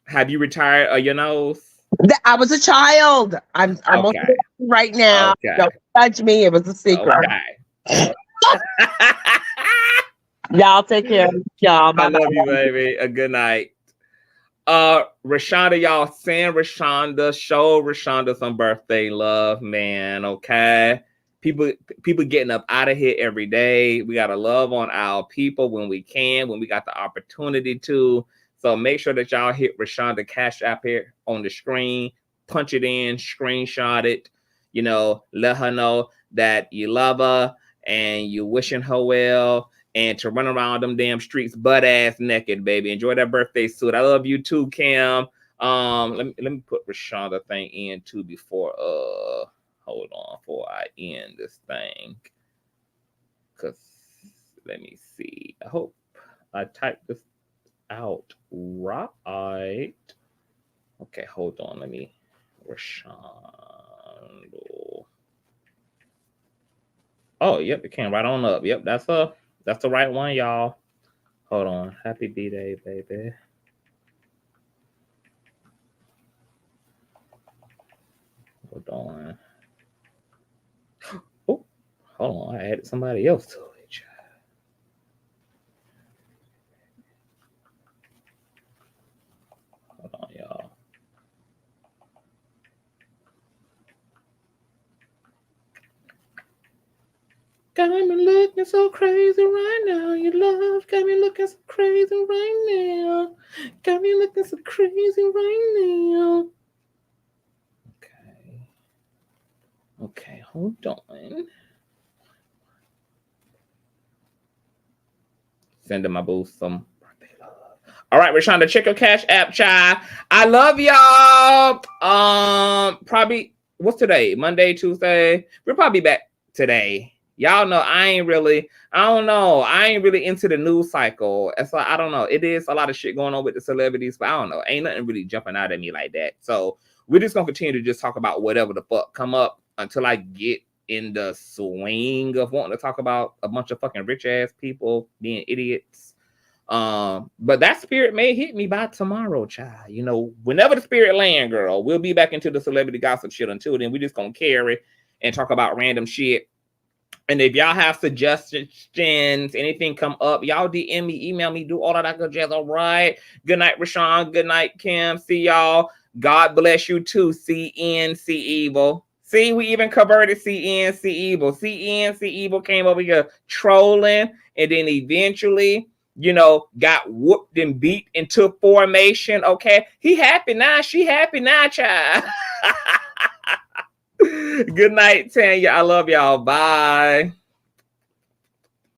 have you retired your nose? I was a child. I'm okay. Right now. Okay. Don't judge me. It was a secret. Okay. Y'all take care. Y'all. I love you, baby. A good night. Rashonda, y'all send Rashonda, show Rashonda some birthday love, man. Okay. People getting up out of here every day. We gotta love on our people when we can, when we got the opportunity to. So make sure that y'all hit Rashonda Cash App here on the screen, punch it in, screenshot it, let her know that you love her and you wishing her well, and to run around them damn streets butt ass naked, baby. Enjoy that birthday suit. I love you too, Kim. Let me put Rashonda thing in too before hold on before I end this thing. Cause let me see. I hope I typed this out right. Okay, hold on. Let me Rashonda. Oh, yep, it came right on up. Yep, that's the right one, y'all. Hold on. Happy B-Day, baby. Hold on. Oh, hold on. I added somebody else to it. Hold on, y'all. Got me looking so crazy right now. Your love got me looking so crazy right now. Got me looking so crazy right now. Okay. Okay, hold on. Sending my boo some birthday love. All right, we're trying to check your Cash App, child. I love y'all. Probably what's today? Monday, Tuesday. We're probably back today. Y'all know I ain't really into the news cycle. It's like, I don't know. It is a lot of shit going on with the celebrities, but I don't know. Ain't nothing really jumping out at me like that. So we're just gonna continue to just talk about whatever the fuck come up until I get in the swing of wanting to talk about a bunch of fucking rich ass people being idiots. But that spirit may hit me by tomorrow, child. You know, whenever the spirit land, girl, we'll be back into the celebrity gossip shit. Until then, we just gonna carry and talk about random shit. And if y'all have suggestions, anything come up, y'all DM me, email me, do all of that good jazz. All right. Good night, Rashawn. Good night, Kim. See y'all. God bless you too. CNC Evil. See, we even converted CNC Evil. CNC Evil came over here trolling, and then eventually, you know, got whooped and beat into formation. Okay. He happy now. She happy now, child. Good night, Tanya. I love y'all. Bye.